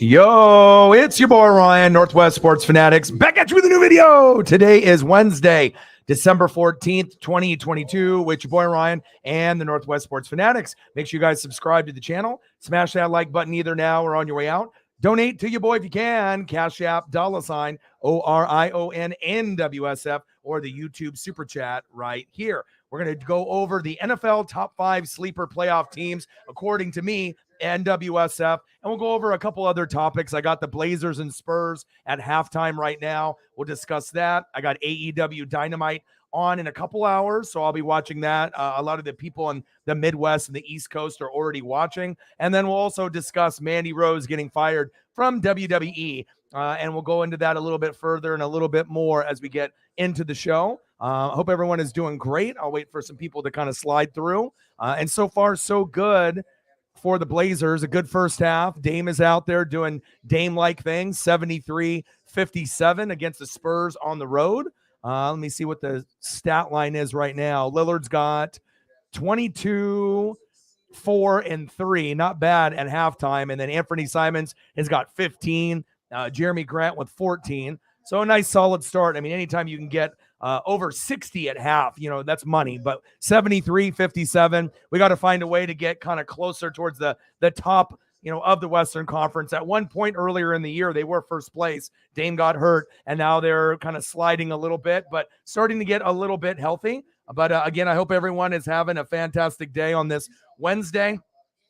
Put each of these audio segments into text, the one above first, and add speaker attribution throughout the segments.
Speaker 1: Yo, it's your boy Ryan, Northwest Sports Fanatics, back at you with a new video. Today is Wednesday, December 14th, 2022, with your boy Ryan and the Northwest Sports Fanatics. Make sure you guys subscribe to the channel. Smash that like button either now or on your way out. Donate to your boy if you can. Cash App, $ ORION or the YouTube Super Chat right here. We're going to go over the NFL top 5 sleeper playoff teams, according to me, NWSF, and we'll go over a couple other topics. I got the Blazers and Spurs at halftime right now. We'll discuss that. I got AEW Dynamite on in a couple hours, so I'll be watching that. A lot of the people in the Midwest and the East Coast are already watching, and then we'll also discuss Mandy Rose getting fired from WWE, and we'll go into that a little bit further and a little bit more as we get into the show. I hope everyone is doing great. I'll wait for some people to kind of slide through, and so far so good for the Blazers. A good first half. Dame is out there doing Dame-like things, 73-57 against the Spurs on the road. Let me see what the stat line is right now. Lillard's got 22, 4, and 3. Not bad at halftime. And then Anthony Simons has got 15. Jeremy Grant with 14. So a nice solid start. I mean, anytime you can get over 60 at half, you know, that's money. But 73-57, we got to find a way to get kind of closer towards the top, you know, of the Western Conference. At one point earlier in the year, they were first place. Dame got hurt, and now they're kind of sliding a little bit, but starting to get a little bit healthy. But again, I hope everyone is having a fantastic day on this Wednesday.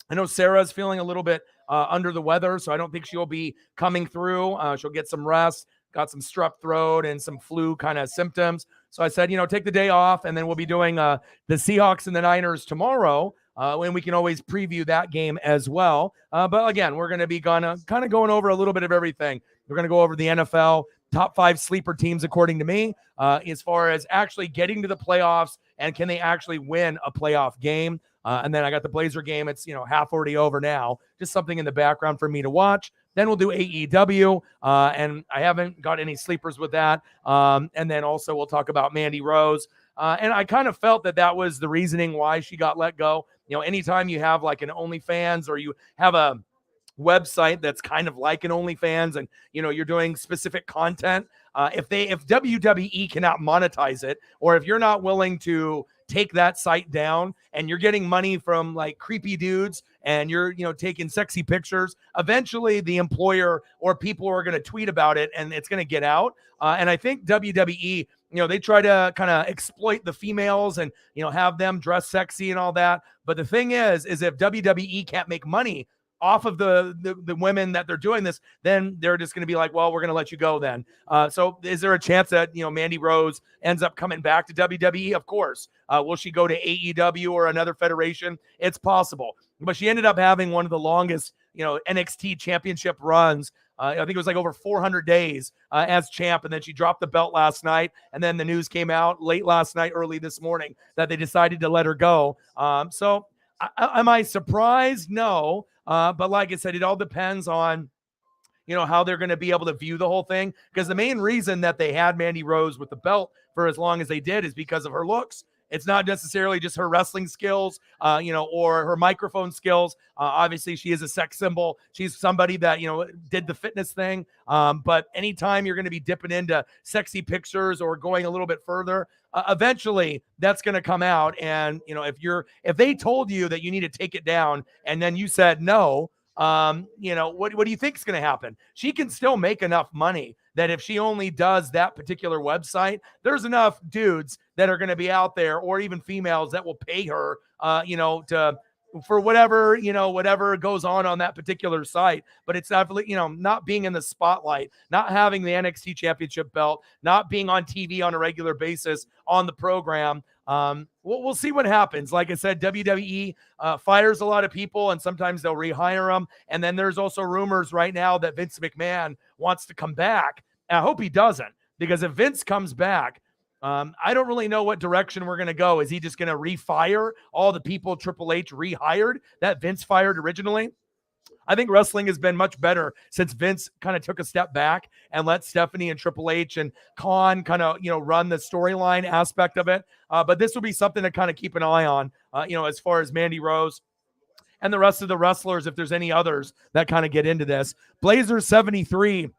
Speaker 1: I know Sarah's feeling a little bit under the weather, so I don't think she'll be coming through. She'll get some rest. Got some strep throat and some flu kind of symptoms. So I said, you know, take the day off, and then we'll be doing the Seahawks and the Niners tomorrow, and we can always preview that game as well. But again, we're going to be kind of going over a little bit of everything. We're going to go over the NFL top 5 sleeper teams, according to me, as far as actually getting to the playoffs and can they actually win a playoff game. And then I got the Blazer game. It's, you know, half already over now. Just something in the background for me to watch. Then we'll do AEW, and I haven't got any sleepers with that. And then also we'll talk about Mandy Rose. And I kind of felt that was the reasoning why she got let go. You know, anytime you have like an OnlyFans or you have a website that's kind of like an OnlyFans and, you know, you're doing specific content, if WWE cannot monetize it, or if you're not willing to take that site down and you're getting money from like creepy dudes and you're, you know, taking sexy pictures, eventually the employer or people are going to tweet about it and it's going to get out. And I think WWE, you know, they try to kind of exploit the females and, you know, have them dress sexy and all that. But the thing is if WWE can't make money off of the women that they're doing this, then they're just going to be like, well, we're going to let you go then. So is there a chance that, you know, Mandy Rose ends up coming back to WWE? Of course. Will she go to AEW or another federation? It's possible. But she ended up having one of the longest, you know, NXT championship runs. I think it was like over 400 days as champ. And then she dropped the belt last night. And then the news came out late last night, early this morning, that they decided to let her go. So am I surprised? No. But like I said, it all depends on, you know, how they're going to be able to view the whole thing. Because the main reason that they had Mandy Rose with the belt for as long as they did is because of her looks. It's not necessarily just her wrestling skills, you know, or her microphone skills. Obviously, she is a sex symbol. She's somebody that, you know, did the fitness thing. But anytime you're going to be dipping into sexy pictures or going a little bit further, eventually that's going to come out. And, you know, if they told you that you need to take it down and then you said no, you know, what do you think is going to happen? She can still make enough money that if she only does that particular website, there's enough dudes that are going to be out there, or even females that will pay her, you know, for whatever, you know, whatever goes on that particular site. But it's definitely, you know, not being in the spotlight, not having the NXT championship belt, not being on TV on a regular basis on the program. We'll see what happens. Like I said, WWE fires a lot of people and sometimes they'll rehire them. And then there's also rumors right now that Vince McMahon wants to come back. And I hope he doesn't, because if Vince comes back, I don't really know what direction we're going to go. Is he just going to refire all the people Triple H rehired that Vince fired originally? I think wrestling has been much better since Vince kind of took a step back and let Stephanie and Triple H and Khan kind of, you know, run the storyline aspect of it. But this will be something to kind of keep an eye on, you know, as far as Mandy Rose. and the rest of the wrestlers, if there's any others that kind of get into this. Blazers 73,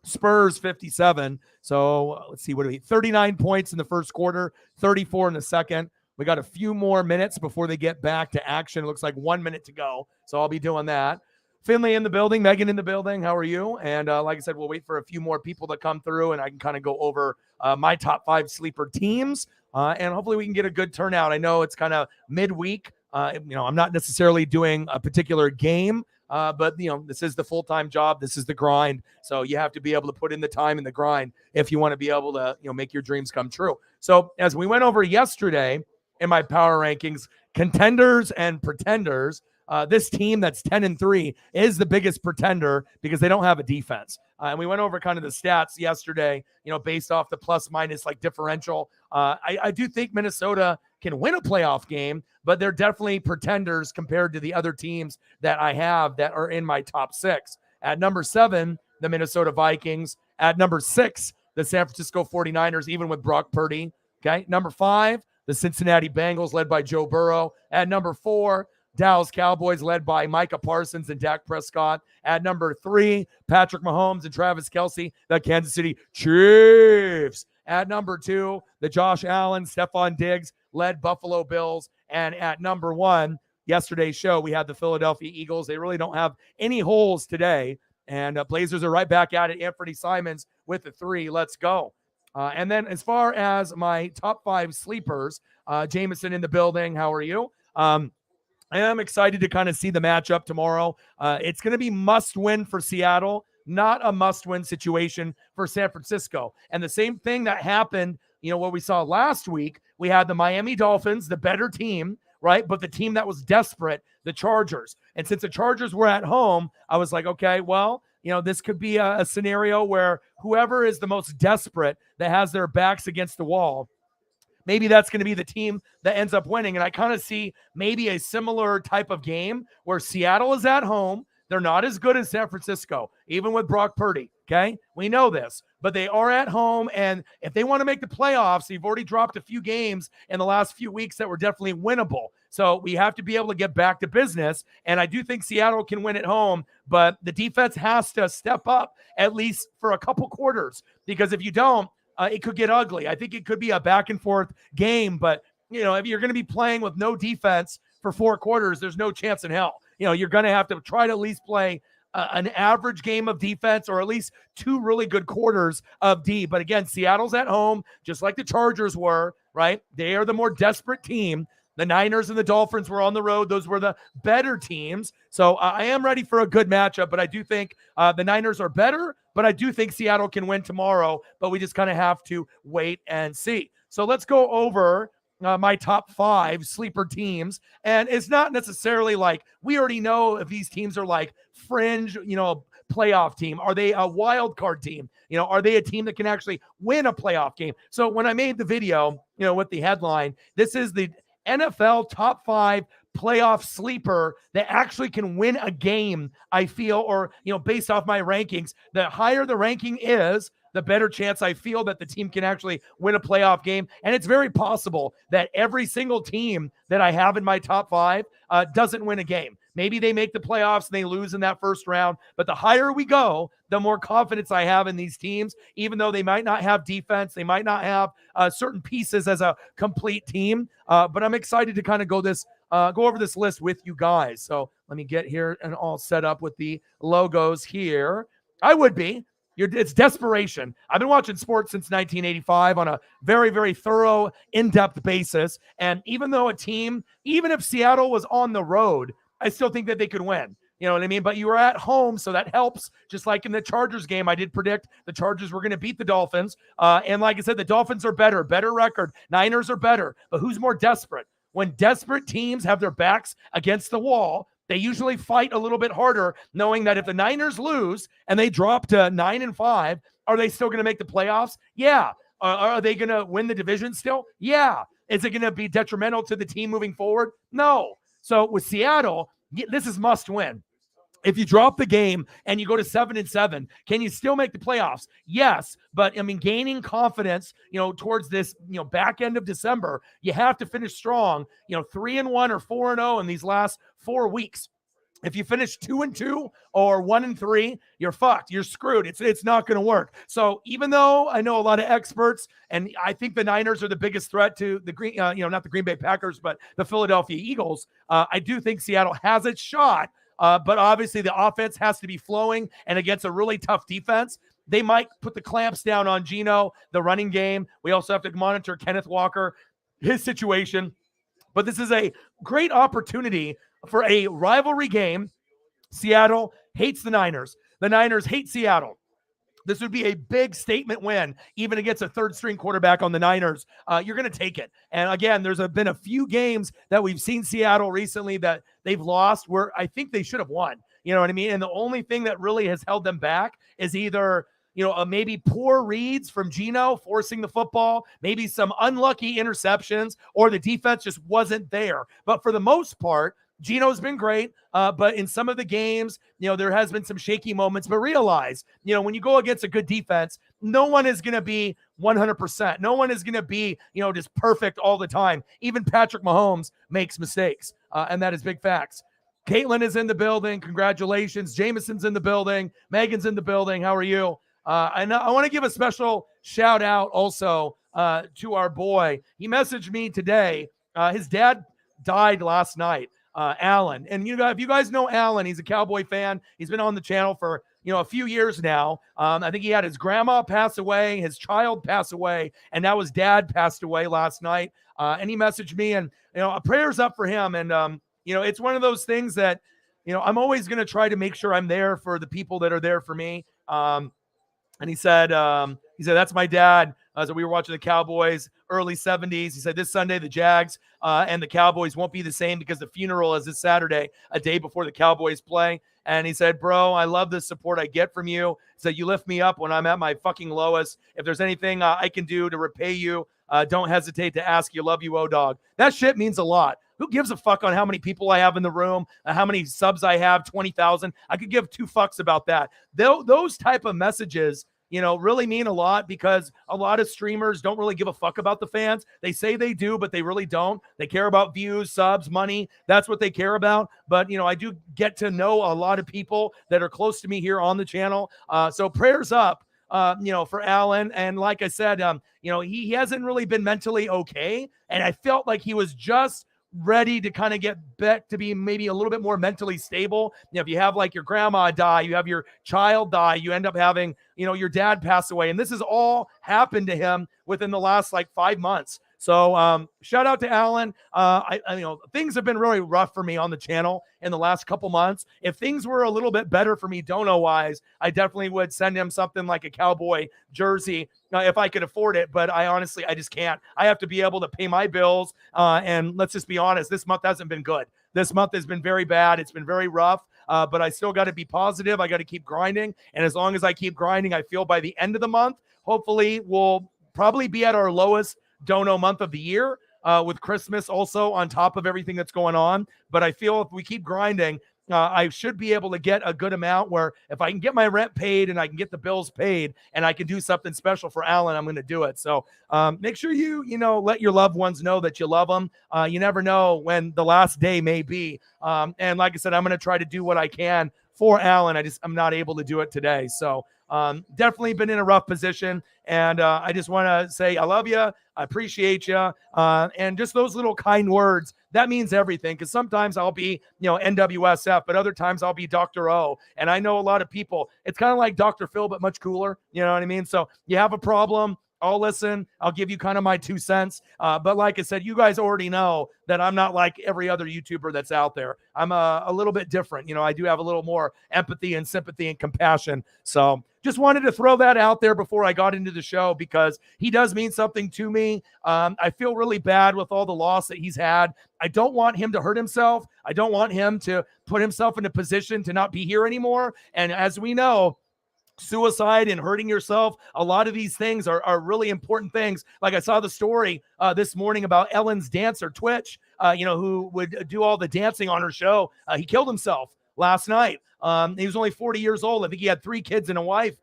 Speaker 1: Spurs 57. So let's see, what do we 39 points in the first quarter, 34 in the second. We got a few more minutes before they get back to action. It looks like 1 minute to go. So I'll be doing that. Finley in the building, Megan in the building. How are you? And like I said, we'll wait for a few more people to come through, and I can kind of go over my top 5 sleeper teams. And hopefully we can get a good turnout. I know it's kind of midweek. I'm not necessarily doing a particular game, but this is the full-time job. This is the grind. So you have to be able to put in the time and the grind if you want to be able to, make your dreams come true. So as we went over yesterday in my power rankings, contenders and pretenders, this team that's 10-3 is the biggest pretender because they don't have a defense. And we went over kind of the stats yesterday, based off the plus minus like differential. I do think Minnesota can win a playoff game, but they're definitely pretenders compared to the other teams that I have that are in my top 6. At number 7, the Minnesota Vikings. At number 6, the San Francisco 49ers, even with Brock Purdy. Okay. Number 5, the Cincinnati Bengals led by Joe Burrow. At number 4, Dallas Cowboys led by Micah Parsons and Dak Prescott. At number 3, Patrick Mahomes and Travis Kelce, the Kansas City Chiefs. At number 2, the Josh Allen, Stephon Diggs led Buffalo Bills. And at number 1, yesterday's show, we had the Philadelphia Eagles. They really don't have any holes today. And Blazers are right back at it. Anthony Simons with the 3. Let's go. And then as far as my top 5 sleepers, Jameson in the building. How are you? I am excited to kind of see the matchup tomorrow. It's going to be must-win for Seattle, not a must-win situation for San Francisco. And the same thing that happened, what we saw last week, we had the Miami Dolphins, the better team, right? But the team that was desperate, the Chargers. And since the Chargers were at home, I was like, okay, well, this could be a scenario where whoever is the most desperate that has their backs against the wall, maybe that's going to be the team that ends up winning. And I kind of see maybe a similar type of game where Seattle is at home. They're not as good as San Francisco, even with Brock Purdy. Okay. We know this, but they are at home. And if they want to make the playoffs, they've already dropped a few games in the last few weeks that were definitely winnable. So we have to be able to get back to business. And I do think Seattle can win at home, but the defense has to step up at least for a couple quarters, because if you don't, it could get ugly. I think it could be a back and forth game, but if you're going to be playing with no defense for 4 quarters, there's no chance in hell. You're going to have to try to at least play an average game of defense, or at least 2 really good quarters of D. But again, Seattle's at home, just like the Chargers were, right? They are the more desperate team. The Niners and the Dolphins were on the road. Those were the better teams. So I am ready for a good matchup, but I do think the Niners are better, but I do think Seattle can win tomorrow, but we just kind of have to wait and see. So let's go over my top 5 sleeper teams. And it's not necessarily like we already know if these teams are like fringe, playoff team. Are they a wild card team? Are they a team that can actually win a playoff game? So when I made the video, with the headline, this is the NFL top 5 playoff sleeper that actually can win a game, I feel, or, based off my rankings, the higher the ranking is, the better chance I feel that the team can actually win a playoff game. And it's very possible that every single team that I have in my top 5 doesn't win a game. Maybe they make the playoffs and they lose in that first round, but the higher we go, the more confidence I have in these teams, even though they might not have defense, they might not have certain pieces as a complete team. But I'm excited to kind of go over this list with you guys. So let me get here and all set up with the logos here. I would be. It's desperation. I've been watching sports since 1985 on a very, very thorough, in-depth basis. And even though even if Seattle was on the road, I still think that they could win. You know what I mean? But you were at home, so that helps. Just like in the Chargers game, I did predict the Chargers were going to beat the Dolphins. And like I said, the Dolphins are better record. Niners are better. But who's more desperate? When desperate teams have their backs against the wall, they usually fight a little bit harder, knowing that if the Niners lose and they drop to 9-5, are they still going to make the playoffs? Yeah. Are they going to win the division still? Yeah. Is it going to be detrimental to the team moving forward? No. So with Seattle, this is must win. If you drop the game and you go to 7-7, can you still make the playoffs? Yes, but I mean, gaining confidence, towards this, back end of December, you have to finish strong. 3-1 or 4-0 in these last 4 weeks. If you finish 2-2 or 1-3, you're fucked. You're screwed. It's not going to work. So even though I know a lot of experts, and I think the Niners are the biggest threat to the Green, not the Green Bay Packers, but the Philadelphia Eagles, I do think Seattle has a shot. But obviously the offense has to be flowing, and against a really tough defense, they might put the clamps down on Geno, the running game. We also have to monitor Kenneth Walker, his situation. But this is a great opportunity for a rivalry game. Seattle hates the Niners. The Niners hate Seattle. This would be a big statement win, even against a third-string quarterback on the Niners. You're going to take it. And again, there's been a few games that we've seen Seattle recently that they've lost where I think they should have won. You know what I mean? And the only thing that really has held them back is either maybe poor reads from Geno forcing the football, maybe some unlucky interceptions, or the defense just wasn't there. But for the most part, Geno's been great, but in some of the games, there has been some shaky moments. But realize, when you go against a good defense, no one is going to be 100%. No one is going to be, just perfect all the time. Even Patrick Mahomes makes mistakes, and that is big facts. Caitlin is in the building. Congratulations. Jameson's in the building. Megan's in the building. How are you? And I want to give a special shout out also to our boy. He messaged me today. His dad died last night. Alan. And if you guys know Alan, he's a Cowboy fan. He's been on the channel for, a few years now. I think he had his grandma pass away, his child pass away, and now his dad passed away last night. And he messaged me, and, prayers up for him. And, it's one of those things that, I'm always going to try to make sure I'm there for the people that are there for me. And he said, that's my dad. So we were watching the Cowboys, early 70s. He said this Sunday, the Jags and the Cowboys won't be the same because the funeral is this Saturday, a day before the Cowboys play. And he said, bro, I love the support I get from you. So you lift me up when I'm at my fucking lowest. If there's anything I can do to repay you, don't hesitate to ask. You, love you, O-Dog. That shit means a lot. Who gives a fuck on how many people I have in the room, how many subs I have, 20,000? I could give 2 fucks about that. Those type of messages, really mean a lot, because a lot of streamers don't really give a fuck about the fans. They say they do, but they really don't. They care about views, subs, money. That's what they care about. But, I do get to know a lot of people that are close to me here on the channel. So prayers up, for Alan. And like I said, he hasn't really been mentally okay. And I felt like he was just ready to kind of get back to be maybe a little bit more mentally stable. If you have like your grandma die, you have your child die, you end up having, your dad pass away. And this has all happened to him within the last 5 months. So shout out to Alan. Things have been really rough for me on the channel in the last couple months. If things were a little bit better for me dono wise, I definitely would send him something like a Cowboy jersey if I could afford it. But I just can't. I have to be able to pay my bills. And let's just be honest, this month hasn't been good. This month has been very bad. It's been very rough. But I still got to be positive. I got to keep grinding. And as long as I keep grinding, I feel by the end of the month, hopefully we'll probably be at our lowest dono month of the year, with Christmas also on top of everything that's going on. But I feel if we keep grinding, I should be able to get a good amount where if I can get my rent paid and I can get the bills paid and I can do something special for Alan, I'm going to do it. So make sure you let your loved ones know that you love them. You never know when the last day may be. And like I said, I'm going to try to do what I can for Alan. I'm not able to do it today. So definitely been in a rough position. And I just want to say I love you. I appreciate you. And just those little kind words, that means everything. Because sometimes I'll be, NWSF, but other times I'll be Dr. O. And I know a lot of people, it's kind of like Dr. Phil, but much cooler. You know what I mean? So you have a problem, I'll listen. I'll give you kind of my 2 cents. But like I said, you guys already know that I'm not like every other YouTuber that's out there. I'm a little bit different. I do have a little more empathy and sympathy and compassion. So just wanted to throw that out there before I got into the show, because he does mean something to me. I feel really bad with all the loss that he's had. I don't want him to hurt himself. I don't want him to put himself in a position to not be here anymore. And as we know, suicide and hurting yourself, a lot of these things are really important things. Like I saw the story this morning about Ellen's dancer, Twitch, who would do all the dancing on her show. He killed himself last night. He was only 40 years old. I think he had 3 kids and a wife.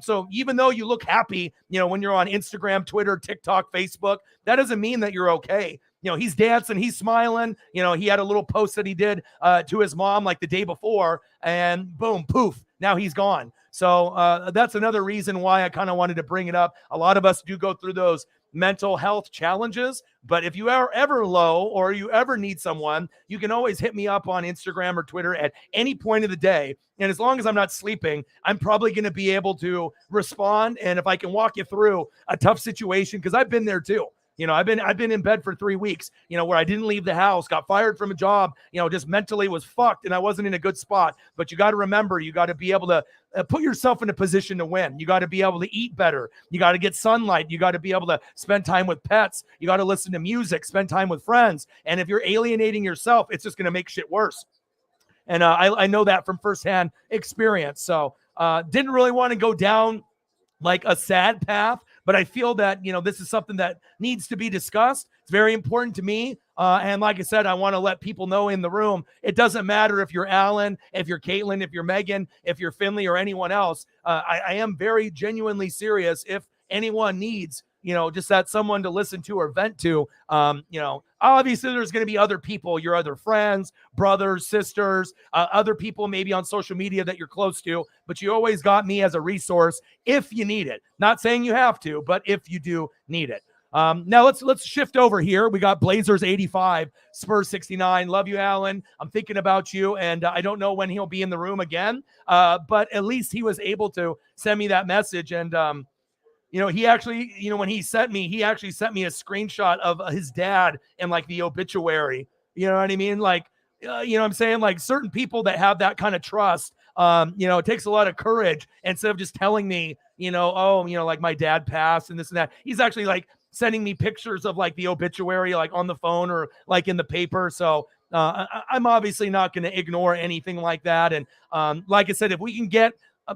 Speaker 1: So even though you look happy, when you're on Instagram, Twitter, TikTok, Facebook, that doesn't mean that you're okay. He's dancing, he's smiling. He had a little post that he did to his mom like the day before, and boom, poof, now he's gone. So that's another reason why I kind of wanted to bring it up. A lot of us do go through those mental health challenges, but if you are ever low or you ever need someone, you can always hit me up on Instagram or Twitter at any point of the day. And as long as I'm not sleeping, I'm probably going to be able to respond. And if I can walk you through a tough situation, because I've been there too. I've been in bed for 3 weeks, where I didn't leave the house, got fired from a job, just mentally was fucked and I wasn't in a good spot. But you got to remember, you got to be able to put yourself in a position to win. You got to be able to eat better. You got to get sunlight. You got to be able to spend time with pets. You got to listen to music, spend time with friends. And if you're alienating yourself, it's just going to make shit worse. And I know that from firsthand experience. So didn't really want to go down like a sad path, but I feel that, this is something that needs to be discussed. It's very important to me. And like I said, I want to let people know in the room, it doesn't matter if you're Alan, if you're Caitlin, if you're Megan, if you're Finley or anyone else. I am very genuinely serious. If anyone needs, just that someone to listen to or vent to, obviously there's going to be other people, your other friends, brothers, sisters, other people maybe on social media that you're close to, but you always got me as a resource if you need it. Not saying you have to, but if you do need it. Now let's shift over here. We got Blazers 85, Spurs 69. Love you, Alan. I'm thinking about you, and I don't know when he'll be in the room again, but at least he was able to send me that message. And he actually, when he sent me a screenshot of his dad in like the obituary. You know what I mean? Like, I'm saying, like, certain people that have that kind of trust, it takes a lot of courage. Instead of just telling me, like my dad passed and this and that, he's actually like sending me pictures of like the obituary, like on the phone or like in the paper. So I'm obviously not going to ignore anything like that. And like I said, if we can get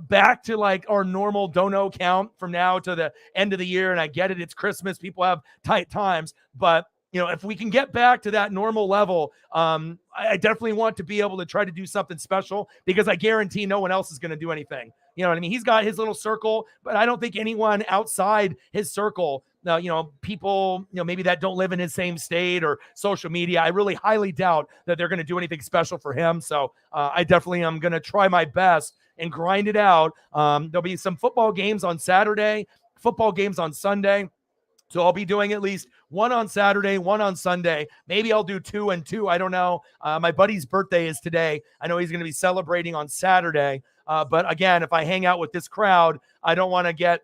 Speaker 1: back to like our normal dono count from now to the end of the year, and I get it, it's Christmas, people have tight times, but if we can get back to that normal level, I definitely want to be able to try to do something special, because I guarantee no one else is going to do anything. You know what I mean? He's got his little circle, but I don't think anyone outside his circle, people, maybe that don't live in his same state or social media, I really highly doubt that they're going to do anything special for him. So I definitely am going to try my best and grind it out. There'll be some football games on Saturday, football games on Sunday. So I'll be doing at least one on Saturday, one on Sunday. Maybe I'll do 2 and 2. I don't know. My buddy's birthday is today. I know he's going to be celebrating on Saturday. But again, if I hang out with this crowd, I don't want to get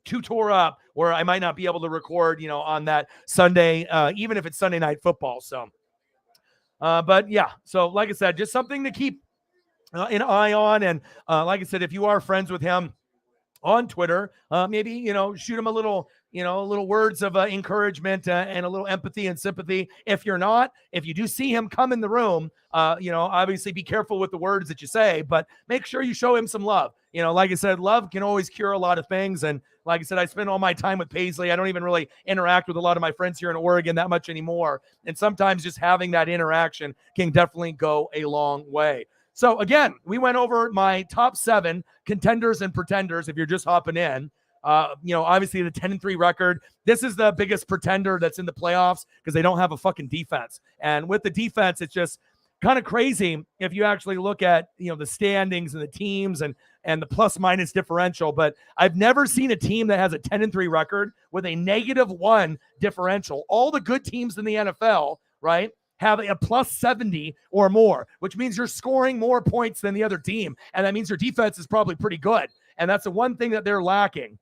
Speaker 1: too tore up where I might not be able to record, on that Sunday, even if it's Sunday night football. So, but yeah, so like I said, just something to keep an eye on. And like I said, if you are friends with him on Twitter, maybe, shoot him a little words of encouragement and a little empathy and sympathy. If you're not, if you do see him come in the room, obviously be careful with the words that you say, but make sure you show him some love. Like I said, love can always cure a lot of things. And like I said, I spend all my time with Paisley. I don't even really interact with a lot of my friends here in Oregon that much anymore. And sometimes just having that interaction can definitely go a long way. So again, we went over my top 7 contenders and pretenders. If you're just hopping in, obviously the 10-3 record. This is the biggest pretender that's in the playoffs because they don't have a fucking defense. And with the defense, it's just kind of crazy if you actually look at, the standings and the teams and the plus minus differential. But I've never seen a team that has a 10-3 record with a -1 differential. All the good teams in the NFL, right, have a plus 70 or more, which means you're scoring more points than the other team. And that means your defense is probably pretty good. And that's the one thing that they're lacking,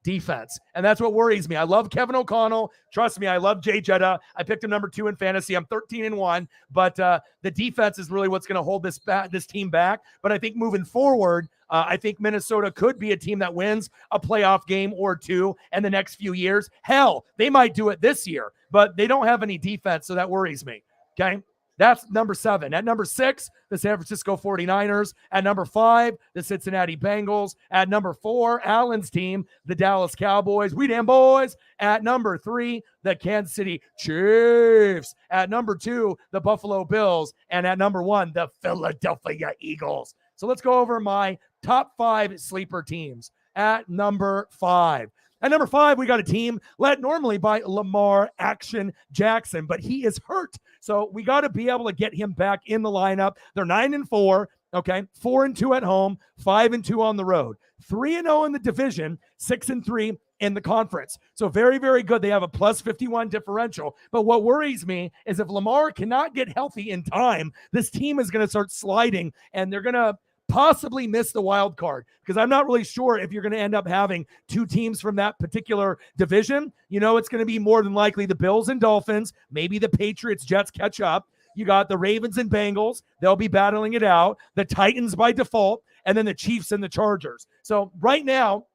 Speaker 1: defense. And that's what worries me. I love Kevin O'Connell. Trust me, I love Jay Jetta. I picked him number 2 in fantasy. I'm 13-1, but the defense is really what's going to hold this team back. But I think moving forward, I think Minnesota could be a team that wins a playoff game or 2 in the next few years. Hell, they might do it this year, but they don't have any defense, so that worries me. Okay, that's number 7. At number 6, the San Francisco 49ers. At number 5, the Cincinnati Bengals. At number 4, Allen's team, the Dallas Cowboys. We damn boys. At number 3, the Kansas City Chiefs. At number 2, the Buffalo Bills. And at number 1, the Philadelphia Eagles. So let's go over my top 5 sleeper teams. At number 5. At number 5, we got a team led normally by Lamar Action Jackson, but he is hurt. So we got to be able to get him back in the lineup. They're 9-4, okay? 4-2 at home, 5-2 on the road. 3-0 in the division, 6-3 in the conference. So very, very good. They have a plus 51 differential. But what worries me is if Lamar cannot get healthy in time, this team is going to start sliding, and they're going to possibly miss the wild card, because I'm not really sure if you're going to end up having 2 teams from that particular division. You know, it's going to be more than likely the Bills and Dolphins, maybe the Patriots, Jets catch up. You got the Ravens and Bengals. They'll be battling it out. The Titans by default, and then the Chiefs and the Chargers. So right now,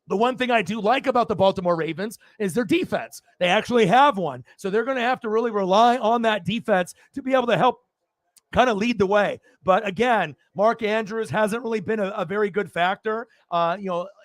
Speaker 1: the one thing I do like about the Baltimore Ravens is their defense. They actually have one. So they're going to have to really rely on that defense to be able to help kind of lead the way. But again, Mark Andrews hasn't really been a very good factor.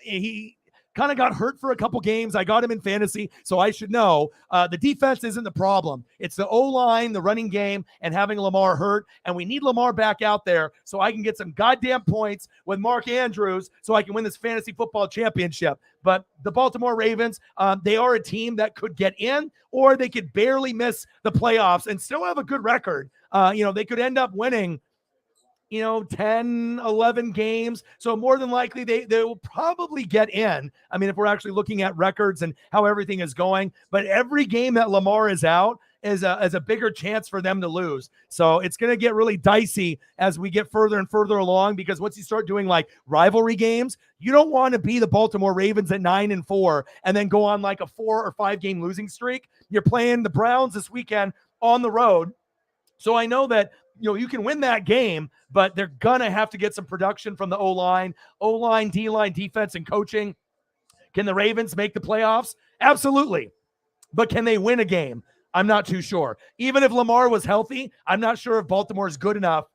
Speaker 1: He kind of got hurt for a couple games. I got him in fantasy, so I should know. The defense isn't the problem. It's the O-line, the running game, and having Lamar hurt. And we need Lamar back out there so I can get some goddamn points with Mark Andrews so I can win this fantasy football championship. But the Baltimore Ravens, they are a team that could get in, or they could barely miss the playoffs and still have a good record. They could end up winning 10, 11 games. So more than likely, they will probably get in. I mean, if we're actually looking at records and how everything is going. But every game that Lamar is out is a bigger chance for them to lose. So it's going to get really dicey as we get further and further along, because once you start doing like rivalry games, you don't want to be the Baltimore Ravens at 9-4 and then go on like a 4 or 5 game losing streak. You're playing the Browns this weekend on the road. So I know that you can win that game, but they're going to have to get some production from the O-line, D-line, defense, and coaching. Can the Ravens make the playoffs? Absolutely. But can they win a game? I'm not too sure. Even if Lamar was healthy, I'm not sure if Baltimore is good enough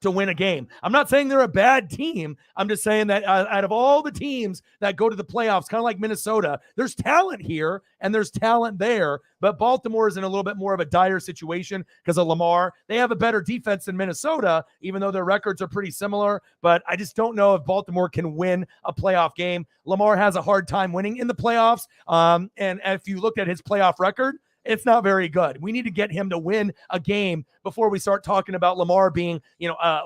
Speaker 1: to win a game. I'm not saying they're a bad team. I'm just saying that out of all the teams that go to the playoffs, kind of like Minnesota, there's talent here and there's talent there, but Baltimore is in a little bit more of a dire situation because of Lamar. They have a better defense than Minnesota, even though their records are pretty similar, but I just don't know if Baltimore can win a playoff game. Lamar has a hard time winning in the playoffs, and if you looked at his playoff record, it's not very good. We need to get him to win a game before we start talking about Lamar being,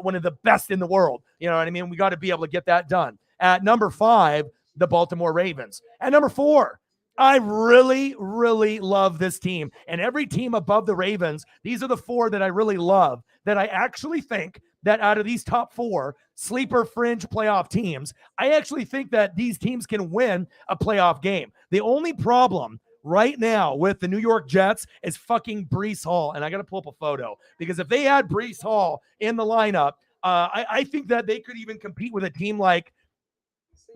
Speaker 1: one of the best in the world. You know what I mean? We got to be able to get that done. At number 5, the Baltimore Ravens. At number 4, I really, really love this team. And every team above the Ravens, these are the 4 that I really love, that I actually think that out of these top 4 sleeper fringe playoff teams, I actually think that these teams can win a playoff game. The only problem right now with the New York Jets is fucking Breece Hall. And I got to pull up a photo, because if they had Breece Hall in the lineup, I think that they could even compete with a team like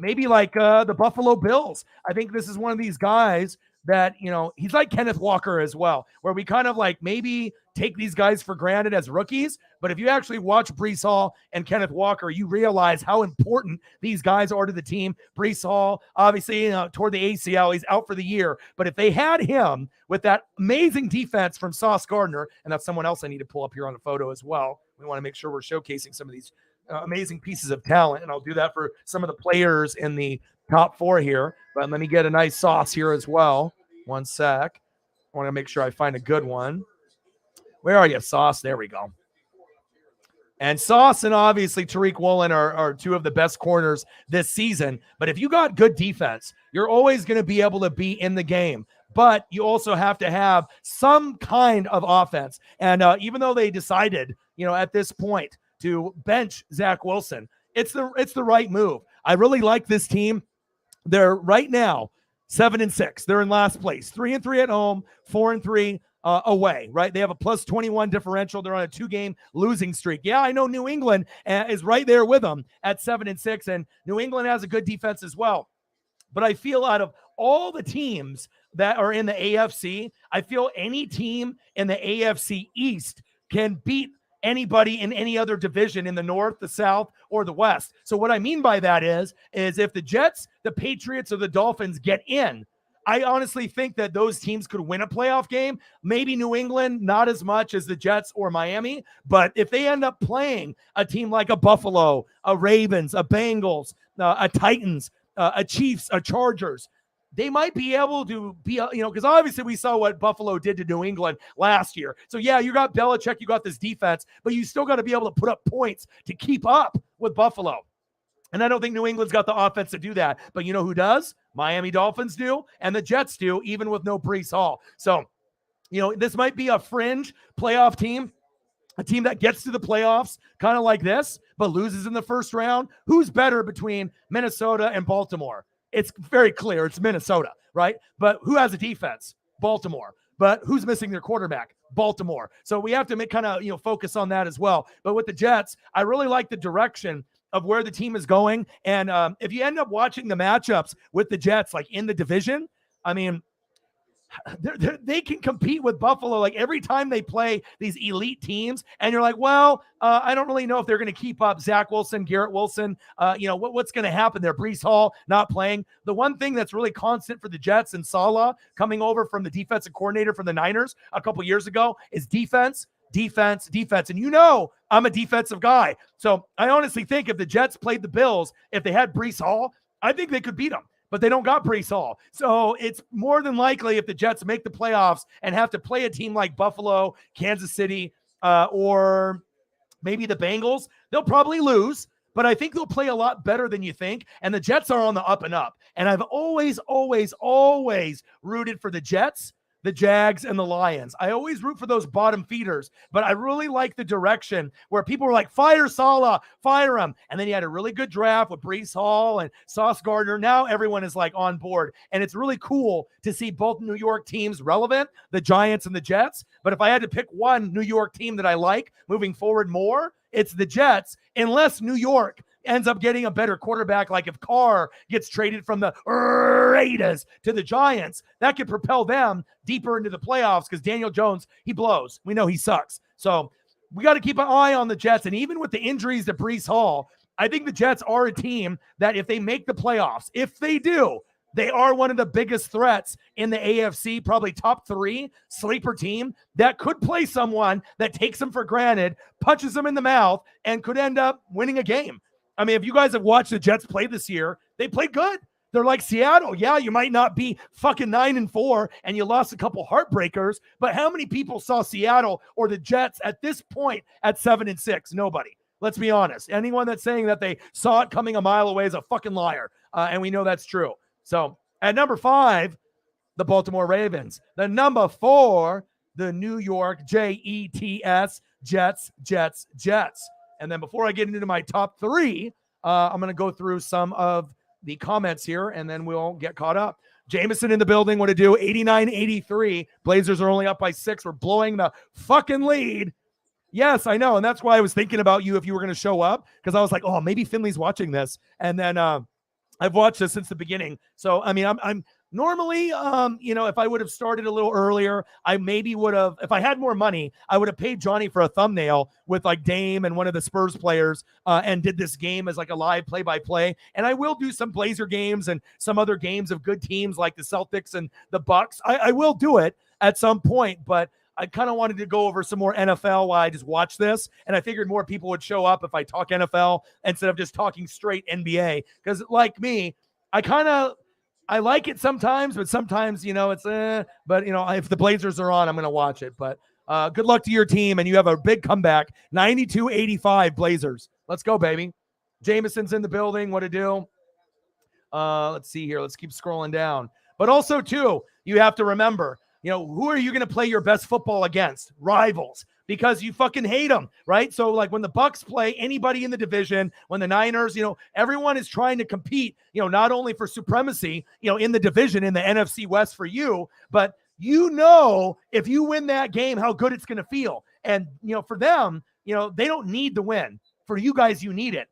Speaker 1: the Buffalo Bills. I think this is one of these guys that, he's like Kenneth Walker as well, where we kind of like maybe take these guys for granted as rookies. But if you actually watch Breece Hall and Kenneth Walker, you realize how important these guys are to the team. Breece Hall, obviously, toward the ACL, he's out for the year. But if they had him with that amazing defense from Sauce Gardner, and that's someone else I need to pull up here on the photo as well. We want to make sure we're showcasing some of these amazing pieces of talent, and I'll do that for some of the players in the top 4 here. But let me get a nice Sauce here as well. One sec. I want to make sure I find a good one. Where are you, Sauce? There we go. And Sauce and obviously Tariq Woolen are 2 of the best corners this season. But if you got good defense, you're always going to be able to be in the game. But you also have to have some kind of offense. And even though they decided, at this point to bench Zach Wilson, it's the right move. I really like this team. They're right now 7-6. They're in last place. 3-3 at home, 4-3 away, right? They have a plus 21 differential. They're on a 2-game losing streak. Yeah, I know New England is right there with them at 7-6, and New England has a good defense as well. But I feel out of all the teams that are in the AFC, I feel any team in the AFC East can beat anybody in any other division in the North, the South, or the West. So what I mean by that is if the Jets, the Patriots, or the Dolphins get in, I honestly think that those teams could win a playoff game. Maybe New England, not as much as the Jets or Miami. But if they end up playing a team like a Buffalo, a Ravens, a Bengals, a Titans, a Chiefs, a Chargers, they might be able to be, because obviously we saw what Buffalo did to New England last year. So, yeah, you got Belichick, you got this defense, but you still got to be able to put up points to keep up with Buffalo. And I don't think New England's got the offense to do that. But you know who does? Miami Dolphins do, and the Jets do, even with no Breece Hall. So, this might be a fringe playoff team, a team that gets to the playoffs kind of like this, but loses in the first round. Who's better between Minnesota and Baltimore? It's very clear. It's Minnesota, right? But who has a defense? Baltimore. But who's missing their quarterback? Baltimore. So we have to focus on that as well. But with the Jets, I really like the direction of where the team is going. And if you end up watching the matchups with the Jets, like in the division, I mean, they can compete with Buffalo like every time they play these elite teams. And you're like, well, I don't really know if they're going to keep up Zach Wilson, Garrett Wilson. What's going to happen there? Breece Hall not playing. The one thing that's really constant for the Jets and Saleh coming over from the defensive coordinator from the Niners a couple years ago is defense. And I'm a defensive guy. So I honestly think if the Jets played the Bills, if they had Breece Hall, I think they could beat them. But they don't got Breece Hall. So it's more than likely if the Jets make the playoffs and have to play a team like Buffalo, Kansas City, or maybe the Bengals, they'll probably lose. But I think they'll play a lot better than you think. And the Jets are on the up and up. And I've always rooted for the Jets, the Jags, and the Lions. I always root for those bottom feeders, but I really like the direction where people were like, fire Saleh, fire him. And then you had a really good draft with Breece Hall and Sauce Gardner. Now everyone is like on board. And it's really cool to see both New York teams relevant, the Giants and the Jets. But if I had to pick one New York team that I like moving forward more, it's the Jets, unless New York ends up getting a better quarterback. Like if Carr gets traded from the Raiders to the Giants, that could propel them deeper into the playoffs because Daniel Jones, he blows. We know he sucks. So we got to keep an eye on the Jets. And even with the injuries to Breece Hall, I think the Jets are a team that if they make the playoffs, if they do, they are one of the biggest threats in the AFC, probably top 3 sleeper team that could play someone that takes them for granted, punches them in the mouth, and could end up winning a game. I mean, if you guys have watched the Jets play this year, they played good. They're like Seattle. Yeah, you might not be fucking 9-4 and you lost a couple heartbreakers, but how many people saw Seattle or the Jets at this point at 7-6? Nobody. Let's be honest. Anyone that's saying that they saw it coming a mile away is a fucking liar. And we know that's true. So at number 5, the Baltimore Ravens. The number 4, the New York Jets, Jets. And then before I get into my top 3, I'm going to go through some of the comments here, and then we'll get caught up. Jameson in the building. What to do? 89-83. Blazers are only up by 6. We're blowing the fucking lead. Yes, I know. And that's why I was thinking about you if you were going to show up, because I was like, oh, maybe Finley's watching this. And then I've watched this since the beginning. So, I mean, I'm normally, if I would have started a little earlier, I maybe would have, if I had more money, I would have paid Johnny for a thumbnail with like Dame and one of the Spurs players and did this game as like a live play-by-play. And I will do some Blazer games and some other games of good teams like the Celtics and the Bucks. I will do it at some point, but I kind of wanted to go over some more NFL while I just watched this. And I figured more people would show up if I talk NFL instead of just talking straight NBA. Because like me, I like it sometimes, but sometimes, it's but, if the Blazers are on, I'm going to watch it. But good luck to your team, and you have a big comeback. 92-85 Blazers. Let's go, baby. Jameson's in the building. What to do? Let's see here. Let's keep scrolling down. But also, too, you have to remember, who are you going to play your best football against? Rivals. Because you fucking hate them, right? So like when the Bucks play anybody in the division, when the Niners, everyone is trying to compete, not only for supremacy, in the division, in the NFC West for you, but if you win that game, how good it's going to feel. And, for them, they don't need the win. For you guys, you need it.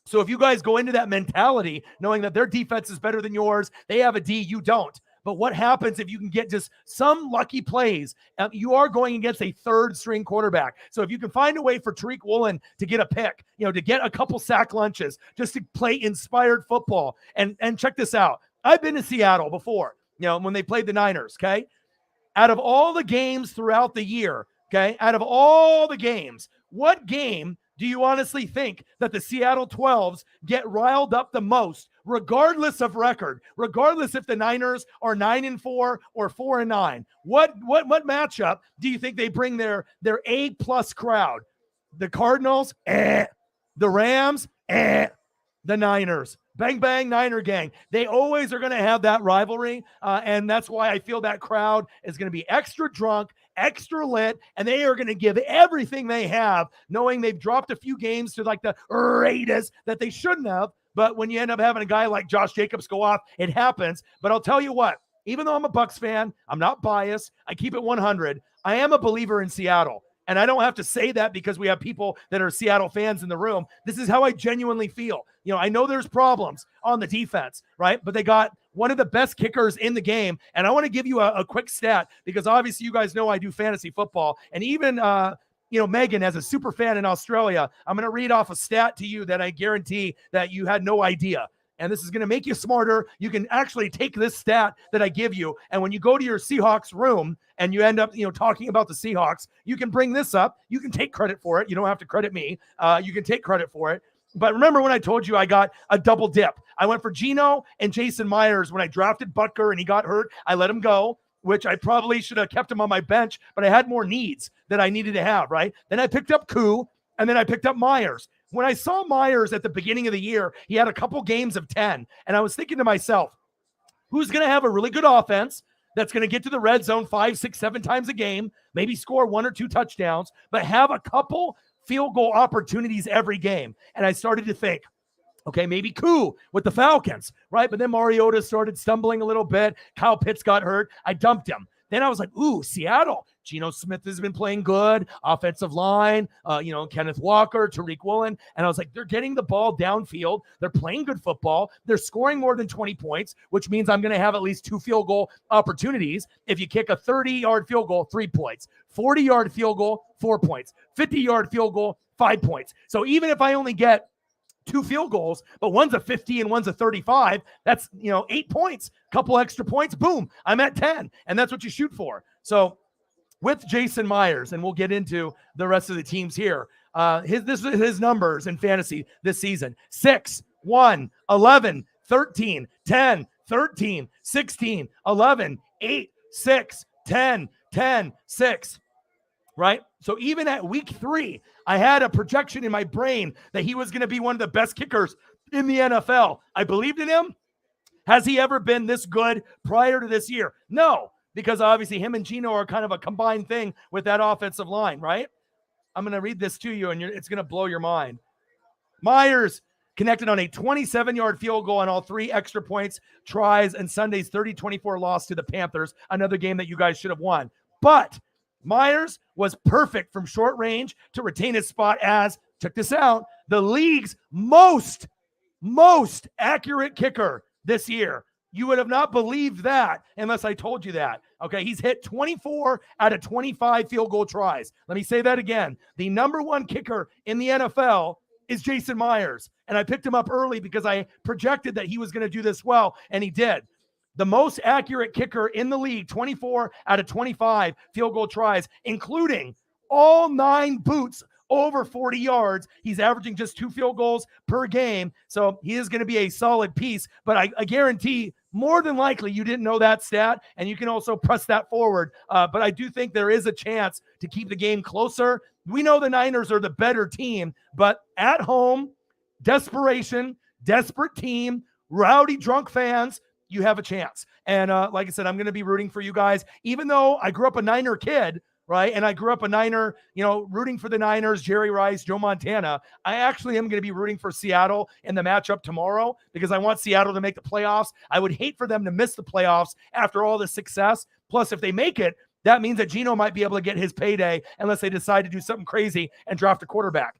Speaker 1: So if you guys go into that mentality, knowing that their defense is better than yours, they have a D, you don't. But what happens if you can get just some lucky plays? You are going against a third-string quarterback. So if you can find a way for Tariq Woolen to get a pick, to get a couple sack lunches, just to play inspired football. And check this out. I've been to Seattle before. when they played the Niners, okay? Out of all the games throughout the year, okay, out of all the games, what game do you honestly think that the Seattle 12s get riled up the most, regardless of record, regardless if the Niners are 9-4 or 4-9? What matchup do you think they bring their A+ crowd? The Cardinals, The Rams, The Niners. Bang, bang, Niner gang. They always are going to have that rivalry, and that's why I feel that crowd is going to be extra drunk, extra lit, and they are going to give everything they have, knowing they've dropped a few games to like the Raiders that they shouldn't have. But when you end up having a guy like Josh Jacobs go off, it happens. But I'll tell you what, even though I'm a Bucs fan, I'm not biased. I keep it 100. I am a believer in Seattle. And I don't have to say that because we have people that are Seattle fans in the room. This is how I genuinely feel. I know there's problems on the defense, right? But they got one of the best kickers in the game. And I want to give you a quick stat because obviously you guys know I do fantasy football. And even, Megan, as a super fan in Australia, I'm going to read off a stat to you that I guarantee that you had no idea. And this is going to make you smarter. You can actually take this stat that I give you, and when you go to your Seahawks room and you end up, talking about the Seahawks, you can bring this up. You can take credit for it. You don't have to credit me. You can take credit for it. But remember when I told you I got a double dip? I went for Geno and Jason Myers when I drafted Butker and he got hurt. I let him go, which I probably should have kept him on my bench, but I had more needs that I needed to have, right? Then I picked up Koo, and then I picked up Myers. When I saw Myers at the beginning of the year, he had a couple games of 10. And I was thinking to myself, who's going to have a really good offense that's going to get to the red zone 5, 6, 7 times a game, maybe score 1 or 2 touchdowns, but have a couple field goal opportunities every game? And I started to think, okay, maybe Koo with the Falcons, right? But then Mariota started stumbling a little bit. Kyle Pitts got hurt. I dumped him. Then I was like, ooh, Seattle. Geno Smith has been playing good. Offensive line, Kenneth Walker, Tariq Woolen. And I was like, they're getting the ball downfield. They're playing good football. They're scoring more than 20 points, which means I'm going to have at least 2 field goal opportunities. If you kick a 30-yard field goal, 3 points. 40-yard field goal, 4 points. 50-yard field goal, 5 points. So even if I only get 2 field goals, but one's a 50 and one's a 35, that's 8 points, couple extra points, boom, I'm at 10. And that's what you shoot for. So with Jason Myers, and we'll get into the rest of the teams here, his numbers in fantasy this season: 6, 1, 11, 13, 10, 13, 16, 11, 8, 6, 10, 10, 6. Right? So even at week 3, I had a projection in my brain that he was going to be one of the best kickers in the NFL. I believed in him. Has he ever been this good prior to this year? No, because obviously him and Geno are kind of a combined thing with that offensive line, right? I'm going to read this to you, and it's going to blow your mind. Myers connected on a 27-yard field goal on all 3 extra points tries and Sunday's 30-24 loss to the Panthers, another game that you guys should have won. But Myers was perfect from short range to retain his spot as, check this out, the league's most accurate kicker this year. You would have not believed that unless I told you that. Okay, he's hit 24 out of 25 field goal tries. Let me say that again. The number 1 kicker in the NFL is Jason Myers, and I picked him up early because I projected that he was going to do this well, and he did. The most accurate kicker in the league, 24 out of 25 field goal tries, including all 9 boots over 40 yards. He's averaging just 2 field goals per game. So he is going to be a solid piece, but I guarantee more than likely you didn't know that stat, and you can also press that forward. But I do think there is a chance to keep the game closer. We know the Niners are the better team, but at home, desperation, desperate team, rowdy drunk fans, you have a chance. And like I said, I'm going to be rooting for you guys, even though I grew up a Niner kid, right? And I grew up a Niner, rooting for the Niners, Jerry Rice, Joe Montana. I actually am going to be rooting for Seattle in the matchup tomorrow because I want Seattle to make the playoffs. I would hate for them to miss the playoffs after all the success. Plus, if they make it, that means that Geno might be able to get his payday unless they decide to do something crazy and draft a quarterback,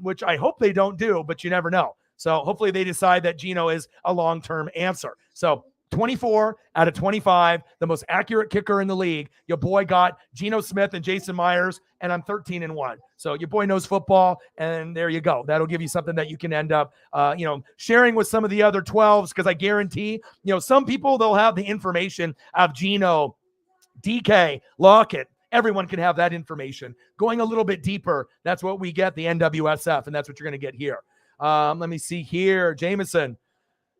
Speaker 1: which I hope they don't do, but you never know. So hopefully they decide that Geno is a long-term answer. So 24 out of 25, the most accurate kicker in the league. Your boy got Geno Smith and Jason Myers, and I'm 13-1. So your boy knows football, and there you go. That'll give you something that you can end up, sharing with some of the other 12s, because I guarantee, some people, they'll have the information of Geno, DK, Lockett. Everyone can have that information. Going a little bit deeper, that's what we get, the NWSF, and that's what you're going to get here. Let me see here. Jameson.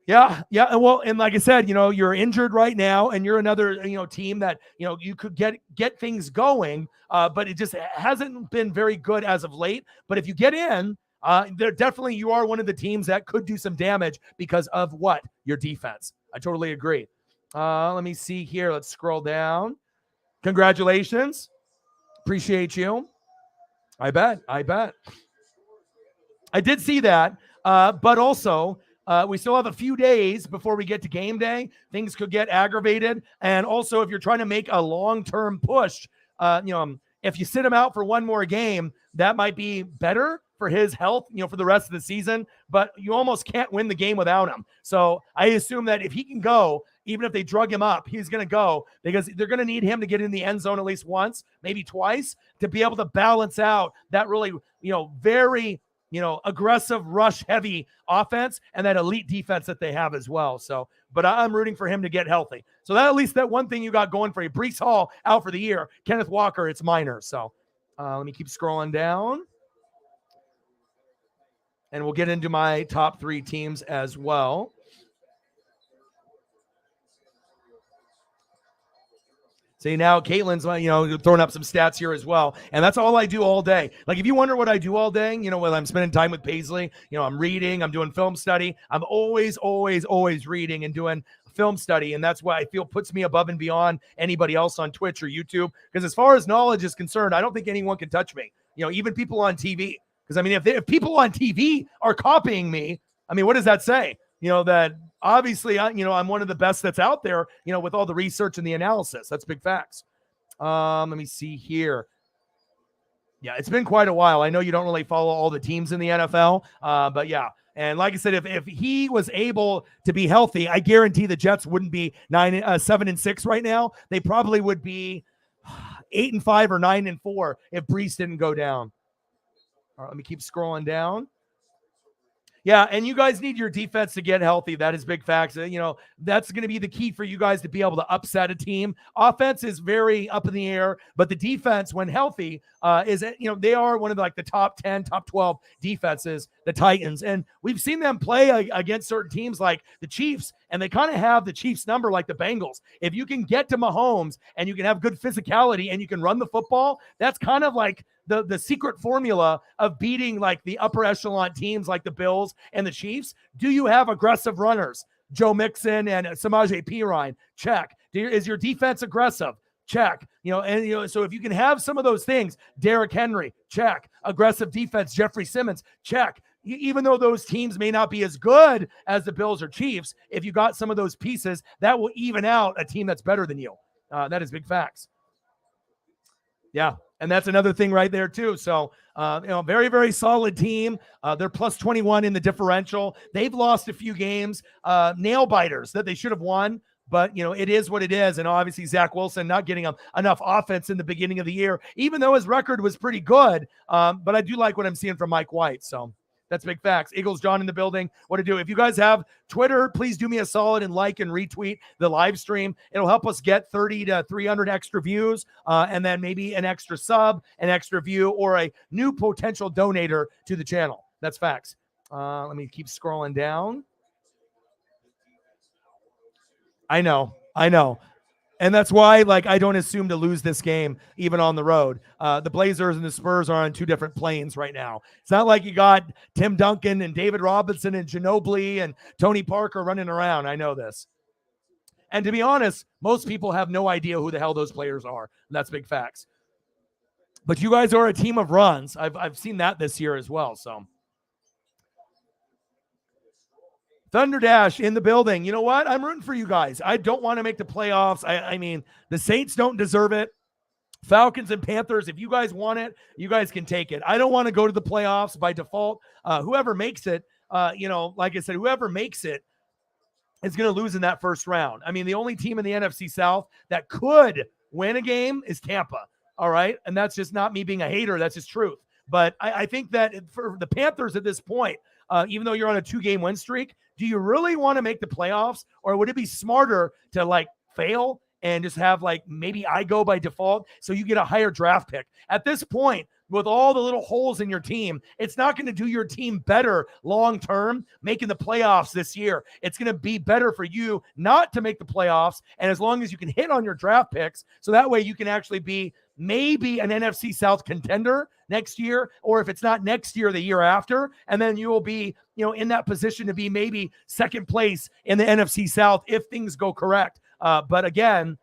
Speaker 1: Yeah. Well, and like I said, you're injured right now, and you're another, team that, you could get things going, but it just hasn't been very good as of late. But if you get in, you are one of the teams that could do some damage because of what? Your defense. I totally agree. Let me see here. Let's scroll down. Congratulations. Appreciate you. I bet. I did see that, but also, we still have a few days before we get to game day. Things could get aggravated. And also, if you're trying to make a long-term push, if you sit him out for one more game, that might be better for his health, for the rest of the season. But you almost can't win the game without him. So I assume that if he can go, even if they drug him up, he's going to go, because they're going to need him to get in the end zone at least once, maybe twice, to be able to balance out that really, very aggressive, rush-heavy offense and that elite defense that they have as well. So, but I'm rooting for him to get healthy. So that, at least that one thing you got going for you. Breece Hall out for the year. Kenneth Walker, it's minor. So let me keep scrolling down. And we'll get into my top 3 teams as well. See, now Caitlin's, throwing up some stats here as well. And that's all I do all day. Like, if you wonder what I do all day, when I'm spending time with Paisley, I'm reading, I'm doing film study. I'm always reading and doing film study. And that's what I feel puts me above and beyond anybody else on Twitch or YouTube. Because as far as knowledge is concerned, I don't think anyone can touch me. Even people on TV. Because, if people on TV are copying me, what does that say? That obviously, I'm one of the best that's out there, with all the research and the analysis. That's big facts. Let me see here. Yeah, it's been quite a while. I know you don't really follow all the teams in the NFL, but yeah. And like I said, if he was able to be healthy, I guarantee the Jets wouldn't be 7-6 right now. They probably would be 8-5 or 9-4 if Breece didn't go down. All right, let me keep scrolling down. Yeah, and you guys need your defense to get healthy. That is big facts. That's going to be the key for you guys to be able to upset a team. Offense is very up in the air, but the defense, when healthy, they are one of the top 10, top 12 defenses, the Titans. And we've seen them play against certain teams like the Chiefs, and they kind of have the Chiefs number like the Bengals. If you can get to Mahomes and you can have good physicality and you can run the football, that's kind of like the secret formula of beating the upper echelon teams like the Bills and the Chiefs. Do you have aggressive runners? Joe Mixon and Samaje Perine, check. Is your defense aggressive? Check. So if you can have some of those things, Derrick Henry, check. Aggressive defense, Jeffrey Simmons, check. Even though those teams may not be as good as the Bills or Chiefs, if you got some of those pieces, that will even out a team that's better than you. That is big facts. Yeah. And that's another thing right there too. So, very, very solid team. They're plus 21 in the differential. They've lost a few games, nail biters that they should have won, but it is what it is. And obviously Zach Wilson not getting enough offense in the beginning of the year, even though his record was pretty good. But I do like what I'm seeing from Mike White. So that's big facts. Eagles John in the building. What to do? If you guys have Twitter, please do me a solid and like and retweet the live stream. It'll help us get 30 to 300 extra views, and then maybe an extra sub, an extra view, or a new potential donator to the channel. That's facts. Let me keep scrolling down. I know. And that's why, I don't assume to lose this game, even on the road. The Blazers and the Spurs are on 2 different planes right now. It's not like you got Tim Duncan and David Robinson and Ginobili and Tony Parker running around. I know this. And to be honest, most people have no idea who the hell those players are. And that's big facts. But you guys are a team of runs. I've seen that this year as well. So Thunder Dash in the building. You know what? I'm rooting for you guys. I don't want to make the playoffs. I mean, the Saints don't deserve it. Falcons and Panthers, if you guys want it, you guys can take it. I don't want to go to the playoffs by default. Whoever makes it, like I said, whoever makes it, is going to lose in that first round. I mean, the only team in the NFC South that could win a game is Tampa. All right. And that's just not me being a hater. That's just truth. But I think that for the Panthers at this point, even though you're on a 2-game win streak, do you really want to make the playoffs? Or would it be smarter to like fail and just have like maybe I go by default so you get a higher draft pick? At this point, with all the little holes in your team, it's not going to do your team better long term making the playoffs this year. It's going to be better for you not to make the playoffs. And as long as you can hit on your draft picks, so that way you can actually be maybe an NFC South contender next year, or if it's not next year, the year after, and then you will be, in that position to be maybe second place in the NFC South if things go correct. But again,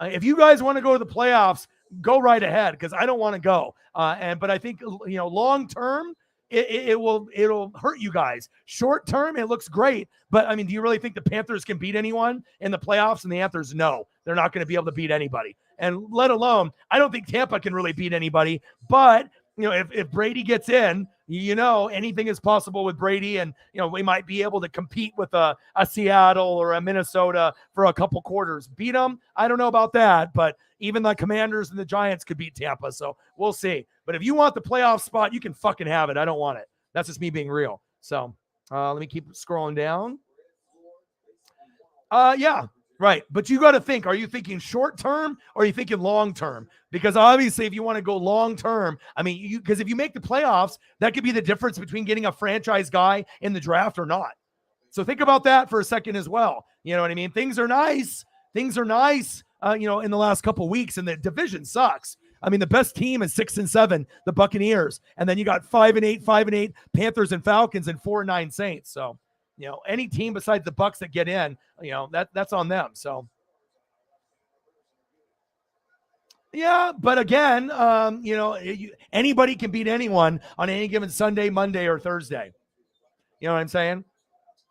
Speaker 1: if you guys want to go to the playoffs, go right ahead, because I don't want to go. But I think, long term, it'll hurt you guys. Short term, it looks great. But I mean, do you really think the Panthers can beat anyone in the playoffs? And the answer is no. They're not going to be able to beat anybody. And let alone, I don't think Tampa can really beat anybody. But if Brady gets in, anything is possible with Brady, and we might be able to compete with a Seattle or a Minnesota for a couple quarters. Beat them? I don't know about that, but even the Commanders and the Giants could beat Tampa, so we'll see. But if you want the playoff spot, you can fucking have it. I don't want it. That's just me being real. So let me keep scrolling down. Yeah. Right. But you got to think, are you thinking short term or are you thinking long term? Because obviously if you want to go long term, I mean, because if you make the playoffs, that could be the difference between getting a franchise guy in the draft or not. So think about that for a second as well. You know what I mean? Things are nice. In the last couple of weeks, and the division sucks. I mean, the best team is 6-7, the Buccaneers. And then you got 5-8 Panthers and Falcons and 4-9 Saints. So, any team besides the Bucs that get in, that's on them. So, yeah, but again, anybody can beat anyone on any given Sunday, Monday, or Thursday. You know what I'm saying?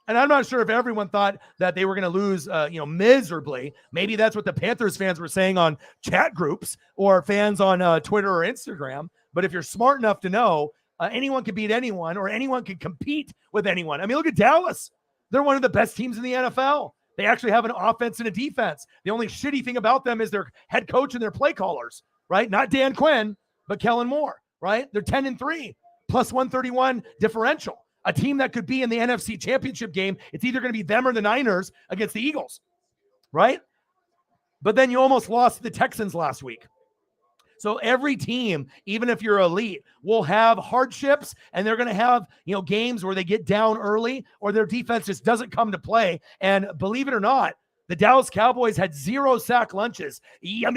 Speaker 1: And I'm not sure if everyone thought that they were going to lose, miserably. Maybe that's what the Panthers fans were saying on chat groups or fans on Twitter or Instagram. But if you're smart enough to know, anyone can beat anyone, or anyone can compete with anyone. I mean, look at Dallas. They're one of the best teams in the NFL. They actually have an offense and a defense. The only shitty thing about them is their head coach and their play callers, right? Not Dan Quinn, but Kellen Moore, right? They're 10-3, plus 131 differential. A team that could be in the NFC Championship game, it's either going to be them or the Niners against the Eagles, right? But then you almost lost to the Texans last week. So every team, even if you're elite, will have hardships, and they're going to have, games where they get down early or their defense just doesn't come to play. And believe it or not, the Dallas Cowboys had 0 sack lunches, yum,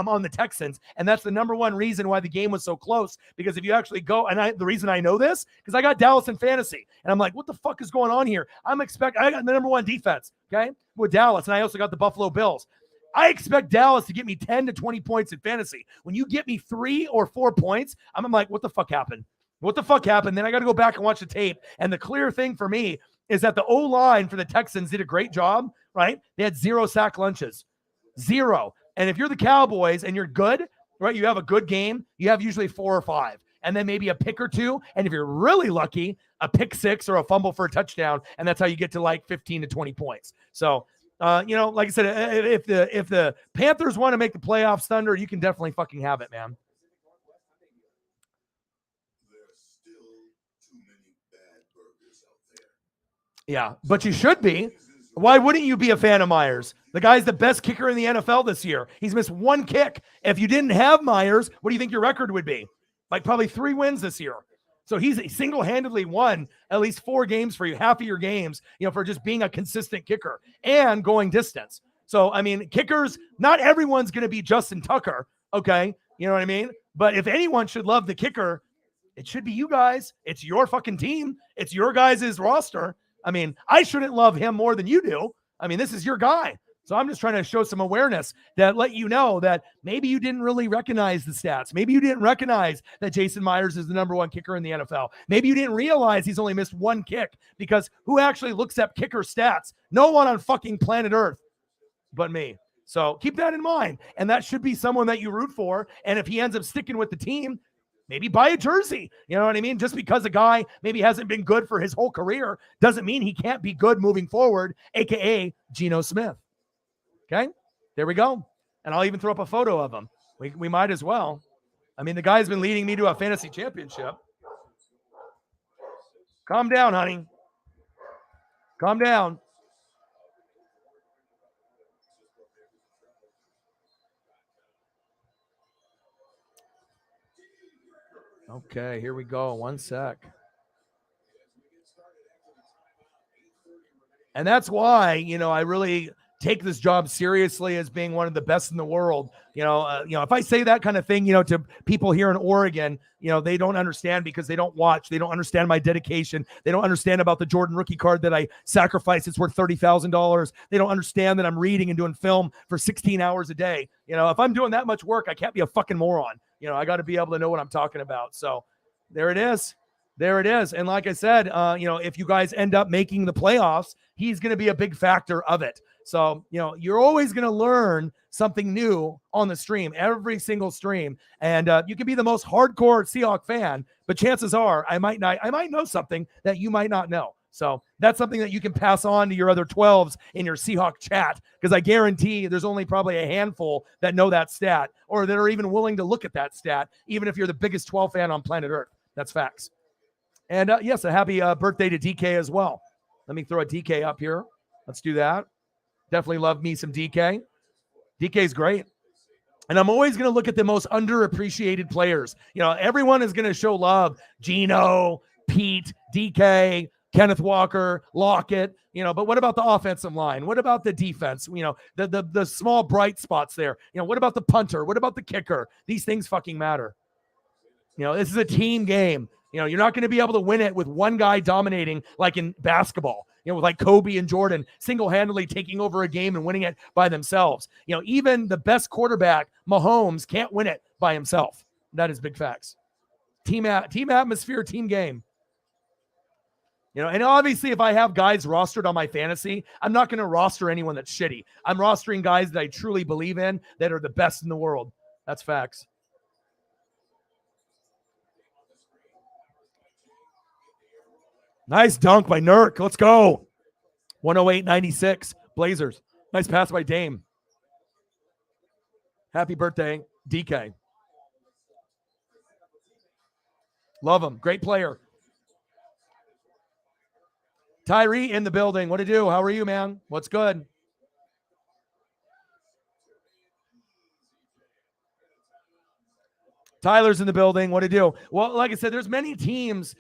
Speaker 1: on the Texans. And that's the number one reason why the game was so close. Because if you actually go, and the reason I know this, because I got Dallas in fantasy. And I'm like, what the fuck is going on here? I got the number one defense, okay, with Dallas. And I also got the Buffalo Bills. I expect Dallas to get me 10 to 20 points in fantasy. When you get me 3 or 4 points, I'm like, what the fuck happened? What the fuck happened? Then I got to go back and watch the tape. And the clear thing for me is that the O-line for the Texans did a great job, right? They had 0 sack lunches. 0. And if you're the Cowboys and you're good, right, you have a good game, you have usually 4 or 5. And then maybe a pick or 2. And if you're really lucky, a pick 6 or a fumble for a touchdown. And that's how you get to like 15 to 20 points. So, like I said, if the Panthers want to make the playoffs, Thunder, you can definitely fucking have it, man. Yeah, but you should be. Why wouldn't you be a fan of Myers? The guy's the best kicker in the NFL this year. He's missed 1 kick. If you didn't have Myers, what do you think your record would be? Like probably 3 wins this year. So he's single-handedly won at least 4 games for you, half of your games, for just being a consistent kicker and going distance. So, I mean, kickers, not everyone's going to be Justin Tucker, okay? You know what I mean? But if anyone should love the kicker, it should be you guys. It's your fucking team. It's your guys' roster. I mean, I shouldn't love him more than you do. I mean, this is your guy. So I'm just trying to show some awareness that let you know that maybe you didn't really recognize the stats. Maybe you didn't recognize that Jason Myers is the number 1 kicker in the NFL. Maybe you didn't realize he's only missed 1 kick, because who actually looks at kicker stats? No one on fucking planet Earth but me. So keep that in mind. And that should be someone that you root for. And if he ends up sticking with the team, maybe buy a jersey. You know what I mean? Just because a guy maybe hasn't been good for his whole career doesn't mean he can't be good moving forward, aka Geno Smith. Okay, there we go. And I'll even throw up a photo of him. We might as well. I mean, the guy's been leading me to a fantasy championship. Calm down, honey. Calm down. Okay, here we go. One sec. And that's why, I really take this job seriously as being one of the best in the world. If I say that kind of thing, to people here in Oregon, they don't understand because they don't watch. They don't understand my dedication. They don't understand about the Jordan rookie card that I sacrificed. It's worth $30,000. They don't understand that I'm reading and doing film for 16 hours a day. If I'm doing that much work, I can't be a fucking moron. I got to be able to know what I'm talking about. So there it is. There it is. And like I said, if you guys end up making the playoffs, he's going to be a big factor of it. So, you're always going to learn something new on the stream, every single stream. And you can be the most hardcore Seahawk fan, but chances are I might know something that you might not know. So that's something that you can pass on to your other 12s in your Seahawk chat, because I guarantee there's only probably a handful that know that stat or that are even willing to look at that stat, even if you're the biggest 12 fan on planet Earth. That's facts. And yes, a happy birthday to DK as well. Let me throw a DK up here. Let's do that. Definitely love me some DK. DK's great. And I'm always going to look at the most underappreciated players. Everyone is going to show love. Geno, Pete, DK, Kenneth Walker, Lockett, but what about the offensive line? What about the defense? The small bright spots there. What about the punter? What about the kicker? These things fucking matter. This is a team game. You're not going to be able to win it with one guy dominating like in basketball, with like Kobe and Jordan single-handedly taking over a game and winning it by themselves. Even the best quarterback, Mahomes, can't win it by himself. That is big facts. Team atmosphere, team game. And obviously if I have guys rostered on my fantasy, I'm not going to roster anyone that's shitty. I'm rostering guys that I truly believe in that are the best in the world. That's facts. Nice dunk by Nurk. Let's go. 108.96 Blazers. Nice pass by Dame. Happy birthday, DK. Love him. Great player. Tyree in the building. What to do? How are you, man? What's good? Tyler's in the building. What to do? Well, like I said, there's many teams,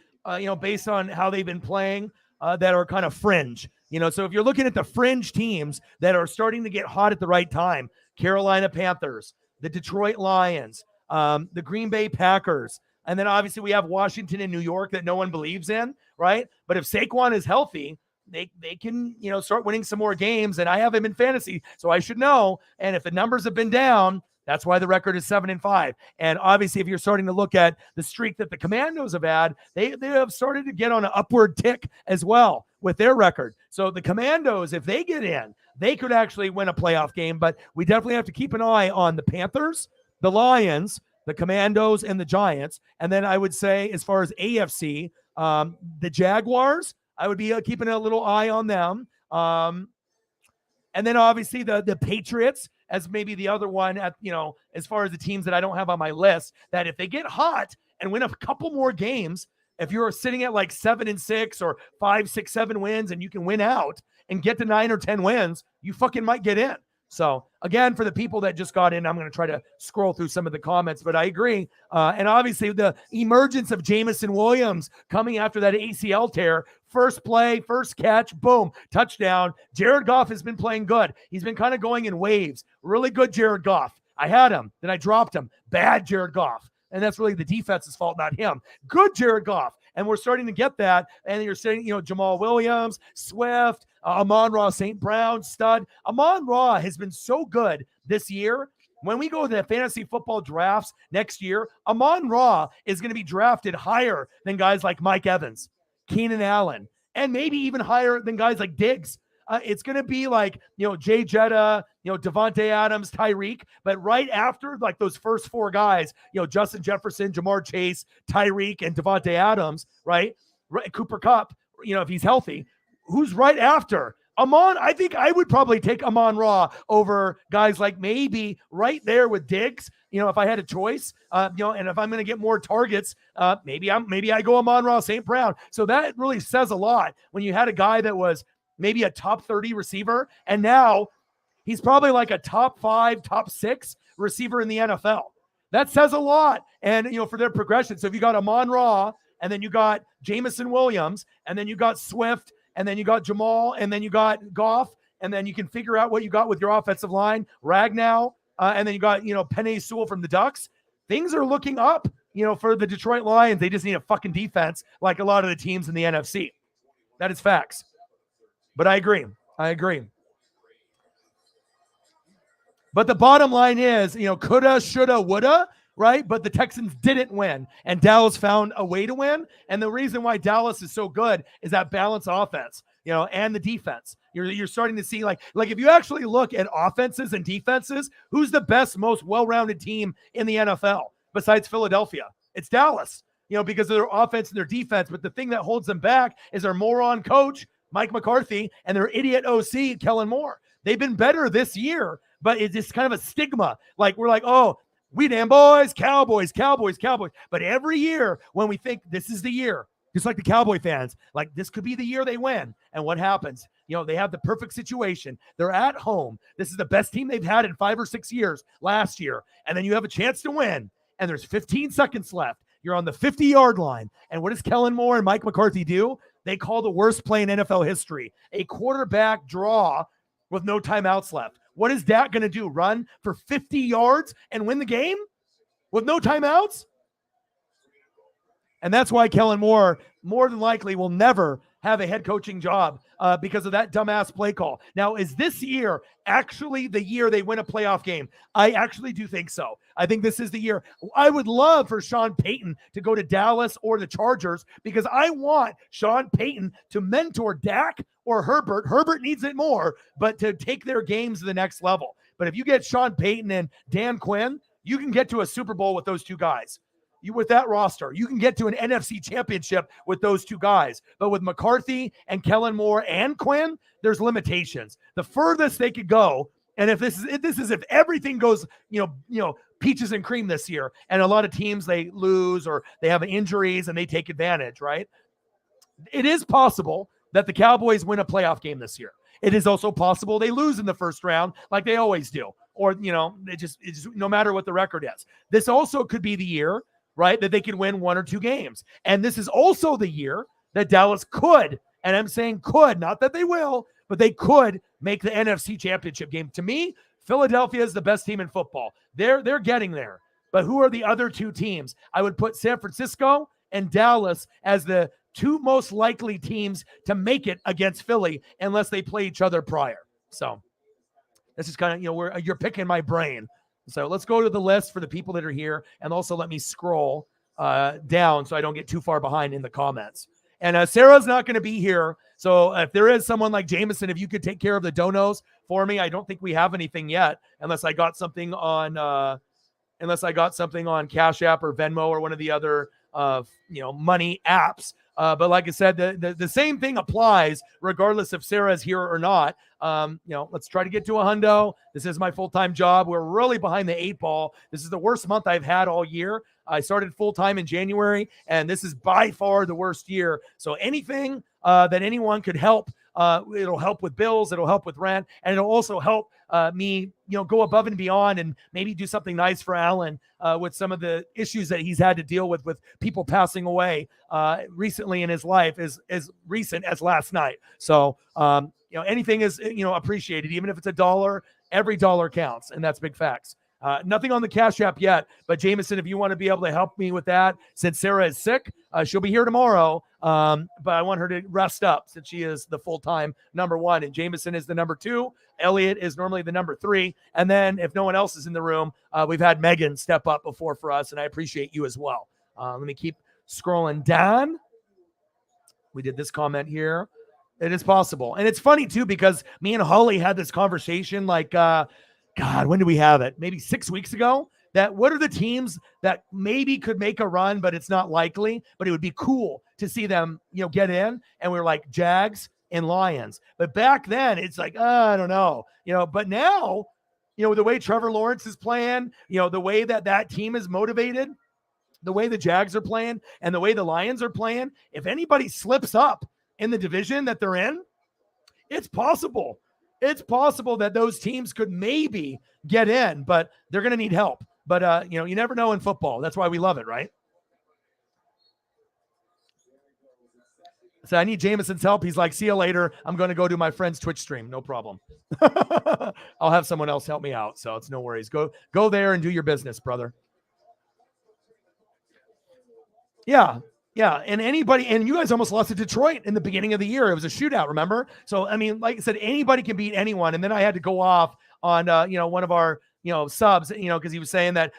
Speaker 1: based on how they've been playing, that are kind of fringe. So if you're looking at the fringe teams that are starting to get hot at the right time, Carolina Panthers, the Detroit Lions, the Green Bay Packers, and then obviously we have Washington and New York that no one believes in, right? But if Saquon is healthy, they can, start winning some more games. And I have him in fantasy, so I should know. And if the numbers have been down, that's why the record is 7-5. And obviously, if you're starting to look at the streak that the Commandos have had, they have started to get on an upward tick as well with their record. So the Commandos, if they get in, they could actually win a playoff game. But we definitely have to keep an eye on the Panthers, the Lions, the Commandos, and the Giants. And then I would say, as far as AFC, the Jaguars, I would be keeping a little eye on them. And then obviously the Patriots as maybe the other one at, as far as the teams that I don't have on my list, that if they get hot and win a couple more games, if you're sitting at like 7-6 or 5, 6, 7 wins and you can win out and get to 9 or 10 wins, you fucking might get in. So again, for the people that just got in, I'm going to try to scroll through some of the comments, but I agree. And obviously the emergence of Jameson Williams coming after that ACL tear, first play, first catch, boom, touchdown. Jared Goff has been playing good. He's been kind of going in waves. Really good Jared Goff. I had him, then I dropped him. Bad Jared Goff. And that's really the defense's fault, not him. Good Jared Goff. And we're starting to get that. And you're saying, Jamal Williams, Swift, Amon-Ra St. Brown, stud. Amon-Ra has been so good this year. When we go to the fantasy football drafts next year, Amon-Ra is going to be drafted higher than guys like Mike Evans, Keenan Allen, and maybe even higher than guys like Diggs. It's going to be like, Jay Jetta, Devontae Adams, Tyreek. But right after like those first four guys, Justin Jefferson, Jamar Chase, Tyreek, and Devontae Adams, right? Cooper Kupp, if he's healthy, who's right after? I think I would probably take Amon-Ra over guys like maybe right there with Diggs. If I had a choice, and if I'm going to get more targets, maybe I go Amon-Ra, St. Brown. So that really says a lot when you had a guy that was maybe a top 30 receiver, and now he's probably like a top 5, top 6 receiver in the NFL. That says a lot. And, for their progression. So if you got Amon-Ra, and then you got Jameson Williams, and then you got Swift, and then you got Jamal, and then you got Goff, and then you can figure out what you got with your offensive line, Ragnow, and then you got, Penei Sewell from the Ducks. Things are looking up, for the Detroit Lions. They just need a fucking defense like a lot of the teams in the NFC. That is facts. But I agree. But the bottom line is, coulda, shoulda, woulda, right? But the Texans didn't win, and Dallas found a way to win. And the reason why Dallas is so good is that balanced offense, and the defense. You're starting to see like if you actually look at offenses and defenses, who's the best, most well-rounded team in the NFL besides Philadelphia? It's Dallas, because of their offense and their defense. But the thing that holds them back is their moron coach, Mike McCarthy, and their idiot OC, Kellen Moore. They've been better this year, but it's just kind of a stigma. Like we're like, oh, we damn boys, Cowboys. But every year when we think this is the year, just like the Cowboy fans, like this could be the year they win. And what happens? They have the perfect situation. They're at home. This is the best team they've had in 5 or 6 years last year. And then you have a chance to win. And there's 15 seconds left. You're on the 50-yard line. And what does Kellen Moore and Mike McCarthy do? They call the worst play in NFL history, a quarterback draw with no timeouts left. What is Dak going to do? Run for 50 yards and win the game with no timeouts? And that's why Kellen Moore, more than likely, will never have a head coaching job because of that dumbass play call. Now, is this year actually the year they win a playoff game? I actually do think so. I think this is the year. I would love for Sean Payton to go to Dallas or the Chargers because I want Sean Payton to mentor Dak or Herbert. Herbert needs it more, but to take their games to the next level. But if you get Sean Payton and Dan Quinn, you can get to a Super Bowl with those two guys. With that roster, you can get to an NFC championship with those two guys. But with McCarthy and Kellen Moore and Quinn, there's limitations. The furthest they could go, and if everything goes, peaches and cream this year, and a lot of teams they lose or they have injuries and they take advantage, right? It is possible that the Cowboys win a playoff game this year. It is also possible they lose in the first round like they always do. Or, it just no matter what the record is. This also could be the year, right, that they can win 1 or 2 games. And this is also the year that Dallas could, and I'm saying could, not that they will, but they could make the NFC championship game. To me, Philadelphia is the best team in football. They're getting there. But who are the other 2 teams? I would put San Francisco and Dallas as the 2 most likely teams to make it against Philly unless they play each other prior. So this is kind of, where you're picking my brain. So let's go to the list for the people that are here, and also let me scroll down so I don't get too far behind in the comments. And Sarah's not going to be here, so if there is someone like Jameson, if you could take care of the donos for me, I don't think we have anything yet, unless I got something on Cash App or Venmo or one of the other money apps. But like I said, the same thing applies regardless if Sarah is here or not. Let's try to get to a hundo. This is my full-time job. We're really behind the 8 ball. This is the worst month I've had all year. I started full-time in January, and this is by far the worst year. So anything that anyone could help, it'll help with bills, it'll help with rent, and it'll also help me, go above and beyond and maybe do something nice for Alan with some of the issues that he's had to deal with people passing away recently in his life, as recent as last night. So, anything is, appreciated, even if it's $1, every dollar counts, and that's big facts. Nothing on the Cash App yet, but Jameson, if you want to be able to help me with that, since Sarah is sick, she'll be here tomorrow, but I want her to rest up since she is the full-time number 1, and Jameson is the number 2. Elliot is normally the number 3, and then if no one else is in the room, we've had Megan step up before for us, and I appreciate you as well. Let me keep scrolling down. We did this comment here. It is possible. And it's funny too, because me and Holly had this conversation like, God, when did we have it? Maybe 6 weeks ago. That what are the teams that maybe could make a run, but it's not likely, but it would be cool to see them, get in. And we were like Jags and Lions. But back then it's like, I don't know, but now, the way Trevor Lawrence is playing, the way that team is motivated, the way the Jags are playing and the way the Lions are playing, if anybody slips up in the division that they're in, it's possible. It's possible that those teams could maybe get in, but they're going to need help. But, you never know in football. That's why we love it, right? So I need Jameson's help. He's like, see you later. I'm going to go to my friend's Twitch stream. No problem. I'll have someone else help me out. So it's no worries. Go there and do your business, brother. Yeah. And you guys almost lost to Detroit in the beginning of the year. It was a shootout, remember? So, I mean, like I said, anybody can beat anyone. And then I had to go off on, one of our, subs, because he was saying that,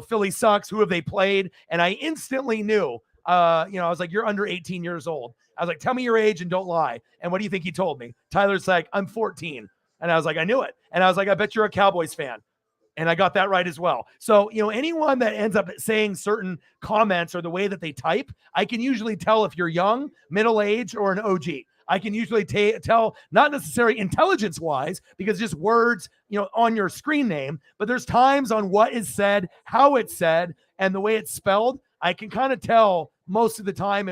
Speaker 1: Philly sucks. Who have they played? And I instantly knew, I was like, you're under 18 years old. I was like, tell me your age and don't lie. And what do you think he told me? Tyler's like, I'm 14. And I was like, I knew it. And I was like, I bet you're a Cowboys fan. And I got that right as well. So, anyone that ends up saying certain comments or the way that they type, I can usually tell if you're young, middle-aged, or an OG. I can usually tell, not necessarily intelligence-wise, because just words, on your screen name, but there's times on what is said, how it's said, and the way it's spelled. I can kind of tell most of the time,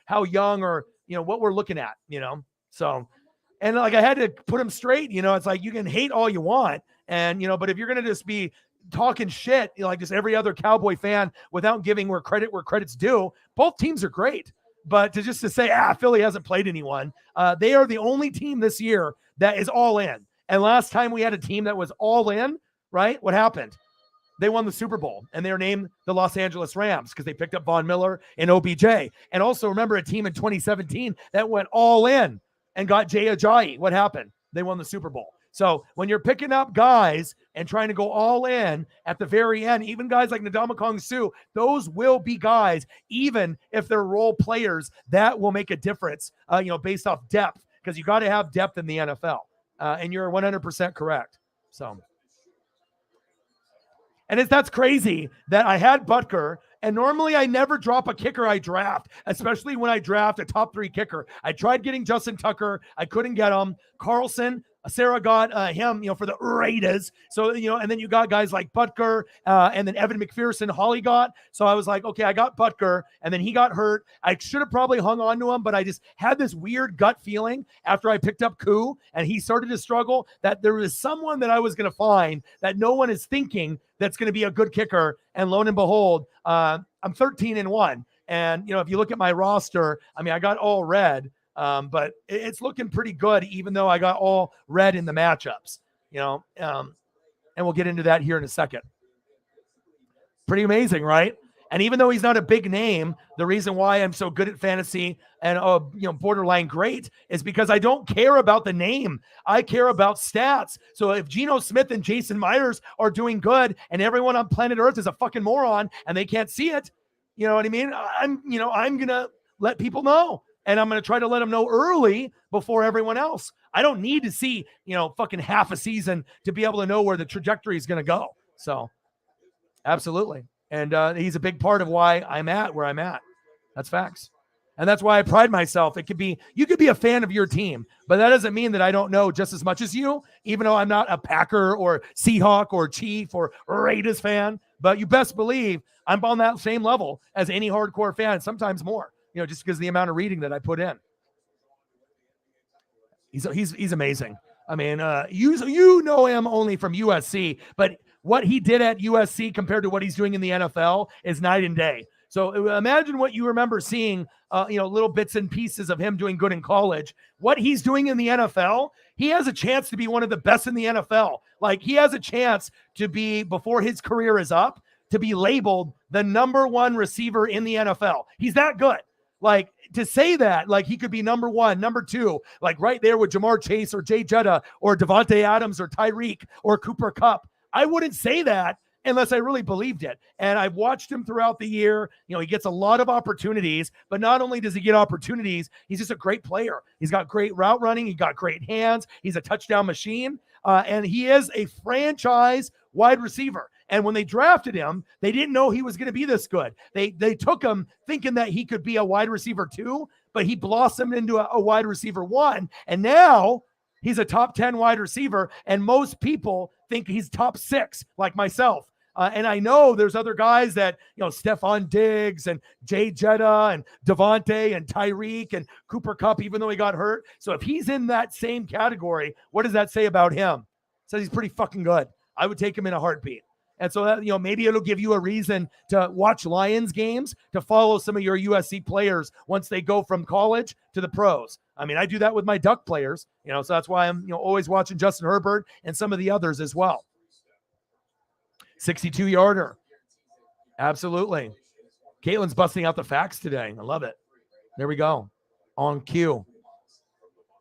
Speaker 1: how young or, what we're looking at, So, and like I had to put him straight, it's like you can hate all you want. And, but if you're going to just be talking shit, like just every other Cowboy fan without giving where credit's due, both teams are great. But to say, Philly hasn't played anyone, they are the only team this year that is all in. And last time we had a team that was all in, right? What happened? They won the Super Bowl, and they were named the Los Angeles Rams because they picked up Von Miller and OBJ. And also remember a team in 2017 that went all in and got Jay Ajayi. What happened? They won the Super Bowl. So when you're picking up guys and trying to go all in at the very end, even guys like Ndamukong Suh, those will be guys, even if they're role players, that will make a difference, based off depth, because you got to have depth in the NFL. And you're 100% correct. So, and that's crazy that I had Butker, and normally I never drop a kicker I draft, especially when I draft a top 3 kicker. I tried getting Justin Tucker. I couldn't get him. Carlson, Sarah got him, for the Raiders. So, and then you got guys like Butker and then Evan McPherson, Holly got. So I was like, okay, I got Butker, and then he got hurt. I should have probably hung on to him, but I just had this weird gut feeling after I picked up Koo and he started to struggle that there was someone that I was going to find that no one is thinking that's going to be a good kicker. And lo and behold, I'm 13-1. And, if you look at my roster, I mean, I got all red. But it's looking pretty good, even though I got all red in the matchups, and we'll get into that here in a second. Pretty amazing, right? And even though he's not a big name, the reason why I'm so good at fantasy and, borderline great is because I don't care about the name. I care about stats. So if Geno Smith and Jason Myers are doing good and everyone on planet Earth is a fucking moron and they can't see it, you know what I mean? I'm going to let people know. And I'm going to try to let them know early before everyone else. I don't need to see, fucking half a season to be able to know where the trajectory is going to go. So, absolutely. And he's a big part of why I'm at where I'm at. That's facts. And that's why I pride myself. You could be a fan of your team, but that doesn't mean that I don't know just as much as you, even though I'm not a Packer or Seahawk or Chief or Raiders fan. But you best believe I'm on that same level as any hardcore fan, sometimes more. Just because of the amount of reading that I put in. He's amazing. I mean, you know him only from USC, but what he did at USC compared to what he's doing in the NFL is night and day. So imagine what you remember seeing, little bits and pieces of him doing good in college. What he's doing in the NFL, he has a chance to be one of the best in the NFL. Like he has a chance to be, before his career is up, to be labeled the number 1 receiver in the NFL. He's that good. Like to say that, like he could be number 1, number 2, like right there with Jamar Chase or Jay Jetta or Devontae Adams or Tyreek or Cooper Kupp. I wouldn't say that unless I really believed it. And I've watched him throughout the year. He gets a lot of opportunities, but not only does he get opportunities, he's just a great player. He's got great route running. He got great hands. He's a touchdown machine. And he is a franchise wide receiver. And when they drafted him, they didn't know he was going to be this good. They took him thinking that he could be a wide receiver 2, but he blossomed into a wide receiver 1. And now he's a top 10 wide receiver. And most people think he's top 6, like myself. And I know there's other guys that, Stephon Diggs and Jay Jetta and Devontae and Tyreek and Cooper Kupp, even though he got hurt. So if he's in that same category, what does that say about him? It says he's pretty fucking good. I would take him in a heartbeat. And so that, maybe it'll give you a reason to watch Lions games, to follow some of your USC players once they go from college to the pros. I mean, I do that with my Duck players, so that's why I'm, always watching Justin Herbert and some of the others as well. 62-yarder. Absolutely. Caitlin's busting out the facts today. I love it. There we go. On cue.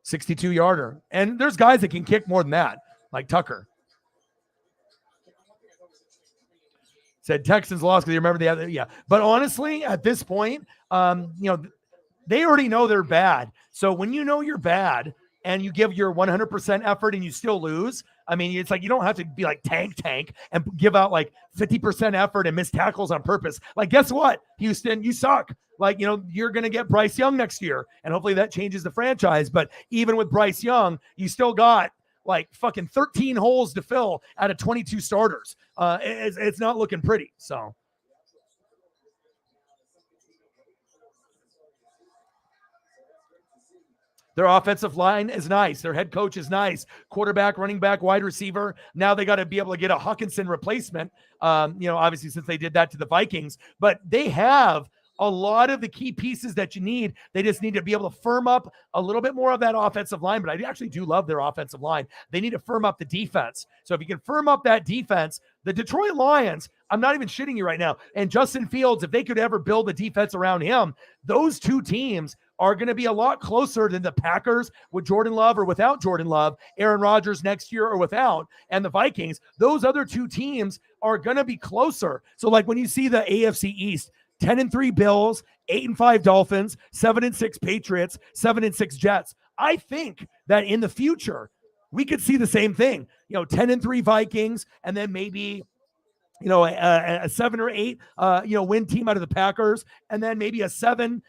Speaker 1: 62-yarder. And there's guys that can kick more than that, like Tucker. Said Texans lost because you remember the other. Yeah. But honestly, at this point, they already know they're bad. So when you know you're bad and you give your 100% effort and you still lose, I mean, it's like you don't have to be like tank and give out like 50% effort and miss tackles on purpose. Like, guess what, Houston, you suck. Like, you're going to get Bryce Young next year, and hopefully that changes the franchise. But even with Bryce Young, you still got like fucking 13 holes to fill out of 22 starters. It's not looking pretty. So. Their offensive line is nice. Their head coach is nice. Quarterback, running back, wide receiver. Now they got to be able to get a Hawkinson replacement, obviously since they did that to the Vikings. But they have a lot of the key pieces that you need. They just need to be able to firm up a little bit more of that offensive line. But I actually do love their offensive line. They need to firm up the defense. So if you can firm up that defense, the Detroit Lions, I'm not even shitting you right now, and Justin Fields, if they could ever build a defense around him, those two teams are going to be a lot closer than the Packers with Jordan Love or without Jordan Love, Aaron Rodgers next year or without, and the Vikings. Those other two teams are going to be closer. So like when you see the AFC East, 10-3 Bills, 8-5 Dolphins, 7-6 Patriots, 7-6 Jets. I think that in the future, we could see the same thing, 10-3 Vikings, and then maybe, a 7 or 8, win team out of the Packers, and then maybe a 7-6,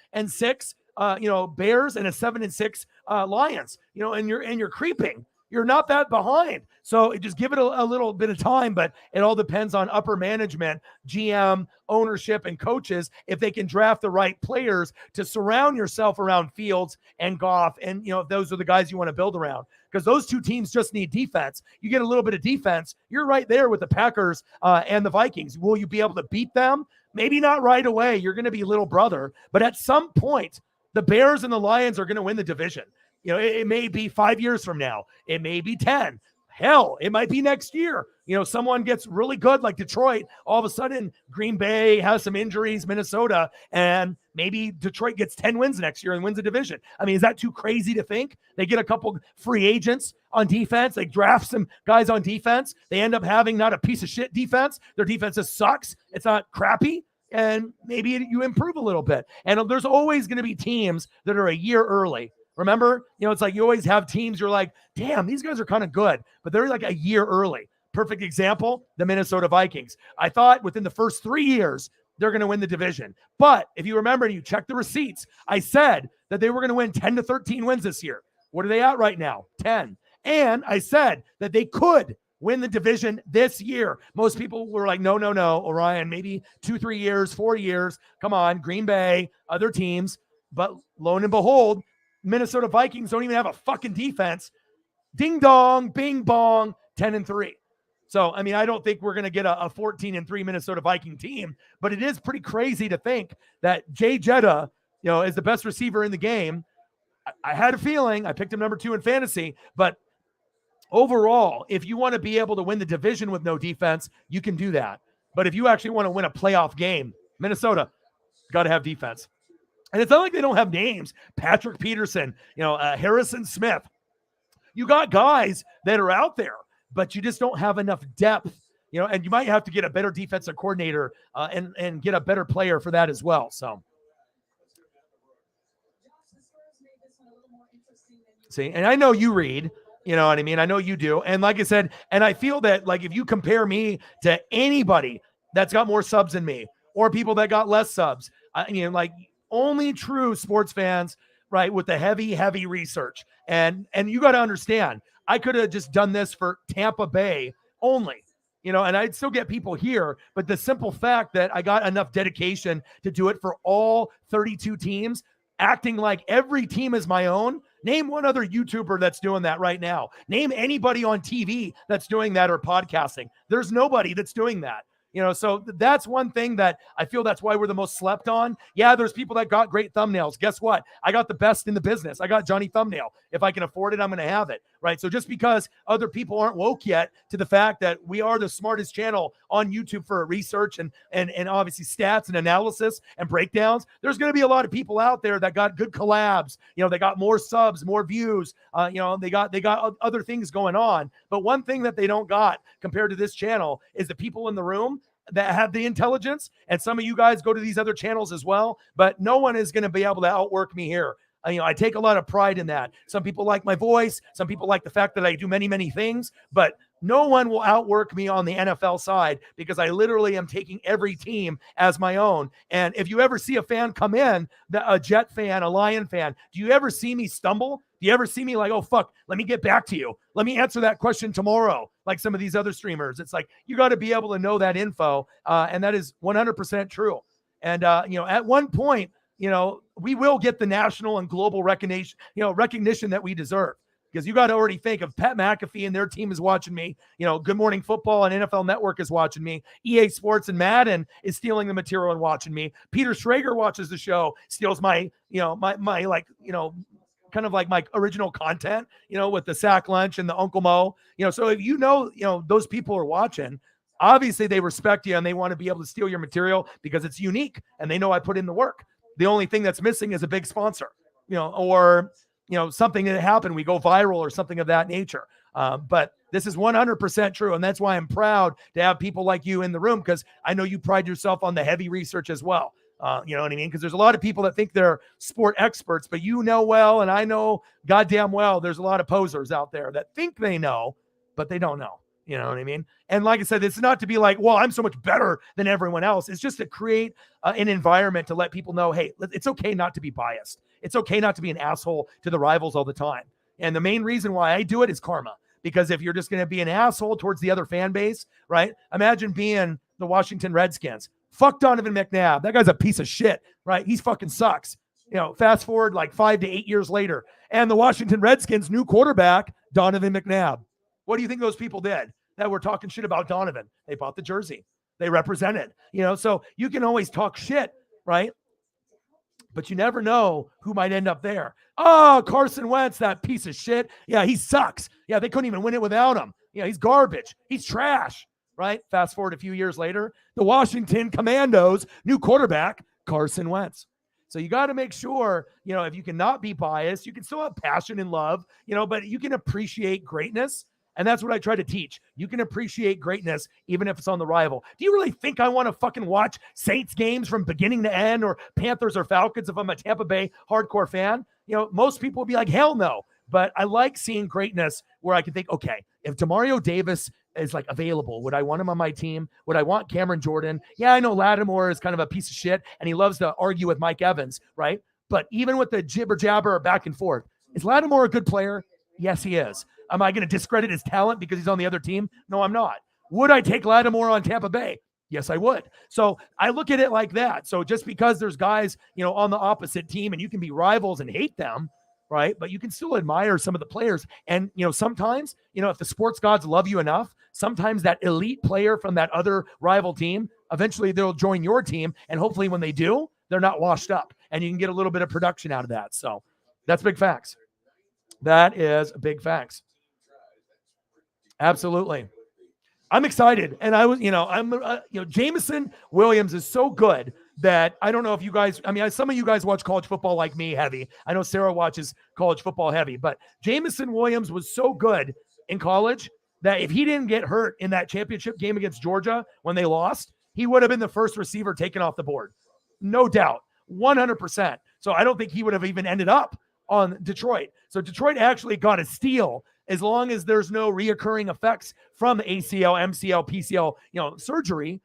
Speaker 1: Bears, and a 7-6 Lions, and you're creeping. You're not that behind. So just give it a little bit of time, but it all depends on upper management, GM, ownership, and coaches, if they can draft the right players to surround yourself around Fields and Goff. And, if those are the guys you want to build around, because those two teams just need defense. You get a little bit of defense, you're right there with the Packers and the Vikings. Will you be able to beat them? Maybe not right away. You're going to be little brother, but at some point, the Bears and the Lions are going to win the division. It may be 5 years from now. It may be 10. Hell, it might be next year. Someone gets really good like Detroit. All of a sudden, Green Bay has some injuries, Minnesota, and maybe Detroit gets 10 wins next year and wins the division. I mean, is that too crazy to think? They get a couple free agents on defense. They draft some guys on defense. They end up having not a piece of shit defense. Their defense just sucks. It's not crappy. And maybe you improve a little bit. And there's always going to be teams that are a year early. Remember, it's like you always have teams, you're like, damn, these guys are kind of good, but they're like a year early. Perfect example, the Minnesota Vikings. I thought within the first 3 years, they're going to win the division. But if you remember and you check the receipts, I said that they were going to win 10 to 13 wins this year. What are they at right now? 10. And I said that they could win the division this year. Most people were like, no, Orion, maybe 2-3 years, 4 years. Come on, Green Bay, other teams. But lo and behold, Minnesota Vikings don't even have a fucking defense. Ding dong, bing bong, 10-3. So, I mean, I don't think we're going to get a 14-3 Minnesota Viking team, but it is pretty crazy to think that Jay Jetta, is the best receiver in the game. I had a feeling, I picked him number 2 in fantasy, but overall, if you want to be able to win the division with no defense, you can do that. But if you actually want to win a playoff game, Minnesota got to have defense. And it's not like they don't have names. Patrick Peterson, Harrison Smith. You got guys that are out there, but you just don't have enough depth and you might have to get a better defensive coordinator and get a better player for that as well. So, see, and I know you read, you know what I mean? I know you do. And like I said, and I feel that like if you compare me to anybody that's got more subs than me or people that got less subs, like only true sports fans, right, with the heavy research. And you got to understand, I could have just done this for Tampa Bay only. And I'd still get people here, but the simple fact that I got enough dedication to do it for all 32 teams, acting like every team is my own. Name one other YouTuber that's doing that right now. Name anybody on TV that's doing that or podcasting. There's nobody that's doing that. So that's one thing that I feel that's why we're the most slept on. Yeah, there's people that got great thumbnails. Guess what? I got the best in the business. I got Johnny Thumbnail. If I can afford it, I'm going to have it, right? So just because other people aren't woke yet to the fact that we are the smartest channel on YouTube for research and obviously stats and analysis and breakdowns, there's going to be a lot of people out there that got good collabs. They got more subs, more views. They got other things going on. But one thing that they don't got compared to this channel is the people in the room that have the intelligence, and some of you guys go to these other channels as well, but no one is going to be able to outwork me here. I take a lot of pride in that. Some people like my voice. Some people like the fact that I do many things, but no one will outwork me on the NFL side because I literally am taking every team as my own. And if you ever see a fan come in, a Jet fan, a Lion fan, do you ever see me stumble? Do you ever see me like, oh, fuck, let me get back to you. Let me answer that question tomorrow, like some of these other streamers. It's like, you got to be able to know that info. And that is 100% true. And, at one point, we will get the national and global recognition that we deserve. Because you got to already think of Pat McAfee and their team is watching me. Good Morning Football and NFL Network is watching me. EA Sports and Madden is stealing the material and watching me. Peter Schrager watches the show, steals my kind of like my original content, with the Sack Lunch and the Uncle Mo. So if those people are watching, obviously they respect you and they want to be able to steal your material because it's unique and they know I put in the work. The only thing that's missing is a big sponsor, or something that happened, we go viral or something of that nature. But this is 100% true. And that's why I'm proud to have people like you in the room, because I know you pride yourself on the heavy research as well. You know what I mean? Because there's a lot of people that think they're sport experts, but well, and I know goddamn well, there's a lot of posers out there that think they know, but they don't know. You know what I mean? And like I said, it's not to be like, well, I'm so much better than everyone else. It's just to create an environment to let people know, hey, it's okay not to be biased. It's okay not to be an asshole to the rivals all the time. And the main reason why I do it is karma. Because if you're just going to be an asshole towards the other fan base, right? Imagine being the Washington Redskins. Fuck Donovan McNabb. That guy's a piece of shit, right? He's fucking sucks. Fast forward like 5 to 8 years later, and the Washington Redskins' new quarterback, Donovan McNabb. What do you think those people did that were talking shit about Donovan? They bought the jersey. They represented, so you can always talk shit, right? But you never know who might end up there. Oh, Carson Wentz, that piece of shit. Yeah, he sucks. Yeah, they couldn't even win it without him. Yeah, he's garbage. He's trash, right? Fast forward a few years later, the Washington Commandos, new quarterback, Carson Wentz. So you got to make sure, if you cannot be biased, you can still have passion and love, but you can appreciate greatness. And that's what I try to teach. You can appreciate greatness even if it's on the rival. Do you really think I want to fucking watch Saints games from beginning to end, or Panthers or Falcons if I'm a Tampa Bay hardcore fan? Most people would be like, hell no. But I like seeing greatness where I can think, okay, if Demario Davis is like available, would I want him on my team? Would I want Cameron Jordan? Yeah, I know Lattimore is kind of a piece of shit and he loves to argue with Mike Evans, right? But even with the jibber jabber back and forth, is Lattimore a good player? Yes, he is. Am I going to discredit his talent because he's on the other team? No, I'm not. Would I take Lattimore on Tampa Bay? Yes, I would. So I look at it like that. So just because there's guys, on the opposite team and you can be rivals and hate them, right? But you can still admire some of the players. And, sometimes, if the sports gods love you enough, sometimes that elite player from that other rival team, eventually they'll join your team. And hopefully when they do, they're not washed up and you can get a little bit of production out of that. So that's big facts. That is big facts. Absolutely. I'm excited. And I was, Jameson Williams is so good that I don't know if you guys, some of you guys watch college football like me heavy. I know Sarah watches college football heavy, but Jameson Williams was so good in college that if he didn't get hurt in that championship game against Georgia when they lost, he would have been the first receiver taken off the board. No doubt. 100%. So I don't think he would have even ended up on Detroit. So Detroit actually got a steal as long as there's no reoccurring effects from ACL, MCL, PCL, surgery.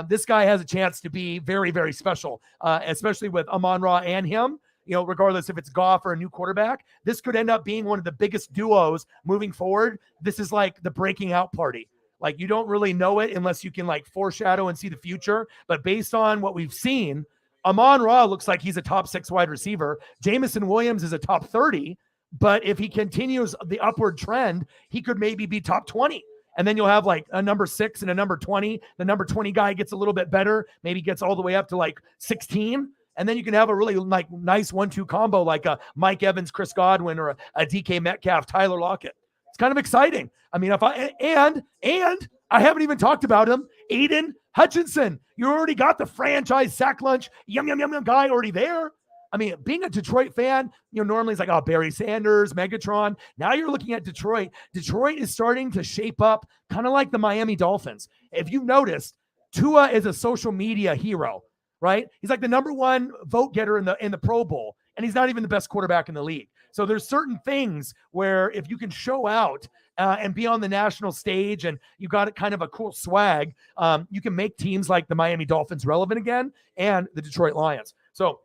Speaker 1: This guy has a chance to be very, very special, especially with Amon-Ra and him. Regardless if it's Goff or a new quarterback, this could end up being one of the biggest duos moving forward. This is like the breaking out party. Like, you don't really know it unless you can like foreshadow and see the future. But based on what we've seen, Amon-Ra looks like he's a top 6 wide receiver. Jamison Williams is a top 30. But if he continues the upward trend, he could maybe be top 20. And then you'll have like a number 6 and a number 20. The number 20 guy gets a little bit better, maybe gets all the way up to like 16. And then you can have a really like nice 1-2 combo like a Mike Evans, Chris Godwin, or a DK Metcalf, Tyler Lockett. It's kind of exciting. I mean, and I haven't even talked about him, Aiden Hutchinson. You already got the franchise sack lunch, yum guy already there. I mean, being a Detroit fan, normally it's like, oh, Barry Sanders, Megatron. Now you're looking at Detroit. Detroit is starting to shape up kind of like the Miami Dolphins. If you've noticed, Tua is a social media hero, right? He's like the number 1 vote getter in the Pro Bowl, and he's not even the best quarterback in the league. So there's certain things where if you can show out and be on the national stage and you got kind of a cool swag, you can make teams like the Miami Dolphins relevant again and the Detroit Lions. So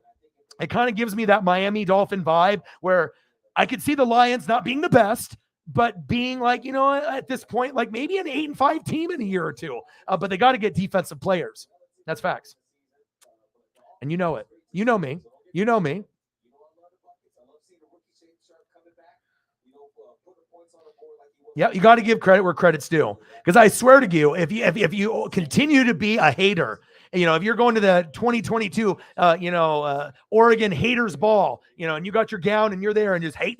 Speaker 1: it kind of gives me that Miami Dolphin vibe where I could see the Lions not being the best, but being like, at this point, like maybe an 8-5 team in a year or two. But they got to get defensive players. That's facts. And you know it. You know me. You know me. Yeah, you got to give credit where credit's due. Because I swear to you, if you continue to be a hater, if you're going to the 2022, Oregon haters ball, and you got your gown and you're there and just hate,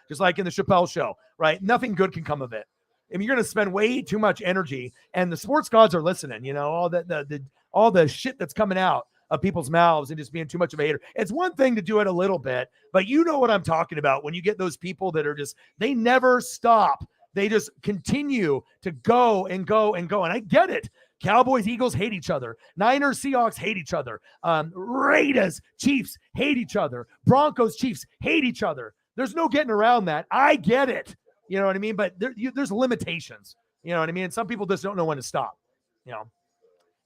Speaker 1: just like in the Chappelle show, right? Nothing good can come of it. I mean, you're going to spend way too much energy, and the sports gods are listening. All the shit that's coming out of people's mouths and just being too much of a hater. It's one thing to do it a little bit, but you know what I'm talking about when you get those people that are just, they never stop. They just continue to go and go and go. And I get it. Cowboys, Eagles hate each other. Niners, Seahawks hate each other. Raiders, Chiefs hate each other. Broncos, Chiefs hate each other. There's no getting around that. I get it. You know what I mean? But there's limitations. You know what I mean? And some people just don't know when to stop.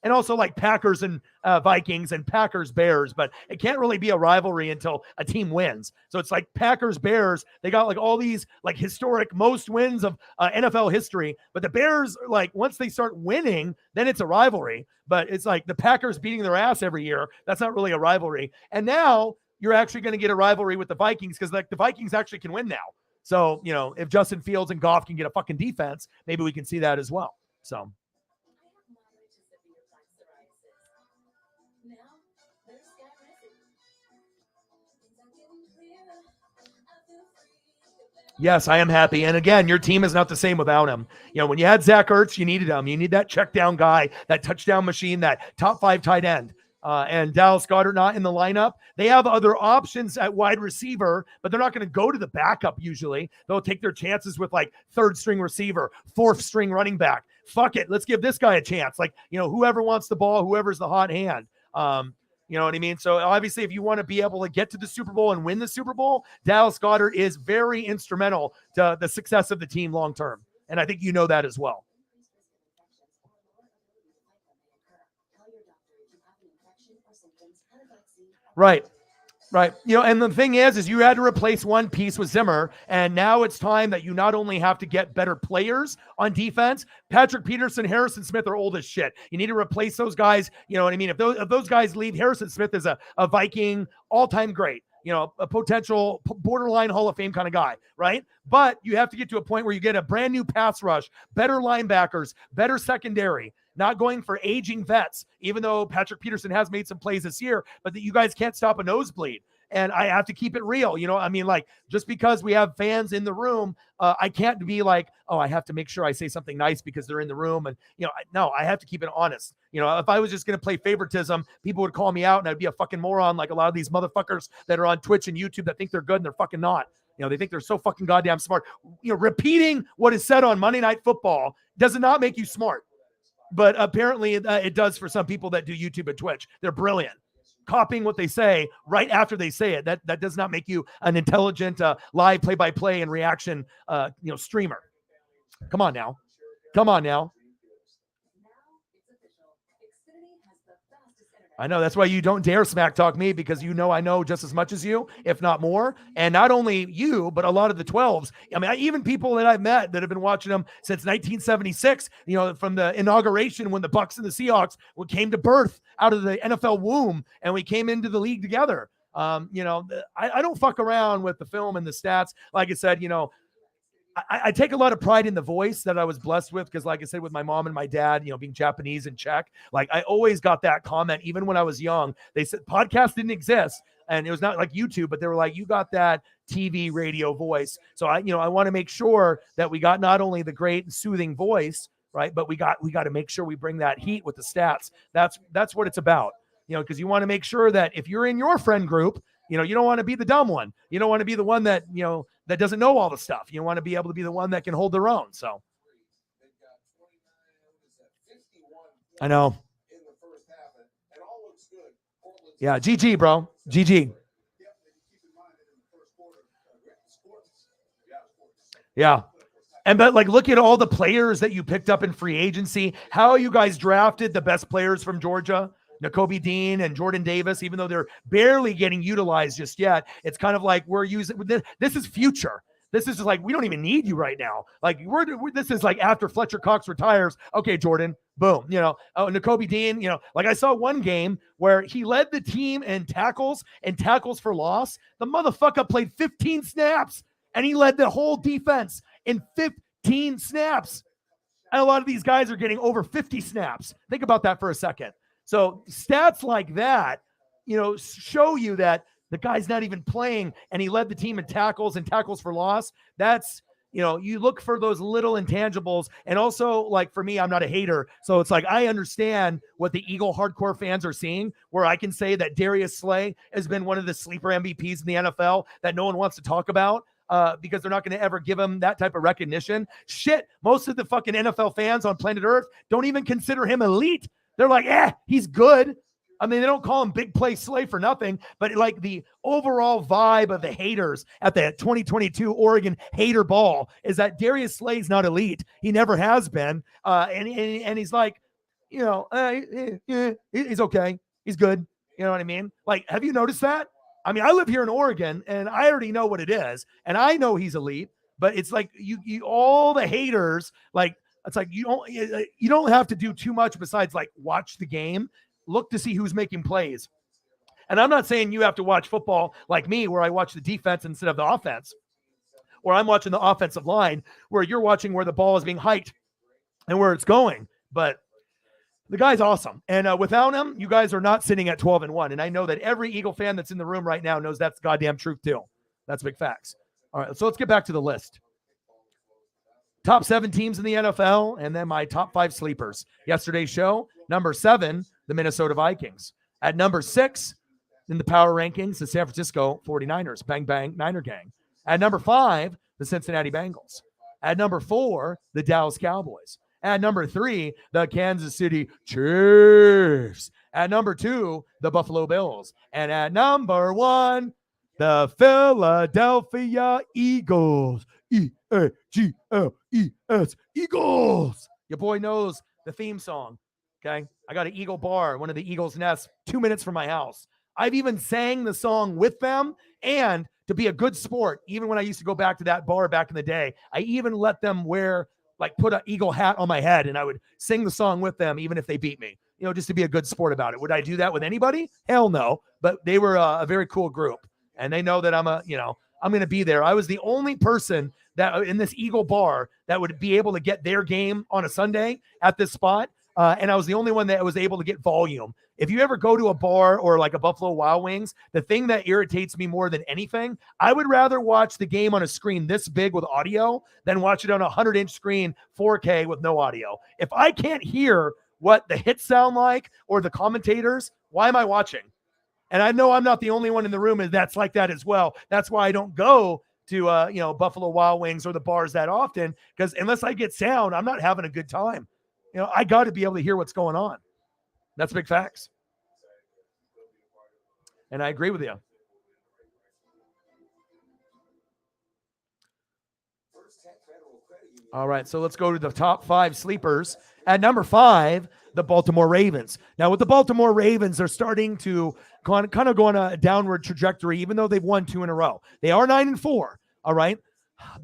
Speaker 1: And also like Packers and Vikings and Packers Bears, but it can't really be a rivalry until a team wins. So it's like Packers Bears. They got like all these like historic most wins of NFL history, but the Bears like once they start winning, then it's a rivalry. But it's like the Packers beating their ass every year. That's not really a rivalry. And now you're actually going to get a rivalry with the Vikings because like the Vikings actually can win now. So if Justin Fields and Goff can get a fucking defense, maybe we can see that as well. So. Yes, I am happy. And again, your team is not the same without him. When you had Zach Ertz, you needed him. You need that check down guy, that touchdown machine, that top 5 tight end. And Dallas Goedert not in the lineup. They have other options at wide receiver, but they're not going to go to the backup usually. They'll take their chances with like 3rd string receiver, 4th string running back. Fuck it. Let's give this guy a chance. Like, whoever wants the ball, whoever's the hot hand. You know what I mean? So obviously, if you want to be able to get to the Super Bowl and win the Super Bowl, Dallas Goedert is very instrumental to the success of the team long term. And I think you know that as well. Right. Right. And the thing is you had to replace one piece with Zimmer. And now it's time that you not only have to get better players on defense. Patrick Peterson, Harrison Smith are old as shit. You need to replace those guys. You know what I mean? If those guys leave, Harrison Smith is a Viking all-time great, a potential borderline Hall of Fame kind of guy, right? But you have to get to a point where you get a brand new pass rush, better linebackers, better secondary, not going for aging vets, even though Patrick Peterson has made some plays this year, but that you guys can't stop a nosebleed. And I have to keep it real. Like just because we have fans in the room, I can't be like, oh, I have to make sure I say something nice because they're in the room. And, no, I have to keep it honest. If I was just going to play favoritism, people would call me out and I'd be a fucking moron like a lot of these motherfuckers that are on Twitch and YouTube that think they're good and they're fucking not. They think they're so fucking goddamn smart. Repeating what is said on Monday Night Football does not make you smart. But apparently it does for some people that do YouTube and Twitch. They're brilliant. Copying what they say right after they say it. That does not make you an intelligent live play-by-play and reaction streamer. Come on now. I know, that's why you don't dare smack talk me, because I know just as much as you, if not more. And not only you, but a lot of the 12s. I mean, even people that I've met that have been watching them since 1976, from the inauguration when the Bucs and the Seahawks came to birth out of the NFL womb and we came into the league together. I don't fuck around with the film and the stats. Like I said, I take a lot of pride in the voice that I was blessed with, because like I said, with my mom and my dad, being Japanese and Czech, like I always got that comment, even when I was young. They said podcasts didn't exist and it was not like YouTube, but they were like, you got that TV radio voice. So I want to make sure that we got not only the great soothing voice, right, but we got to make sure we bring that heat with the stats. That's what it's about, because you want to make sure that if you're in your friend group, you don't want to be the dumb one. You don't want to be the one that, that doesn't know all the stuff. You want to be able to be the one that can hold their own. So I know. Yeah, GG, bro. GG. Yeah. But look at all the players that you picked up in free agency. How you guys drafted the best players from Georgia. Nakobe Dean and Jordan Davis, even though they're barely getting utilized just yet, it's kind of like we're using this is future. This is just like, we don't even need you right now. Like this is like after Fletcher Cox retires. Okay, Jordan, boom. Nakobe Dean, like I saw one game where he led the team in tackles for loss. The motherfucker played 15 snaps and he led the whole defense in 15 snaps. And a lot of these guys are getting over 50 snaps. Think about that for a second. So stats like that, show you that the guy's not even playing and he led the team in tackles for loss. That's, you look for those little intangibles. And also, like, for me, I'm not a hater. So it's like, I understand what the Eagle hardcore fans are seeing, where I can say that Darius Slay has been one of the sleeper MVPs in the NFL that no one wants to talk about. Because they're not going to ever give him that type of recognition. Shit, most of the fucking NFL fans on planet Earth don't even consider him elite. They're like, he's good. I mean, they don't call him Big Play Slay for nothing, but like the overall vibe of the haters at the 2022 Oregon Hater Ball is that Darius Slay's not elite. He never has been. And he's like, he's okay. He's good. You know what I mean? Like, have you noticed that? I mean, I live here in Oregon and I already know what it is. And I know he's elite, but it's like you all the haters, like, it's like you don't have to do too much besides like watch the game, look to see who's making plays. And I'm not saying you have to watch football like me, where I watch the defense instead of the offense, or I'm watching the offensive line, where you're watching where the ball is being hiked and where it's going. But the guy's awesome. And without him, you guys are not sitting at 12-1. And I know that every Eagle fan that's in the room right now knows that's goddamn truth too. That's big facts. All right, so let's get back to the list. Top 7 teams in the NFL, and then my top 5 sleepers. Yesterday's show, number 7, the Minnesota Vikings. At number 6 in the power rankings, the San Francisco 49ers. Bang, bang, Niner gang. At number 5, the Cincinnati Bengals. At number 4, the Dallas Cowboys. At number 3, the Kansas City Chiefs. At number 2, the Buffalo Bills. And at number 1, the Philadelphia Eagles. E-A-G-L-E-S. Eagles. Your boy knows the theme song. Okay. I got an Eagle bar, one of the Eagles' nests, 2 minutes from my house. I've even sang the song with them, and to be a good sport, even when I used to go back to that bar back in the day, I even let them put an Eagle hat on my head, and I would sing the song with them, even if they beat me, just to be a good sport about it. Would I do that with anybody? Hell no. But they were a very cool group, and they know that I'm going to be there. I was the only person that in this Eagle bar that would be able to get their game on a Sunday at this spot. And I was the only one that was able to get volume. If you ever go to a bar or like a Buffalo Wild Wings, the thing that irritates me more than anything, I would rather watch the game on a screen this big with audio than watch it on a 100-inch screen, 4K with no audio. If I can't hear what the hits sound like or the commentators, why am I watching? And I know I'm not the only one in the room that's like that as well. That's why I don't go to Buffalo Wild Wings or the bars that often, because unless I get sound, I'm not having a good time. I got to be able to hear what's going on. That's big facts. And I agree with you. All right, so let's go to the top 5 sleepers. At number 5, the Baltimore Ravens. Now, with the Baltimore Ravens, they're starting to kind of go on a downward trajectory, even though they've won 2 in a row. They are 9-4, all right?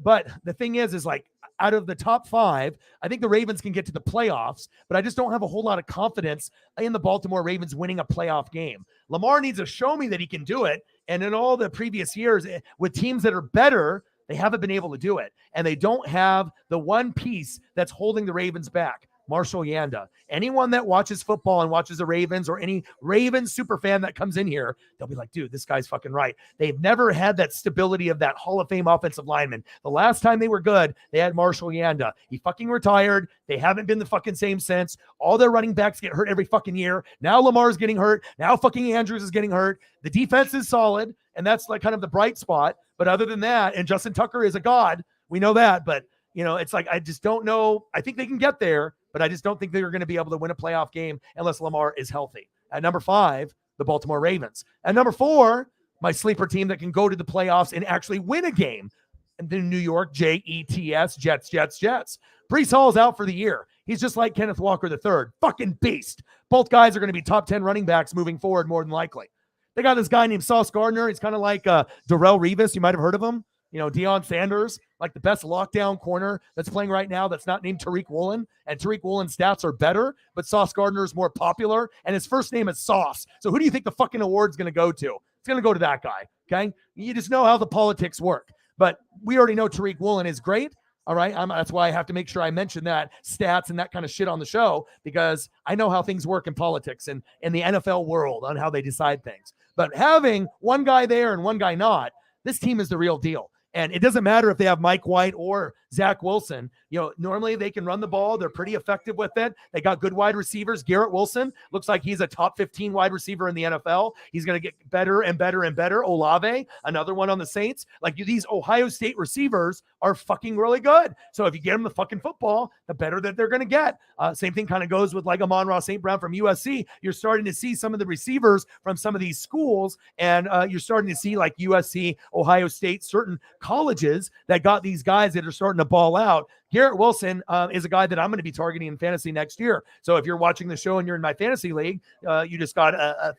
Speaker 1: But the thing is like, out of the top 5, I think the Ravens can get to the playoffs, but I just don't have a whole lot of confidence in the Baltimore Ravens winning a playoff game. Lamar needs to show me that he can do it, and in all the previous years, with teams that are better, they haven't been able to do it, and they don't have the one piece that's holding the Ravens back. Marshall Yanda. Anyone that watches football and watches the Ravens, or any Ravens super fan that comes in here, they'll be like, dude, this guy's fucking right. They've never had that stability of that Hall of Fame offensive lineman. The last time they were good, they had Marshall Yanda. He fucking retired. They haven't been the fucking same since. All their running backs get hurt every fucking year. Now Lamar's getting hurt. Now fucking Andrews is getting hurt. The defense is solid, and that's like kind of the bright spot. But other than that, and Justin Tucker is a god. We know that, but it's like, I just don't know. I think they can get there, but I just don't think they're going to be able to win a playoff game unless Lamar is healthy. At number 5, the Baltimore Ravens. At number 4, my sleeper team that can go to the playoffs and actually win a game, and the New York Jets, Jets. Breece Hall's out for the year. He's just like Kenneth Walker III. Fucking beast. Both guys are going to be top 10 running backs moving forward more than likely. They got this guy named Sauce Gardner. He's kind of like Darrelle Revis. You might have heard of him. Deion Sanders, like the best lockdown corner that's playing right now that's not named Tariq Woolen. And Tariq Woolen's stats are better, but Sauce Gardner is more popular, and his first name is Sauce. So who do you think the fucking award's going to go to? It's going to go to that guy, okay? You just know how the politics work. But we already know Tariq Woolen is great, all right? That's why I have to make sure I mention that stats and that kind of shit on the show, because I know how things work in politics and in the NFL world on how they decide things. But having one guy there and one guy not, this team is the real deal. And it doesn't matter if they have Mike White or Zach Wilson. Normally they can run the ball. They're pretty effective with it. They got good wide receivers. Garrett Wilson looks like he's a top 15 wide receiver in the NFL. He's going to get better and better and better. Olave, another one on the Saints. Like, these Ohio State receivers are fucking really good. So if you get them the fucking football, the better that they're going to get. Same thing kind of goes with like Amon-Ra St. Brown from USC. You're starting to see some of the receivers from some of these schools, and you're starting to see like USC, Ohio State, certain colleges that got these guys that are starting to ball out. Garrett Wilson is a guy that I'm going to be targeting in fantasy next year. So if you're watching the show and you're in my fantasy league, you just got a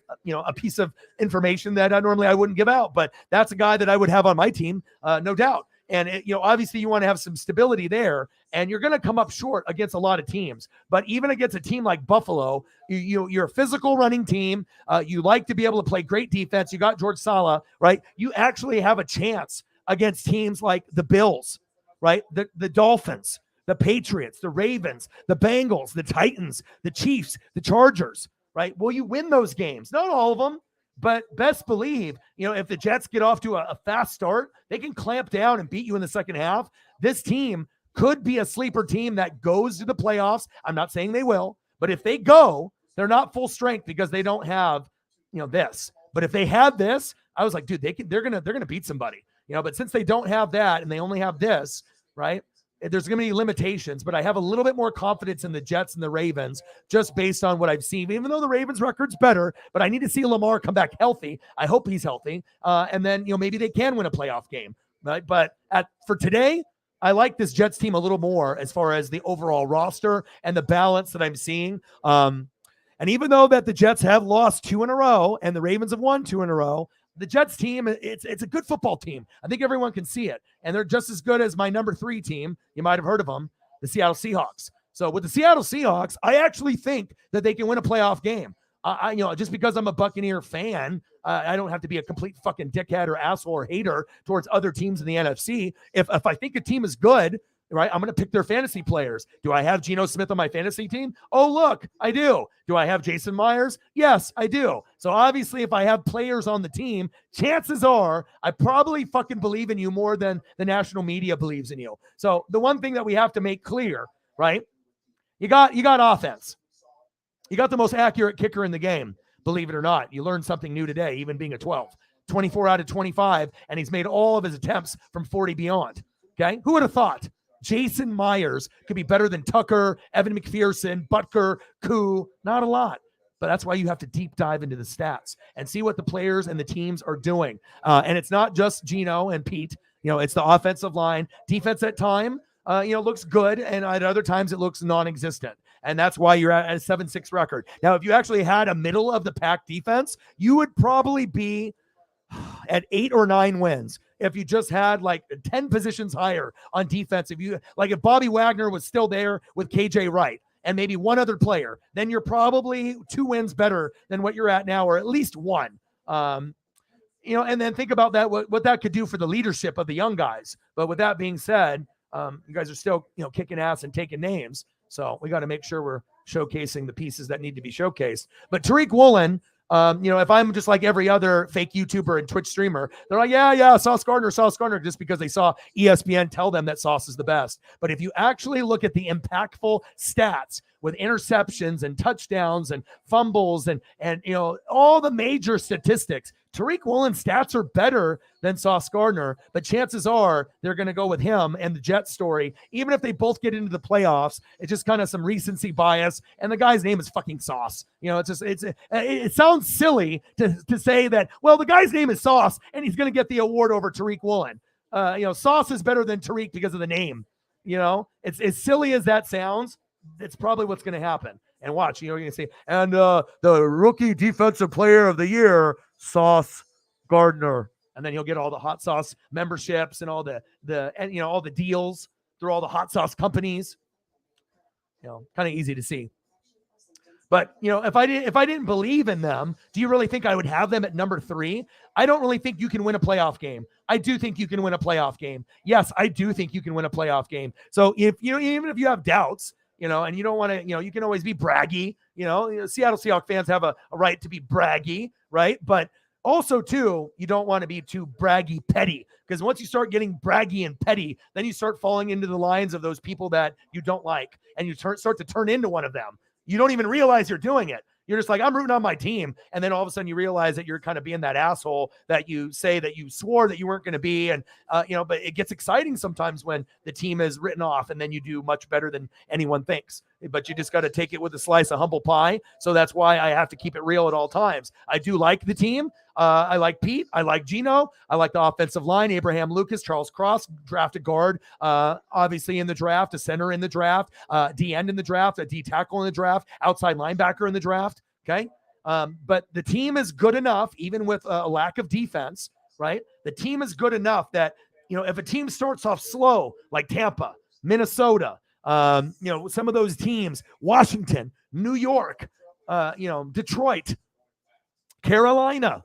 Speaker 1: piece of information that normally I wouldn't give out. But that's a guy that I would have on my team, no doubt. And obviously you want to have some stability there, and you're going to come up short against a lot of teams. But even against a team like Buffalo, you're a physical running team. You like to be able to play great defense. You got George Sala, right? You actually have a chance against teams like the Bills, right? The Dolphins, the Patriots, the Ravens, the Bengals, the Titans, the Chiefs, the Chargers, right? Will you win those games? Not all of them, but best believe, if the Jets get off to a fast start, they can clamp down and beat you in the second half. This team could be a sleeper team that goes to the playoffs. I'm not saying they will, but if they go, they're not full strength because they don't have, this. But if they had this, I was like, dude, they're gonna beat somebody. But since they don't have that and they only have this, right, there's going to be limitations. But I have a little bit more confidence in the Jets and the Ravens just based on what I've seen, even though the Ravens record's better. But I need to see Lamar come back healthy. I hope he's healthy. And then, maybe they can win a playoff game. Right? But for today, I like this Jets team a little more as far as the overall roster and the balance that I'm seeing. And even though that the Jets have lost 2 in a row and the Ravens have won 2 in a row, the Jets team, it's a good football team. I think everyone can see it. And they're just as good as my number 3 team. You might have heard of them, the Seattle Seahawks. So with the Seattle Seahawks, I actually think that they can win a playoff game. Just because I'm a Buccaneer fan, I don't have to be a complete fucking dickhead or asshole or hater towards other teams in the NFC. If I think a team is good, right, I'm going to pick their fantasy players. Do I have Geno Smith on my fantasy team? Oh, look, I do. Do I have Jason Myers? Yes, I do. So obviously, if I have players on the team, chances are I probably fucking believe in you more than the national media believes in you. So the one thing that we have to make clear, right, you got offense. You got the most accurate kicker in the game, believe it or not. You learned something new today, even being a 12. 24 out of 25, and he's made all of his attempts from 40 beyond. Okay. Who would have thought Jason Myers could be better than Tucker, Evan McPherson, Butker, Koo? Not a lot. But that's why you have to deep dive into the stats and see what the players and the teams are doing. And it's not just Gino and Pete. It's the offensive line. Defense at time, looks good. And at other times it looks non-existent. And that's why you're at a 7-6 record. Now, if you actually had a middle of the pack defense, you would probably be at 8 or 9 wins. If you just had like 10 positions higher on defense, if Bobby Wagner was still there with KJ Wright and maybe one other player, then you're probably 2 wins better than what you're at now, or at least 1. And then think about that, what that could do for the leadership of the young guys. But with that being said, you guys are still, kicking ass and taking names. So we got to make sure we're showcasing the pieces that need to be showcased. But Tariq Woolen, if I'm just like every other fake YouTuber and Twitch streamer, they're like, yeah, Sauce Gardner, just because they saw ESPN tell them that Sauce is the best. But if you actually look at the impactful stats with interceptions and touchdowns and fumbles and all the major statistics, Tariq Woolen's stats are better than Sauce Gardner, but chances are they're going to go with him and the Jets story. Even if they both get into the playoffs, it's just kind of some recency bias. And the guy's name is fucking Sauce. It sounds silly to say that, well, the guy's name is Sauce and he's going to get the award over Tariq Woolen. Sauce is better than Tariq because of the name. It's as silly as that sounds. It's probably what's going to happen. And watch, you're going to say, and the rookie defensive player of the year, Sauce Gardner. And then he'll get all the hot sauce memberships and all all the deals through all the hot sauce companies. Kind of easy to see. But, if I didn't believe in them, do you really think I would have them at number 3? I don't really think you can win a playoff game. I do think you can win a playoff game. Yes, I do think you can win a playoff game. So even if you have doubts, and you don't want to, you can always be braggy. Seattle Seahawks fans have a right to be braggy, right? But also, too, you don't want to be too braggy, petty, because once you start getting braggy and petty, then you start falling into the lines of those people that you don't like, and you start to turn into one of them. You don't even realize you're doing it. You're just like, I'm rooting on my team. And then all of a sudden you realize that you're kind of being that asshole that you say that you swore that you weren't going to be. And, but it gets exciting sometimes when the team is written off and then you do much better than anyone thinks. But you just got to take it with a slice of humble pie. So that's why I have to keep it real at all times. I do like the team. I like Pete. I like Gino. I like the offensive line. Abraham Lucas, Charles Cross, drafted guard, obviously in the draft, a center in the draft, D end in the draft, a D tackle in the draft, outside linebacker in the draft. Okay. But the team is good enough, even with a lack of defense, right? The team is good enough that, if a team starts off slow, like Tampa, Minnesota, some of those teams, Washington, New York, Detroit, Carolina,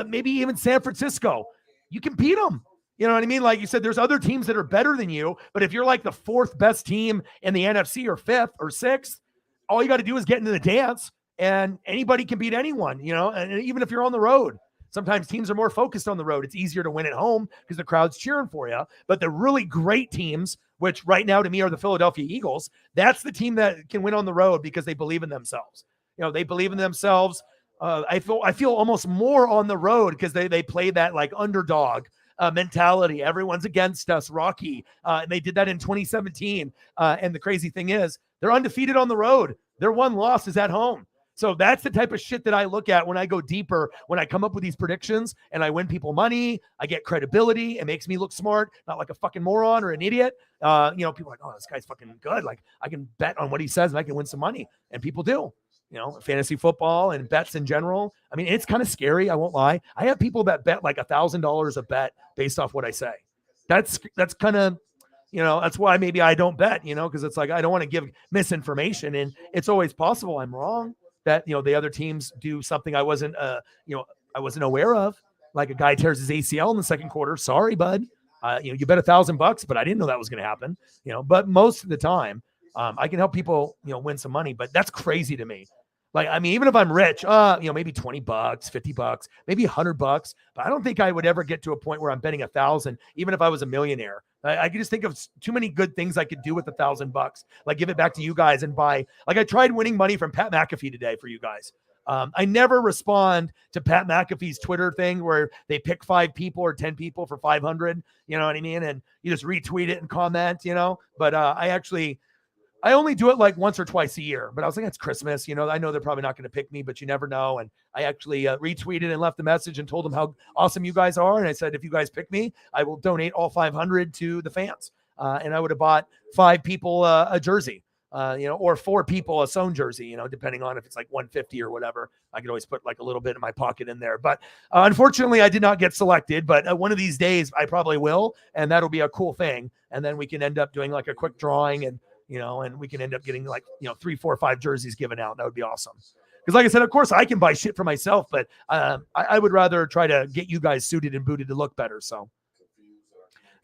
Speaker 1: maybe even San Francisco, you can beat them. You know what I mean? Like you said, there's other teams that are better than you, but if you're like the 4th best team in the NFC or 5th or 6th, all you got to do is get into the dance and anybody can beat anyone, and even if you're on the road. Sometimes teams are more focused on the road. It's easier to win at home because the crowd's cheering for you. But the really great teams, which right now to me are the Philadelphia Eagles, that's the team that can win on the road because they believe in themselves. They believe in themselves. I feel almost more on the road because they play that like underdog mentality. Everyone's against us, Rocky. And they did that in 2017. And the crazy thing is they're undefeated on the road. Their one loss is at home. So that's the type of shit that I look at when I go deeper, when I come up with these predictions and I win people money, I get credibility. It makes me look smart, not like a fucking moron or an idiot. People are like, oh, this guy's fucking good. Like I can bet on what he says and I can win some money. And people do, fantasy football and bets in general. I mean, it's kind of scary. I won't lie. I have people that bet like $1,000 a bet based off what I say. That's kind of, that's why maybe I don't bet, because it's like, I don't want to give misinformation, and it's always possible I'm wrong. That the other teams do something I wasn't aware of, like a guy tears his ACL in the second quarter. Sorry, bud. You bet $1,000, but I didn't know that was going to happen. But most of the time, I can help people win some money. But that's crazy to me. Like, I mean, even if I'm rich, maybe $20, $50, maybe $100, but I don't think I would ever get to a point where I'm betting 1,000, even if I was a millionaire. I can just think of too many good things I could do with $1,000, like give it back to you guys and buy. Like I tried winning money from Pat McAfee today for you guys. I never respond to Pat McAfee's Twitter thing where they pick 5 people or 10 people for 500, you know what I mean? And you just retweet it and comment, but I only do it like once or twice a year, but I was like, it's Christmas. I know they're probably not going to pick me, but you never know. And I actually retweeted and left a message and told them how awesome you guys are. And I said, if you guys pick me, I will donate all 500 to the fans. And I would have bought 5 people a jersey, or 4 people a sewn jersey, depending on if it's like 150 or whatever. I could always put like a little bit in my pocket in there. But unfortunately, I did not get selected. But one of these days, I probably will. And that'll be a cool thing. And then we can end up doing like a quick drawing and we can end up getting like, 3, 4, 5 jerseys given out. That would be awesome. Because like I said, of course I can buy shit for myself, but I would rather try to get you guys suited and booted to look better. So,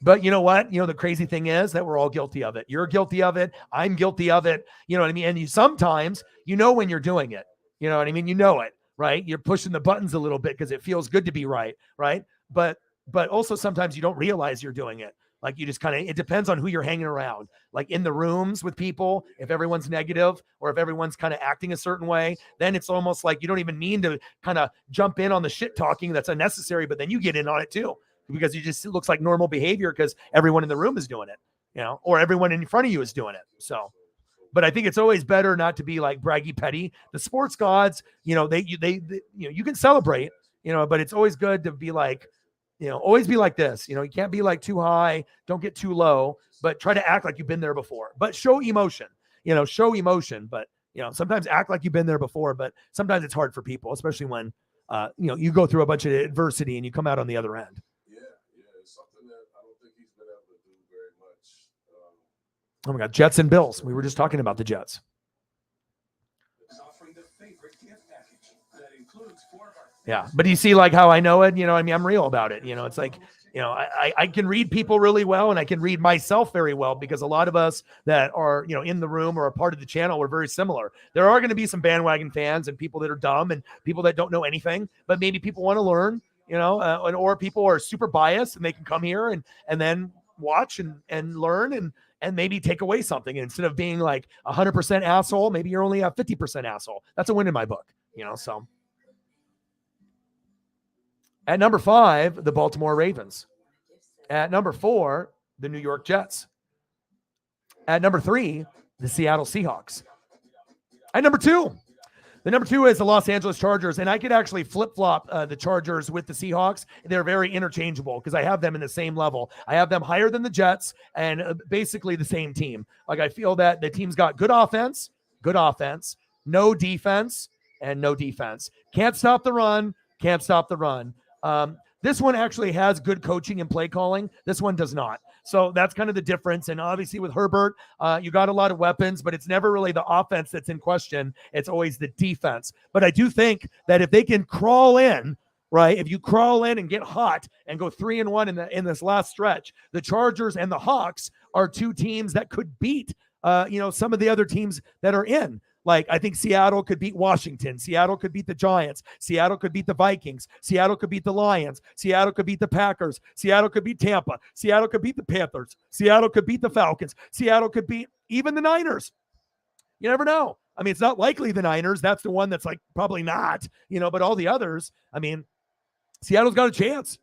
Speaker 1: but you know what? The crazy thing is that we're all guilty of it. You're guilty of it. I'm guilty of it. You know what I mean? And you sometimes, when you're doing it, you know what I mean? You know it, right? You're pushing the buttons a little bit because it feels good to be right. Right. But also sometimes you don't realize you're doing it. Like you just it depends on who you're hanging around. Like in the rooms with people, if everyone's negative or if everyone's kind of acting a certain way, then it's almost like you don't even mean to kind of jump in on the shit talking that's unnecessary, but then you get in on it too, because it looks like normal behavior because everyone in the room is doing it, or everyone in front of you is doing it. So, but I think it's always better not to be like braggy petty. The sports gods, they you can celebrate, but it's always good to be like, always be like this. You can't be like too high. Don't get too low, but try to act like you've been there before. But show emotion, But, sometimes act like you've been there before. But sometimes it's hard for people, especially when, you go through a bunch of adversity and you come out on the other end.
Speaker 2: Yeah. It's something that I don't think he's been able to do very much.
Speaker 1: Oh my God, Jets and Bills. We were just talking about the Jets.
Speaker 3: Offering the favorite gift package that includes 4 of our
Speaker 1: Yeah. But you see like how I know it, I'm real about it. It's like, I can read people really well and I can read myself very well because a lot of us that are, in the room or a part of the channel, we're very similar. There are going to be some bandwagon fans and people that are dumb and people that don't know anything, but maybe people want to learn, or people are super biased and they can come here and then watch and learn and maybe take away something. And instead of being like 100% asshole, maybe you're only a 50% asshole. That's a win in my book, so. At number 5, the Baltimore Ravens. At number 4, the New York Jets. At number 3, the Seattle Seahawks. At number 2, the number 2 is the Los Angeles Chargers. And I could actually flip-flop the Chargers with the Seahawks. They're very interchangeable because I have them in the same level. I have them higher than the Jets and basically the same team. Like I feel that the team's got good offense, no defense, and no defense. Can't stop the run. This one actually has good coaching and play calling. This one does not. So that's kind of the difference. And obviously with Herbert, you got a lot of weapons, but it's never really the offense that's in question. It's always the defense. But I do think that if they can crawl in, right, if you crawl in and get hot and go 3-1 in this last stretch, the Chargers and the Hawks are 2 teams that could beat, some of the other teams that are in. Like, I think Seattle could beat Washington. Seattle could beat the Giants. Seattle could beat the Vikings. Seattle could beat the Lions. Seattle could beat the Packers. Seattle could beat Tampa. Seattle could beat the Panthers. Seattle could beat the Falcons. Seattle could beat even the Niners. You never know. I mean, it's not likely the Niners. That's the one that's like probably not, but all the others, I mean, Seattle's got a chance.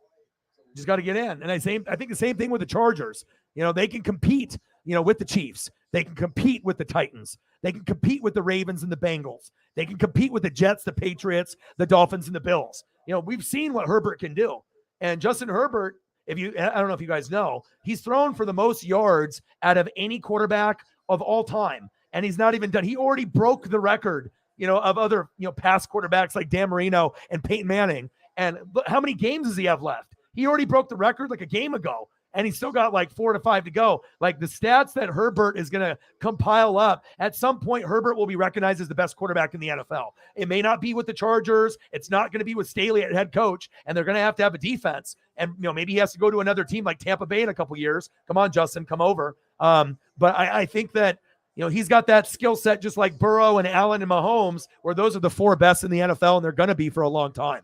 Speaker 1: Just got to get in. And I think the same thing with the Chargers. They can compete, with the Chiefs. They can compete with the Titans. They can compete with the Ravens and the Bengals. They can compete with the Jets, the Patriots, the Dolphins, and the Bills. We've seen what Herbert can do. And Justin Herbert, I don't know if you guys know, he's thrown for the most yards out of any quarterback of all time. And he's not even done. He already broke the record, of other, past quarterbacks like Dan Marino and Peyton Manning. And how many games does he have left? He already broke the record like a game ago. And he's still got like 4 to 5 to go. Like the stats that Herbert is going to compile up, at some point, Herbert will be recognized as the best quarterback in the NFL. It may not be with the Chargers. It's not going to be with Staley at head coach. And they're going to have a defense. And, maybe he has to go to another team like Tampa Bay in a couple years. Come on, Justin, come over. But I think that, he's got that skill set just like Burrow and Allen and Mahomes, where those are the 4 best in the NFL, and they're going to be for a long time.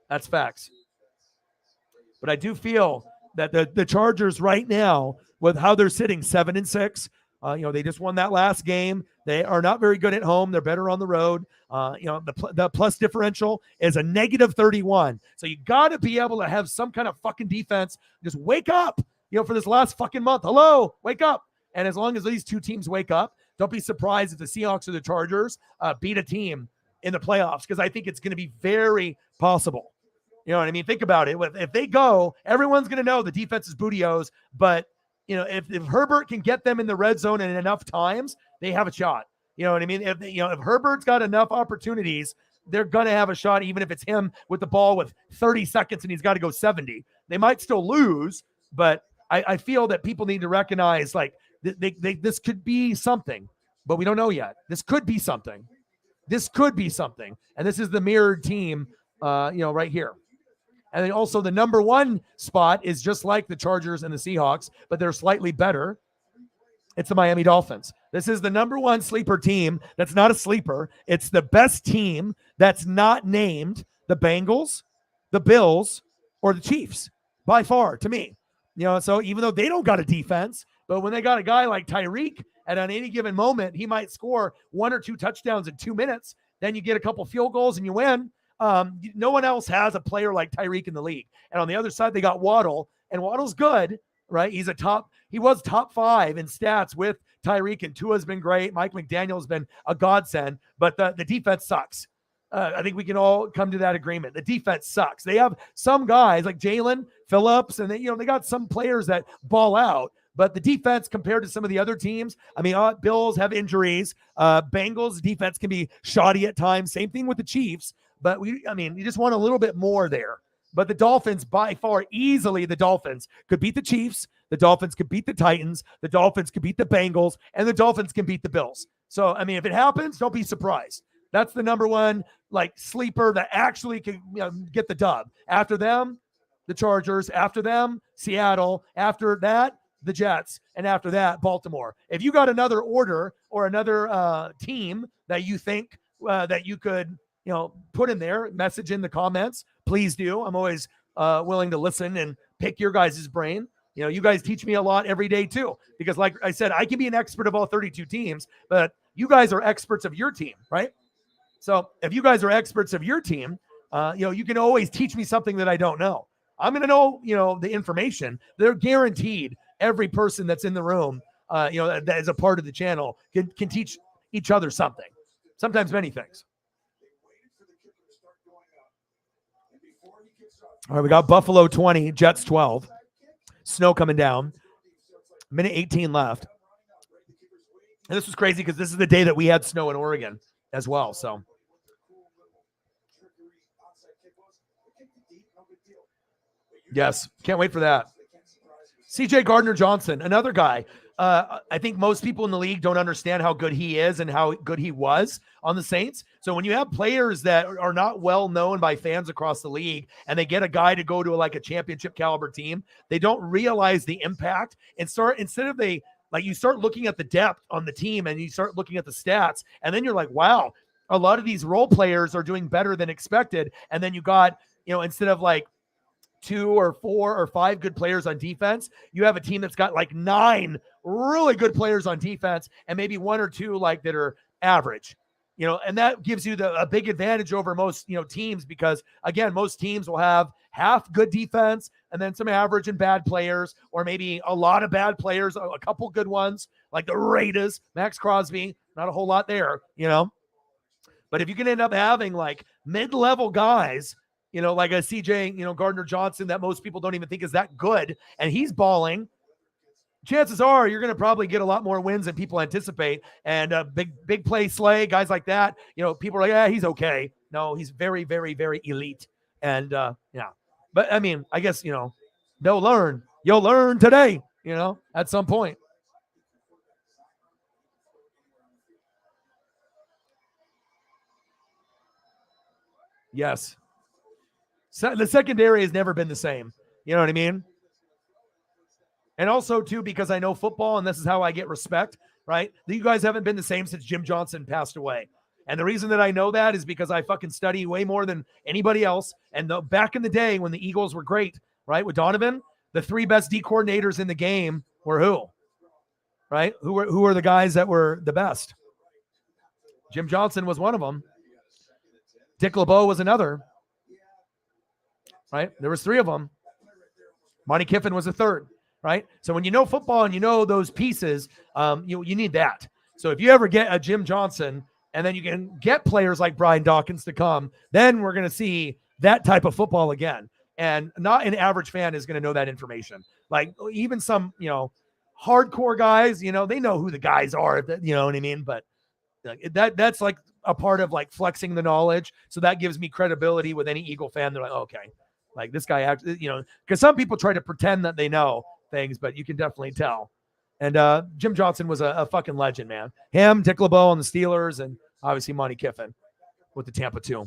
Speaker 1: That's facts. But I do feel that the Chargers right now, with how they're sitting 7-6, They just won that last game. They are not very good at home. They're better on the road. The plus differential is a -31. So you got to be able to have some kind of fucking defense. Just wake up, for this last fucking month. Hello, wake up. And as long as these two teams wake up, don't be surprised if the Seahawks or the Chargers beat a team in the playoffs, because I think it's going to be very possible. You know what I mean? Think about it. If they go, everyone's going to know the defense is bootios, but if Herbert can get them in the red zone in enough times, they have a shot. You know what I mean? If Herbert's got enough opportunities, they're going to have a shot, even if it's him with the ball with 30 seconds and he's got to go 70. They might still lose, but I feel that people need to recognize, like, this could be something, but we don't know yet. This could be something. And this is the mirrored team, right here. And then also the number one spot is just like the Chargers and the Seahawks, but they're slightly better. It's the Miami Dolphins. This is the number one sleeper team that's not a sleeper. It's the best team that's not named the Bengals, the Bills, or the Chiefs by far, to me. So even though they don't got a defense, but when they got a guy like Tyreek, and on any given moment, he might score 1 or 2 touchdowns in 2 minutes, then you get a couple field goals and you win. No one else has a player like Tyreek in the league. And on the other side, they got Waddle, and Waddle's good, right? He was top 5 in stats with Tyreek, and Tua's been great. Mike McDaniel's been a godsend, but the defense sucks. I think we can all come to that agreement. The defense sucks. They have some guys like Jalen Phillips, and they got some players that ball out, but the defense compared to some of the other teams, Bills have injuries. Bengals defense can be shoddy at times. Same thing with the Chiefs. But you just want a little bit more there. But the Dolphins, by far, easily, the Dolphins could beat the Chiefs. The Dolphins could beat the Titans. The Dolphins could beat the Bengals. And the Dolphins can beat the Bills. So, if it happens, don't be surprised. That's the number one, sleeper that actually can get the dub. After them, the Chargers. After them, Seattle. After that, the Jets. And after that, Baltimore. If you got another order or another team that you think that you could put in there, message in the comments, please do. I'm always willing to listen and pick your guys' brain. You guys teach me a lot every day too, because like I said, I can be an expert of all 32 teams, but you guys are experts of your team, right? So if you guys are experts of your team, you can always teach me something that I don't know. I'm going to know, the information. They're guaranteed every person that's in the room, that is a part of the channel can teach each other something, sometimes many things. All right, we got Buffalo 20, Jets 12. Snow coming down. Minute 18 left. And this was crazy because this is the day that we had snow in Oregon as well. So, yes, can't wait for that. CJ Gardner-Johnson, another guy. I think most people in the league don't understand how good he is and how good he was on the Saints. So when you have players that are not well known by fans across the league and they get a guy to go to a championship caliber team, they don't realize the impact and you start looking at the depth on the team and you start looking at the stats. And then you're like, wow, a lot of these role players are doing better than expected. And then you got, instead of 2 or 4 or 5 good players on defense, you have a team that's got 9 really good players on defense and maybe 1 or 2 that are average, and that gives you a big advantage over most, teams, because again, most teams will have half good defense and then some average and bad players, or maybe a lot of bad players, a couple good ones like the Raiders, Max Crosby, not a whole lot there, but if you can end up having mid-level guys, like a CJ, Gardner-Johnson that most people don't even think is that good, and he's balling, chances are you're going to probably get a lot more wins than people anticipate. And big play Slay, guys like that, people are like, yeah, he's okay. No, he's very, very, very elite. And yeah, but I guess, they'll learn. You'll learn today, at some point. Yes. So the secondary has never been the same. You know what I mean? And also, too, because I know football and this is how I get respect, right? You guys haven't been the same since Jim Johnson passed away. And the reason that I know that is because I fucking study way more than anybody else. And back in the day when the Eagles were great, right, with Donovan, the 3 best D coordinators in the game were who? right? Who are the guys that were the best? Jim Johnson was one of them. Dick LeBeau was another, right? There was 3 of them. Monty Kiffin was a third, right? So when you know football and you know those pieces, you need that. So if you ever get a Jim Johnson and then you can get players like Brian Dawkins to come, then we're going to see that type of football again. And not an average fan is going to know that information. Like even some, hardcore guys, they know who the guys are, you know what I mean? But that's like a part of like flexing the knowledge. So that gives me credibility with any Eagle fan. They're like, okay, like this guy actually, because some people try to pretend that they know things, but you can definitely tell. And Jim Johnson was a fucking legend, man. Him, Dick LeBeau on the Steelers, and obviously Monty Kiffin with the Tampa 2.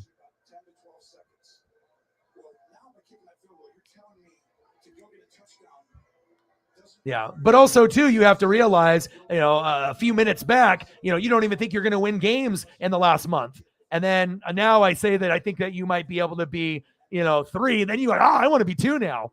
Speaker 1: Yeah, but also too, you have to realize, a few minutes back, you don't even think you're going to win games in the last month, and then now I say that I think that you might be able to be, 3. Then you're like, I want to be 2 now,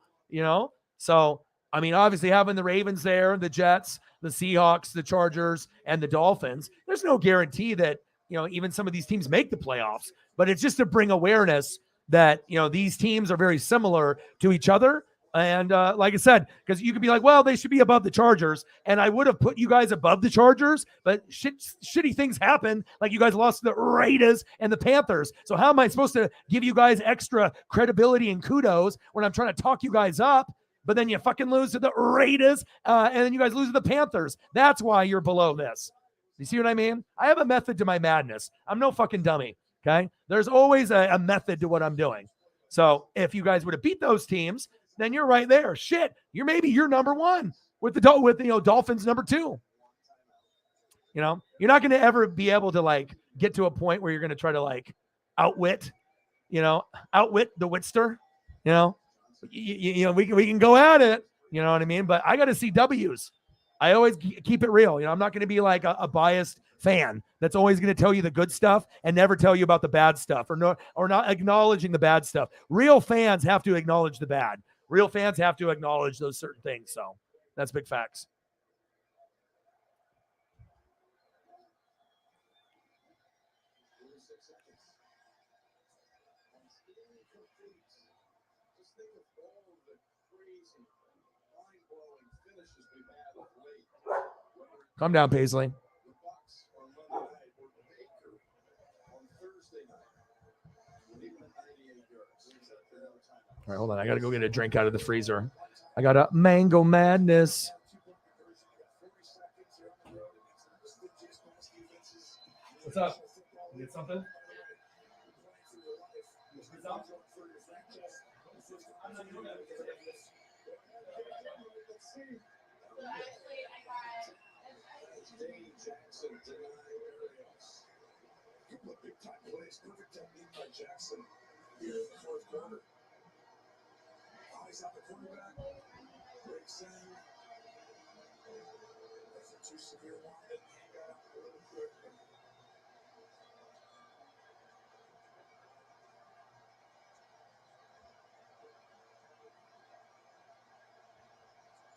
Speaker 1: So I mean, obviously having the Ravens there, the Jets, the Seahawks, the Chargers, and the Dolphins, there's no guarantee that even some of these teams make the playoffs. But it's just to bring awareness that these teams are very similar to each other. And like I said, because you could be like, well, they should be above the Chargers. And I would have put you guys above the Chargers, but shitty things happen. Like you guys lost to the Raiders and the Panthers. So how am I supposed to give you guys extra credibility and kudos when I'm trying to talk you guys up? But then you fucking lose to the Raiders and then you guys lose to the Panthers. That's why you're below this. You see what I mean? I have a method to my madness. I'm no fucking dummy, okay? There's always a method to what I'm doing. So if you guys would have beat those teams, then you're right there. Shit, you're number 1 with the Dolphins number 2. You're not going to ever be able to like get to a point where you're going to try to like outwit the Witster. We can go at it. You know what I mean? But I got to see W's. I always keep it real. I'm not going to be like a biased fan that's always going to tell you the good stuff and never tell you about the bad stuff or not acknowledging the bad stuff. Real fans have to acknowledge the bad. Real fans have to acknowledge those certain things. So that's big facts. Calm down, Paisley. All right, hold on. I got to go get a drink out of the freezer. I got a Mango Madness. What's up? You get something? What's up?
Speaker 2: Big time plays, perfect technique by Jackson here in the fourth quarter. Eyes on the quarterback, breaks in. That's a too severe one, and he got up a little quick.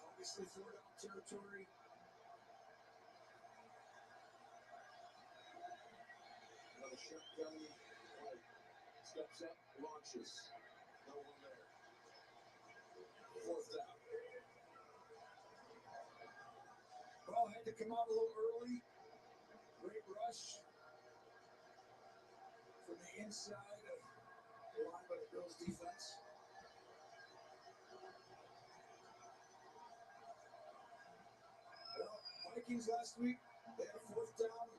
Speaker 2: Obviously, 4-down territory. Another shotgun. Steps up, launches. No one there. Fourth down. Ball had to come out a little early. Great rush from the inside of the line by the Bills defense. Well, Vikings last week, they had a fourth down.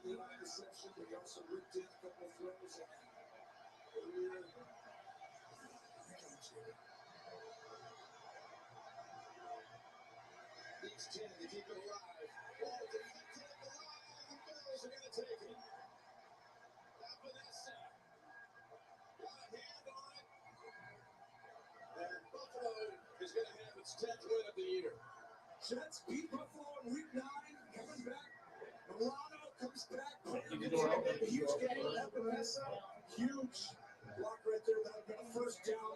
Speaker 2: The interception, we also ripped in a couple of throws earlier. Needs 10 to keep it alive. Ball to keep it alive. The Bills are going to take it. Vanessa got a hand on it. And Buffalo is going to have its 10th win of the year. Jets beat Buffalo in week 9, coming back. Milano comes back. Huge game. Vanessa, huge block right there. That would have been a first down.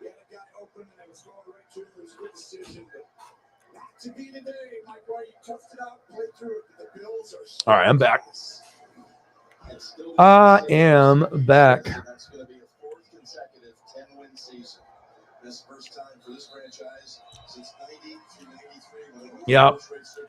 Speaker 2: We had a guy open and it was going right to him. It was a good decision, but to be today, Mike White. You toughed it out, played through it. The Bills are
Speaker 1: All right, I'm back. I am back.
Speaker 2: That's going to be a fourth consecutive 10-win season. This first time for this franchise since 90 through 93.
Speaker 1: Yeah.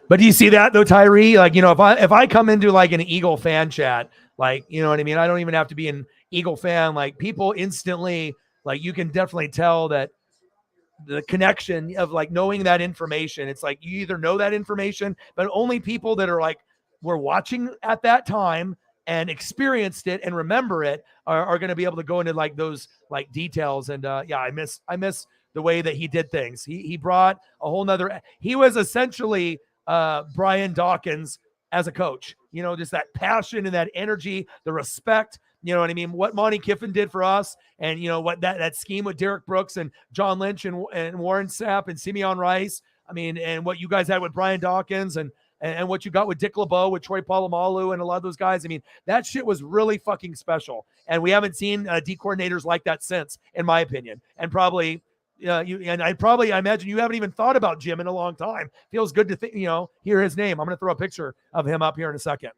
Speaker 1: But do you see that though, Tyree? Like, you know, if I come into like an Eagle fan chat, like, you know what I mean? I don't even have to be an Eagle fan. Like, people instantly, like, you can definitely tell that the connection of like knowing that information. It's like you either know that information, but only people that are like were watching at that time and experienced it and remember it are going to be able to go into like those like details. And yeah, I miss the way that he did things. He brought a whole nother. He was essentially Brian Dawkins as a coach. You know, just that passion and that energy, the respect. You know what I mean? What Monty Kiffin did for us, and you know what that scheme with Derek Brooks and John Lynch and Warren Sapp and Simeon Rice. I mean, and what you guys had with Brian Dawkins and what you got with Dick LeBeau, with Troy Polamalu and a lot of those guys. I mean, that shit was really fucking special. And we haven't seen D coordinators like that since, in my opinion. And probably, I imagine you haven't even thought about Jim in a long time. Feels good to hear his name. I'm going to throw a picture of him up here in a second.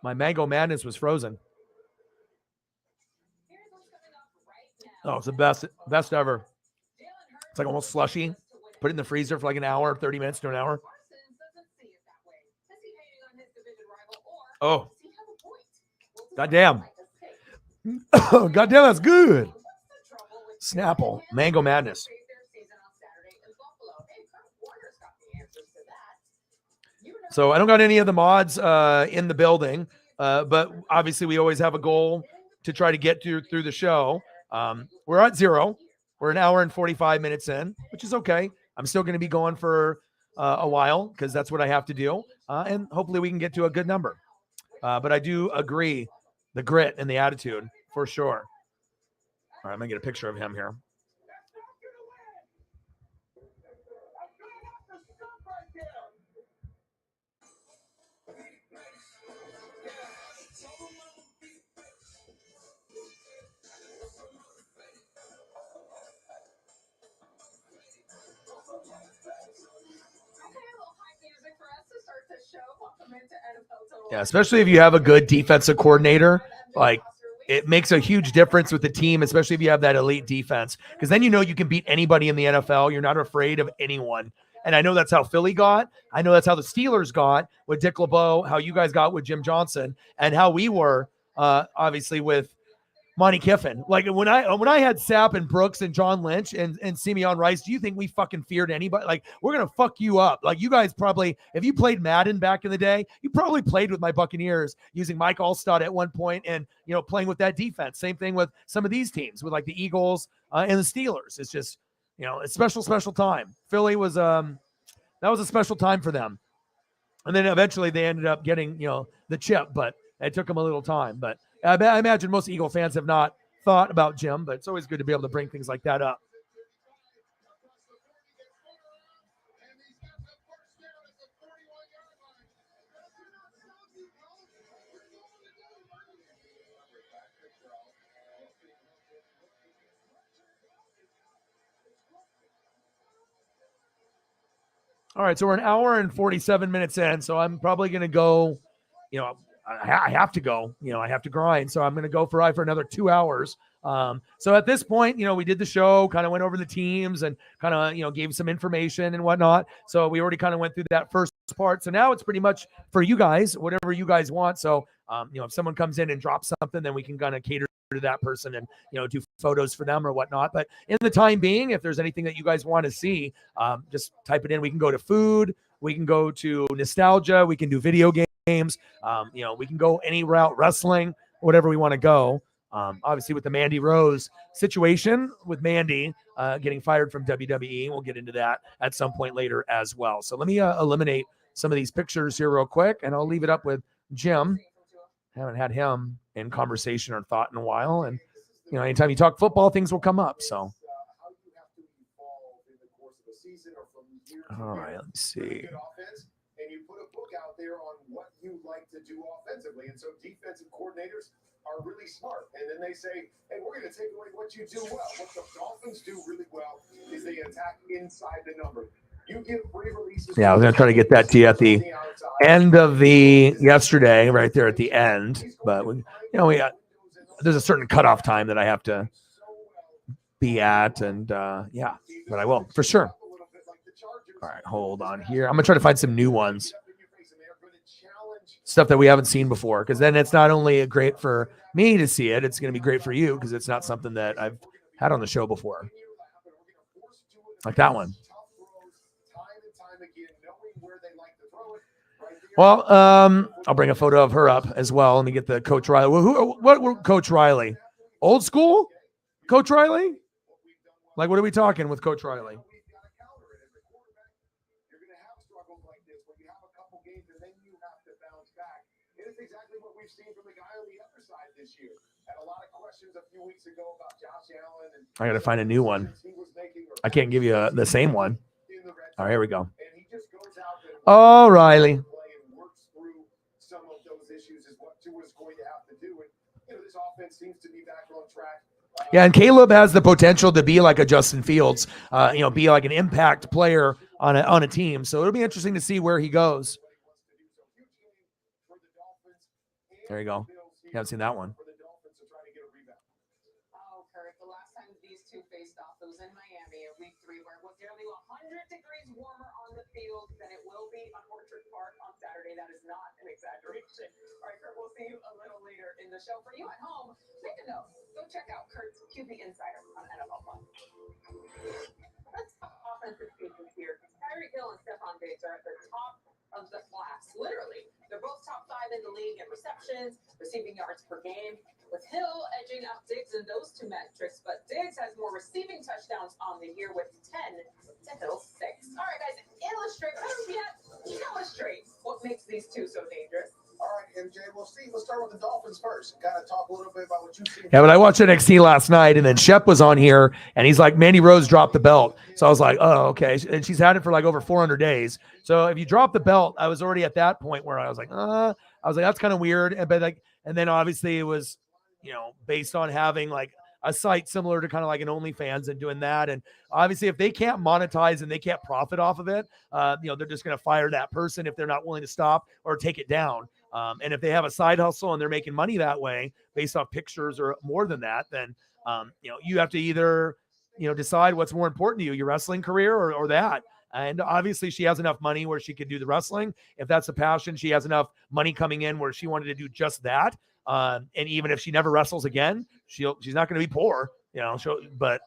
Speaker 1: My Mango Madness was frozen. Oh, it's the best ever. It's like almost slushy. Put it in the freezer for like an hour, 30 minutes to an hour. Oh, goddamn. Goddamn, that's good. Snapple, Mango Madness. So I don't got any of the mods in the building, but obviously we always have a goal to try to get through the show. We're at 0. We're an hour and 45 minutes in, which is okay. I'm still going to be going for a while because that's what I have to do. And hopefully we can get to a good number. But I do agree, the grit and the attitude for sure. All right, I'm going to get a picture of him here. Yeah, especially if you have a good defensive coordinator, like it makes a huge difference with the team, especially if you have that elite defense, because then you know you can beat anybody in the NFL. You're not afraid of anyone. And I know that's how Philly got. I know that's how the Steelers got with Dick LeBeau, how you guys got with Jim Johnson, and how we were obviously with Monty Kiffin. Like when I had Sapp and Brooks and John Lynch and Simeon Rice, do you think we fucking feared anybody? Like, we're going to fuck you up. Like, you guys probably, if you played Madden back in the day, you probably played with my Buccaneers using Mike Allstott at one point and, you know, playing with that defense. Same thing with some of these teams with like the Eagles and the Steelers. It's just, you know, it's special time. Philly was, that was a special time for them. And then eventually they ended up getting, you know, the chip, but it took them a little time. But I imagine most Eagle fans have not thought about Jim, but it's always good to be able to bring things like that up. All right, so we're an hour and 47 minutes in, so I'm probably going to go, you know, I have to go, you know, I have to grind. So I'm going to go for another 2 hours. So at this point, you know, we did the show, kind of went over the teams and kind of, you know, gave some information and whatnot. So we already kind of went through that first part. So now it's pretty much for you guys, whatever you guys want. So, you know, if someone comes in and drops something, then we can kind of cater to that person and, you know, do photos for them or whatnot. But in the time being, if there's anything that you guys want to see, just type it in. We can go to food. We can go to nostalgia. We can do video games. You know, we can go any route, wrestling, whatever we want to go. Obviously with the Mandy Rose situation with Mandy getting fired from WWE, we'll get into that at some point later as well. So let me eliminate some of these pictures here real quick, and I'll leave it up with Jim. Haven't had him in conversation or thought in a while. And, you know, anytime you talk football, things will come up. So, all right, let's see.
Speaker 2: And you put a book out there on what you like to do offensively. And so defensive coordinators are really smart, and then they say, "Hey, we're going to take away what you do well." What the Dolphins do really well is they attack inside the number. You give free releases.
Speaker 1: Yeah, I was going to try to get that to you at the end of the yesterday, right there at the end. But there's a certain cutoff time that I have to be at, and but I will for sure. All right, hold on here. I'm gonna try to find some new ones, stuff that we haven't seen before, because then it's not only great for me to see it, it's gonna be great for you because it's not something that I've had on the show before, like that one. Well, I'll bring a photo of her up as well. Let me get the Coach Riley. What Coach Riley? Old school? Coach Riley? Like, what are we talking with Coach Riley?
Speaker 2: Exactly what we've seen from the guy on the other side this year. Had a lot of questions a few weeks ago about Josh Allen. And
Speaker 1: I got to find a new one. I can't give you the same one. All right, here we go. Oh, Riley.
Speaker 2: Some of those issues is what Tua's going to have to do. And this offense seems to be back on track.
Speaker 1: Yeah, and Caleb has the potential to be like a Justin Fields, be like an impact player on a team. So it'll be interesting to see where he goes. There you go. You haven't seen that one.
Speaker 4: Oh, Kurt, the last time these two faced off, it was in Miami in week 3, where it was nearly 100 degrees warmer on the field than it will be on Orchard Park on Saturday. That is not an exaggeration. All right, Kurt, we'll see you a little later in the show. For you at home, make a note. Go check out Kurt's QB Insider on NFL Fun. Let's talk offensive pieces here. Tyreek Hill and Stephon Diggs are at the top of the class. Literally, they're both top 5 in the league in receptions, receiving yards per game, with Hill edging out Diggs in those two metrics, but Diggs has more receiving touchdowns on the year with 10 to Hill's 6. All right, guys, illustrate what makes these two so dangerous.
Speaker 2: All right, MJ, we'll see. Let's start with the Dolphins first. Got to talk a little bit about what you've seen.
Speaker 1: Yeah, but I watched NXT last night, and then Shep was on here, and he's like, Mandy Rose dropped the belt. So I was like, oh, okay. And she's had it for like over 400 days. So if you drop the belt, I was already at that point where I was like, that's kind of weird. And then obviously it was, based on having like a site similar to kind of like an OnlyFans and doing that. And obviously if they can't monetize and they can't profit off of it, they're just going to fire that person if they're not willing to stop or take it down. And if they have a side hustle and they're making money that way based off pictures or more than that, then, you have to either, decide what's more important to you, your wrestling career or that. And obviously she has enough money where she could do the wrestling. If that's a passion, she has enough money coming in where she wanted to do just that. And even if she never wrestles again, she's not going to be poor, but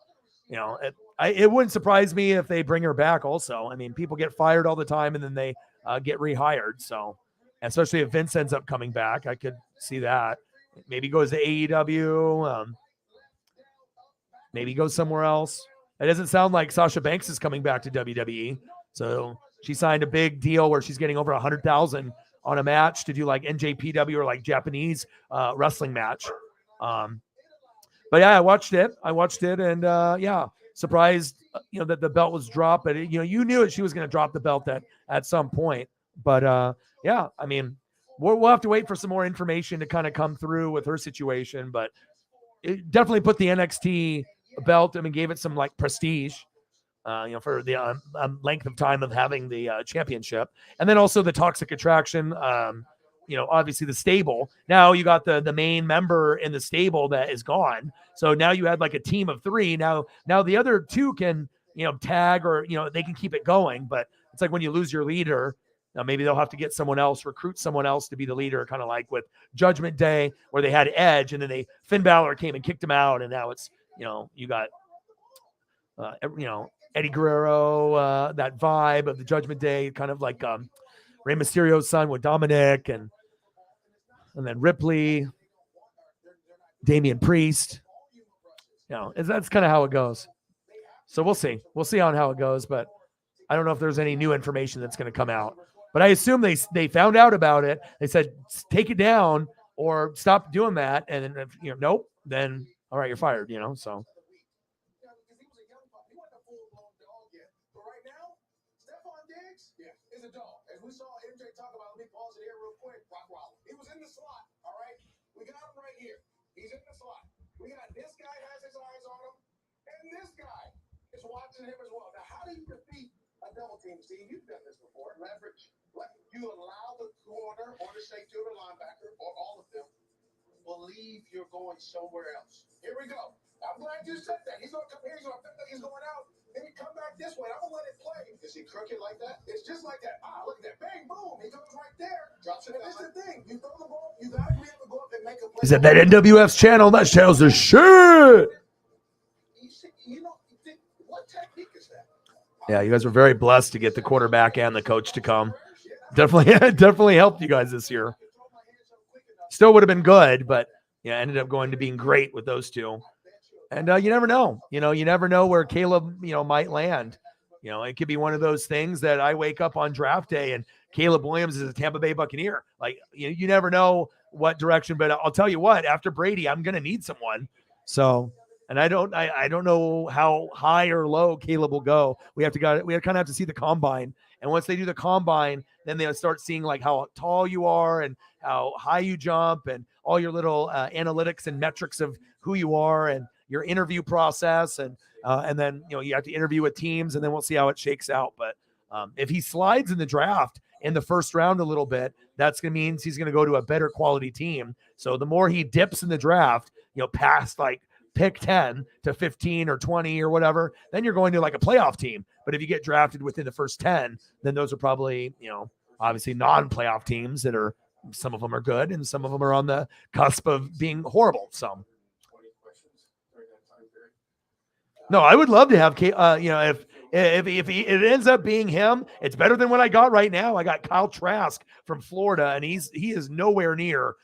Speaker 1: it wouldn't surprise me if they bring her back also. I mean, people get fired all the time and then they get rehired. So especially if Vince ends up coming back, I could see that. Maybe goes to AEW. Maybe goes somewhere else. It doesn't sound like Sasha Banks is coming back to WWE. So she signed a big deal where she's getting over 100,000 on a match to do like NJPW or like Japanese wrestling match. But yeah, I watched it and surprised, that the belt was dropped, but you knew she was going to drop the belt at some point. But I mean, we'll have to wait for some more information to kind of come through with her situation, but it definitely put the NXT belt, gave it some like prestige, for the length of time of having the championship. And then also the Toxic Attraction, obviously the stable. Now you got the main member in the stable that is gone. So now you had like a team of 3. Now the other 2 can, tag or, they can keep it going. But it's like when you lose your leader, maybe they'll have to get someone else, recruit someone else to be the leader, kind of like with Judgment Day, where they had Edge and then Finn Balor came and kicked him out. And now it's, you got, Eddie Guerrero, that vibe of the Judgment Day, kind of like Rey Mysterio's son with Dominic and then Ripley, Damian Priest. That's kind of how it goes. So we'll see. We'll see on how it goes, but I don't know if there's any new information that's going to come out. But I assume they found out about it. They said, take it down or stop doing that. And then, if, nope, then all right, you're fired, so.
Speaker 2: Is a dog. As we saw MJ talk about, let me pause it here real quick. Rock He was in the slot, all right? We got him right here. He's in the slot. We got this guy has his eyes on him, and this guy is watching him as well. Now, how do you defeat a double team? Steve, you've done this before. Leverage. You allow the corner or the safety or the linebacker or all of them believe you're going somewhere else. Here we go. I'm glad you said that. He's going to come here. He's going out. Then he come back this way. I'm going to let it play. Is he crooked like that? It's just like that. Look at that. Bang, boom. He goes right there. Drops it. And this is the thing. You throw the ball. You got to be able to go up and make a play.
Speaker 1: Is that NWF's channel? That channel's the shit.
Speaker 2: You know, what technique is that?
Speaker 1: Yeah, you guys were very blessed to get the quarterback and the coach to come. Definitely helped you guys this year. Still would have been good, but yeah, ended up going to being great with those two. And you never know. You never know where Caleb, might land. It could be one of those things that I wake up on draft day and Caleb Williams is a Tampa Bay Buccaneer. Like, you never know what direction, but I'll tell you what, after Brady, I'm going to need someone. So, and I don't know how high or low Caleb will go. We kind of have to see the combine. And once they do the combine, then they'll start seeing like how tall you are and how high you jump and all your little analytics and metrics of who you are and your interview process. And then, you have to interview with teams and then we'll see how it shakes out. But if he slides in the draft in the first round a little bit, that's going to mean he's going to go to a better quality team. So the more he dips in the draft, past like pick 10 to 15 or 20 or whatever, then you're going to like a playoff team. But if you get drafted within the first 10, then those are probably, obviously non-playoff teams that are, some of them are good and some of them are on the cusp of being horrible. So, no, I would love to have, if it ends up being him, it's better than what I got right now. I got Kyle Trask from Florida, and he is nowhere near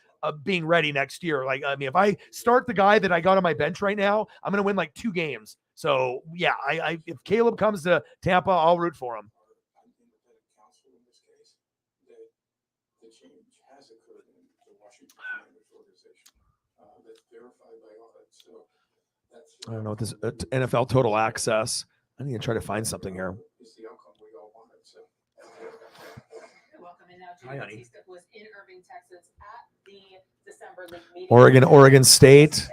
Speaker 1: being ready next year. Like, I mean, if I start the guy that I got on my bench right now, I'm going to win like 2 games. So yeah, if Caleb comes to Tampa, I'll root for him. I don't know what this NFL Total Access. I need to try to find something here. Hi, honey. Oregon State.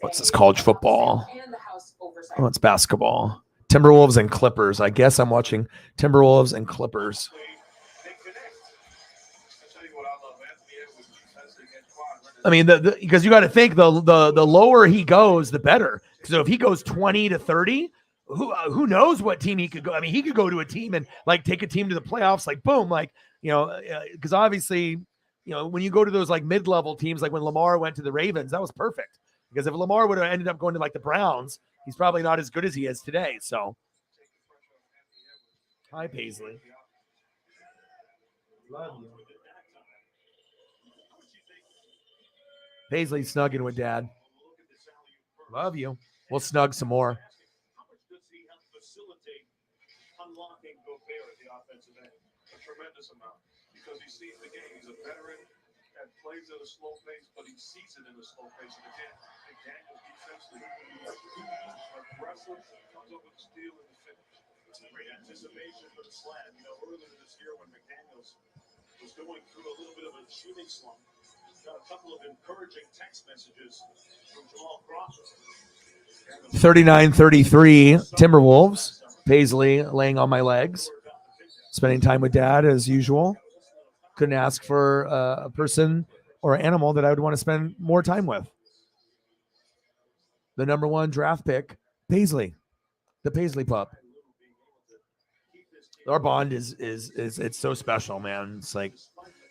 Speaker 1: What's this, college football? Oh, it's basketball. Timberwolves and Clippers. I guess I'm watching Timberwolves and Clippers. I mean, because you got to think the lower he goes, the better. So if he goes 20 to 30, who knows what team he could go? I mean, he could go to a team and like take a team to the playoffs, like boom, like because obviously, when you go to those like mid-level teams, like when Lamar went to the Ravens, that was perfect. Because if Lamar would have ended up going to like the Browns, he's probably not as good as he is today. So, hi Paisley. Love you. Paisley snugging with Dad. Love you. We'll snug some more.
Speaker 3: How much does he help facilitate unlocking Gobert at the offensive end? A tremendous amount. Because he sees the game. He's a veteran and plays at a slow pace, but he sees it in a slow pace. And again, McDaniels defensively, aggressive, comes up with the steal and the finish. Great anticipation for the slam. Earlier this year when McDaniels was going through a little bit of a shooting slump, got a couple of encouraging text messages from Jamal Crawford.
Speaker 1: 39-33 Timberwolves. Paisley laying on my legs, spending time with Dad as usual. Couldn't ask for a person or an animal that I would want to spend more time with. The number 1 draft pick, Paisley, the Paisley pup. Our bond is it's so special, man. It's like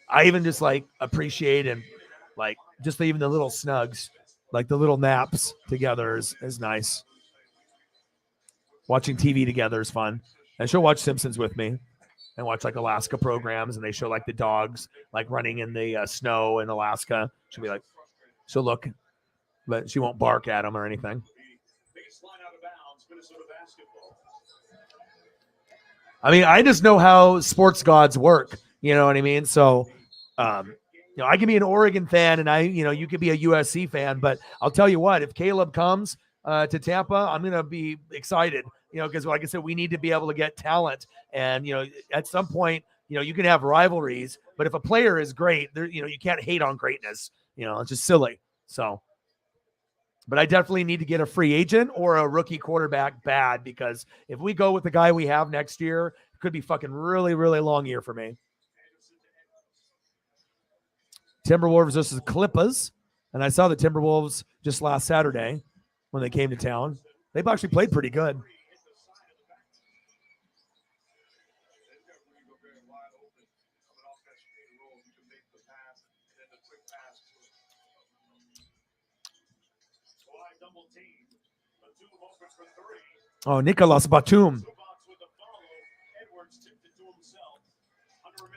Speaker 1: I even just like appreciate and like just even the little snugs, like the little naps together is nice. Watching TV together is fun. And she'll watch Simpsons with me and watch like Alaska programs, and they show like the dogs like running in the snow in Alaska. She'll look, but she won't bark at them or anything. I mean, I just know how sports gods work. You know what I mean? So, I can be an Oregon fan, and you could be a USC fan, but I'll tell you what, if Caleb comes to Tampa, I'm going to be excited, because like I said, we need to be able to get talent. And, at some point, You can have rivalries, but if a player is great, you can't hate on greatness. It's just silly. So, but I definitely need to get a free agent or a rookie quarterback bad, because if we go with the guy we have next year, it could be fucking really, really long year for me. Timberwolves versus Clippers. And I saw the Timberwolves just last Saturday when they came to town. They've actually played pretty good. Oh, Nicolas Batum.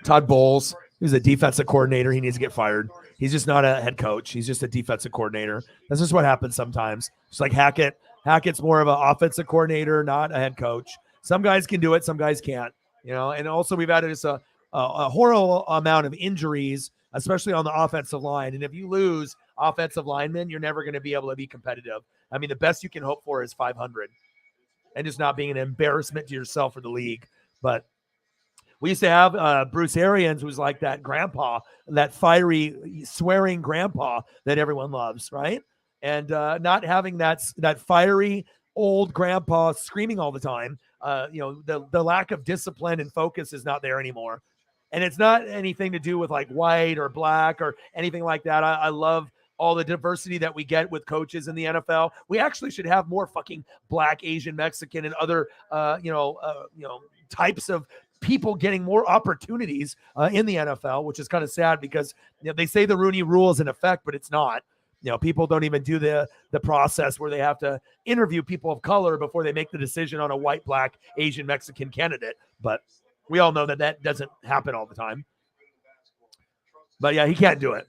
Speaker 1: Todd Bowles, he's a defensive coordinator. He needs to get fired. He's just not a head coach. He's just a defensive coordinator. That's just what happens sometimes. It's like Hackett. Hackett's more of an offensive coordinator, not a head coach. Some guys can do it. Some guys can't. And also we've added just a horrible amount of injuries, especially on the offensive line. And if you lose offensive linemen, you're never going to be able to be competitive. I mean, the best you can hope for is 500 and just not being an embarrassment to yourself or the league. But we used to have Bruce Arians, who's like that grandpa, that fiery, swearing grandpa that everyone loves, right? And not having that fiery old grandpa screaming all the time. The lack of discipline and focus is not there anymore. And it's not anything to do with like white or black or anything like that. I love all the diversity that we get with coaches in the NFL. We actually should have more fucking black, Asian, Mexican, and other, types of people getting more opportunities in the NFL, which is kind of sad because they say the Rooney Rule is in effect, but it's not. People don't even do the process where they have to interview people of color before they make the decision on a white, black, Asian, Mexican candidate. But we all know that doesn't happen all the time. But yeah, he can't do it.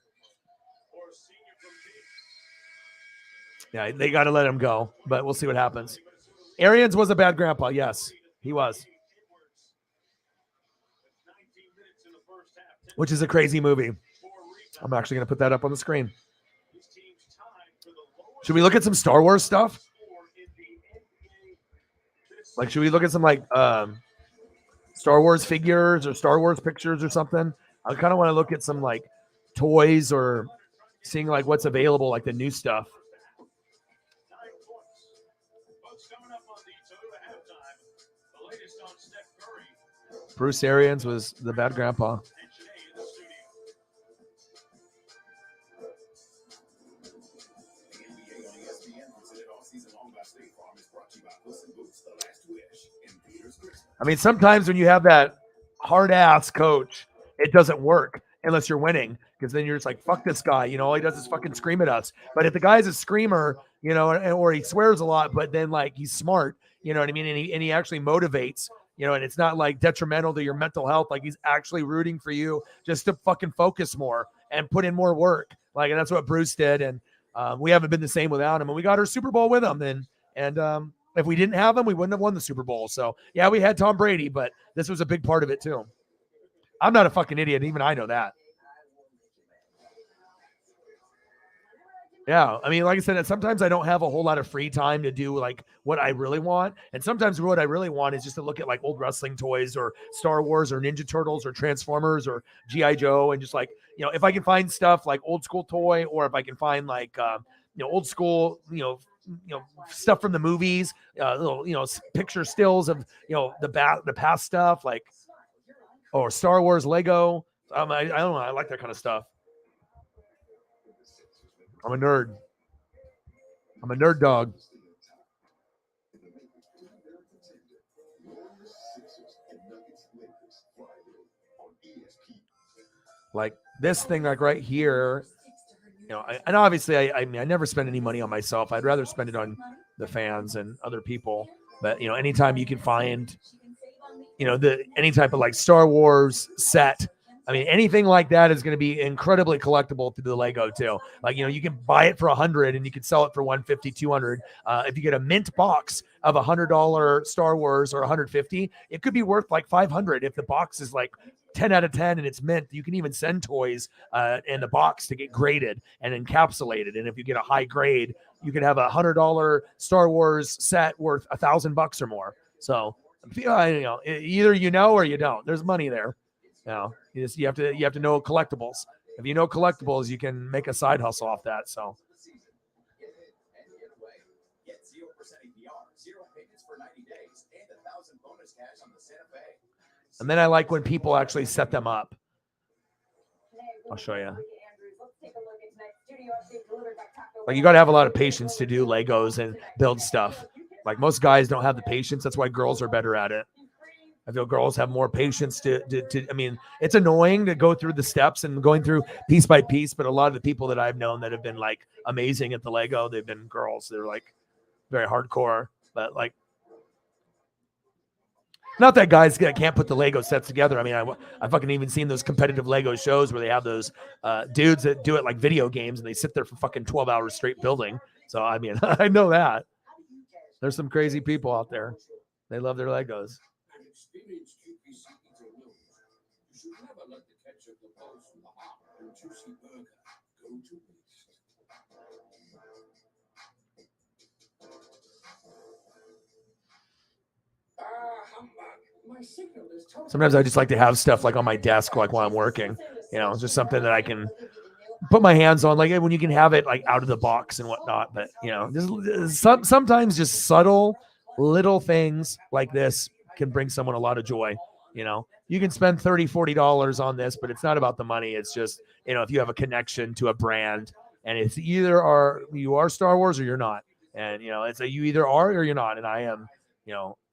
Speaker 1: Yeah, they got to let him go, but we'll see what happens. Arians was a bad grandpa. Yes, he was. Which is a crazy movie. I'm actually going to put that up on the screen. Should we look at some Star Wars stuff? Like, should we look at some Star Wars figures or Star Wars pictures or something? I kind of want to look at some like toys or seeing like what's available, like the new stuff. Bruce Arians was the bad grandpa. I mean, sometimes when you have that hard ass coach, it doesn't work unless you're winning, because then you're just like, fuck this guy. All he does is fucking scream at us. But if the guy's a screamer, or he swears a lot, but then like he's smart, you know what I mean? And he actually motivates, and it's not like detrimental to your mental health. Like he's actually rooting for you just to fucking focus more and put in more work. Like, and that's what Bruce did. And we haven't been the same without him. And we got our Super Bowl with him. And if we didn't have him, we wouldn't have won the Super Bowl. So yeah, we had Tom Brady, but this was a big part of it too. I'm not a fucking idiot. Even I know that. Yeah. I mean, like I said, sometimes I don't have a whole lot of free time to do like what I really want. And sometimes what I really want is just to look at like old wrestling toys or Star Wars or Ninja Turtles or Transformers or G.I. Joe. And just like, if I can find stuff like old school toy, or if I can find like, old school, stuff from the movies, little, picture stills of, the past stuff, like, or Star Wars Lego. I don't know. I like that kind of stuff. I'm a nerd. I'm a nerd dog. Like this thing, like right here, and obviously I mean, I never spend any money on myself. I'd rather spend it on the fans and other people. But, anytime you can find, any type of like Star Wars set, I mean, anything like that is going to be incredibly collectible through the Lego too. Like, you can buy it for $100 and you can sell it for $150, $200. If you get a mint box of $100 Star Wars or $150, it could be worth like $500. If the box is like 10 out of 10 and it's mint, you can even send toys in the box to get graded and encapsulated. And if you get a high grade, you could have a $100 Star Wars set worth $1,000 or more. So, either or you don't. There's money there. You have to know collectibles. If you know collectibles, you can make a side hustle off that. So
Speaker 2: Get 0% APR, 0 payments for 90 days, and 1,000 bonus cash on the Santa Fe.
Speaker 1: and then I like when people actually set them up. I'll show you. Like, you got to have a lot of patience to do Legos and build stuff. Like, most guys don't have the patience. That's why girls are better at it. I feel girls have more patience to I mean, it's annoying to go through the steps and going through piece by piece, but a lot of the people that I've known that have been like amazing at the Lego, they've been girls. They're like very hardcore, but like, not that guys can't put the Lego sets together. I mean, I fucking even seen those competitive Lego shows where they have those dudes that do it like video games and they sit there for fucking 12 hours straight building. So, I mean, I know that. There's some crazy people out there. They love their Legos.
Speaker 2: An experienced QPC eater knows you should never let the ketchup that falls from the hot and juicy burger go to waste. My signal is totally.
Speaker 1: Sometimes I just like to have stuff like on my desk, like while I'm working, just something that I can put my hands on, like when you can have it like out of the box and whatnot. But, just sometimes just subtle little things like this can bring someone a lot of joy. You can spend $30-$40 on this, but it's not about the money. It's just, if you have a connection to a brand, and it's either you are Star Wars or you're not. And, it's you either are or you're not. And I am,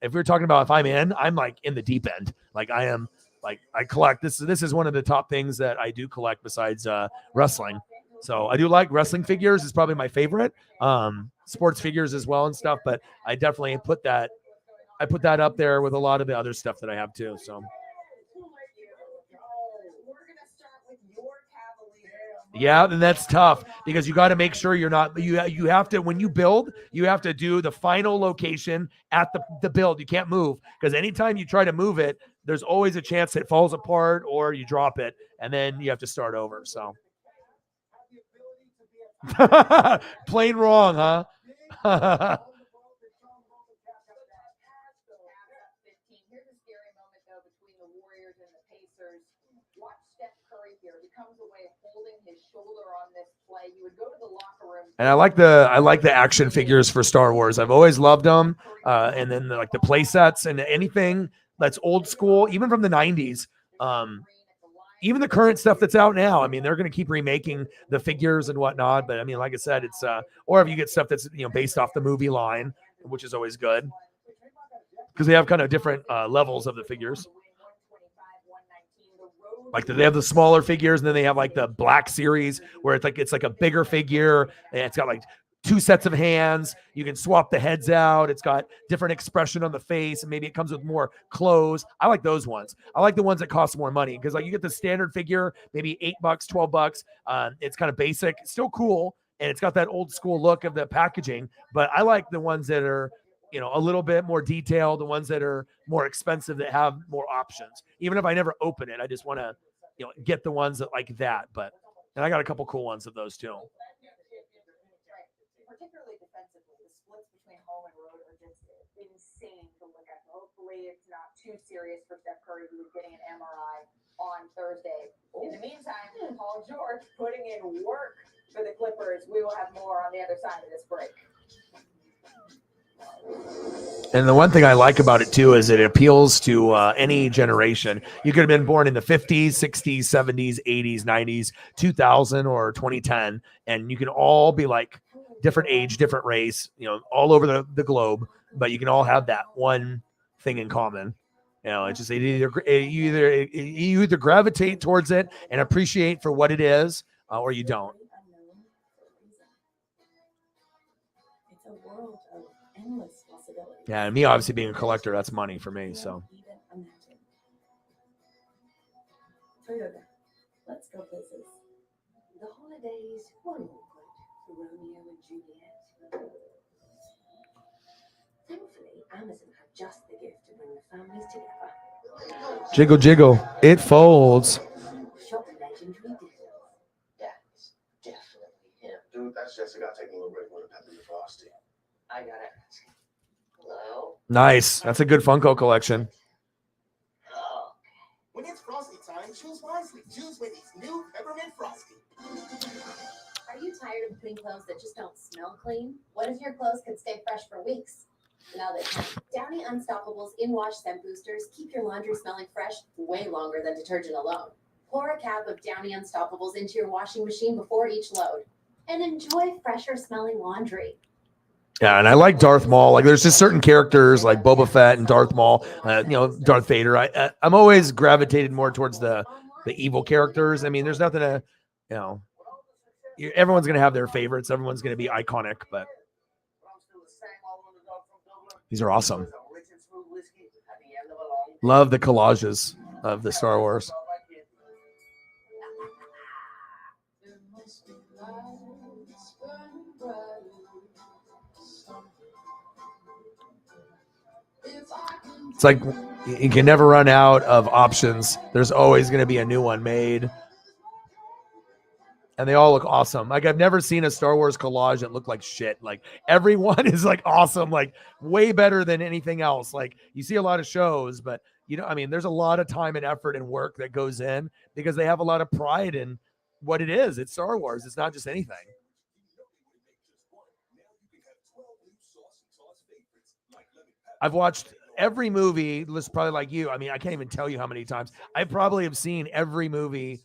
Speaker 1: if we're talking about if I'm like in the deep end, like I am, like I collect this is one of the top things that I do collect besides wrestling. So I do like wrestling figures. It's probably my favorite. Sports figures as well and stuff, but I definitely put that up there with a lot of the other stuff that I have too. So yeah, and that's tough because you got to make sure you're not, you have to, when you build, you have to do the final location at the build. You can't move, because anytime you try to move it, there's always a chance it falls apart or you drop it and then you have to start over. So plain wrong, huh?
Speaker 4: Here's a scary moment, though, between the Warriors and the Pacers. Watch Steph Curry here. He comes away holding his shoulder on this play. He would go to the locker room.
Speaker 1: And I like the action figures for Star Wars. I've always loved them. And then like the play sets and anything that's old school, even from the 90s. Even the current stuff that's out now. I mean, they're going to keep remaking the figures and whatnot. But I mean, like I said, it's or if you get stuff that's based off the movie line, which is always good, because they have kind of different levels of the figures. Like they have the smaller figures, and then they have like the Black Series where it's like a bigger figure, and it's got like 2 sets of hands. You can swap the heads out. It's got different expression on the face, and maybe it comes with more clothes. I like those ones. I like the ones that cost more money, because like you get the standard figure, maybe $8, $12. It's kind of basic, still cool, and it's got that old school look of the packaging. But I like the ones that are a little bit more detailed, the ones that are more expensive, that have more options. Even if I never open it, I just want to, get the ones that like that. And I got a couple cool ones of those too.
Speaker 4: Particularly defensively, the splits between home and road are just insane to look at. Hopefully it's not too serious for Steph Curry, who is getting an MRI on Thursday. In the meantime, Paul George putting in work for the Clippers. We will have more on the other side of this break.
Speaker 1: And the one thing I like about it too is it appeals to any generation. You could have been born in the 50s, 60s, 70s, 80s, 90s, 2000, or 2010, and you can all be like different age, different race, all over the globe, but you can all have that one thing in common. It's just you either gravitate towards it and appreciate for what it is, or you don't.
Speaker 5: It's a world of endless possibilities.
Speaker 1: Yeah, and me obviously being a collector, that's money for me. So
Speaker 5: Toyota, let's go places. The holidays were awkward for Romeo and Juliet. Thankfully, Amazon had just the gift to bring the families together.
Speaker 1: Jiggle, jiggle, it folds.
Speaker 5: Shop legendary deals.
Speaker 6: That's definitely him. Dude, that's Jessica taking a little break with a Peppy and Frosty. I gotta ask. Hello?
Speaker 1: Nice. That's a good Funko collection.
Speaker 6: When it's Frosty time,
Speaker 2: And choose wisely. Choose Wendy's new peppermint frosty.
Speaker 5: Are you tired of putting clothes that just don't smell clean? What if your clothes could stay fresh for weeks? Now that Downy Unstoppables in-wash scent boosters keep your laundry smelling fresh way longer than detergent alone. Pour a cap of Downy Unstoppables into your washing machine before each load and enjoy fresher smelling laundry.
Speaker 1: Yeah, and I like Darth Maul. Like, there's just certain characters like Boba Fett and Darth Maul. Darth Vader. I'm always gravitated more towards the evil characters. I mean, there's nothing to, everyone's gonna have their favorites. Everyone's gonna be iconic, but these are awesome. Love the collages of the Star Wars. It's like you can never run out of options. There's always going to be a new one made. And they all look awesome. Like, I've never seen a Star Wars collage that looked like shit. Like, everyone is like awesome, like way better than anything else. Like, you see a lot of shows, but there's a lot of time and effort and work that goes in because they have a lot of pride in what it is. It's Star Wars. It's not just anything. I've watched every movie, probably like you. I mean, I can't even tell you how many times. I probably have seen every movie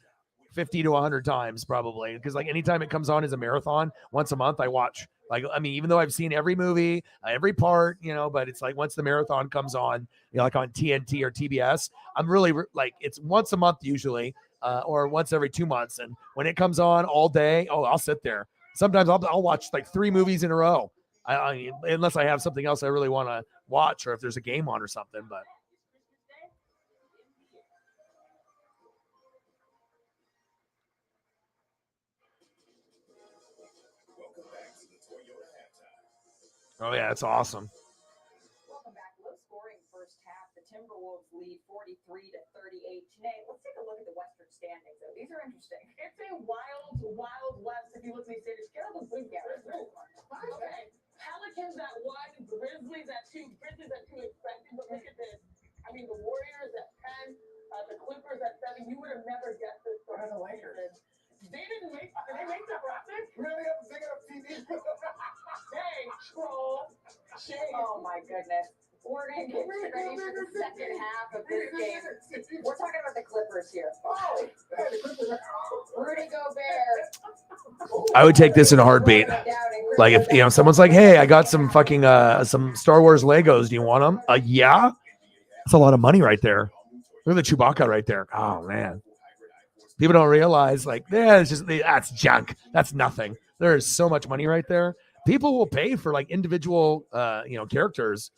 Speaker 1: 50 to 100 times probably, because like anytime it comes on as a marathon, once a month I watch. Like, I mean, even though I've seen every movie, every part, but it's like once the marathon comes on, like on TNT or TBS, I'm really like, it's once a month usually, or once every 2 months. And when it comes on all day, I'll sit there. Sometimes I'll watch like 3 movies in a row. I mean, unless I have something else I really want to watch, or if there's a game on or something, but. Oh yeah, it's awesome.
Speaker 4: Welcome back. Low scoring first half. The Timberwolves lead 43-38. Janae, let's take a look at the Western standings. So these are interesting. It's a wild, wild west if you look at these standings. Get on the blue guys. Okay. Pelicans at 1, Grizzlies at 2. Grizzlies at 2 expected, but look at this. I mean, the Warriors at 10, the Clippers at 7. You would have never guessed this.
Speaker 2: What are the Lakers?
Speaker 4: They did they make the bracket?
Speaker 2: Really up big enough TV?
Speaker 4: Hey, troll. Oh my goodness. We're going to get ready for the second half of this game. We're talking about the Clippers here. Oh, Rudy Gobert.
Speaker 1: I would take this in a heartbeat. Like, if someone's like, hey, I got some fucking some Star Wars Legos. Do you want them? Yeah. That's a lot of money right there. Look at the Chewbacca right there. Oh man. People don't realize, like, that's junk. That's nothing. There is so much money right there. People will pay for like individual, characters,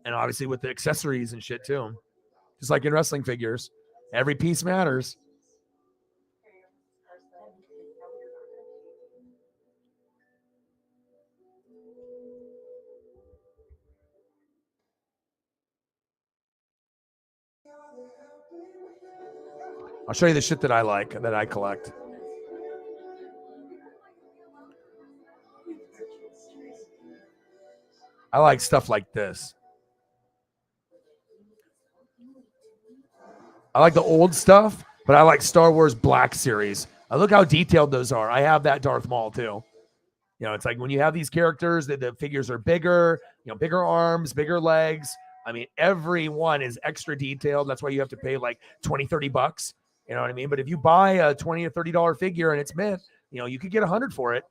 Speaker 1: and obviously with the accessories and shit too. Just like in wrestling figures, every piece matters. I'll show you the shit that I like, that I collect. I like stuff like this. I like the old stuff, but I like Star Wars Black Series. Look how detailed those are. I have that Darth Maul too. It's like when you have these characters, the figures are bigger, bigger arms, bigger legs. I mean, every one is extra detailed. That's why you have to pay like $20-$30. You know what I mean? But if you buy a $20 or $30 figure and it's mint, you could get $100 for it.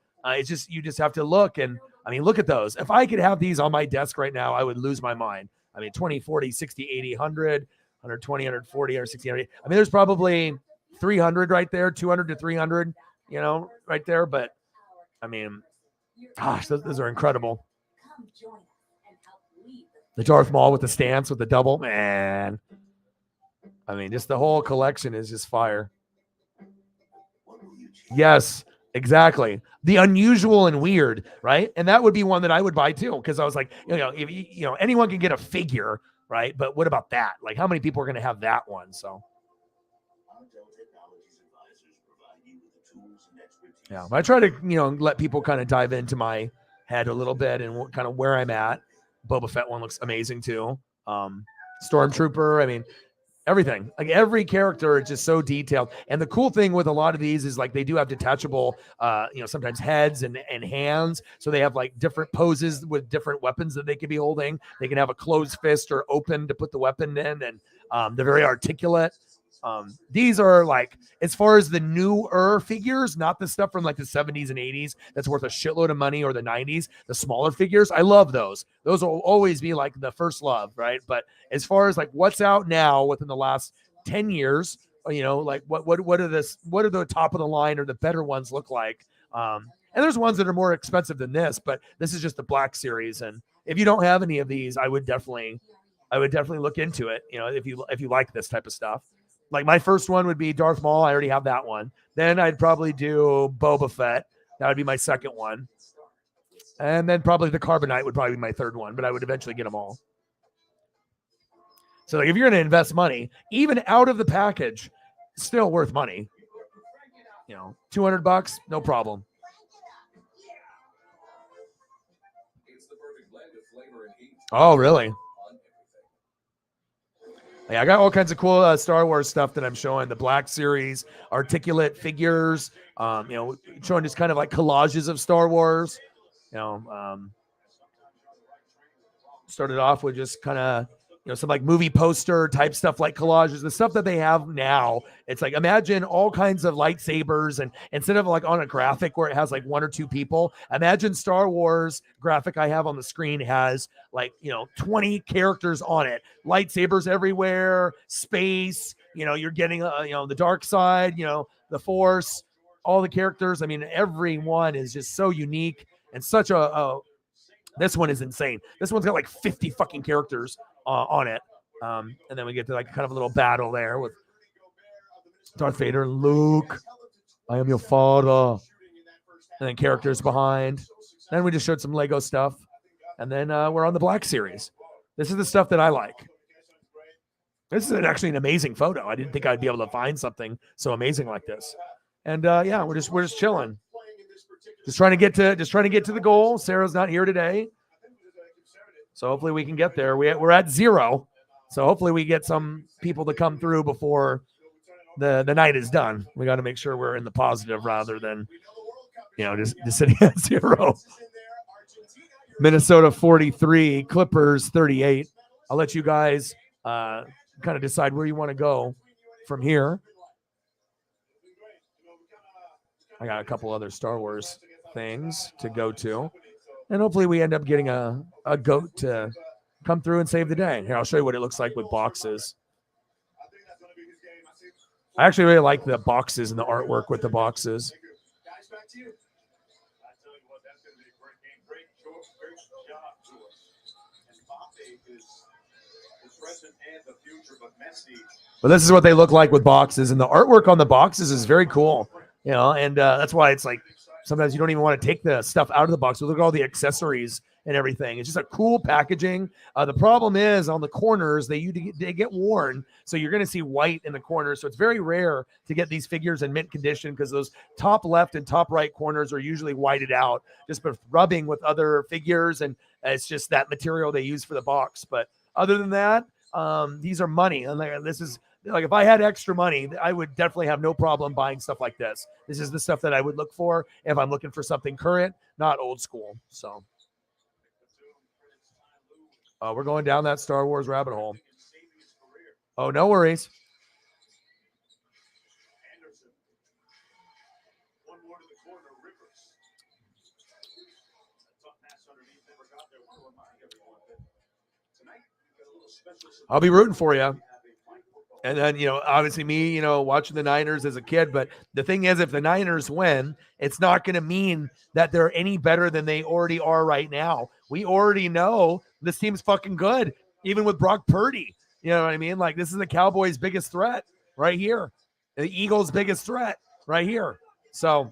Speaker 1: You just have to look. And I mean, look at those. If I could have these on my desk right now, I would lose my mind. I mean, 20, 40, 60, 80, 100, 120, 140, 160, 180. I mean, there's probably 300 right there, 200 to 300, right there. But I mean, gosh, those are incredible. The Darth Maul with the stance, with the double, man. I mean, just the whole collection is just fire. Yes, exactly. The unusual and weird, right? And that would be one that I would buy too, because I was like, if anyone can get a figure, right? But what about that? Like, how many people are going to have that one? So, yeah, I try to, let people kind of dive into my head a little bit and kind of where I'm at. Boba Fett one looks amazing too. Stormtrooper, I mean, Everything, like every character is just so detailed. And the cool thing with a lot of these is like they do have detachable, sometimes heads and hands. So they have like different poses with different weapons that they could be holding. They can have a closed fist or open to put the weapon in, and they're very articulate. These are like, as far as the newer figures, not the stuff from like the 70s and 80s that's worth a shitload of money, or the 90s, the smaller figures. I love those. Those will always be like the first love, right? But as far as like what's out now within the last 10 years, like what are the top of the line or the better ones look like? And there's ones that are more expensive than this, but this is just the Black Series. And if you don't have any of these, I would definitely look into it. If you like this type of stuff. Like my first one would be Darth Maul. I already have that one. Then I'd probably do Boba Fett. That would be my second one. And then probably the Carbonite would probably be my third one, but I would eventually get them all. So like if you're going to invest money, even out of the package, still worth money. $200, no problem. Oh, really? Yeah, I got all kinds of cool Star Wars stuff that I'm showing. The Black Series, articulate figures, showing just kind of like collages of Star Wars. Started off with just kind of, some like movie poster type stuff, like collages, the stuff that they have now. It's like, imagine all kinds of lightsabers, and instead of like on a graphic where it has like one or two people, imagine Star Wars graphic I have on the screen has like, 20 characters on it, lightsabers everywhere, space, you're getting, the dark side, the Force, all the characters. I mean, every one is just so unique and such this one is insane. This one's got like 50 fucking characters on it. And then we get to like kind of a little battle there with Darth Vader and Luke. I am your father. And then characters behind. Then we just showed some Lego stuff. And then we're on the Black Series. This is the stuff that I like. This is actually an amazing photo. I didn't think I'd be able to find something so amazing like this. And we're just chilling. Just trying to get to the goal. Sarah's not here today, so hopefully we can get there. We're at 0, so hopefully we get some people to come through before the night is done. We got to make sure we're in the positive rather than just sitting at 0. Minnesota 43, Clippers 38. I'll let you guys kind of decide where you want to go from here. I got a couple other Star Wars things to go to, and hopefully we end up getting a goat to come through and save the day. Here, I'll show you what it looks like with boxes. I actually really like the boxes and the artwork with the boxes. But this is what they look like with boxes, and the artwork on the boxes is very cool. And that's why it's like sometimes you don't even want to take the stuff out of the box. Look at all the accessories and everything. It's just a cool packaging. The problem is on the corners, they get worn. So you're going to see white in the corners. So it's very rare to get these figures in mint condition because those top left and top right corners are usually whited out just by rubbing with other figures. And it's just that material they use for the box. But other than that, these are money. And this is like, if I had extra money, I would definitely have no problem buying stuff like this. This is the stuff that I would look for if I'm looking for something current, not old school. So we're going down that Star Wars rabbit hole. Oh, no worries. I'll be rooting for you. And then, obviously me, watching the Niners as a kid. But the thing is, if the Niners win, it's not going to mean that they're any better than they already are right now. We already know this team's fucking good, even with Brock Purdy. You know what I mean? Like, this is the Cowboys' biggest threat right here. The Eagles' biggest threat right here. So,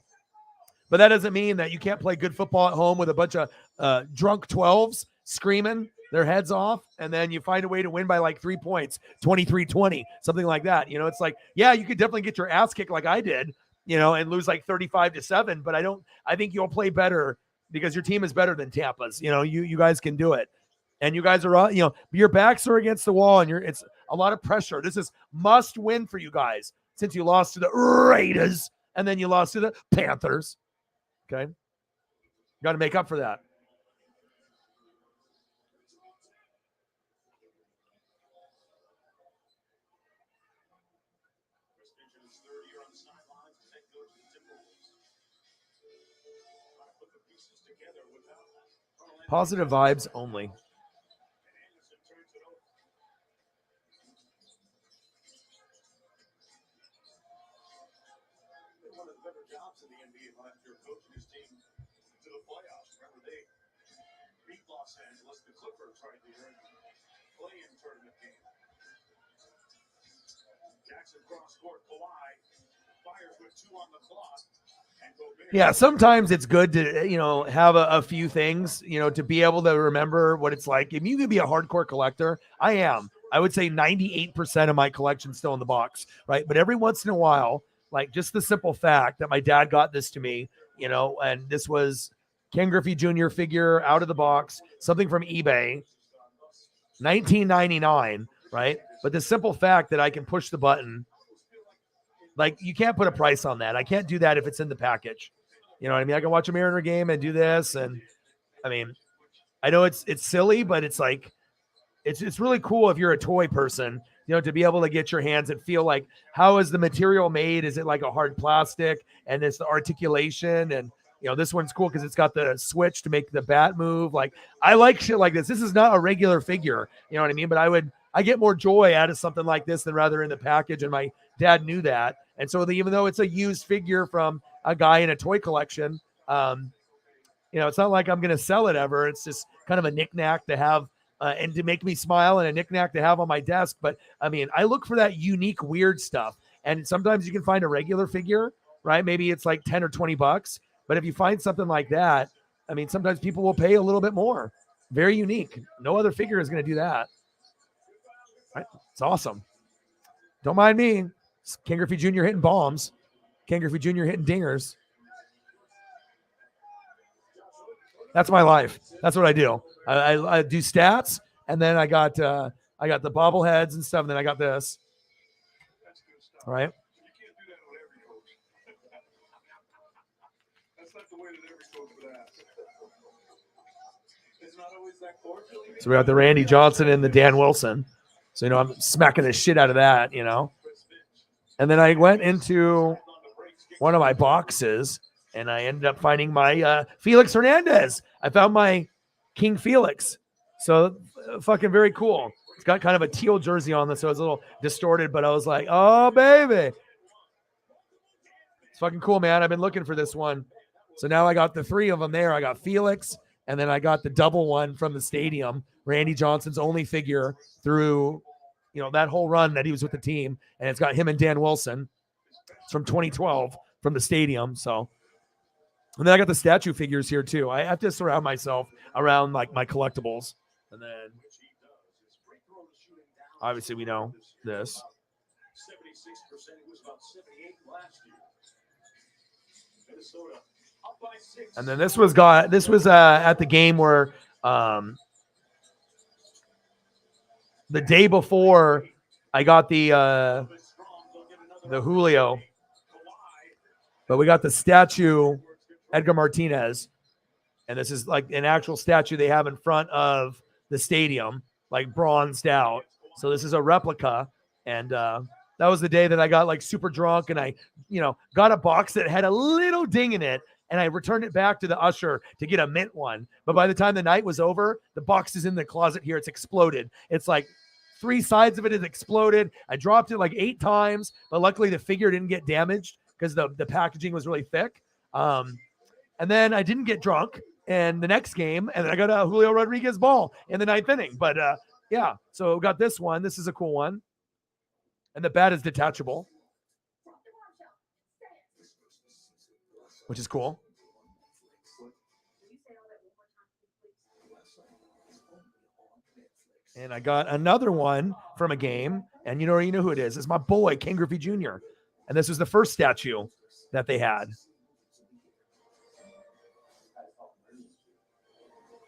Speaker 1: but that doesn't mean that you can't play good football at home with a bunch of drunk 12s screaming their heads off, and then you find a way to win by like 3 points, 23-20, something like that. It's like, yeah, you could definitely get your ass kicked like I did, and lose like 35-7, but I think you'll play better because your team is better than Tampa's. You guys can do it. And you guys are, your backs are against the wall, and a lot of pressure. This is must win for you guys since you lost to the Raiders and then you lost to the Panthers. Okay. Got to make up for that. Positive vibes only.
Speaker 3: One of the better jobs in the NBA last year, coaching his team to the playoffs. Remember, they beat Los Angeles, the Clippers right here, play-in tournament game. Jackson cross court, Kawhi fires with 2 on the clock.
Speaker 1: Yeah, sometimes it's good to, have a few things, to be able to remember what it's like. If you could be a hardcore collector, I am. I would say 98% of my collection's still in the box, right? But every once in a while, like just the simple fact that my dad got this to me, and this was Ken Griffey Jr. figure out of the box, something from eBay, 1999, right? But the simple fact that I can push the button, like you can't put a price on that. I can't do that if it's in the package. You know what I mean? I can watch a Mariner game and do this. And I mean, I know it's silly, but it's like, it's really cool if you're a toy person, to be able to get your hands and feel like, how is the material made? Is it like a hard plastic? And it's the articulation. And, this one's cool because it's got the switch to make the bat move. Like, I like shit like this. This is not a regular figure. You know what I mean? But I get more joy out of something like this than rather in the package. And my dad knew that. And so even though it's a used figure from a guy in a toy collection, it's not like I'm going to sell it ever. It's just kind of a knickknack to have and to make me smile, and a knickknack to have on my desk. But I mean, I look for that unique, weird stuff. And sometimes you can find a regular figure, right? Maybe it's like 10 or 20 bucks. But if you find something like that, I mean, sometimes people will pay a little bit more. Very unique. No other figure is going to do that. Right? It's awesome. Don't mind me. It's Ken Griffey Jr. hitting bombs. Ken Griffey Jr. hitting dingers. That's my life. That's what I do. I do stats, and then I got the bobbleheads and stuff, and then I got this. All right.
Speaker 3: You can't do that with every coach. That's not the way that every coach would ask. It's not always that cordial.
Speaker 1: So we got the Randy Johnson and the Dan Wilson. So, I'm smacking the shit out of that, And then I went into one of my boxes, and I ended up finding my Felix Hernandez. I found my King Felix. So fucking very cool. It's got kind of a teal jersey on this, so it's a little distorted, but I was like, oh, baby. It's fucking cool, man. I've been looking for this one. So now I got the 3 of them there. I got Felix, and then I got the double one from the stadium, Randy Johnson's only figure through, that whole run that he was with the team. And it's got him and Dan Wilson. It's from 2012 from the stadium. So, and then I got the statue figures here too. I have to surround myself around like my collectibles. And then obviously we know this.
Speaker 3: 76%, it was about 78 last year. Minnesota up by 6.
Speaker 1: And then this was at the game where the day before I got the Julio, but we got the statue Edgar Martinez, and this is like an actual statue they have in front of the stadium, like bronzed out. So this is a replica, and that was the day that I got like super drunk, and I, got a box that had a little ding in it, and I returned it back to the usher to get a mint one. But by the time the night was over, the box is in the closet here. It's exploded. It's like 3 sides of it is exploded. I dropped it like 8 times, but luckily the figure didn't get damaged because the packaging was really thick. And then I didn't get drunk in the next game, and then I got a Julio Rodriguez ball in the 9th inning. But yeah, so we got this one. This is a cool one. And the bat is detachable, which is cool. And I got another one from a game, and you know who it is. It's my boy, Ken Griffey Jr. And this was the first statue that they had.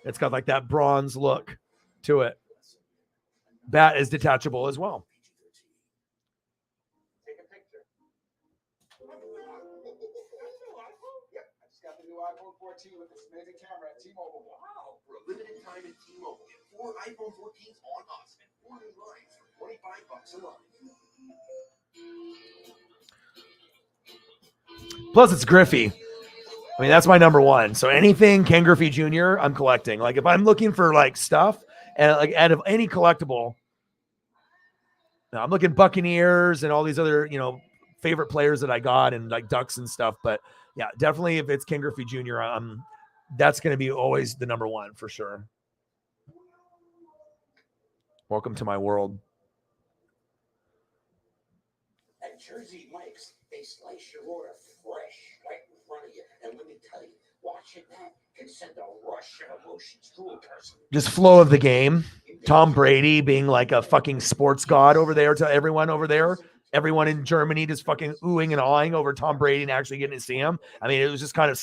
Speaker 1: It's got like that bronze look to it. Bat is detachable as well.
Speaker 2: team with this amazing camera at T-Mobile. Wow.
Speaker 7: For a limited time at T-Mobile, get 4 iPhone 14s on us and 4 new lines for $25 a month.
Speaker 1: Plus, it's Griffey. I mean, that's my number one. So anything Ken Griffey Jr., I'm collecting. Like if I'm looking for like stuff and like out of any collectible, now I'm looking Buccaneers and all these other, favorite players that I got and like Ducks and stuff. But yeah, definitely if it's Ken Griffey Jr., that's going to be always the number one for sure. Welcome to my world.
Speaker 7: At Jersey Mike's, they slice your order fresh right in front of you. And let me tell you, watching that can send a rush of emotions to a person.
Speaker 1: Just flow of the game. Tom Brady being like a fucking sports god over there to everyone over there. Everyone in Germany just fucking oohing and awing over Tom Brady and actually getting to see him. I mean, it was just kind of,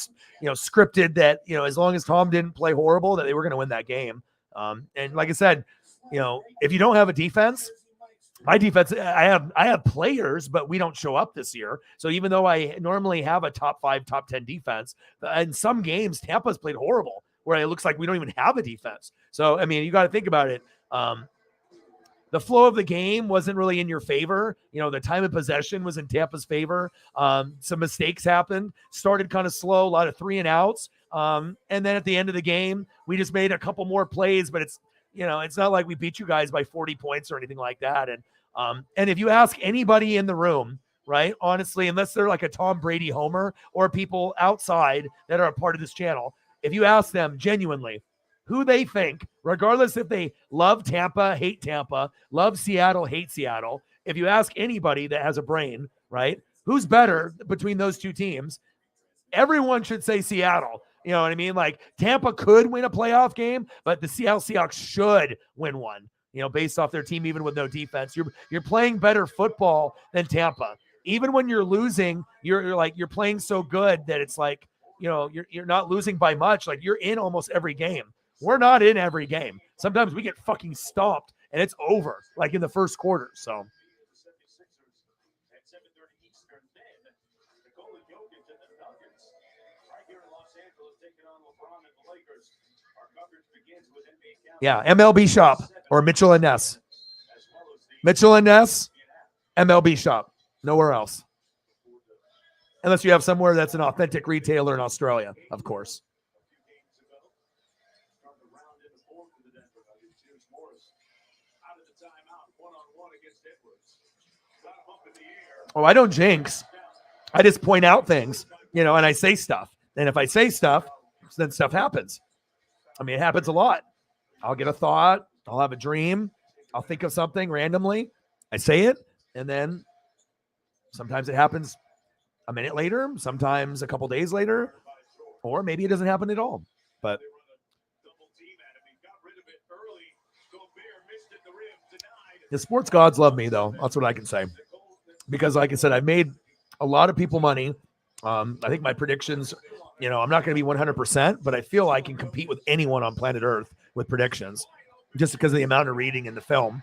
Speaker 1: scripted that, as long as Tom didn't play horrible, that they were going to win that game. And like I said, if you don't have a defense, my defense, I have players, but we don't show up this year. So even though I normally have a top 5, top 10 defense, in some games, Tampa's played horrible where it looks like we don't even have a defense. So, I mean, you got to think about it. The flow of the game wasn't really in your favor. The time of possession was in Tampa's favor. Some mistakes happened, started kind of slow, a lot of 3 and outs. And then at the end of the game, we just made a couple more plays, but it's not like we beat you guys by 40 points or anything like that. And if you ask anybody in the room, right, honestly, unless they're like a Tom Brady homer or people outside that are a part of this channel, if you ask them genuinely who they think, regardless if they love Tampa, hate Tampa, love Seattle, hate Seattle, if you ask anybody that has a brain, right, who's better between those two teams, everyone should say Seattle. You know what I mean? Like Tampa could win a playoff game, but the Seattle Seahawks should win one, based off their team, even with no defense. You're playing better football than Tampa. Even when you're losing, you're playing so good that it's like, you're not losing by much. Like you're in almost every game. We're not in every game. Sometimes we get fucking stomped and it's over, like in the first quarter. So. Yeah, MLB Shop or Mitchell and Ness. Mitchell and Ness, MLB Shop. Nowhere else. Unless you have somewhere that's an authentic retailer in Australia, of course. Oh, I don't jinx. I just point out things, and I say stuff. And if I say stuff, then stuff happens. I mean, it happens a lot. I'll get a thought. I'll have a dream. I'll think of something randomly. I say it. And then sometimes it happens a minute later, sometimes a couple days later, or maybe it doesn't happen at all. But the sports gods love me, though. That's what I can say. Because like I said, I've made a lot of people money. I think my predictions, I'm not going to be 100%, but I feel I can compete with anyone on planet Earth with predictions just because of the amount of reading in the film.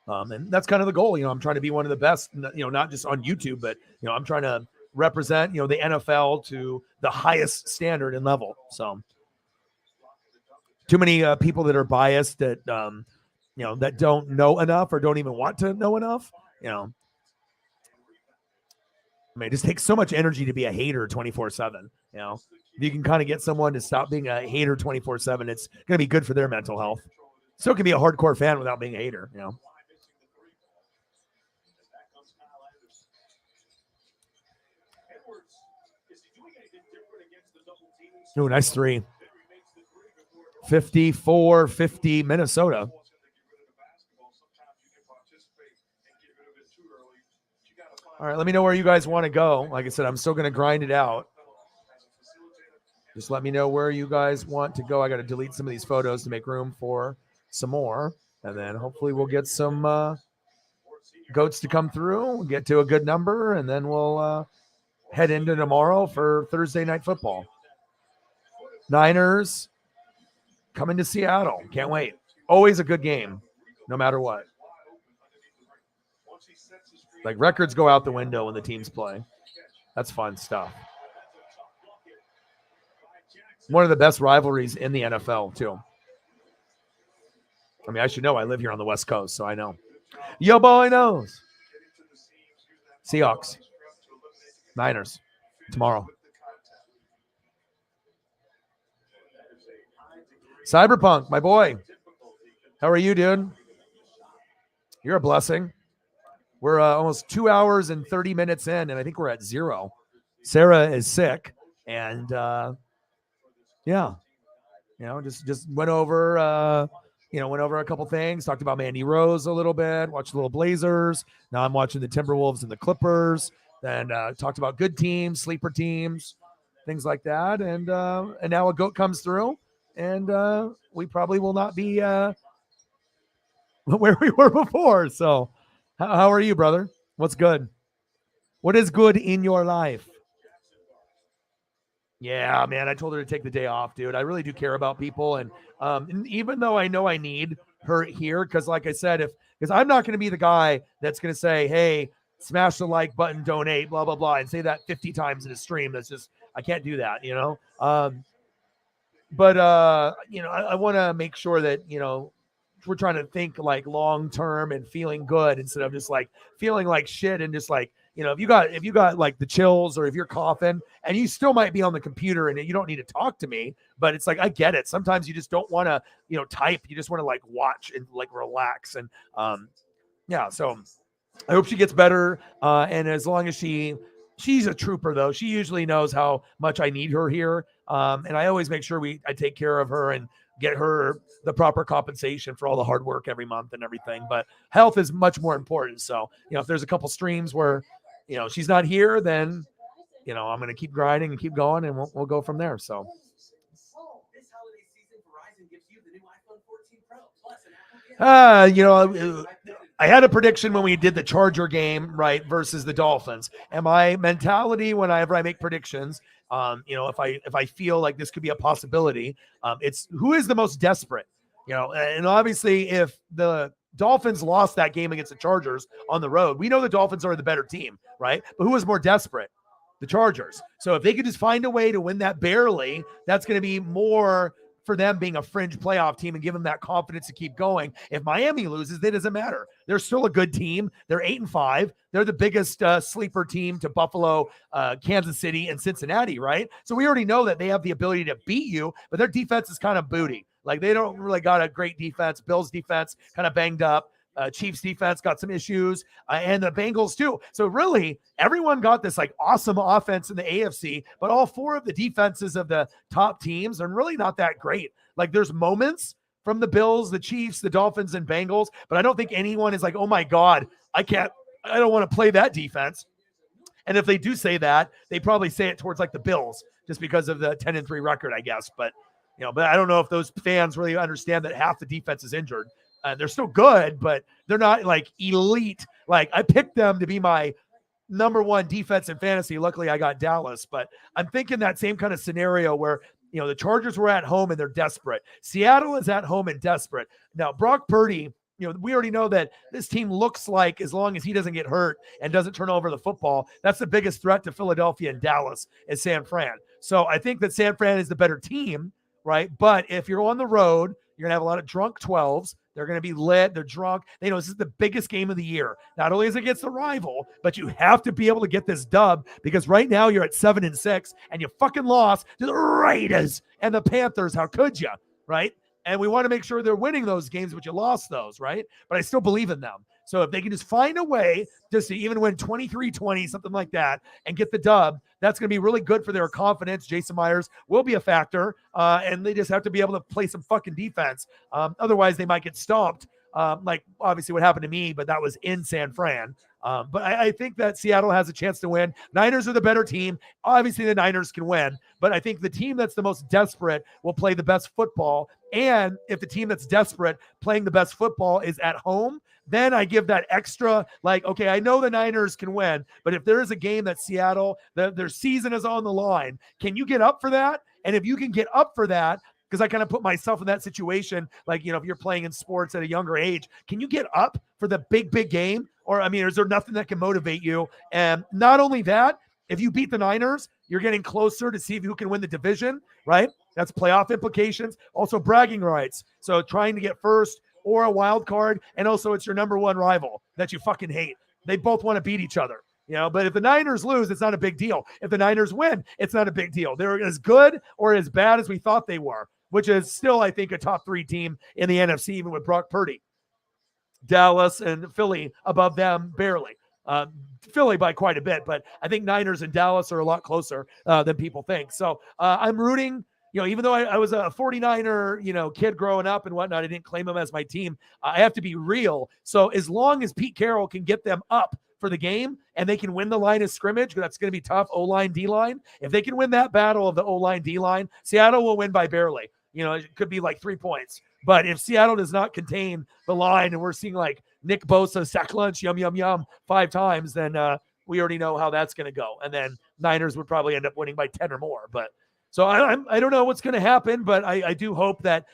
Speaker 1: And that's kind of the goal. I'm trying to be one of the best, not just on YouTube, but, I'm trying to represent, the NFL to the highest standard and level. So too many people that are biased that, that don't know enough or don't even want to know enough, I mean, it just takes so much energy to be a hater 24/7. If you can kind of get someone to stop being a hater 24/7, it's going to be good for their mental health. Still can be a hardcore fan without being a hater. Oh, nice 3. 54-50 Minnesota. All right, let me know where you guys want to go. Like I said, I'm still going to grind it out. Just let me know where you guys want to go. I got to delete some of these photos to make room for some more. And then hopefully we'll get some goats to come through, get to a good number, and then we'll head into tomorrow for Thursday Night Football. Niners coming to Seattle. Can't wait. Always a good game, no matter what. Like records go out the window when the teams play. That's fun stuff. One of the best rivalries in the NFL, too. I mean, I should know. I live here on the West Coast, so I know. Yo, boy knows. Seahawks. Niners. Tomorrow. Cyberpunk, my boy. How are you, dude? You're a blessing. We're almost 2 hours and 30 minutes in, and I think we're at 0. Sarah is sick, and yeah, just went over, went over a couple things. Talked about Mandy Rose a little bit. Watched the little Blazers. Now I'm watching the Timberwolves and the Clippers. Then talked about good teams, sleeper teams, things like that. And now a goat comes through, and we probably will not be where we were before. So, how are you, brother? What's good? What is good in your life? Yeah, man, I told her to take the day off, dude. I really do care about people. And even though I know I need her here, because like I said, because I'm not going to be the guy that's going to say, hey, smash the like button, donate, blah, blah, blah, and say that 50 times in a stream. That's just, I can't do that, But I want to make sure that, we're trying to think like long term and feeling good instead of just like feeling like shit and just like, if you got like the chills or if you're coughing and you still might be on the computer and you don't need to talk to me, but it's like, I get it. Sometimes you just don't want to, type. You just want to like watch and like relax. And so I hope she gets better. And as long as she's a trooper though, she usually knows how much I need her here. And I always make sure I take care of her and get her the proper compensation for all the hard work every month and everything. But health is much more important. So, if there's a couple streams where, she's not here, then, I'm going to keep grinding and keep going and we'll go from there. So.
Speaker 8: This holiday season, Verizon gives you the new iPhone 14 Pro plus an Apple.
Speaker 1: I had a prediction when we did the Charger game, right, versus the Dolphins. And my mentality whenever I make predictions, if I feel like this could be a possibility, it's who is the most desperate, and obviously if the Dolphins lost that game against the Chargers on the road, we know the Dolphins are the better team, right? But who was more desperate? The Chargers. So if they could just find a way to win that barely, that's going to be more for them being a fringe playoff team and give them that confidence to keep going. If Miami loses, it doesn't matter. They're still a good team. They're 8-5. They're the biggest sleeper team to Buffalo, Kansas City, and Cincinnati, right? So we already know that they have the ability to beat you, but their defense is kind of booty. Like they don't really got a great defense. Bills defense kind of banged up. Chiefs defense got some issues, and the Bengals too. So really, everyone got this like awesome offense in the AFC, but all 4 of the defenses of the top teams are really not that great. Like there's moments from the Bills, the Chiefs, the Dolphins, and Bengals, but I don't think anyone is like, oh my God, I don't want to play that defense. And if they do say that, they probably say it towards like the Bills just because of the 10-3 record, I guess. But but I don't know if those fans really understand that half the defense is injured. They're still good, but they're not like elite. Like I picked them to be my number 1 defense in fantasy. Luckily, I got Dallas, but I'm thinking that same kind of scenario where, the Chargers were at home and they're desperate. Seattle is at home and desperate. Now, Brock Purdy, we already know that this team looks like, as long as he doesn't get hurt and doesn't turn over the football, that's the biggest threat to Philadelphia and Dallas is San Fran. So I think that San Fran is the better team, right? But if you're on the road, you're going to have a lot of drunk 12s. They're going to be lit. They're drunk. They know this is the biggest game of the year. Not only is it against the rival, but you have to be able to get this dub because right now you're at 7-6 and you fucking lost to the Raiders and the Panthers. How could you, right? And we want to make sure they're winning those games, but you lost those, right? But I still believe in them. So if they can just find a way just to even win 23-20, something like that, and get the dub, that's going to be really good for their confidence. Jason Myers will be a factor, and they just have to be able to play some fucking defense. Otherwise, they might get stomped, like obviously what happened to me, but that was in San Fran. But I think that Seattle has a chance to win. Niners are the better team. Obviously, the Niners can win, but I think the team that's the most desperate will play the best football. And if the team that's desperate playing the best football is at home, then I give that extra, like, okay, I know the Niners can win, but if there is a game that Seattle, their season is on the line, can you get up for that? And if you can get up for that, because I kind of put myself in that situation, like, if you're playing in sports at a younger age, can you get up for the big game? Or, is there nothing that can motivate you? And not only that, If you beat the Niners, you're getting closer to see who can win the division, right? That's playoff implications. Also bragging rights. So trying to get first or a wild card. And also it's your number one rival that you fucking hate. They both want to beat each other. But if the Niners lose, it's not a big deal. If the Niners win, it's not a big deal. They're as good or as bad as we thought they were, which is still, I think, a top 3 team in the NFC, even with Brock Purdy. Dallas and Philly above them, barely. Philly by quite a bit, but I think Niners and Dallas are a lot closer than people think. So I'm rooting, even though I was a 49er, kid growing up and whatnot, I didn't claim them as my team. I have to be real. So as long as Pete Carroll can get them up for the game and they can win the line of scrimmage, that's going to be tough. O-line, D-line. If they can win that battle of the O-line, D-line, Seattle will win by barely. It could be like 3 points. But if Seattle does not contain the line and we're seeing like Nick Bosa sack lunch, yum, yum, yum, 5 times, then we already know how that's going to go. And then Niners would probably end up winning by 10 or more. But so I don't know what's going to happen, but I do hope that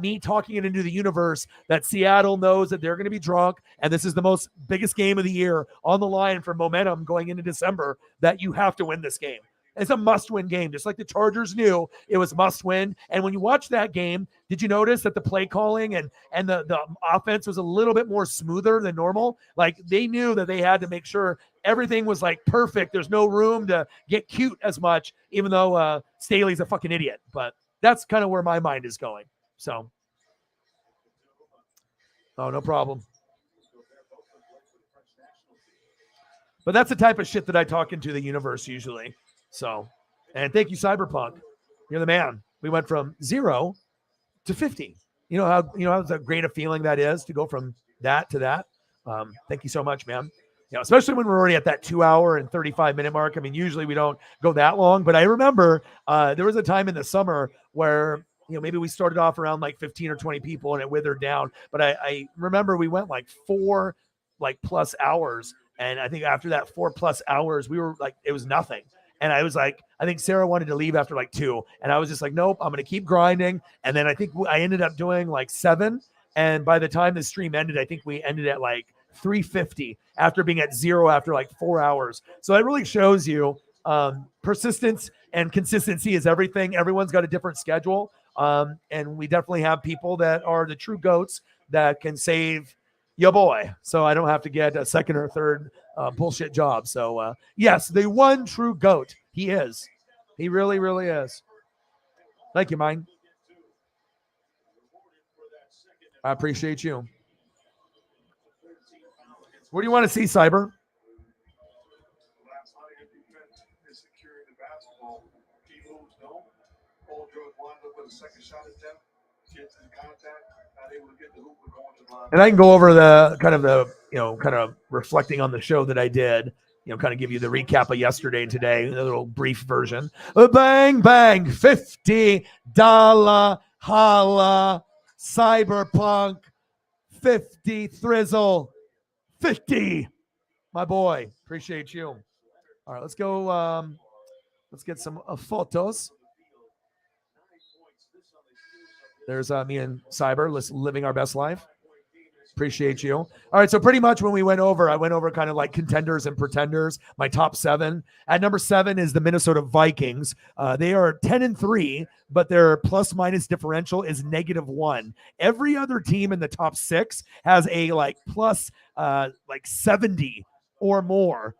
Speaker 1: me talking it into the universe, that Seattle knows that they're going to be drunk, and this is the biggest game of the year on the line for momentum going into December, that you have to win this game. It's a must-win game, just like the Chargers knew it was must-win. And when you watch that game, did you notice that the play calling and the offense was a little bit more smoother than normal? Like, they knew that they had to make sure everything was like perfect. There's no room to get cute as much, even though Staley's a fucking idiot. But that's kind of where my mind is going. So, oh, no problem. But that's the type of shit that I talk into the universe usually. So, and thank you, Cyberpunk. You're the man. We went from 0 to 50. You know how great a feeling that is to go from that to that. Thank you so much, man. Especially when we're already at that 2 hour and 35-minute mark. I mean, usually we don't go that long, but I remember there was a time in the summer where, maybe we started off around like 15 or 20 people and it withered down. But I remember we went like 4 plus hours. And I think after that 4+ hours, we were like, it was nothing. And I was like, I think Sarah wanted to leave after like 2. And I was just like, nope, I'm going to keep grinding. And then I think I ended up doing like 7. And by the time the stream ended, I think we ended at like 350 after being at 0 after like 4 hours. So it really shows you persistence and consistency is everything. Everyone's got a different schedule. And we definitely have people that are the true GOATs that can save your boy. So I don't have to get a second or third bullshit job. So yes, the one true GOAT. He is. He really, really is. Thank you, Mine. I appreciate you. What do you want to see, Cyber? And I can go over the kind of reflecting on the show that I did, kind of give you the recap of yesterday and today, a little brief version. Bang, bang, $50 holla, Cyberpunk, 50 Thrizzle, 50. My boy, appreciate you. All right, let's go. Let's get some photos. There's me and Cyber living our best life. Appreciate you. All right, so pretty much when I went over kind of like contenders and pretenders, my top 7. At number 7 is the Minnesota Vikings. They are 10-3, but their plus-minus differential is -1. Every other team in the top 6 has a plus 70 or more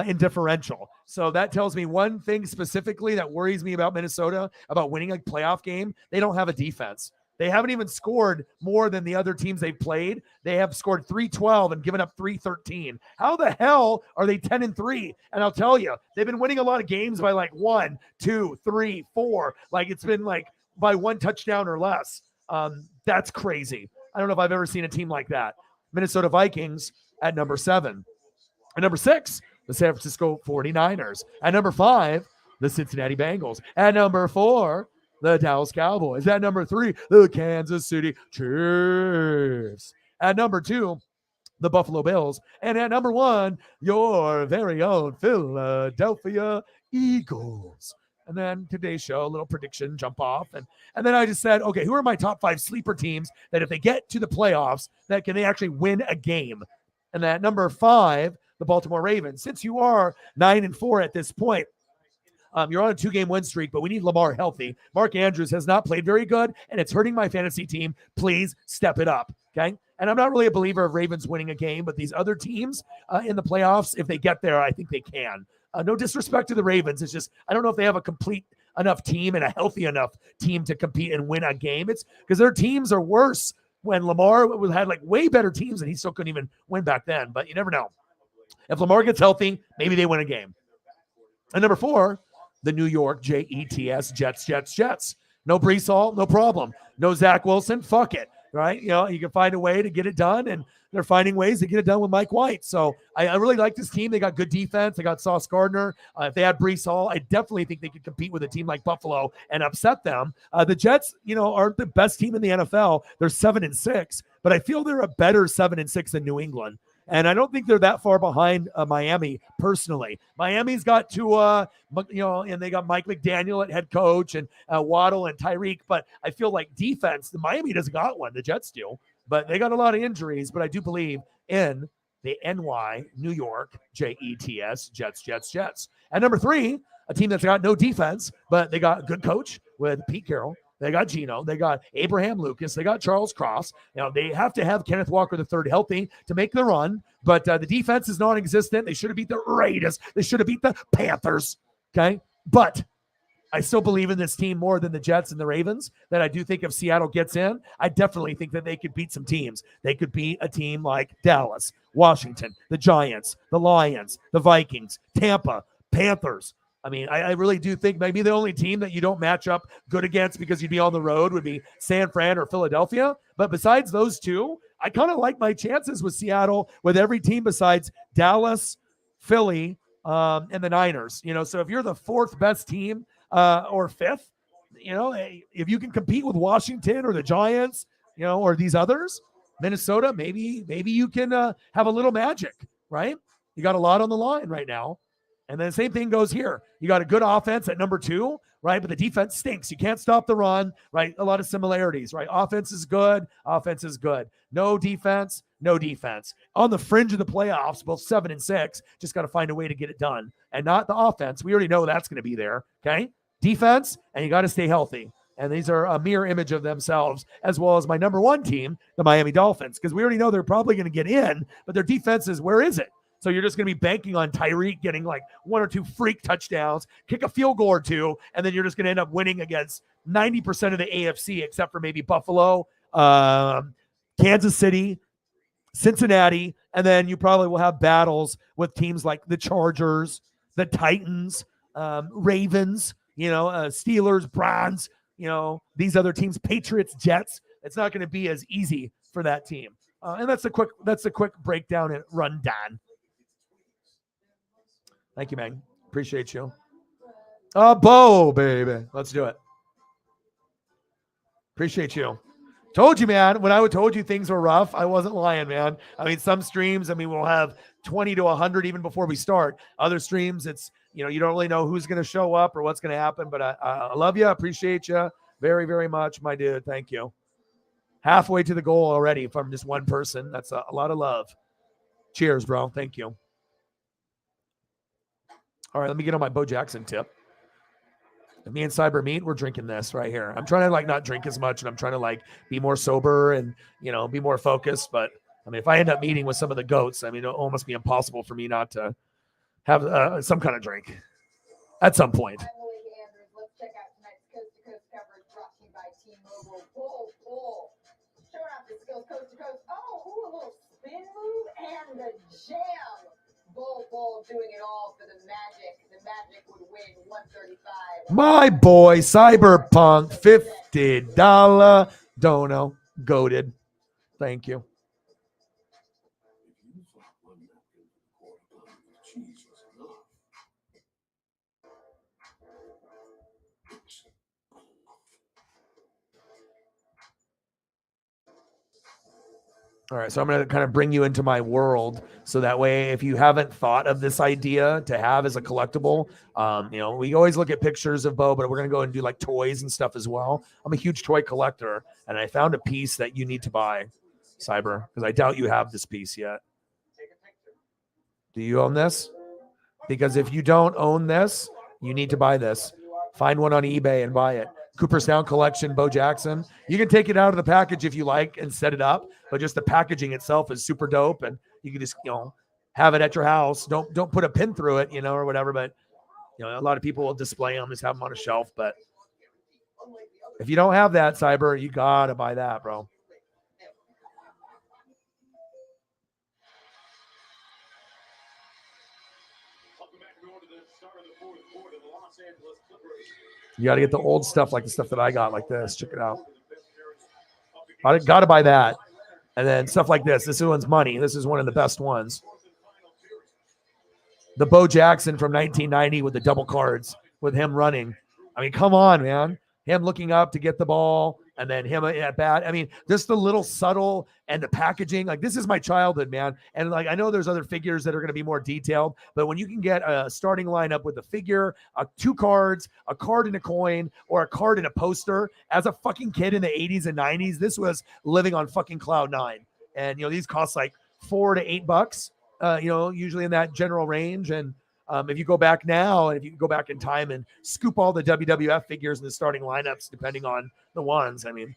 Speaker 1: in differential. So that tells me one thing specifically that worries me about Minnesota, about winning a playoff game. They don't have a defense. They haven't even scored more than the other teams they've played. They have scored 312 and given up 313. How the hell are they 10-3? And I'll tell you, they've been winning a lot of games by 1, 2, 3, 4. It's been by 1 touchdown or less. That's crazy. I don't know if I've ever seen a team like that. Minnesota Vikings at number 7. At number 6, the San Francisco 49ers. At number 5, the Cincinnati Bengals. At number 4, the Dallas Cowboys. At number 3, the Kansas City Chiefs. At number 2, the Buffalo Bills. And at number 1, your very own Philadelphia Eagles. And then today's show, a little prediction, jump off. And then I just said, okay, who are my top 5 sleeper teams that if they get to the playoffs, that can they actually win a game? And at number 5, the Baltimore Ravens. Since you are 9-4 at this point, you're on a 2-game win streak, but we need Lamar healthy. Mark Andrews has not played very good, and it's hurting my fantasy team. Please step it up, okay? And I'm not really a believer of Ravens winning a game, but these other teams in the playoffs, if they get there, I think they can. No disrespect to the Ravens. It's just I don't know if they have a complete enough team and a healthy enough team to compete and win a game. It's because their teams are worse when Lamar had like way better teams, and he still couldn't even win back then. But you never know. If Lamar gets healthy, maybe they win a game. And number 4, the New York Jets, Jets. No Brees Hall, no problem. No Zach Wilson, fuck it, right? You know, you can find a way to get it done, and they're finding ways to get it done with Mike White. So I really like this team. They got good defense. They got Sauce Gardner. If they had Brees Hall, I definitely think they could compete with a team like Buffalo and upset them. The Jets, you know, aren't the best team in the NFL. They're 7-6, but I feel they're a better 7-6 than New England. And I don't think they're that far behind Miami personally. Miami's got Tua, you know, and they got Mike McDaniel at head coach and Waddle and Tyreek. But I feel like defense, Miami doesn't got one. The Jets do. But they got a lot of injuries. But I do believe in the New York, Jets, Jets. And number 3, a team that's got no defense, but they got a good coach with Pete Carroll. They got Geno. They got Abraham Lucas. They got Charles Cross. Now, they have to have Kenneth Walker III healthy to make the run, but the defense is non-existent. They should have beat the Raiders. They should have beat the Panthers, okay? But I still believe in this team more than the Jets and the Ravens, that I do think if Seattle gets in, I definitely think that they could beat some teams. They could beat a team like Dallas, Washington, the Giants, the Lions, the Vikings, Tampa, Panthers. I mean, I really do think maybe the only team that you don't match up good against because you'd be on the road would be San Fran or Philadelphia. But besides those two, I kind of like my chances with Seattle with every team besides Dallas, Philly, and the Niners. You know, so if you're the 4th best team or 5th, you know, if you can compete with Washington or the Giants, you know, or these others, Minnesota, maybe you can have a little magic, right? You got a lot on the line right now. And then the same thing goes here. You got a good offense at number 2, right? But the defense stinks. You can't stop the run, right? A lot of similarities, right? Offense is good. No defense. On the fringe of the playoffs, both 7-6, just got to find a way to get it done. And not the offense. We already know that's going to be there, okay? Defense, and you got to stay healthy. And these are a mirror image of themselves, as well as my number 1 team, the Miami Dolphins, because we already know they're probably going to get in, but their defense is, where is it? So you're just going to be banking on Tyreek getting like 1 or 2 freak touchdowns, kick a field goal or 2, and then you're just going to end up winning against 90% of the AFC, except for maybe Buffalo, Kansas City, Cincinnati, and then you probably will have battles with teams like the Chargers, the Titans, Ravens, you know, Steelers, Browns, you know, these other teams, Patriots, Jets. It's not going to be as easy for that team. And that's a quick breakdown and rundown. Thank you, Meg. Appreciate you. Bo, baby. Let's do it. Appreciate you. Told you, man. When I told you things were rough, I wasn't lying, man. I mean, some streams, we'll have 20 to 100 even before we start. Other streams, it's, you know, you don't really know who's going to show up or what's going to happen, but I love you. I appreciate you very, very much, my dude. Thank you. Halfway to the goal already from just one person. That's a lot of love. Cheers, bro. Thank you. All right, let me get on my Bo Jackson tip. If me and Cyber meet, we're drinking this right here. I'm trying to like not drink as much, and I'm trying to like be more sober and, you know, be more focused. But I mean, if I end up meeting with some of the goats, I mean, it'll almost be impossible for me not to have some kind of drink at some point.
Speaker 4: Let's check out tonight's Coast to Coast coverage brought to you by T-Mobile. Bull. Showing off the skills coast to coast. Oh, a little spin move and the jam. Bull doing it all for the Magic. The Magic would win 135.
Speaker 1: My boy, Cyberpunk, $50 dono, goated. Thank you. All right, so I'm going to kind of bring you into my world, so that way, if you haven't thought of this idea to have as a collectible, you know, we always look at pictures of Bo, but we're going to go and do like toys and stuff as well. I'm a huge toy collector, and I found a piece that you need to buy, Cyber, because I doubt you have this piece yet. Do you own this? Because if you don't own this, you need to buy this. Find one on eBay and buy it. Cooperstown Collection, Bo Jackson. You can take it out of the package if you like and set it up, but just the packaging itself is super dope, and you can just, have it at your house. Don't put a pin through it, or whatever. But a lot of people will display them, just have them on a shelf. But if you don't have that, Cyber, you gotta buy that, bro. You got to get the old stuff, like the stuff that I got, like this. Check it out. I got to buy that. And then stuff like this. This one's money. This is one of the best ones. The Bo Jackson from 1990 with the double cards with him running. I mean, come on, man. Him looking up to get the ball and then him at bat. I mean, just the little subtle and the packaging. Like, this is my childhood, man. And like, I know there's other figures that are going to be more detailed, but when you can get a starting lineup with a figure, 2 cards, a card and a coin, or a card and a poster, as a fucking kid in the 80s and 90s, this was living on fucking cloud 9. And, these cost like $4 to $8, usually in that general range. And if you go back now, and if you can go back in time and scoop all the WWF figures in the starting lineups, depending on the ones, I mean,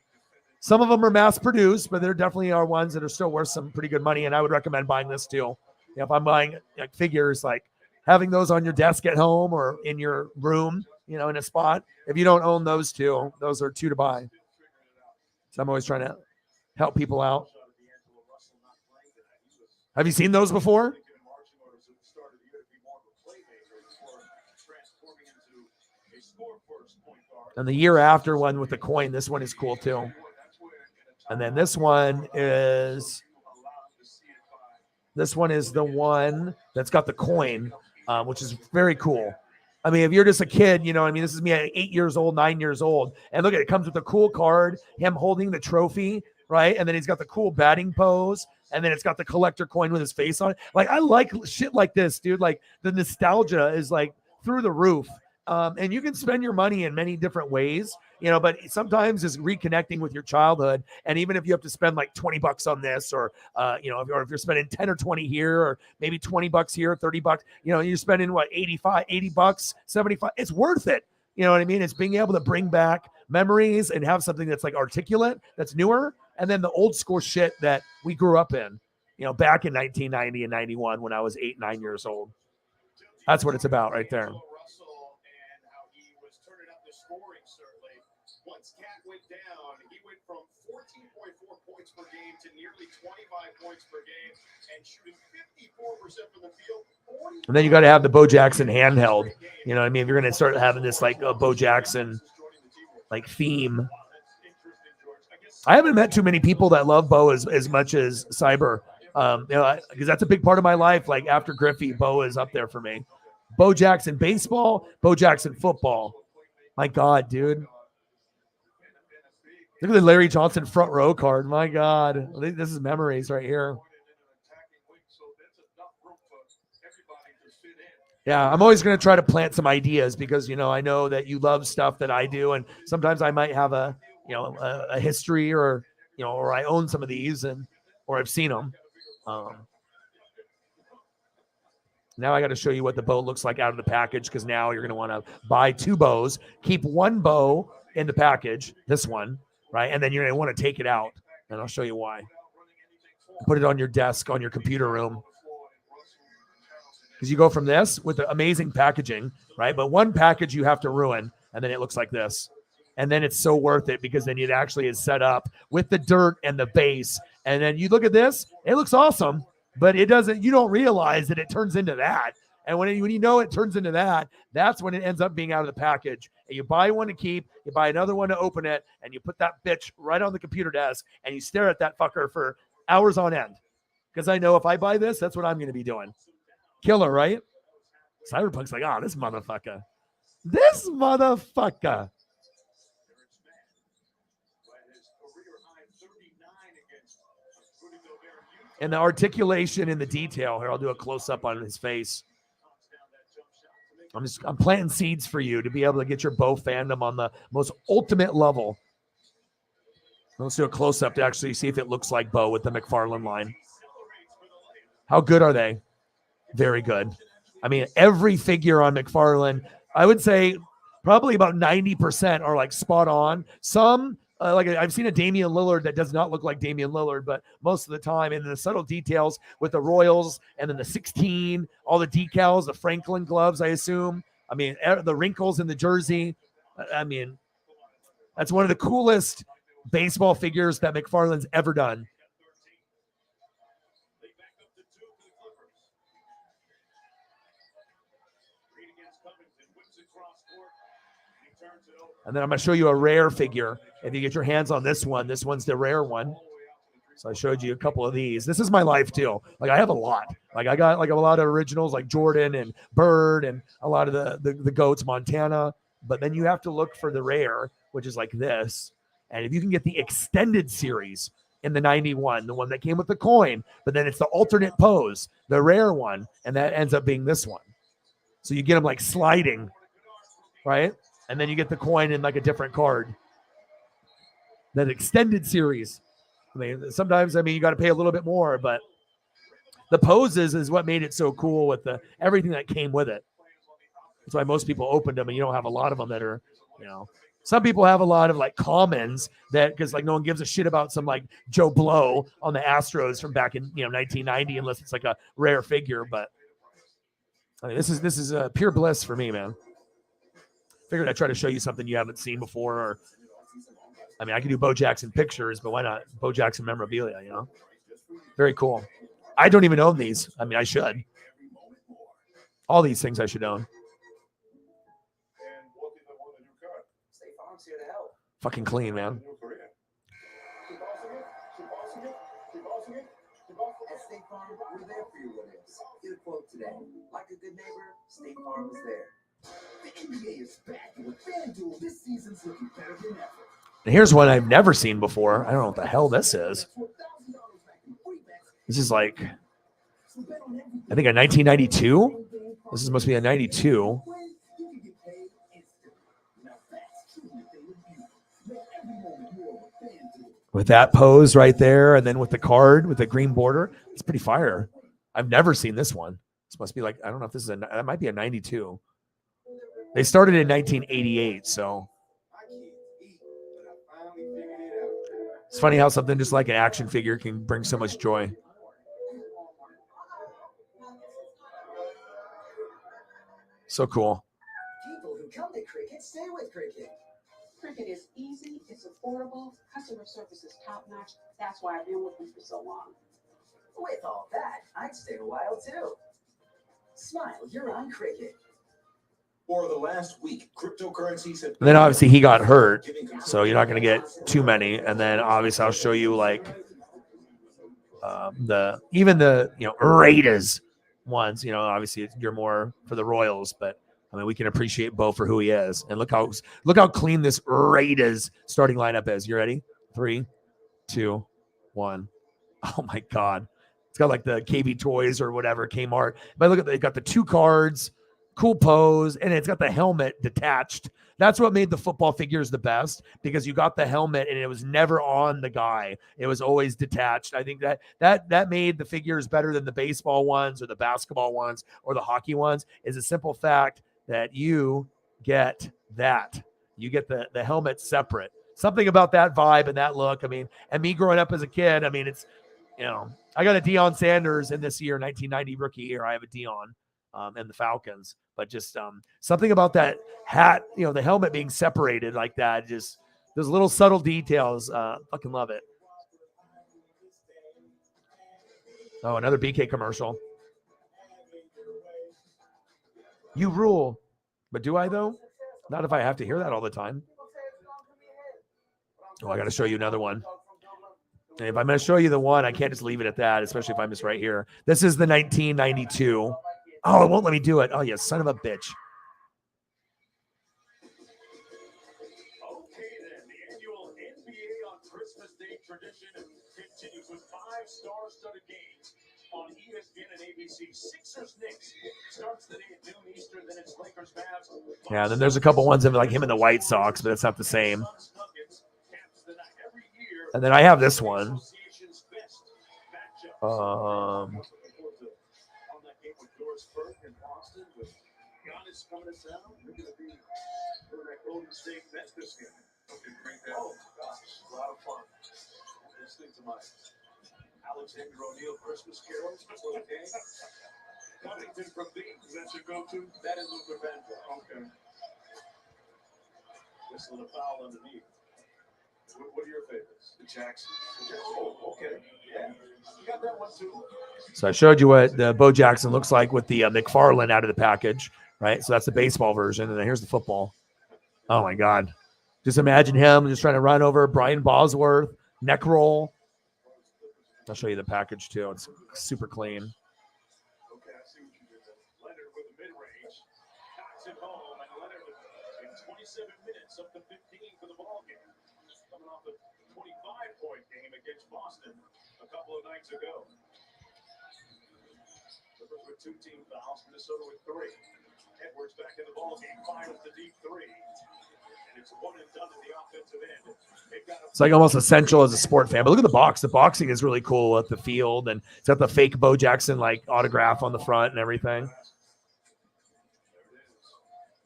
Speaker 1: some of them are mass produced, but there definitely are ones that are still worth some pretty good money. And I would recommend buying this too. If I'm buying like figures, like having those on your desk at home or in your room, in a spot. If you don't own those two, those are 2 to buy. So I'm always trying to help people out. Have you seen those before? And the year after one with the coin, this one is cool too. And then this one is the one that's got the coin, which is very cool. I mean, if you're just a kid, this is me at 8 years old, 9 years old. And look at it, comes with a cool card, him holding the trophy, right? And then he's got the cool batting pose. And then it's got the collector coin with his face on it. Like, I like shit like this, dude. Like, the nostalgia is like through the roof. And you can spend your money in many different ways, but sometimes it's reconnecting with your childhood. And even if you have to spend like $20 on this, or, or if you're spending 10 or 20 here, or maybe $20 here, $30, you're spending what, $80, 75, it's worth it. You know what I mean? It's being able to bring back memories and have something that's like articulate, that's newer. And then the old school shit that we grew up in, back in 1990 and 91 when I was 8, 9 years old. That's what it's about right there.
Speaker 3: Once Cat went down, he went from 14.4 points per game to nearly 25 points per game and shooting 54% from the field.
Speaker 1: And then you got to have the Bo Jackson handheld. You know what I mean? If you're going to start having this like a Bo Jackson like theme. I haven't met too many people that love Bo as much as Cyber. Because that's a big part of my life. Like after Griffey, Bo is up there for me. Bo Jackson baseball, Bo Jackson football. My God, dude. Look at the Larry Johnson front row card. My God. This is memories right here. Yeah, I'm always going to try to plant some ideas because, I know that you love stuff that I do. And sometimes I might have a history or I own some of these or I've seen them. Now I got to show you what the bow looks like out of the package because now you're going to want to buy 2 bows, keep 1 bow in the package, this one, right? And then you're going to want to take it out, and I'll show you why. Put it on your desk, on your computer room. Because you go from this with the amazing packaging, right? But one package you have to ruin, and then it looks like this. And then it's so worth it because then it actually is set up with the dirt and the base. And then you look at this, it looks awesome. But it doesn't, you don't realize that it turns into that. And when you know it turns into that, that's when it ends up being out of the package. And you buy one to keep, you buy another one to open it, and you put that bitch right on the computer desk, and you stare at that fucker for hours on end. Because I know if I buy this, that's what I'm going to be doing. Killer, right? Cyberpunk's like, this motherfucker. This motherfucker. And the articulation and the detail here, I'll do a close-up on his face. I'm planting seeds for you to be able to get your Bo fandom on the most ultimate level. Let's do a close-up to actually see if it looks like Bo with the McFarlane line. How good are they? very good. I mean, every figure on McFarlane, I would say probably about 90% are like spot on. Some, like I've seen a Damian Lillard that does not look like Damian Lillard, but most of the time, and the subtle details with the Royals and then the 16, all the decals, the Franklin gloves, I assume. I mean, the wrinkles in the jersey. I mean, that's one of the coolest baseball figures that McFarlane's ever done. And then I'm going to show you a rare figure. If you get your hands on this one's the rare one. So I showed you a couple of these. This is my life too. Like I have a lot. Like I got like a lot of originals like Jordan and Bird and a lot of the GOATs, Montana. But then you have to look for the rare, which is like this. And if you can get the extended series in the 91, the one that came with the coin, but then it's the alternate pose, the rare one, and that ends up being this one. So you get them like sliding, right? And then you get the coin in like a different card. That extended series. I mean, sometimes, you got to pay a little bit more, but the poses is what made it so cool with everything that came with it. That's why most people opened them, and you don't have a lot of them that are, some people have a lot of like commons that because like no one gives a shit about some like Joe Blow on the Astros from back in 1990 unless it's like a rare figure. But I mean, this is pure bliss for me, man. Figured I'd try to show you something you haven't seen before. Or I mean, I can do Bo Jackson pictures, but why not Bo Jackson memorabilia? Very cool. I don't even own these. I mean, I should. All these things I should own. Fucking clean, man.
Speaker 8: At State Farm, we're there for you, Williams. Get a quote today. Like a good neighbor, State Farm is there. The NBA is back, and with FanDuel, this season's looking better than ever.
Speaker 1: And here's one I've never seen before. I don't know what the hell this is. This is like, I think a 1992. This is supposed to be a 92. With that pose right there, and then with the card with the green border, it's pretty fire. I've never seen this one. This must be like, I don't know if this is that might be a 92. They started in 1988, so it's funny how something just like an action figure can bring so much joy. So cool.
Speaker 8: People who come to cricket stay with cricket.
Speaker 4: Cricket is easy, it's affordable, customer service is top-notch. That's why I've been with them for so long.
Speaker 8: With all that, I'd stay a while too. Smile, you're on cricket.
Speaker 2: For the last week, cryptocurrencies have.
Speaker 1: And then obviously he got hurt, so you're not going to get too many. And then obviously I'll show you like the Raiders ones. Obviously you're more for the Royals, but I mean we can appreciate Bo for who he is. And look how clean this Raiders starting lineup is. You ready? 3, 2, 1. Oh my God. It's got like the KB Toys or whatever, Kmart. But look at they got the 2 cards. Cool pose, and it's got the helmet detached. That's what made the football figures the best, because you got the helmet and it was never on the guy. It was always detached. I think that made the figures better than the baseball ones or the basketball ones or the hockey ones, is a simple fact that you get that. You get the helmet separate. Something about that vibe and that look. I mean, and me growing up as a kid, I mean, it's, I got a Deion Sanders in this year, 1990 rookie year. I have a Deion. And the Falcons, but just something about that hat, the helmet being separated like that, just those little subtle details. Fucking love it. Oh, another BK commercial. You rule, but do I though? Not if I have to hear that all the time. Oh, I got to show you another one. And if I'm going to show you the one, I can't just leave it at that, especially if I'm just right here. This is the 1992. Oh, it won't let me do it. Oh, you son of a bitch.
Speaker 3: Okay, then. The annual NBA on Christmas Day tradition continues with 5 star-studded games on ESPN and ABC. Sixers-Knicks starts the day at noon Eastern, then it's Lakers-Mavs.
Speaker 1: Yeah, and then there's a couple ones of like him and the White Sox, but it's not the same. And then I have this one.
Speaker 3: coming to town. They're going to be for that Golden State Memphis game. Okay, great. Oh, gosh, a lot of fun. Listening to my Alexander O'Neal Christmas carols before the game. Covington from Dean, is that your go-to? That is Luther Vandross. Okay. Whistling a foul underneath. What are your favorites? The Jackson. Oh, okay. Yeah. You got that one too.
Speaker 1: So I showed you what the Bo Jackson looks like with the McFarlane out of the package, right? So that's the baseball version, and then here's the football. Oh my God! Just imagine him just trying to run over Brian Bosworth, neck roll. I'll show you the package too. It's super clean.
Speaker 3: Okay, I see what you did there. Leonard with the mid-range. Knocks it home, and Leonard in 27 minutes up to 15 for the ball game. Coming off a 25-point game against Boston a couple of nights ago. Clippers with 2 team fouls, Minnesota with 3. Edwards back in the ball game, fires the deep 3. And it's one and done in the offensive end.
Speaker 1: It's like almost essential as a sport fan. But look at the box. The boxing is really cool at the field, and it's got the fake Bo Jackson like autograph on the front and everything.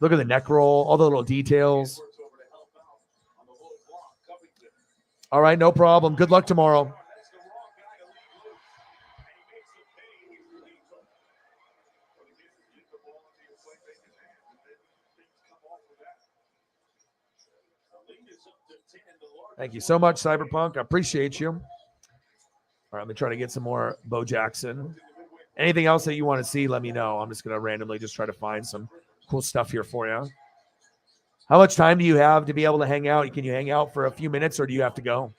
Speaker 1: Look at the neck roll, all the little details. All right, no problem. Good luck tomorrow. Thank you so much, Cyberpunk. I appreciate you. All right, I'm going to try to get some more Bo Jackson. Anything else that you want to see, let me know. I'm just going to randomly just try to find some cool stuff here for you. How much time do you have to be able to hang out? Can you hang out for a few minutes, or do you have to go?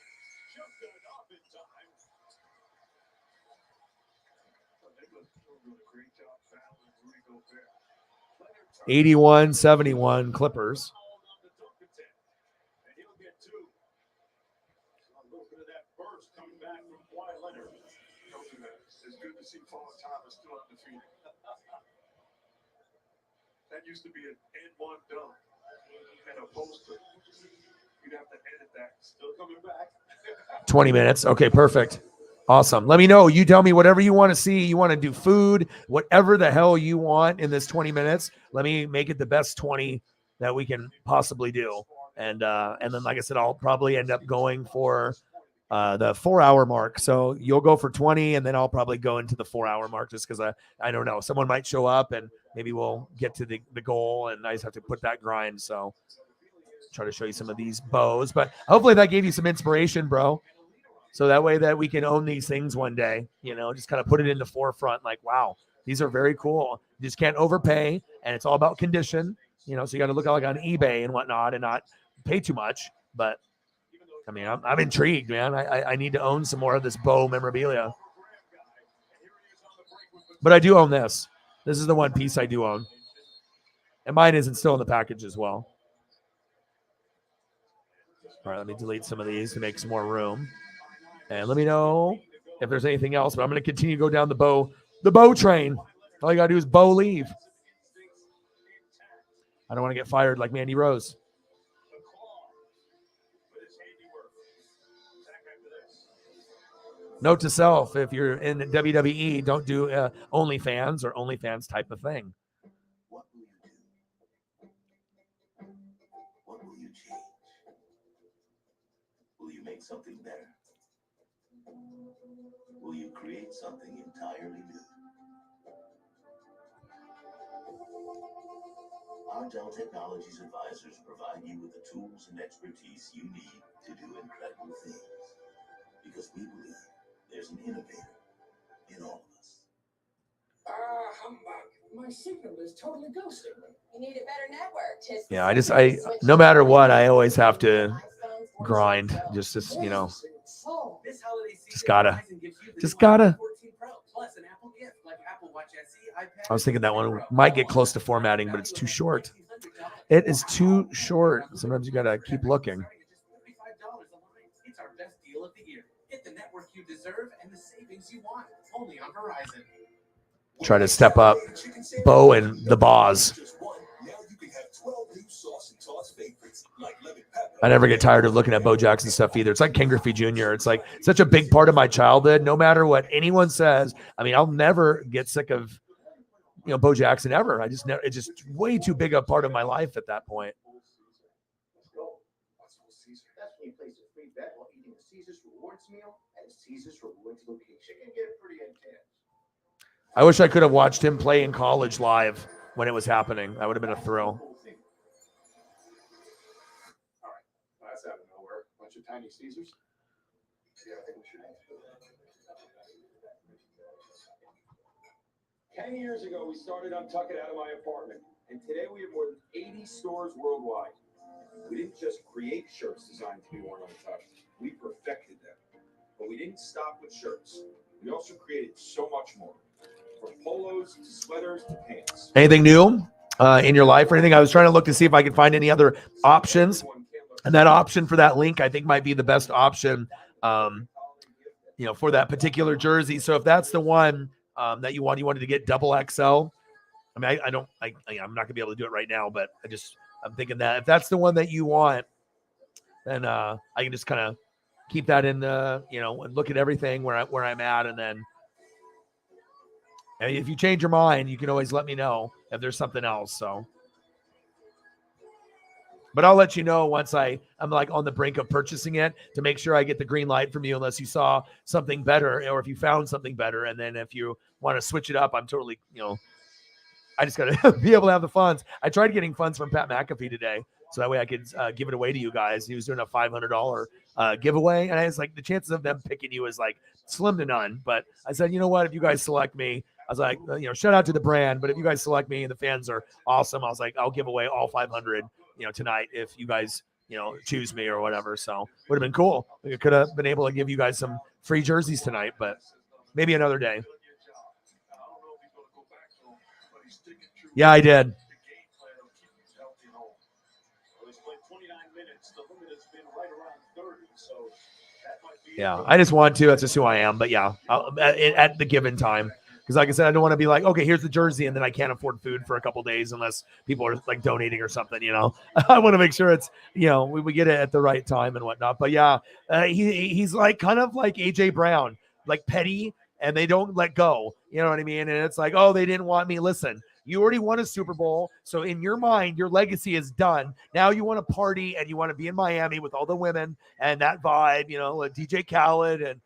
Speaker 1: 81-71 Clippers.
Speaker 3: That used to be an N1 dunk and a poster. You'd have to edit that. Still coming back.
Speaker 1: 20 minutes. Okay, perfect. Awesome. Let me know. You tell me whatever you want to see. You want to do food, whatever the hell you want in this 20 minutes. Let me make it the best 20 that we can possibly do. And then, like I said, I'll probably end up going for the 4-hour mark. So you'll go for 20, and then I'll probably go into the 4-hour mark just because I don't know. Someone might show up, and maybe we'll get to the goal, and I just have to put that grind. So try to show you some of these bows. But hopefully that gave you some inspiration, bro. So that way that we can own these things one day, just kind of put it in the forefront. Like, wow, these are very cool. You just can't overpay, and it's all about condition, so you got to look like on eBay and whatnot and not pay too much. But I mean, I'm intrigued, man. I need to own some more of this Bo memorabilia. But I do own this. This is the one piece I do own. And mine isn't still in the package as well. All right, let me delete some of these to make some more room. And let me know if there's anything else. But I'm going to continue to go down the Bo train. All you got to do is Bo leave. I don't want to get fired like Mandy Rose. Note to self, if you're in WWE, don't do OnlyFans or OnlyFans type of thing.
Speaker 8: What will you do? What will you change? Will you make something better? Will you create something entirely new? Our Dell Technologies advisors provide you with the tools and expertise you need to do incredible things. Because we believe there's an innovator in all of us.
Speaker 7: Humbug. My signal is totally ghosting me.
Speaker 5: You need a better network.
Speaker 1: Yeah, no matter what, I always have to grind. Just gotta. I was thinking that one might get close to formatting, but it's too short. It is too short. Sometimes you gotta keep looking.
Speaker 8: It's our best deal of the year. Get the network you deserve and the savings you want. Only on Verizon.
Speaker 1: Try to step up Bo and the Boz. I never get tired of looking at Bo Jackson stuff either. It's like Ken Griffey Jr. It's like such a big part of my childhood. No matter what anyone says, I mean, I'll never get sick of Bo Jackson ever. I just never. It's just way too big a part of my life at that point.
Speaker 7: Let's go. What's Little Caesar? That's when you place a free bet while eating a Caesar's Rewards meal at a Caesar's Rewards location. It can get pretty intense.
Speaker 1: I wish I could have watched him play in college live when it was happening. That would have been a thrill.
Speaker 2: All right. That's out of nowhere. Bunch of tiny Caesars. Yeah, I think we should eat. 10 years ago, we started Untuck It out of my apartment, and today we have more than 80 stores worldwide. We didn't just create shirts designed to be worn untucked. We perfected them. But we didn't stop with shirts. We also created so much more. From polos to sweaters to pants.
Speaker 1: Anything new in your life or anything? I was trying to look to see if I could find any other options. And that option for that link, I think, might be the best option, for that particular jersey. So if that's the one that you wanted to get double XL. I mean, I'm not gonna be able to do it right now, but I'm thinking that if that's the one that you want, then I can just kind of keep that in the, and look at everything where I'm at, and then if you change your mind, you can always let me know if there's something else. So, but I'll let you know once I'm like on the brink of purchasing it to make sure I get the green light from you, unless you saw something better or if you found something better. And then if you want to switch it up, I'm totally, I just got to be able to have the funds. I tried getting funds from Pat McAfee today, so that way I could give it away to you guys. He was doing a $500 giveaway, and I was like, the chances of them picking you is like slim to none. But I said, you know what? If you guys select me, I was like, shout out to the brand, but if you guys select me and the fans are awesome, I was like, I'll give away all 500, tonight if you guys, choose me or whatever. So would have been cool. We could have been able to give you guys some free jerseys tonight, but maybe another day. Yeah, I did. Yeah, I just want to. That's just who I am. But yeah, at the given time. Because like I said, I don't want to be like, okay, here's the jersey, and then I can't afford food for a couple days unless people are like donating or something, I want to make sure it's, we get it at the right time and whatnot. But yeah, he's like kind of like AJ Brown, like petty, and they don't let go. You know what I mean? And it's like, oh, they didn't want me. Listen, you already won a Super Bowl. So in your mind, your legacy is done. Now you want to party and you want to be in Miami with all the women and that vibe, like DJ Khaled and,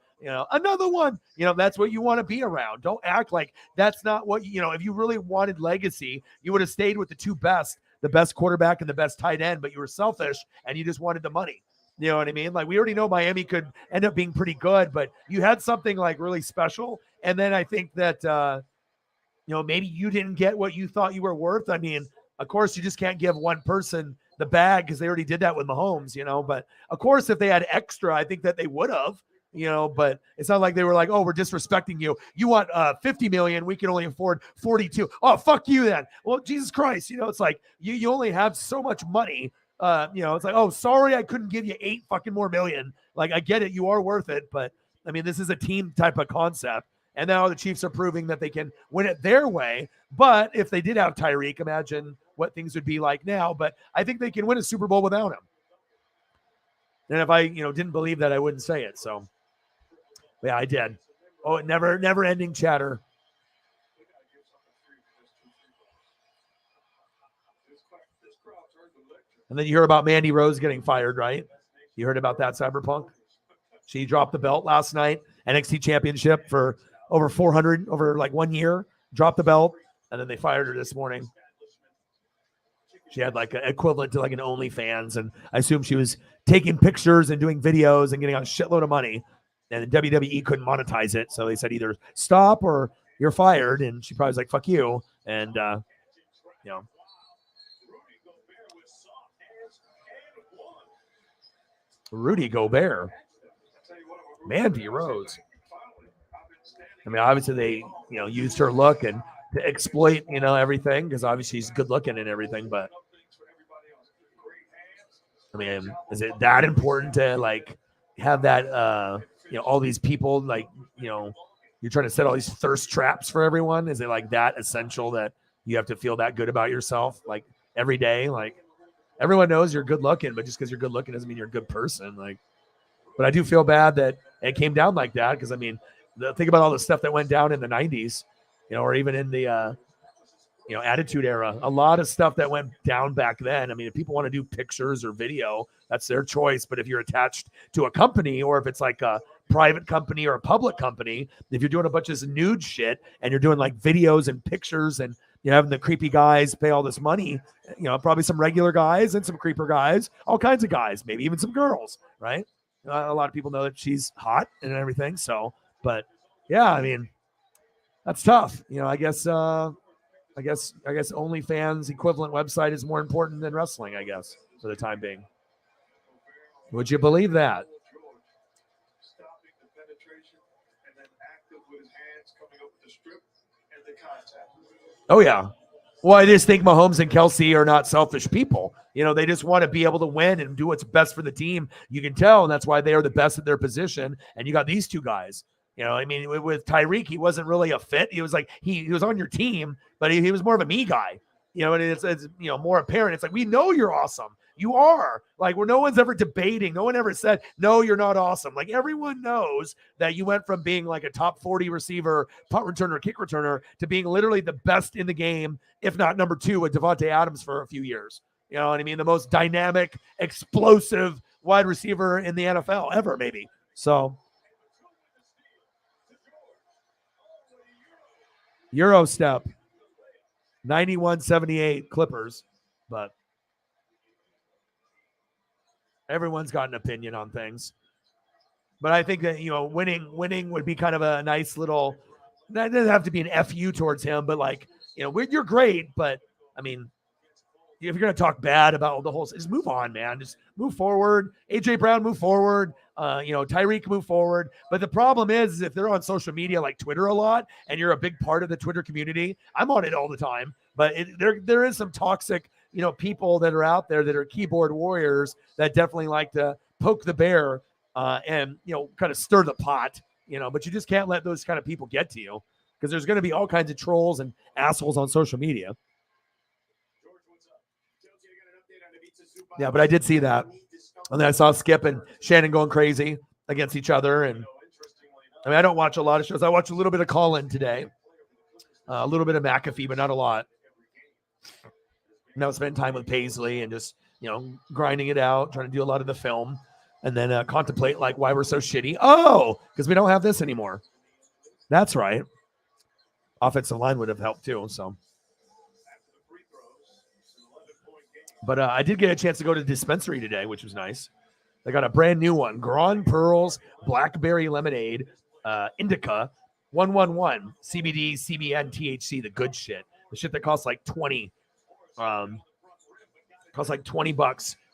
Speaker 1: another one, that's what you want to be around. Don't act like that's not what, if you really wanted legacy, you would have stayed with the best quarterback and the best tight end, but you were selfish and you just wanted the money. You know what I mean? Like, we already know Miami could end up being pretty good, but you had something like really special. And then I think that, maybe you didn't get what you thought you were worth. I mean, of course, you just can't give one person the bag because they already did that with Mahomes, but of course, if they had extra, I think that they would have. But it's not like they were like, oh, we're disrespecting you. You want 50 million. We can only afford 42. Oh, fuck you then. Well, Jesus Christ. It's like you only have so much money. It's like, oh, sorry, I couldn't give you 8 fucking more million. Like, I get it. You are worth it. But I mean, this is a team type of concept. And now the Chiefs are proving that they can win it their way. But if they did have Tyreek, imagine what things would be like now. But I think they can win a Super Bowl without him. And if I, didn't believe that, I wouldn't say it. So yeah, I did. Oh, never ending chatter. And then you hear about Mandy Rose getting fired, right? You heard about that, Cyberpunk? She dropped the belt last night, NXT championship for over 400, over like 1 year, dropped the belt, and then they fired her this morning. She had like an equivalent to like an OnlyFans, and I assume she was taking pictures and doing videos and getting a shitload of money. And the WWE couldn't monetize it, so they said either stop or you're fired. And she probably was like, "Fuck you," and Rudy Gobert, Mandy Rose. I mean, obviously they used her look and to exploit everything because obviously she's good looking and everything. But I mean, is it that important to like have that? All these people like you're trying to set all these thirst traps for everyone. Is it like that essential that you have to feel that good about yourself like every day? Like everyone knows you're good looking, but just because you're good looking doesn't mean you're a good person. Like, but I do feel bad that it came down like that because I mean, think about all the stuff that went down in the 90s, or even in the Attitude Era. A lot of stuff that went down back then. I mean, if people want to do pictures or video, that's their choice. But if you're attached to a company, or if it's like a private company or a public company, if you're doing a bunch of this nude shit and you're doing like videos and pictures and you're having the creepy guys pay all this money, probably some regular guys and some creeper guys, all kinds of guys, maybe even some girls, right? A lot of people know that she's hot and everything. So, but yeah, I mean, that's tough. I guess OnlyFans equivalent website is more important than wrestling, I guess, for the time being. Would you believe that?
Speaker 3: Stopping the penetration and then active with his hands coming up with the strip and the contact.
Speaker 1: Oh, yeah. Well, I just think Mahomes and Kelsey are not selfish people. They just want to be able to win and do what's best for the team. You can tell, and that's why they are the best at their position. And you got these two guys. I mean, with Tyreek, he wasn't really a fit. He was like, he was on your team, but he was more of a me guy. And it's more apparent. It's like, we know you're awesome. You are. Like, where no one's ever debating. No one ever said, no, you're not awesome. Like, everyone knows that you went from being like a top 40 receiver, punt returner, kick returner, to being literally the best in the game, if not number 2 with Devontae Adams for a few years. You know what I mean? The most dynamic, explosive wide receiver in the NFL ever, maybe. So, Euro step, 91-78 Clippers, but everyone's got an opinion on things. But I think that, winning would be kind of a nice little, that doesn't have to be an FU towards him, but like, you're great, but I mean, if you're going to talk bad about the whole, just move on, man. Just move forward. AJ Brown, move forward. Tyreek, move forward. But the problem is if they're on social media like Twitter a lot and you're a big part of the Twitter community, I'm on it all the time, but there is some toxic, people that are out there that are keyboard warriors that definitely like to poke the bear and, kind of stir the pot, but you just can't let those kind of people get to you because there's going to be all kinds of trolls and assholes on social media. Yeah, but I did see that. And then I saw Skip and Shannon going crazy against each other. And I mean, I don't watch a lot of shows. I watched a little bit of Colin today, a little bit of McAfee, but not a lot. And I was spending time with Paisley and just, grinding it out, trying to do a lot of the film and then contemplate like why we're so shitty. Oh, because we don't have this anymore. That's right. Offensive line would have helped too. So. But I did get a chance to go to the dispensary today, which was nice. They got a brand new one. Grand Pearls Blackberry Lemonade Indica 111 CBD, CBN, THC, the good shit. The shit that costs like $20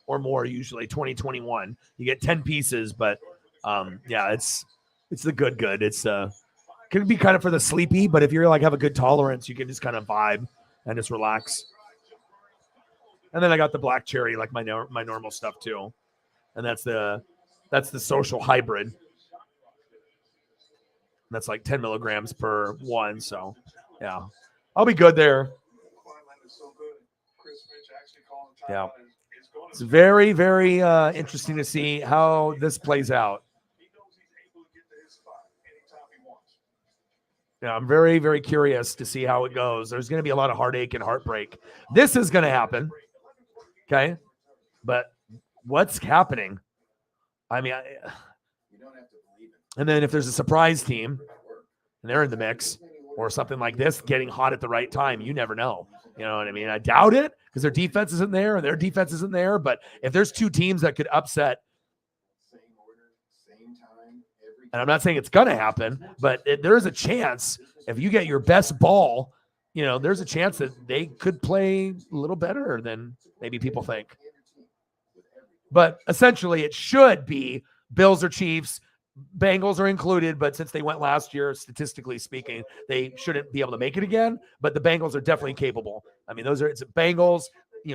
Speaker 1: or more, usually 20, 21. You get 10 pieces, but yeah, it's the good. It's could be kind of for the sleepy, but if you're like have a good tolerance, you can just kind of vibe and just relax. And then I got the black cherry, like my normal stuff too. And that's the social hybrid. That's like 10 milligrams per one. So yeah, I'll be good there. Yeah. It's very, very interesting to see how this plays out. Yeah, I'm very, very curious to see how it goes. There's going to be a lot of heartache and heartbreak. This is going to happen. Okay. But what's happening? I mean, and then if there's a surprise team and they're in the mix or something like this, getting hot at the right time, you never know. You know what I mean? I doubt it because their defense isn't there and their defense isn't there. But if there's two teams that could upset, and I'm not saying it's going to happen, but there is a chance if you get your best ball, there's a chance that they could play a little better than maybe people think. But essentially, it should be Bills or Chiefs. Bengals are included, but since they went last year, statistically speaking, they shouldn't be able to make it again. But the Bengals are definitely capable. I mean, it's Bengals,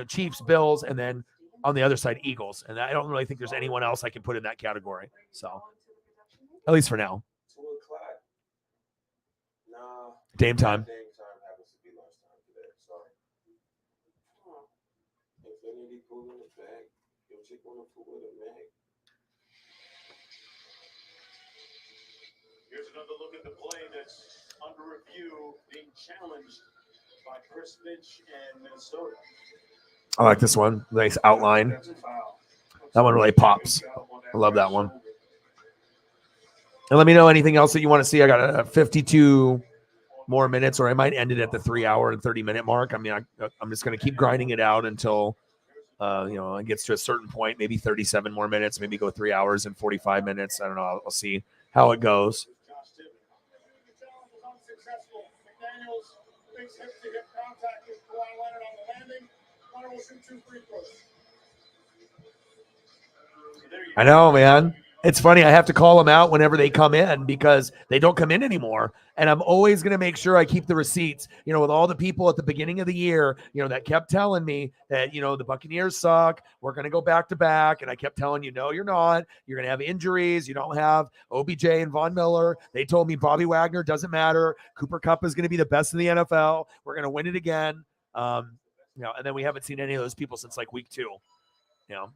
Speaker 1: Chiefs, Bills, and then on the other side, Eagles. And I don't really think there's anyone else I can put in that category. So, at least for now. Dame time.
Speaker 3: Here's another look at the play that's under review, being challenged by Chris Finch and Minnesota.
Speaker 1: I like this one. Nice outline.
Speaker 3: That's a foul.
Speaker 1: That one really pops. I love that one. And let me know anything else that you want to see. I got a 52 more minutes, or I might end it at the 3 hour and 30-minute mark. I mean, I'm just going to keep grinding it out until, it gets to a certain point, maybe 37 more minutes, maybe go 3 hours and 45 minutes. I don't know. I'll see how it goes. I know, man. It's funny. I have to call them out whenever they come in because they don't come in anymore. And I'm always going to make sure I keep the receipts, with all the people at the beginning of the year, that kept telling me that, the Buccaneers suck. We're going to go back to back. And I kept telling you, no, you're not. You're going to have injuries. You don't have OBJ and Von Miller. They told me Bobby Wagner doesn't matter. Cooper Kupp is going to be the best in the NFL. We're going to win it again. And then we haven't seen any of those people since like week 2.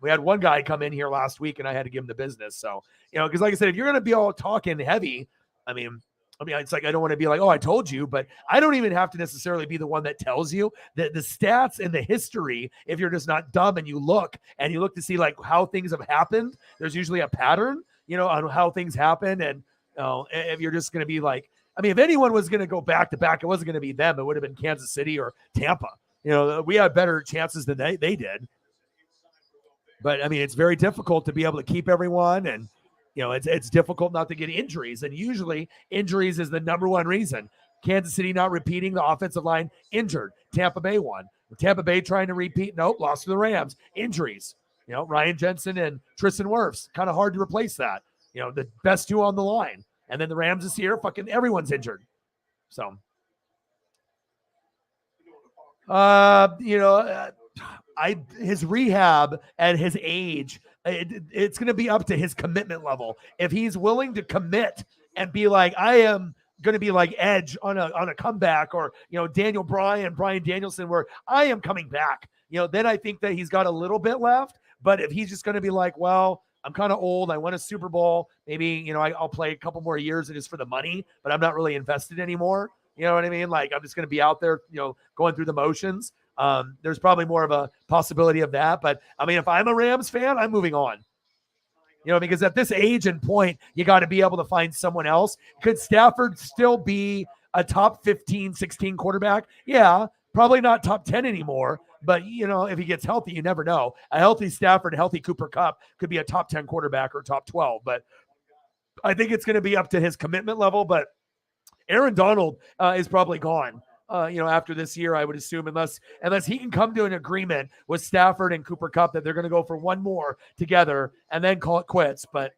Speaker 1: We had one guy come in here last week and I had to give him the business. So, because like I said, if you're going to be all talking heavy, I mean, it's like, I don't want to be like, oh, I told you, but I don't even have to necessarily be the one that tells you that the stats and the history. If you're just not dumb and you look to see like how things have happened, there's usually a pattern, on how things happen. And if you're just going to be like, if anyone was going to go back to back, it wasn't going to be them. It would have been Kansas City or Tampa. We had better chances than they did. But it's very difficult to be able to keep everyone, and it's difficult not to get injuries. And usually, injuries is the number one reason. Kansas City not repeating, the offensive line injured. Tampa Bay won. Tampa Bay trying to repeat, nope, lost to the Rams. Injuries. Ryan Jensen and Tristan Wirfs, kind of hard to replace that. The best 2 on the line, and then the Rams this year, fucking everyone's injured. So, his rehab and his age, it's going to be up to his commitment level. If he's willing to commit and be like, I am going to be like Edge on a comeback, or, Brian Danielson, where I am coming back, then I think that he's got a little bit left. But if he's just going to be like, well, I'm kind of old, I won a Super Bowl, maybe, I'll play a couple more years and it's for the money, but I'm not really invested anymore. You know what I mean? Like, I'm just going to be out there, going through the motions. There's probably more of a possibility of that. But if I'm a Rams fan, I'm moving on. Because at this age and point, you got to be able to find someone else. Could Stafford still be a top 15, 16 quarterback? Yeah, probably not top 10 anymore. But, if he gets healthy, you never know. A healthy Stafford, a healthy Cooper Kupp could be a top 10 quarterback or top 12. But I think it's going to be up to his commitment level. But Aaron Donald is probably gone. After this year, I would assume, unless he can come to an agreement with Stafford and Cooper Kupp that they're going to go for one more together and then call it quits. But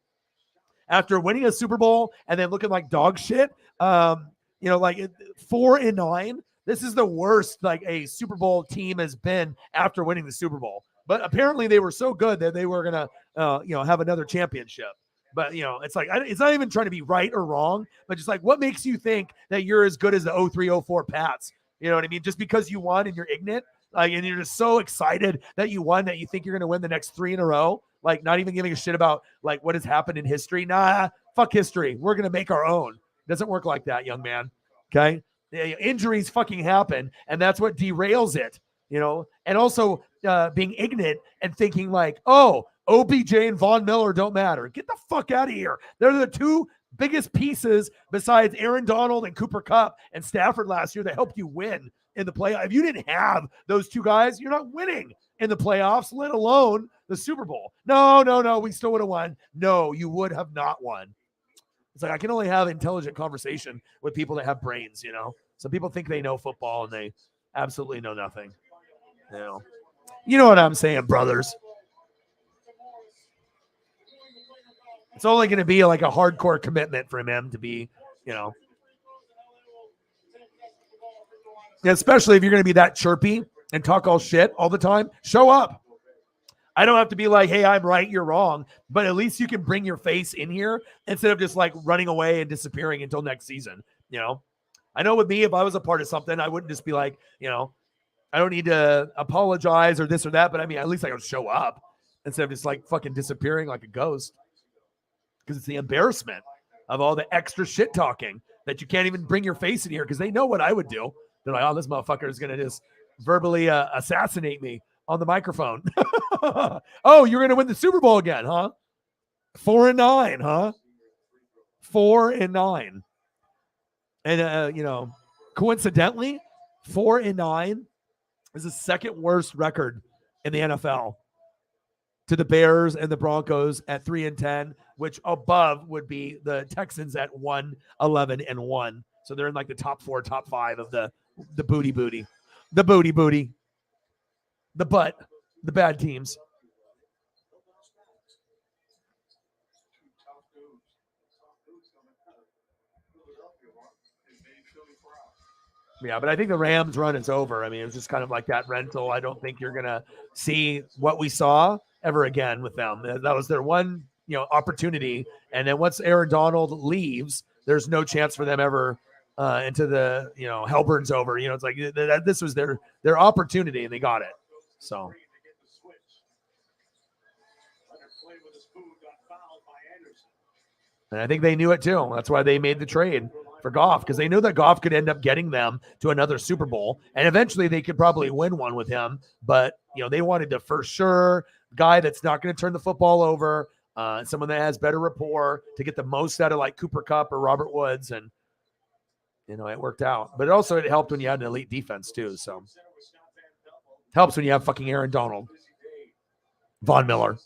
Speaker 1: after winning a Super Bowl and then looking like dog shit, like 4-9, this is the worst like a Super Bowl team has been after winning the Super Bowl. But apparently they were so good that they were going to, have another championship. But, it's like, it's not even trying to be right or wrong, but just like, what makes you think that you're as good as the 03-04 Pats? You know what I mean? Just because you won and you're ignorant, like, and you're just so excited that you won that you think you're going to win the next 3 in a row, like not even giving a shit about like what has happened in history. Nah, fuck history. We're going to make our own. It doesn't work like that, young man. Okay. Injuries fucking happen. And that's what derails it, and also being ignorant and thinking like, oh, OBJ and Von Miller don't matter. Get the fuck out of here. They're the 2 biggest pieces besides Aaron Donald and Cooper Kupp and Stafford last year that helped you win in the playoffs. If you didn't have those 2 guys, you're not winning in the playoffs, let alone the Super Bowl. No. We still would have won. No, you would have not won. It's like, I can only have intelligent conversation with people that have brains, Some people think they know football and they absolutely know nothing. You know what I'm saying, brothers? It's only going to be like a hardcore commitment for him to be, especially if you're going to be that chirpy and talk all shit all the time. Show up. I don't have to be like, hey, I'm right, you're wrong. But at least you can bring your face in here instead of just like running away and disappearing until next season. I know with me, if I was a part of something, I wouldn't just be like, I don't need to apologize or this or that. But at least I would show up instead of just like fucking disappearing like a ghost. Because it's the embarrassment of all the extra shit talking that you can't even bring your face in here because they know what I would do. They're like, oh, this motherfucker is going to just verbally assassinate me on the microphone. Oh, you're going to win the Super Bowl again, huh? 4-9, huh? 4-9. And, coincidentally, 4-9 is the second worst record in the NFL to the Bears and the Broncos at 3-10, which above would be the Texans at 1-11-1. So they're in like the top 4, top 5 of the booty, the booty, the butt, the bad teams. Yeah, but I think the Rams run is over. I mean, it was just kind of like that rental. I don't think you're going to see what we saw ever again with them. That was their one, opportunity. And then once Aaron Donald leaves, there's no chance for them ever into the, hell burns over. It's like this was their opportunity and they got it. So. And I think they knew it too. That's why they made the trade for Goff, because they knew that Goff could end up getting them to another Super Bowl, and eventually they could probably win one with him. But they wanted the for sure guy that's not going to turn the football over, someone that has better rapport to get the most out of like Cooper Kupp or Robert Woods, and it worked out. But it helped when you had an elite defense too. So helps when you have fucking Aaron Donald, Von Miller.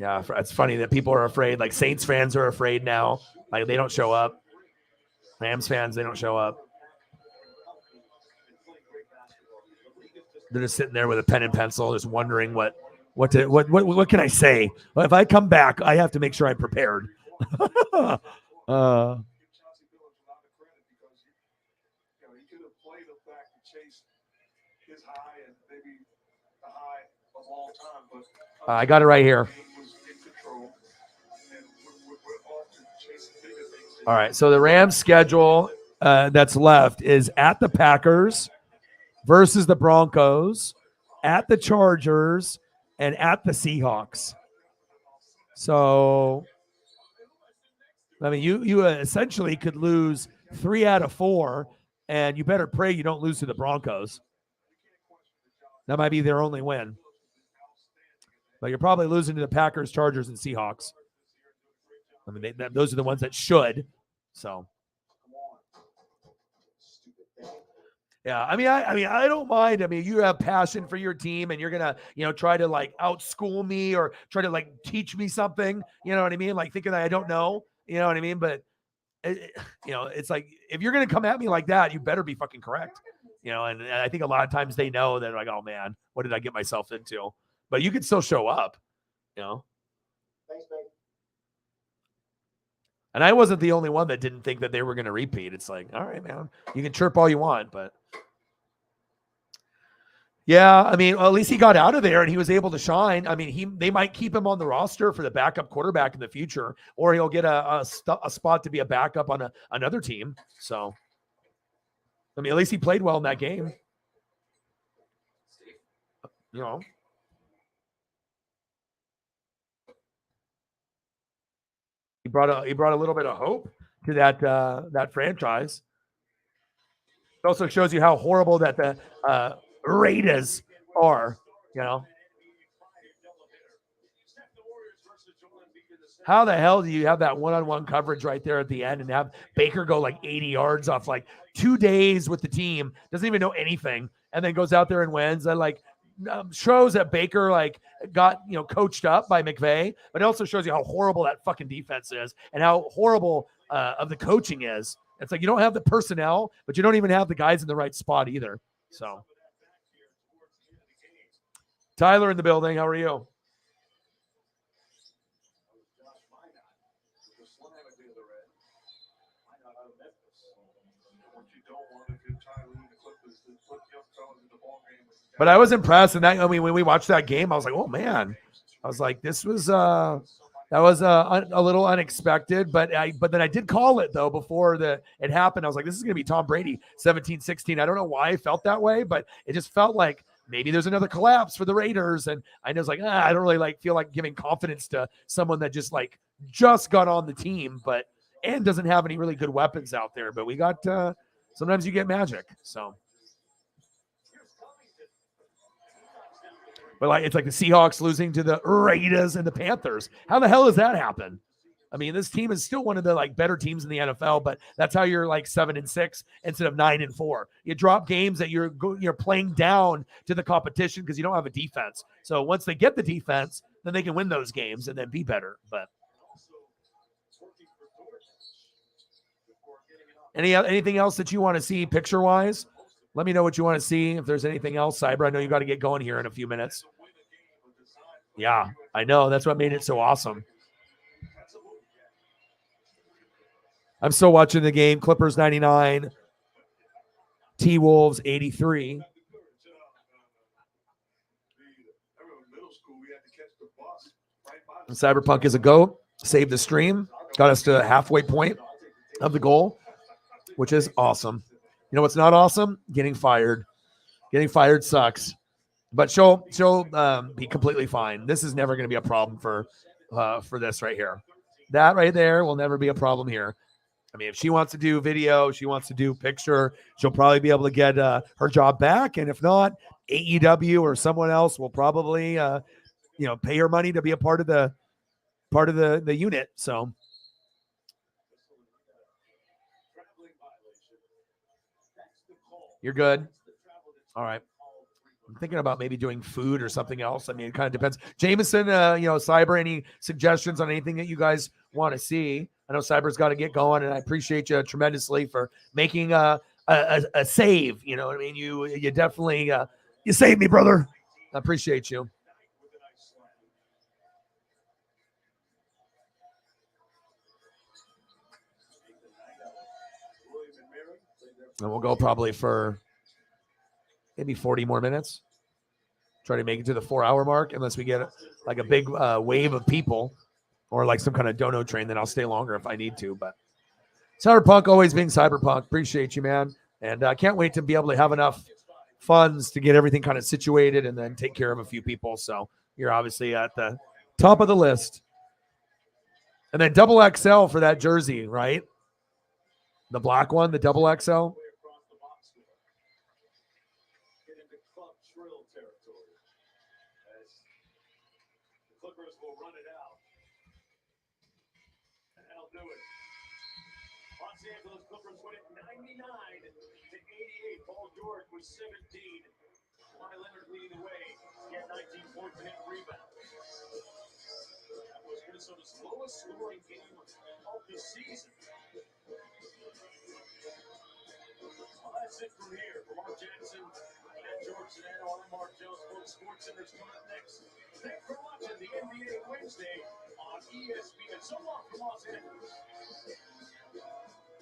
Speaker 1: Yeah, it's funny that people are afraid. Like Saints fans are afraid now. Like they don't show up. Rams fans, they don't show up. They're just sitting there with a pen and pencil, just wondering what can I say? Well, if I come back, I have to make sure I'm prepared. I got it right here. All right, so the Rams schedule that's left is at the Packers versus the Broncos, at the Chargers, and at the Seahawks. So, I mean, you essentially could lose 3 out of 4, and you better pray you don't lose to the Broncos. That might be their only win. But you're probably losing to the Packers, Chargers, and Seahawks. I mean, those are the ones that should. So, yeah. I mean, I don't mind. I mean, you have passion for your team, and you're gonna, try to like outschool me or try to like teach me something. You know what I mean? Like thinking that I don't know. You know what I mean? But it's like if you're gonna come at me like that, you better be fucking correct. And I think a lot of times they know that like, oh man, what did I get myself into? But you can still show up.
Speaker 6: Thanks, babe.
Speaker 1: And I wasn't the only one that didn't think that they were going to repeat. It's like, all right, man, you can chirp all you want, but yeah, I mean, well, at least he got out of there and he was able to shine. I mean, they might keep him on the roster for the backup quarterback in the future, or he'll get a spot to be a backup on another team. So, I mean, at least he played well in that game. He brought a little bit of hope to that franchise. It also shows you how horrible that the Raiders are. How the hell do you have that one-on-one coverage right there at the end and have Baker go like 80 yards off like 2 days with the team, doesn't even know anything, and then goes out there and wins? And like shows that Baker like got coached up by McVay, but it also shows you how horrible that fucking defense is and how horrible of the coaching is. It's like you don't have the personnel, but you don't even have the guys in the right spot either. So, Tyler in the building, how are you? But I was impressed, and I mean, when we watched that game, I was like, "Oh man!" I was like, "This was a little unexpected." But then I did call it though before it happened. I was like, "This is going to be Tom Brady 17-16." I don't know why I felt that way, but it just felt like maybe there's another collapse for the Raiders. And I know it's like, I don't really feel like giving confidence to someone that just got on the team, and doesn't have any really good weapons out there. But we got, sometimes you get magic. So, but it's like the Seahawks losing to the Raiders and the Panthers. How the hell does that happen? I mean, this team is still one of the better teams in the NFL, but that's how you're 7-6 instead of 9-4. You drop games that you're playing down to the competition because you don't have a defense. So once they get the defense, then they can win those games and then be better. But anything else that you want to see picture wise? Let me know what you want to see. If there's anything else, Cyber, I know you got to get going here in a few minutes. Yeah, I know. That's what made it so awesome. I'm still watching the game. Clippers 99, T-Wolves 83. And Cyberpunk is a GOAT. Saved the stream. Got us to the halfway point of the goal, which is awesome. You know what's not awesome? Getting fired. Getting fired sucks. But she'll be completely fine. This is never going to be a problem for this right here. That right there will never be a problem here. I mean, if she wants to do video, she wants to do picture, she'll probably be able to get her job back. And if not, AEW or someone else will probably, pay her money to be a part of the unit. So you're good. All right. I'm thinking about maybe doing food or something else. I mean, it kind of depends. Jameson, Cyber, any suggestions on anything that you guys want to see? I know Cyber's got to get going, and I appreciate you tremendously for making a save. You know what I mean? You definitely you saved me, brother. I appreciate you. And we'll go probably for maybe 40 more minutes. Try to make it to the 4-hour mark, unless we get a big wave of people or some kind of dono train. Then I'll stay longer if I need to. But Cyberpunk always being Cyberpunk. Appreciate you, man. And I can't wait to be able to have enough funds to get everything kind of situated and then take care of a few people. So you're obviously at the top of the list. And then double XL for that jersey, right? The black one, the double XL.
Speaker 3: Clippers will run it out. And they'll do it. Los Angeles Clippers win it 99-88. Paul George with 17. Kawhi Leonard leading the way. He had 19 points and 8 rebounds. That was Minnesota's lowest scoring game of the season. Well, that's it from here. For Mark Jackson and George Sedano, I'm Mark Jones. Folks, Sports Center's coming up next. Thanks for watching the NBA Wednesday on ESPN. So long from Los Angeles.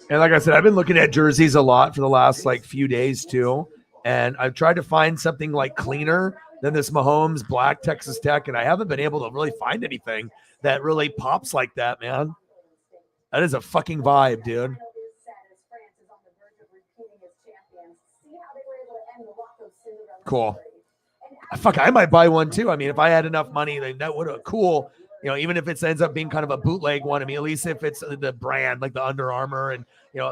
Speaker 1: And like I said, I've been looking at jerseys a lot for the last few days too. And I've tried to find something cleaner than this Mahomes black Texas Tech. And I haven't been able to really find anything that really pops like that, man. That is a fucking vibe, dude. Cool. Fuck, I might buy one too. I mean, if I had enough money, then that would have cool. Even if it ends up being kind of a bootleg one. I mean, at least if it's the brand, like the Under Armour, and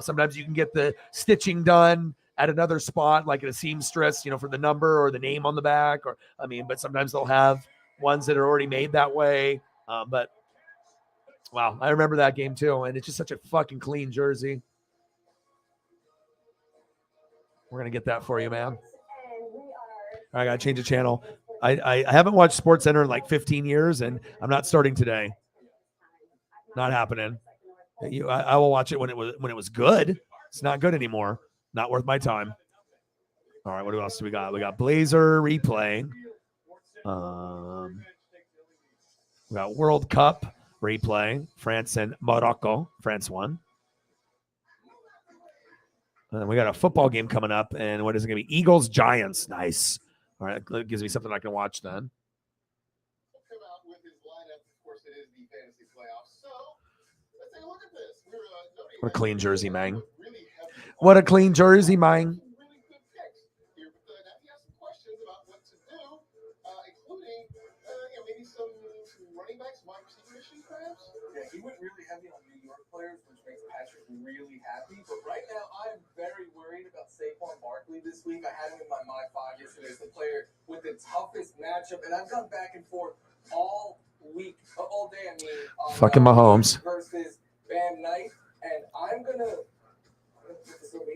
Speaker 1: sometimes you can get the stitching done at another spot, like at a seamstress, for the number or the name on the back, but sometimes they'll have ones that are already made that way. But wow, I remember that game too, and it's just such a fucking clean jersey. We're gonna get that for you, man. I gotta change the channel. I haven't watched SportsCenter in 15 years, and I'm not starting today. Not happening. I will watch it when it was good. It's not good anymore. Not worth my time. All right, what else do we got? We got Blazer replay. We got World Cup replay. France and Morocco. France won. And then we got a football game coming up, and what is it going to be? Eagles Giants. Nice. All right, that gives me something I can watch then.
Speaker 2: Come out with his lineup. Of course, it is the fantasy playoffs. So let's take a look at this.
Speaker 1: What a clean jersey, man. What a clean jersey, man.
Speaker 2: Really good picks here, but he has some questions about what to
Speaker 6: running backs, wide receiver issues, perhaps?
Speaker 8: Yeah, he went really heavy on New York players, which makes Patrick really happy. But right now, I'm very worried about Saquon Barkley this week. I had him in my My 5 yesterday as the player with the toughest matchup, and I've gone back and forth all week, all day. I mean, on,
Speaker 1: Fucking Mahomes.
Speaker 8: versus Bam Knight, and I'm gonna.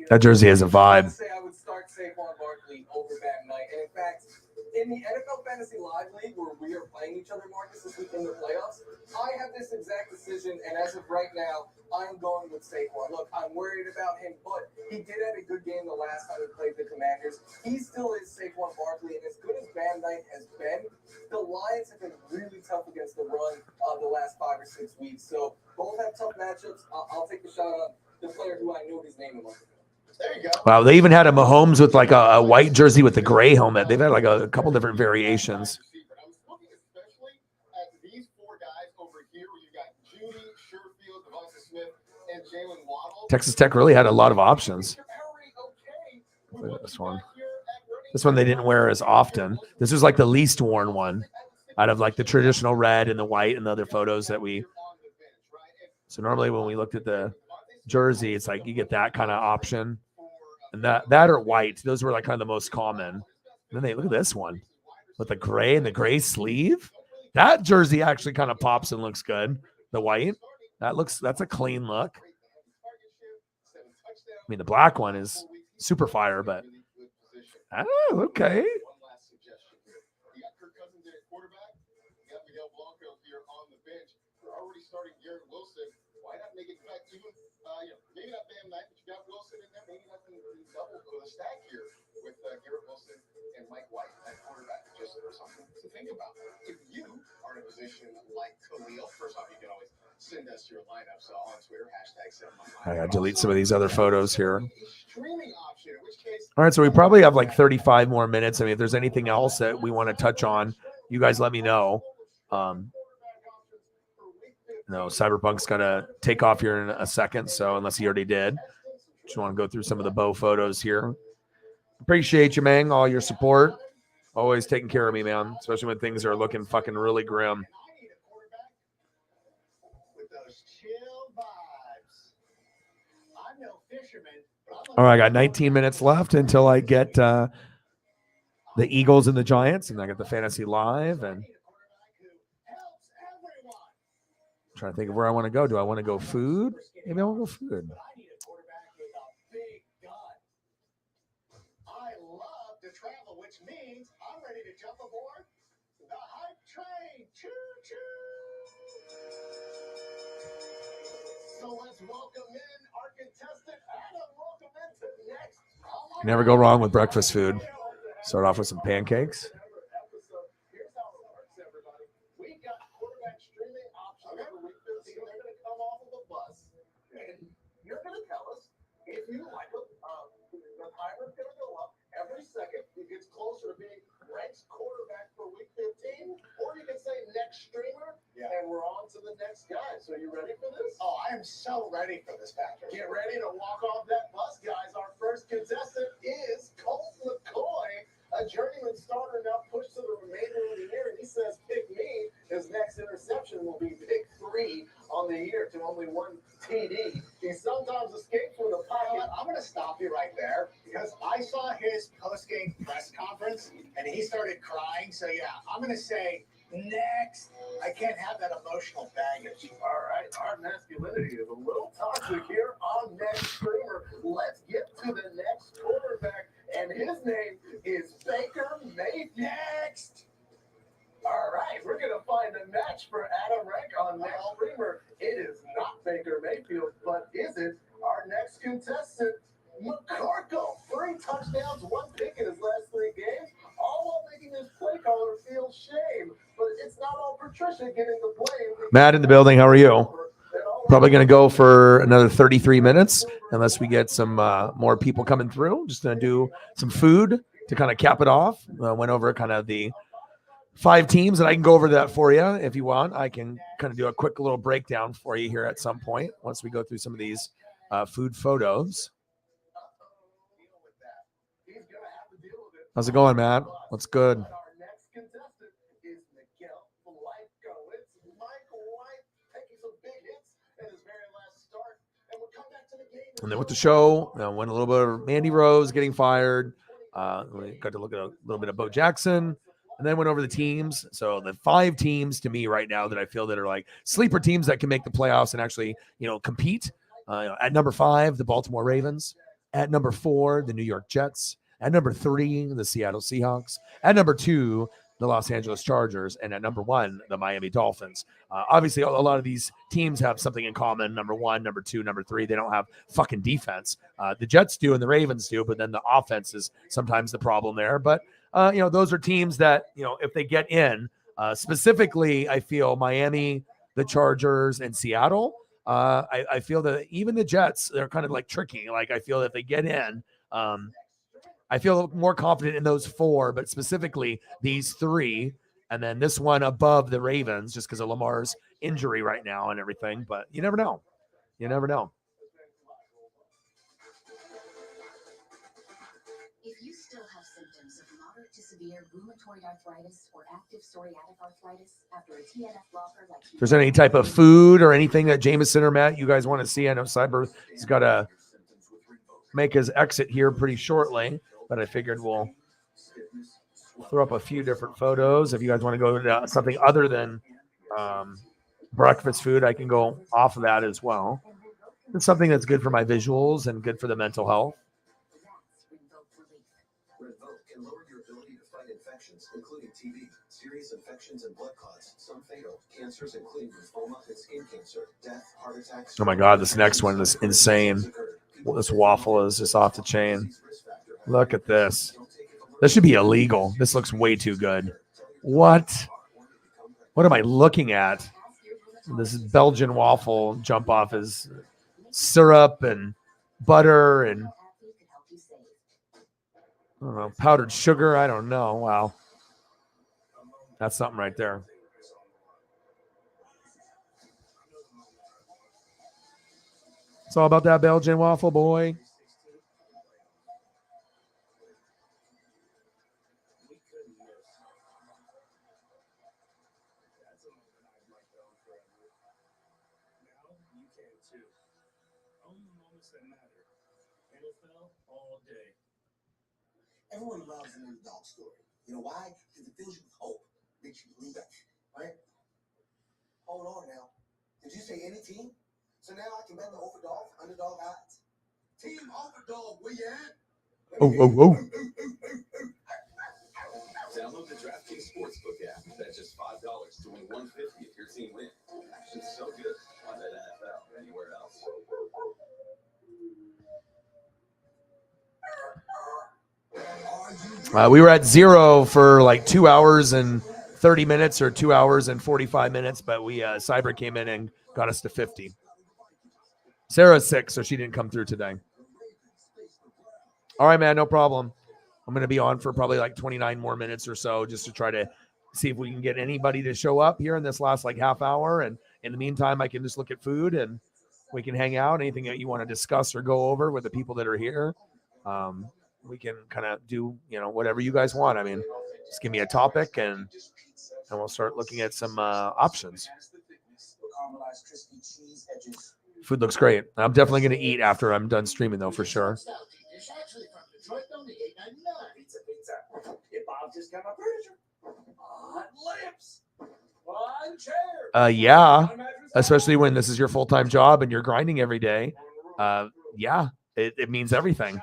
Speaker 1: That jersey has a vibe.
Speaker 8: Say I would start Saquon Barkley over Bam Knight, and in fact, in the NFL Fantasy Live League where we are playing each other, Marcus, this week in the playoffs, I have this exact decision, and as of right now, I'm going with Saquon. Look, I'm worried about him, but he did have a good game the last time he played the Commanders. He still is Saquon Barkley, and as good as Bam Knight has been, the Lions have been really tough against the run the last 5 or 6 weeks. So both have tough matchups. I'll take the shot on the player who I know his name among them.
Speaker 6: There you go.
Speaker 1: Wow, they even had a Mahomes with like a white jersey with the gray helmet. They've had like a couple different variations.
Speaker 6: I was looking especially at these four guys over here where you got Judy, Sherfield, Devonta Smith, and Jalen Waddle.
Speaker 1: Texas Tech really had a lot of options. Look at this one. This one they didn't wear as often. This was like the least worn one out of like the traditional red and the white and the other photos that we. So normally when we looked at the jersey, it's like you get that kind of option. And that or white, those were like kind of the most common. And then they look at this one with the gray and the gray sleeve. That jersey actually kind of pops and looks good. The white, that's a clean look. I mean, the black one is super fire, but okay.
Speaker 6: Already starting Garrett Wilson. Why not make it back even? Maybe not Bam Knight, but you got Wilson in there. Maybe not the double or the stack here with Garrett Wilson and Mike White at quarterback, just for something to think about. If you are in a position like Khalil, first off, you can always send us your lineups on Twitter. #7.
Speaker 1: I gotta delete some of these other photos here.
Speaker 6: Streaming option, in which case.
Speaker 1: All right, so we probably have like 35 more minutes. I mean, if there's anything else that we want to touch on, you guys let me know. No, Cyberpunk's got to take off here in a second. So unless he already did, just want to go through some of the bow photos here. Appreciate you, man. All your support. Always taking care of me, man. Especially when things are looking fucking really grim. All right, I got 19 minutes left until I get the Eagles and the Giants, and I got the Fantasy Live, and trying to think of where I want to go. Do I want to go food? Maybe I want to go food.
Speaker 6: I love to travel, which means I'm ready to jump aboard the hype train. Choo choo. So let's welcome in our contestant, Adam. Welcome into next.
Speaker 1: You never go wrong with breakfast food. Start off with some pancakes.
Speaker 6: Here's how it works, everybody. We got quarterback streaming options for week 15. They're going to come off of the bus, and you're going to tell us if you like them. The timer's going to go up every second. It gets closer to being ranked quarterback for week 15, or you can say next streamer, and we're on to the next guy. So you ready for this? Oh, I am so ready for this, Patrick. Get ready to walk off that bus, guys. Our first contestant is Colt McCoy, a journeyman starter now pushed to the remainder of the year, and he says, pick me. His next interception will be pick 3 on the year to only 1 TD. He sometimes escapes from the pocket. I'm going to stop you right there because I saw his post-game press conference, and he started crying. So, yeah, I'm going to say next. I can't have that emotional baggage. All right, our masculinity is a little toxic here on Next Streamer. Let's get to the next quarterback, and his name is Baker Mayfield. Next. All right, we're going to find a match for Adam Rank on Next Streamer. It is not Baker Mayfield, but is it our next contestant, McCorkle? 3 touchdowns, 1 pick in his last 3 games, all while making his play caller feel shame. But it's not all Patricia getting the blame.
Speaker 1: Matt in the building. How are you? Probably going to go for another 33 minutes unless we get some more people coming through. Just going to do some food to kind of cap it off. Went over kind of the 5 teams, and I can go over that for you if you want. I can kind of do a quick little breakdown for you here at some point once we go through some of these food photos. How's it going, Matt? What's good?
Speaker 6: Our next contestant is Miguel Blanco.
Speaker 1: And then with the show, went a little bit of Mandy Rose getting fired. We got to look at a little bit of Bo Jackson, and then went over the teams. So the 5 teams to me right now that I feel that are like sleeper teams that can make the playoffs and actually, compete. At number 5, the Baltimore Ravens. At number 4, the New York Jets. At number 3, the Seattle Seahawks. At number 2, the Los Angeles Chargers. And at number 1, the Miami Dolphins. Obviously, a lot of these teams have something in common. Number 1, number 2, number 3, they don't have fucking defense. The Jets do and the Ravens do, but then the offense is sometimes the problem there. But, those are teams that, if they get in, specifically, I feel Miami, the Chargers, and Seattle. I feel that even the Jets, they're kind of like tricky. Like, I feel that if they get in, I feel more confident in those 4, but specifically these 3. And then this one above the Ravens, just because of Lamar's injury right now and everything. But you never know. You never know.
Speaker 5: If you still have symptoms of moderate to severe rheumatoid arthritis or active psoriatic arthritis after a TNF blocker like
Speaker 1: If there's any type of food or anything that Jameson or Matt, you guys want to see, I know Cyber has got to make his exit here pretty shortly, but I figured we'll throw up a few different photos. If you guys want to go to something other than breakfast food, I can go off of that as well. It's something that's good for my visuals and good for the mental health.
Speaker 2: Revoke can lower your ability to fight infections, including TB, serious infections and blood clots, some fatal, cancers including lymphoma and skin cancer, death, heart attacks.
Speaker 1: Oh my God, this next one is insane. This waffle is just off the chain. Look at this. This should be illegal. This looks way too good. What? What am I looking at? This Belgian waffle jump off is syrup and butter and I don't know, powdered sugar. I don't know. Wow. That's something right there. It's all about that Belgian waffle, boy.
Speaker 7: Everyone loves an underdog story. You know why? Because it fills you with hope. Makes you believe it, right? Hold on now. Did you say any team? So now I can bet the underdog odds. Team overdog, where you at?
Speaker 1: Oh.
Speaker 2: Download the DraftKings Sportsbook app. That's just $5 to win $150 if your team wins. Action's so good. On that NFL, anywhere else.
Speaker 1: We were at 0 for like 2 hours and 30 minutes or 2 hours and 45 minutes, but we Cyber came in and got us to 50. Sarah's sick, so she didn't come through today. All right, man, no problem. I'm going to be on for probably like 29 more minutes or so just to try to see if we can get anybody to show up here in this last like half hour. And in the meantime, I can just look at food and we can hang out. Anything that you want to discuss or go over with the people that are here. We can kind of do, whatever you guys want. I mean, just give me a topic and we'll start looking at some options. Food looks great. I'm definitely going to eat after I'm done streaming, though, for sure. Yeah, especially when this is your full-time job and you're grinding every day. Yeah, it means everything.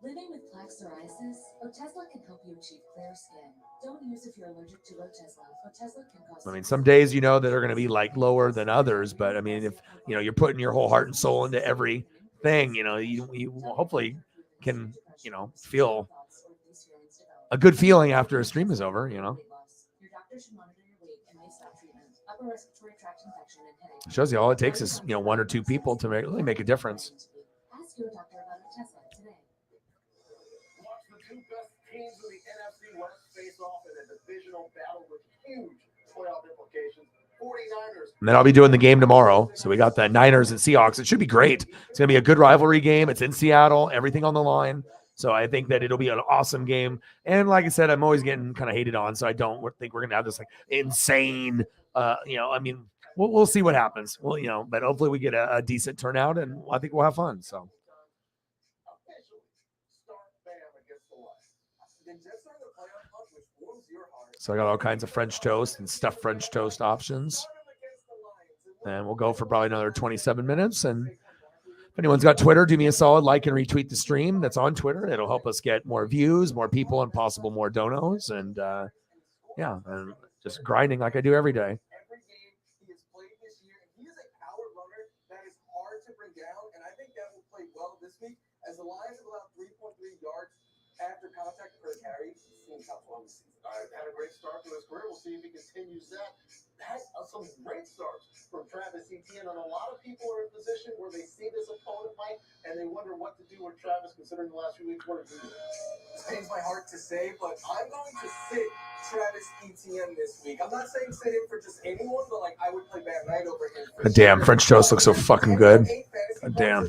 Speaker 5: Living with plaque psoriasis, Otezla can help you achieve clear skin. Don't use if you're allergic to Otezla. Otezla can cause.
Speaker 1: I mean, some days that are going to be like lower than others, but I mean, if you're putting your whole heart and soul into everything, you hopefully can feel a good feeling after a stream is over.
Speaker 5: Your doctor should monitor your weight and may stop treatment. Upper respiratory tract infection and headache.
Speaker 1: Shows you all it takes is 1 or 2 people to really make a difference.
Speaker 5: Ask your doctor about Otezla today.
Speaker 6: Watch the 2 best teams in the NFC West face off in a divisional battle with huge playoff implications. 49ers.
Speaker 1: And then I'll be doing the game tomorrow. So we got the Niners and Seahawks. It should be great. It's going to be a good rivalry game. It's in Seattle, everything on the line. So I think that it'll be an awesome game. And like I said, I'm always getting kind of hated on. So I don't think we're going to have this like insane, we'll see what happens. Well, but hopefully we get a decent turnout, and I think we'll have fun. So.
Speaker 8: Officially start Bam against the Lions. The Jets are in the playoff hunt, which warms your heart.
Speaker 1: So I got all kinds of French toast and stuffed French toast options. And we'll go for probably another 27 minutes. And if anyone's got Twitter, do me a solid, like and retweet the stream that's on Twitter. It'll help us get more views, more people, and possible more donos. And and just grinding like I do every day.
Speaker 8: Every game he has played this year, and he is a power runner that is hard to bring down. And I think that will play well this week as the Lions have allowed 3.3 yards after contact per carry. Seems how fun this season.
Speaker 6: Had a great start to his career. We'll see if he continues that. That's some great starts from Travis Etienne, and a lot of people are in a position where they see this opponent, Mike, and they wonder what to do with Travis, considering the last few weeks. What did he do?
Speaker 8: It pains my heart to say, but I'm going to sit Travis Etienne this week. I'm not saying sit him for just anyone, but I would play Bam Knight over him.
Speaker 1: Damn, French toast looks so fucking good. Damn.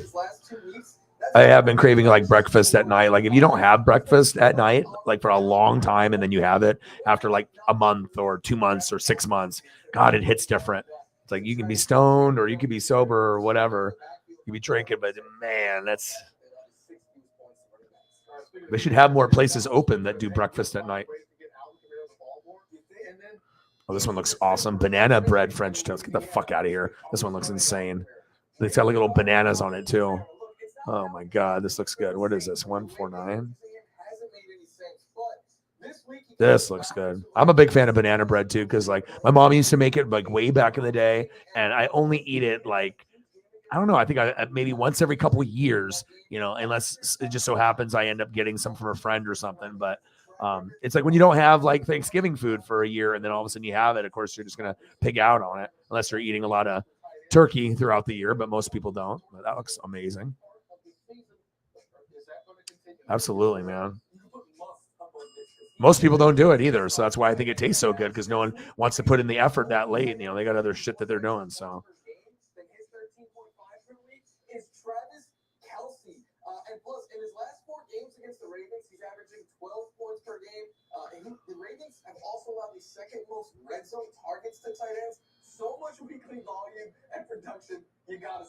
Speaker 1: I have been craving breakfast at night. If you don't have breakfast at night, for a long time, and then you have it after a month or 2 months or 6 months, God, it hits different. It's you can be stoned or you can be sober or whatever. You can be drinking, but man, they should have more places open that do breakfast at night. Oh, this one looks awesome. Banana bread French toast. Get the fuck out of here. This one looks insane. It's got little bananas on it too. Oh my God, this looks good. What is this? 149. This looks good. I'm a big fan of banana bread too, because my mom used to make it way back in the day, and I only eat it I don't know. I think I maybe once every couple of years, unless it just so happens I end up getting some from a friend or something. But it's when you don't have Thanksgiving food for a year, and then all of a sudden you have it. Of course, you're just gonna pig out on it unless you're eating a lot of turkey throughout the year, but most people don't. But that looks amazing. Absolutely, man. Most people don't do it either, so that's why I think it tastes so good, because no one wants to put in the effort that late. They got other shit that they're doing. So.
Speaker 8: Is Travis Kelce, and plus in his last 4 games against the Ravens, he's averaging 12 points per game. The Ravens have also allowed the second most red zone targets to tight ends. So much weekly volume and production. You gotta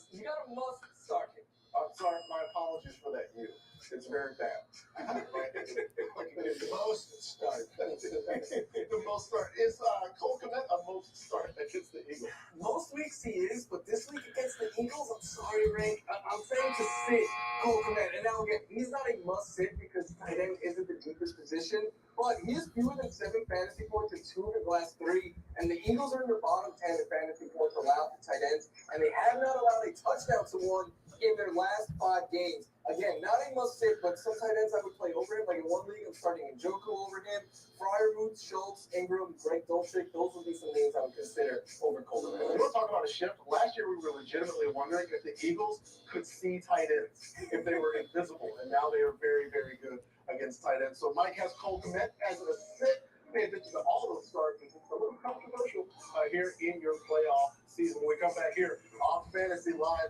Speaker 8: must start him.
Speaker 6: I'm sorry, my apologies for that. It's very bad. The most start. The most start is Cole Kmet a most start against the Eagles.
Speaker 8: Most weeks he is, but this week against the Eagles, I'm sorry, Rank. I'm saying to sit Cole Kmet. And now again, he's not a must sit because tight end isn't the deepest position, but he has fewer than 7 fantasy points in 2 of his last 3. And the Eagles are in the bottom 10 in fantasy points allowed to tight ends, and they have not allowed a touchdown to one in their last 5 games. Again, not a must sit, but some tight ends I would play over him. In one league, I'm starting Njoku over him. Freiermuth, Schultz, Ingram, Greg Dulcich. Those would be some names I would consider over Coleman.
Speaker 6: We want to talk about a shift. Last year, we were legitimately wondering if the Eagles could see tight ends, if they were invisible, and now they are very, very good against tight ends. So Mike has Cole Kmet as a sit. Pay attention to all those starts. It's a little controversial here in your playoff season. When we come back here on Fantasy Live,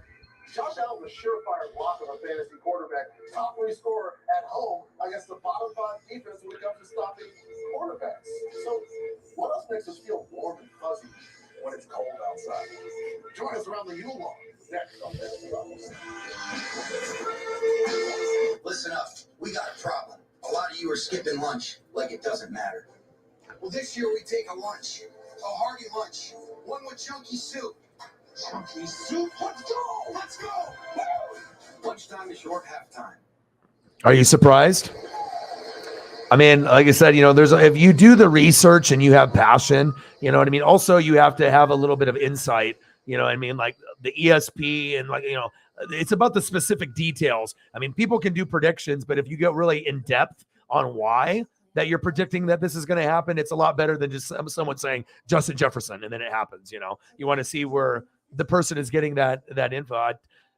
Speaker 6: Josh Allen's a surefire block of a fantasy quarterback. Top 3 scorer at home against the bottom 5 defense when it comes to stopping quarterbacks. So what else makes us feel warm and fuzzy when it's cold outside? Join us around the Yule log next on Fantasy Live.
Speaker 7: Listen up, we got a problem. A lot of you are skipping lunch like it doesn't matter. Well, this year we take a lunch, a hearty lunch, one with chunky soup. Chunky soup? Let's go! Let's go! Woo! Lunchtime is short halftime.
Speaker 1: Are you surprised? I mean, like I said, if you do the research and you have passion, you know what I mean? Also, you have to have a little bit of insight, you know what I mean? Like the ESP and it's about the specific details. I mean, people can do predictions, but if you get really in depth on why that you're predicting that this is going to happen, it's a lot better than just someone saying Justin Jefferson and then it happens. You want to see where the person is getting that info.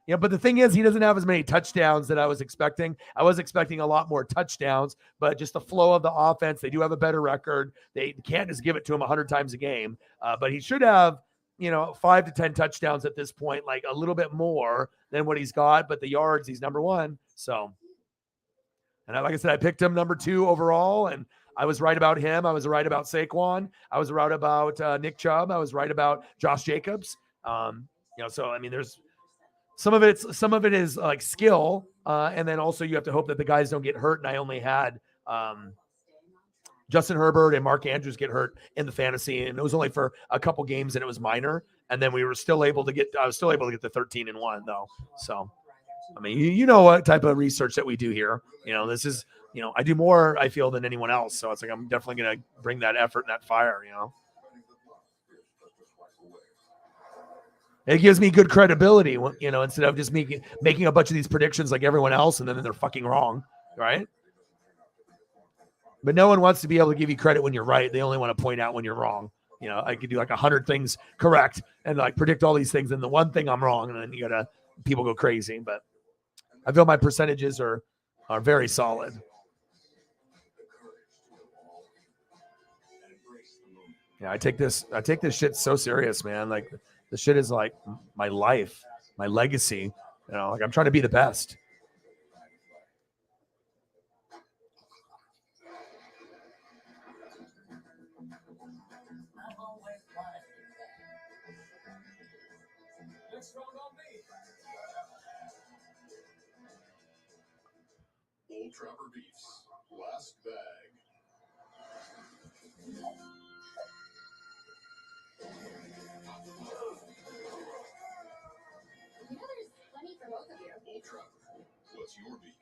Speaker 1: But the thing is, he doesn't have as many touchdowns that I was expecting. I was expecting a lot more touchdowns, but just the flow of the offense, they do have a better record. They can't just give it to him 100 times a game, but he should have 5 to 10 touchdowns at this point, like a little bit more than what he's got. But the yards, he's number 1. So, and like I said, I picked him number 2 overall, and I was right about him. I was right about Saquon. I was right about Nick Chubb. I was right about Josh Jacobs. So I mean, there's some of it is like skill, and then also you have to hope that the guys don't get hurt. And I only had Justin Herbert and Mark Andrews get hurt in the fantasy, and it was only for a couple games, and it was minor. And then I was still able to get the 13-1 though. So, I mean, you know what type of research that we do here. This is, I do more, I feel, than anyone else. So it's like, I'm definitely going to bring that effort and that fire, It gives me good credibility, instead of just making a bunch of these predictions like everyone else, and then they're fucking wrong, right? But no one wants to be able to give you credit when you're right. They only want to point out when you're wrong. I could do like 100 things correct and like predict all these things, and the one thing I'm wrong, and then people go crazy. But I feel my percentages are very solid. Yeah, I take this shit so serious, man. Like, the shit is like my life, my legacy. Like, I'm trying to be the best.
Speaker 2: Old Trapper Beefs, last bag.
Speaker 5: There's plenty for both of you.
Speaker 2: Old Trapper, what's your beef?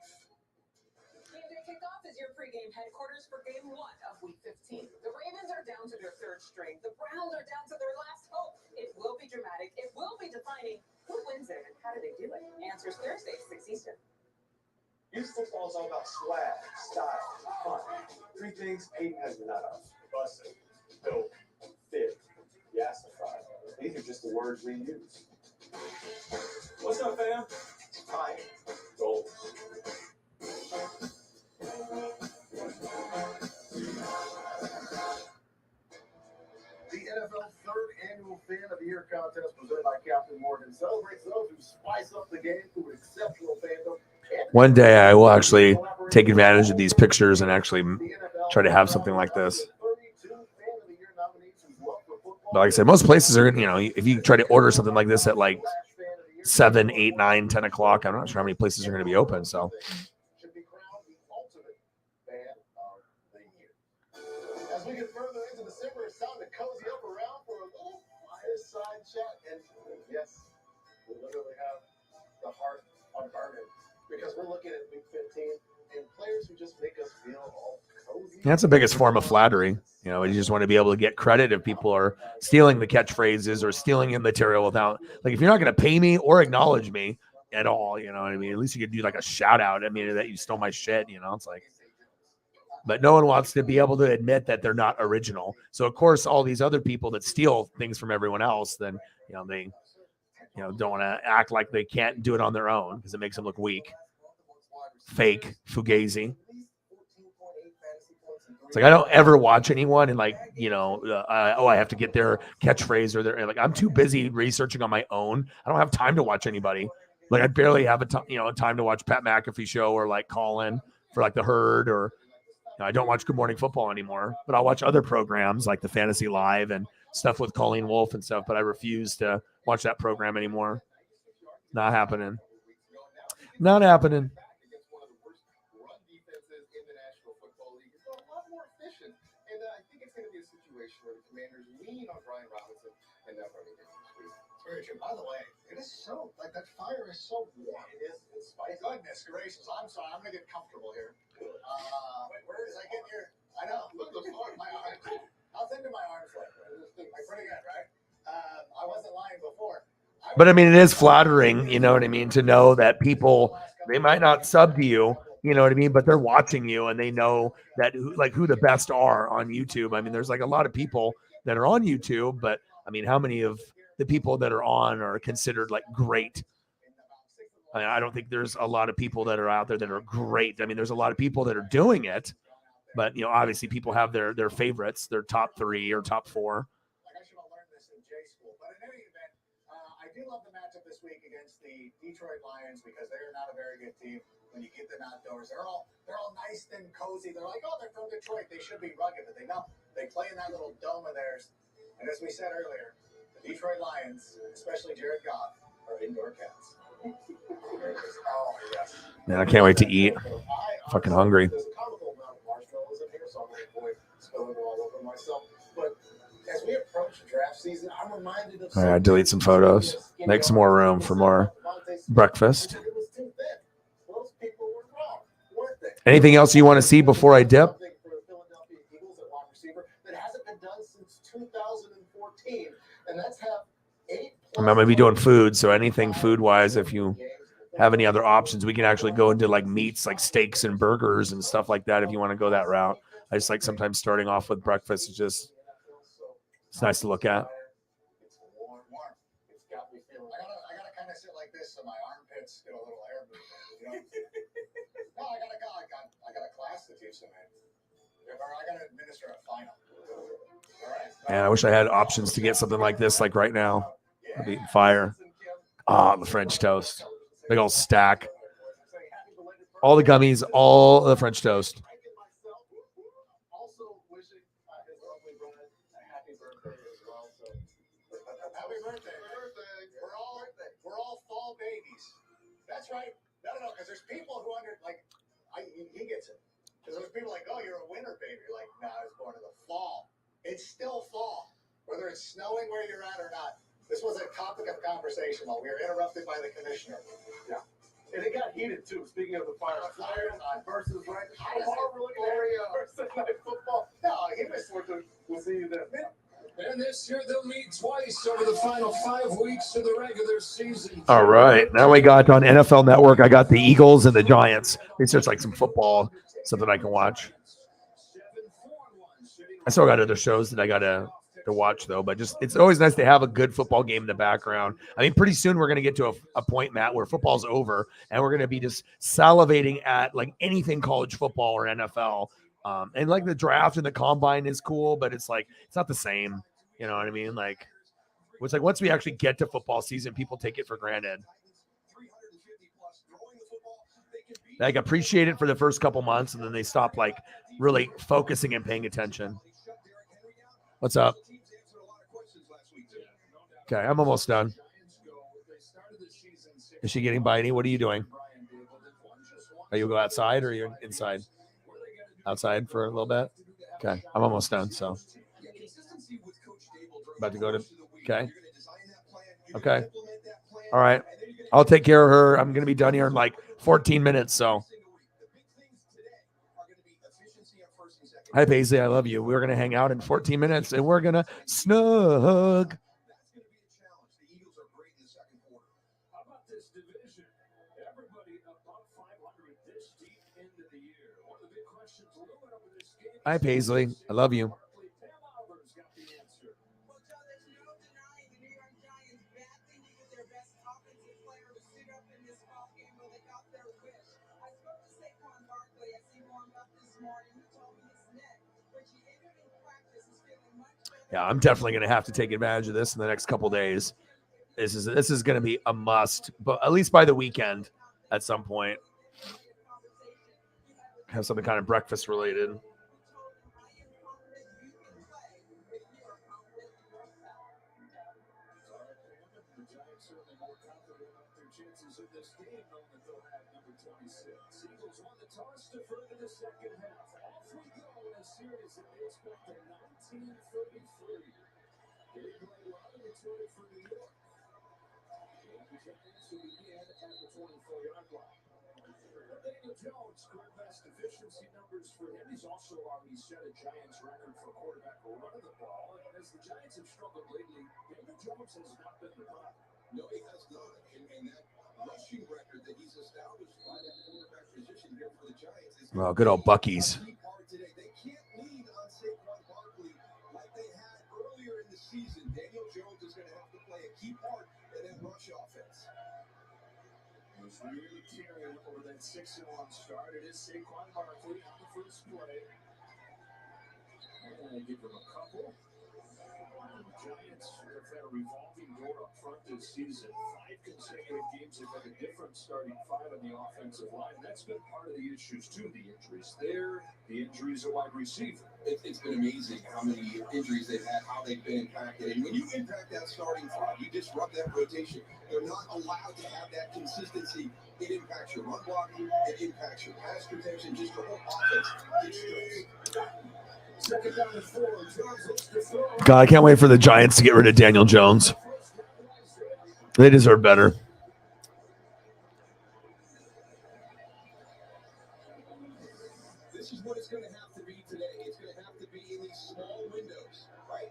Speaker 4: Game day kickoff is your pregame headquarters for game 1 of week 15. The Ravens are down to their third string. The Browns are down to their last hope. It will be dramatic. It will be defining. Who wins it and how do they do it? Answers Thursday, 6 Eastern.
Speaker 3: Youth football is all about swag, style, fun. 3 things Peyton has none of. Busted, dope, fit, yassified. These are just the words we use. What's up, fam? Hi. Gold.
Speaker 6: The NFL's third annual Fan of the Year contest presented by Captain Morgan celebrates those who spice up the game through exceptional fandom.
Speaker 1: One day I will actually take advantage of these pictures and actually try to have something like this. But like I said, most places are, if you try to order something like this at like 7, 8, 9, 10 o'clock, I'm not sure how many places are going to be open. So
Speaker 6: as we get further into December, it's time to cozy up around for a little fireside chat. And yes, we literally have the heart on burning because we're looking at week 15 and players who just make us feel all cozy.
Speaker 1: that's the biggest form of flattery. You just want to be able to get credit if people are stealing the catchphrases or stealing your material without, like, if you're not going to pay me or acknowledge me at all, you know what I mean? At least you could do like a shout out. I mean, that you stole my shit, it's like, but no one wants to be able to admit that they're not original. So of course, all these other people that steal things from everyone else, then, they, don't want to act like they can't do it on their own because it makes them look weak, fake, fugazi. It's like, I don't ever watch anyone and like, I have to get their catchphrase or their, like, I'm too busy researching on my own. I don't have time to watch anybody. Like, I barely have a time to watch Pat McAfee show or like Colin for like the Herd, or I don't watch Good Morning Football anymore, but I'll watch other programs like the Fantasy Live and stuff with Colleen Wolfe and stuff. But I refuse to watch that program anymore. Not happening. Not happening.
Speaker 6: Commanders lean on Brian Robinson and that running game this week. It's very true. By the way, it is so, like, that fire is so warm. It is. It's spicy. Goodness gracious. I'm sorry. I'm going to get comfortable here. Wait, where is I get here? I know. Look, my arms. How thin do my arms look? Like, pretty good, right? I wasn't lying before.
Speaker 1: But I mean, it is flattering, you know what I mean, to know that people, they might not sub to you, you know what I mean, but they're watching you and they know that who the best are on YouTube. I mean, there's like a lot of people that are on YouTube, but I mean, how many of the people that are on are considered like great? I mean, I don't think there's a lot of people that are out there that are great. I mean, there's a lot of people that are doing it, but obviously people have their favorites, their top 3 or top 4.
Speaker 6: I do love the matchup this week against the Detroit Lions because they are not a very good team. when you get them outdoors. They're all nice and cozy. They're like, oh, they're from Detroit. They should be rugged, but they don't. They play in that little dome of theirs. And as we said earlier, the Detroit Lions, especially Jared Goff, are indoor cats. Oh, yes.
Speaker 1: Man, I can't wait to eat. Fucking hungry.
Speaker 6: There's a comical amount of marshmallows in here, so I'm going to avoid spilling it all over myself. But as we approach draft season, I'm reminded of
Speaker 1: All right, delete some photos. Make some more room for more breakfast. Anything else you want to see before I dip? I'm going to be doing food, so anything food-wise, if you have any other options, we can actually go into like meats, like steaks and burgers and stuff like that if you want to go that route. I just like sometimes starting off with breakfast. It's nice to look at.
Speaker 6: It's warm. It's got me feeling. I gotta kind of sit like this so my armpits get a little air movement. You know? No, I got a class to teach them in. Or I gotta administer a final. All right.
Speaker 1: Man, I wish I had options to get something like this, like right now. I'd be fire. Ah, the French toast. Big old stack. All the gummies, all the French toast.
Speaker 6: Also wishing his lovely bride a happy birthday as well. So happy birthday. We're all fall babies. That's right. No, because there's people who he gets it. Because there's people like, oh, you're a winter baby. You're like, no, I was born in the fall. It's still fall, whether it's snowing where you're at or not. This was a topic of conversation while we were interrupted by the commissioner. Yeah. And it got heated too. Speaking of the Flyers versus right. How hard we're looking at Thursday night football. No, he missed what we'll see you then.
Speaker 2: And this year they'll meet twice over the final 5 weeks of the regular season.
Speaker 1: All right. Now we got on NFL Network. I got the Eagles and the Giants. It's just like some football, something I can watch. I still got other shows that I got to watch, though. But just it's always nice to have a good football game in the background. I mean, pretty soon we're going to get to a point, Matt, where football's over, and we're going to be just salivating at like anything college football or NFL. And like the draft and the combine is cool, but it's like it's not the same. You know what I mean? Like it's like once we actually get to football season, people take it for granted. Like appreciate it for the first couple months, and then they stop like really focusing and paying attention. What's up? Okay, I'm almost done. Is she getting bitey? What are you doing? Are you go outside or are you inside? Outside for a little bit? Okay, I'm almost done, so. About to go to, okay. Okay. All right. I'll take care of her. I'm going to be done here in like 14 minutes, so. Hi, Paisley. I love you. We're going to hang out in 14 minutes, and we're going to snug. Hi, Paisley. I love you. Yeah, I'm definitely going to have to take advantage of this in the next couple days. This is going to be a must, but at least by the weekend at some point. Have something kind of breakfast related.
Speaker 2: Jones, quarterback's efficiency numbers for him. He's also already set a Giants record for quarterback run of the ball. And as the Giants have struggled lately, Daniel Jones has not been the problem.
Speaker 9: No, he has not. And that rushing record that he's established by that quarterback position here for the Giants is
Speaker 1: well, good old Bucky's.
Speaker 9: They can't lean on Saquon Barkley like they had earlier in the season. Daniel Jones is going to have to play a key part in that rush offense.
Speaker 2: Was really tearing over that 6-1 start. It is Saquon Barkley on the first play. And I give him a couple.
Speaker 3: Giants have had a revolving door up front this season. 5 consecutive games they've had a different starting 5 on the offensive line. That's been part of the issues too. The injuries there, the injuries at wide receiver.
Speaker 9: It's been amazing how many injuries they've had, how they've been impacted. And when you impact that starting 5, you disrupt that rotation. They're not allowed to have that consistency. It impacts your run blocking, it impacts your pass protection, just your whole offense gets stressed.
Speaker 2: Second down and 4. Jones looks to throw.
Speaker 1: God, I can't wait for the Giants to get rid of Daniel Jones. They deserve better.
Speaker 9: This is what it's going to have to be today. It's going to have to be in these small windows, right?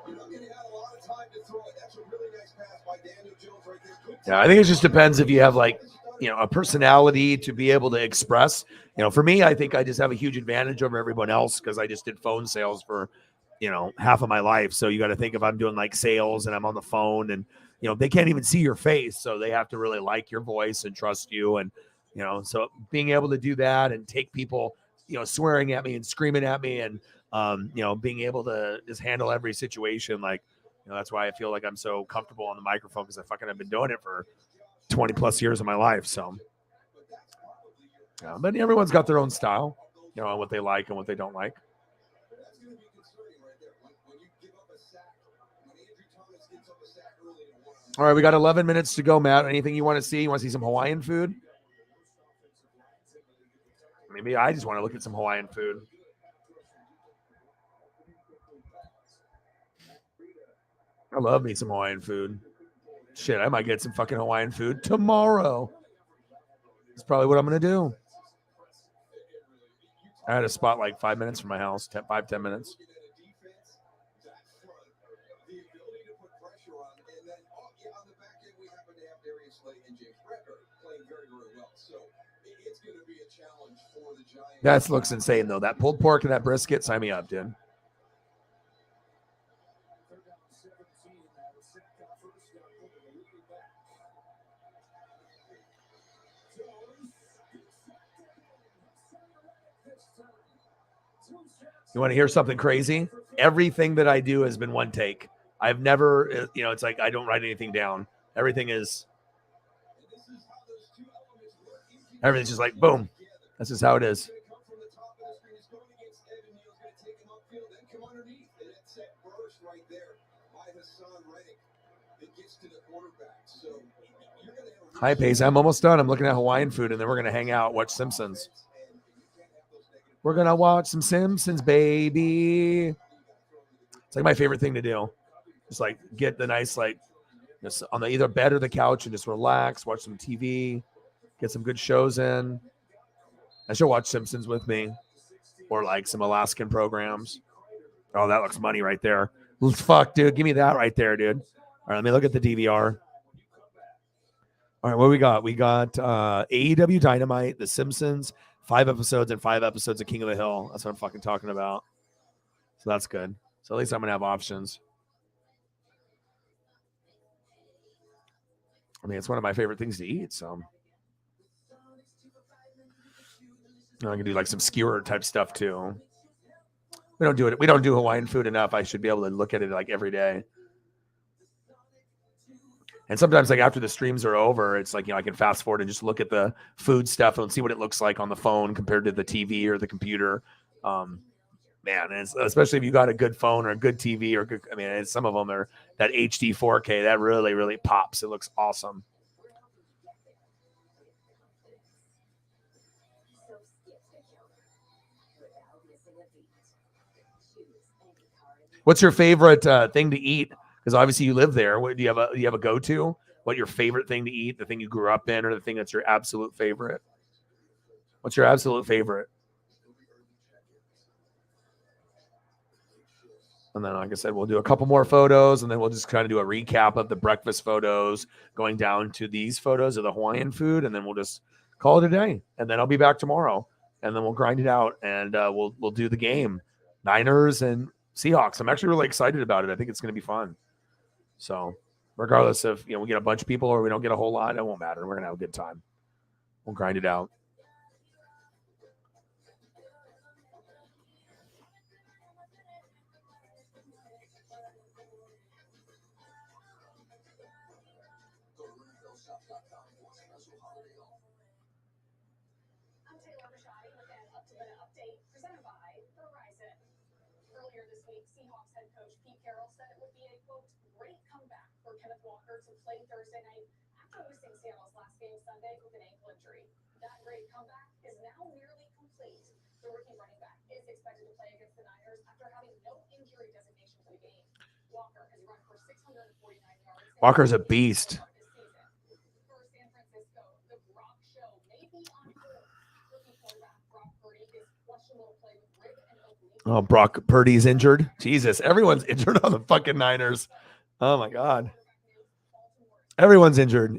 Speaker 9: You're not going to have a lot of time to throw it. That's a really nice pass by Daniel Jones right there. Good
Speaker 1: Yeah, I think it just depends if you have a personality to be able to express. For me, I think I just have a huge advantage over everyone else because I just did phone sales for, half of my life. So you got to think if I'm doing like sales and I'm on the phone and, they can't even see your face. So they have to really like your voice and trust you. And, so being able to do that and take people, swearing at me and screaming at me and, being able to just handle every situation. That's why I feel like I'm so comfortable on the microphone because I've been doing it for 20 plus years of my life. So, but everyone's got their own style, what they like and what they don't like.
Speaker 9: That's going to be concerning right there. When you give up a sack, when Andrew Thomas gives up a sack early in a one-on-one.
Speaker 1: All right, we got 11 minutes to go, Matt. Anything you want to see? You want to see some Hawaiian food? Maybe I just want to look at some Hawaiian food. I love me some Hawaiian food. Shit, I might get some fucking Hawaiian food tomorrow. That's probably what I'm going to do. I had a spot like 5 minutes from my house, 10 minutes.
Speaker 9: Looking at a defense, that front, the ability to put pressure on, and then on the back end, we happen to have Darius Slay and James Bradbury playing very, very well. So it's going to be a challenge for the Giants.
Speaker 1: That looks insane, though. That pulled pork and that brisket, sign me up, dude.
Speaker 2: Third down and 17. The sack on first down. Leading back. Jones gets sacked again. This time. 2 sacks.
Speaker 1: You want to hear something crazy? Everything that I do has been one take. I've never, it's like I don't write anything down. Everything is,
Speaker 9: And this is how those two elements work in
Speaker 1: everything's just like, boom. That's just how it is.
Speaker 9: It's going to come from the top of the screen. It's going against Evan Neal's going to take him upfield, then come underneath. And that's that burst right there by Hassan Reddick that gets to the quarterback. So you're going to have a
Speaker 1: Hi, Pace. I'm almost done. I'm looking at Hawaiian food, and then we're going to hang out, watch Simpsons. We're going to watch some Simpsons, baby. It's like my favorite thing to do. Just like get the nice, just on the either bed or the couch and just relax, watch some TV, get some good shows in. I should watch Simpsons with me or like some Alaskan programs. Oh, that looks money right there. Fuck, dude. Give me that right there, dude. All right, let me look at the DVR. All right, what we got? We got AEW Dynamite, The Simpsons, 5 episodes and 5 episodes of King of the Hill. That's what I'm fucking talking about. So that's good. So at least I'm going to have options. I mean, it's one of my favorite things to eat, so I can do like some skewer type stuff too. We don't do it. We don't do Hawaiian food enough. I should be able to look at it like every day. And sometimes like after the streams are over, it's like, I can fast forward and just look at the food stuff and see what it looks like on the phone compared to the TV or the computer. Man, and especially if you got a good phone or a good TV or good, some of them are that HD 4K that really, really pops. It looks awesome. What's your favorite thing to eat? Because obviously you live there. What do you have a go-to? What your favorite thing to eat? The thing you grew up in, or the thing that's your absolute favorite? What's your absolute favorite? And then, like I said, we'll do a couple more photos, and then we'll just kind of do a recap of the breakfast photos, going down to these photos of the Hawaiian food, and then we'll just call it a day. And then I'll be back tomorrow, and then we'll grind it out, and we'll do the game, Niners and Seahawks. I'm actually really excited about it. I think it's going to be fun. So, regardless if we get a bunch of people or we don't get a whole lot, it won't matter. We're going to have a good time. We'll grind it out.
Speaker 4: this week, Seahawks head coach Pete Carroll said it would be a, quote, great comeback for Kenneth Walker to play Thursday night after missing Seattle's last game Sunday with an ankle injury. That great comeback is now nearly complete. The rookie running back is expected to play against the Niners after having no injury designation for the game. Walker has run for 649 yards.
Speaker 1: Walker's a beast.
Speaker 4: For San Francisco, the Brock show may be on hold. Rookie quarterback Brock Purdy is questionable to play with rib and oblique.
Speaker 1: Oh, Brock Purdy's injured. Jesus, everyone's injured on the fucking Niners. Oh my God. Everyone's injured.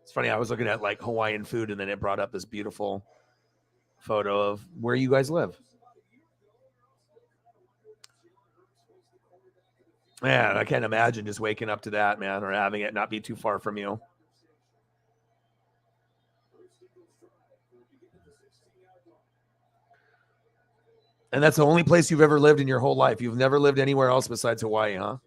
Speaker 1: It's funny. I was looking at like Hawaiian food, and then it brought up this beautiful photo of where you guys live. Man, I can't imagine just waking up to that, man, or having it not be too far from you. And that's the only place you've ever lived in your whole life. You've never lived anywhere else besides Hawaii, huh?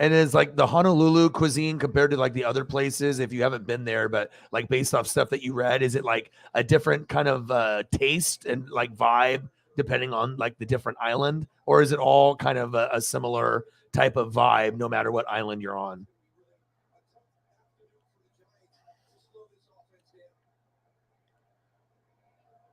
Speaker 1: And it's like the Honolulu cuisine compared to like the other places, if you haven't been there, but like based off stuff that you read, is it like a different kind of taste and like vibe depending on like the different island? Or is it all kind of a similar type of vibe no matter what island you're on?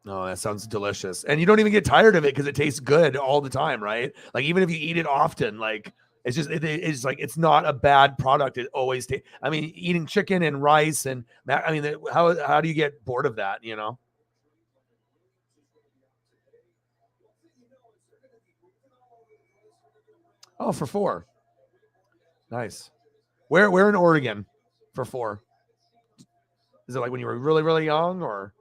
Speaker 1: Oh, that sounds delicious. And you don't even get tired of it because it tastes good all the time, right? Like even if you eat it often, like it's just it's like it's not a bad product. It always tastes. I mean, eating chicken and rice and I mean, how do you get bored of that? You know. Oh, for 4. Nice. Where in Oregon for 4? Is it like when you were really, really young or?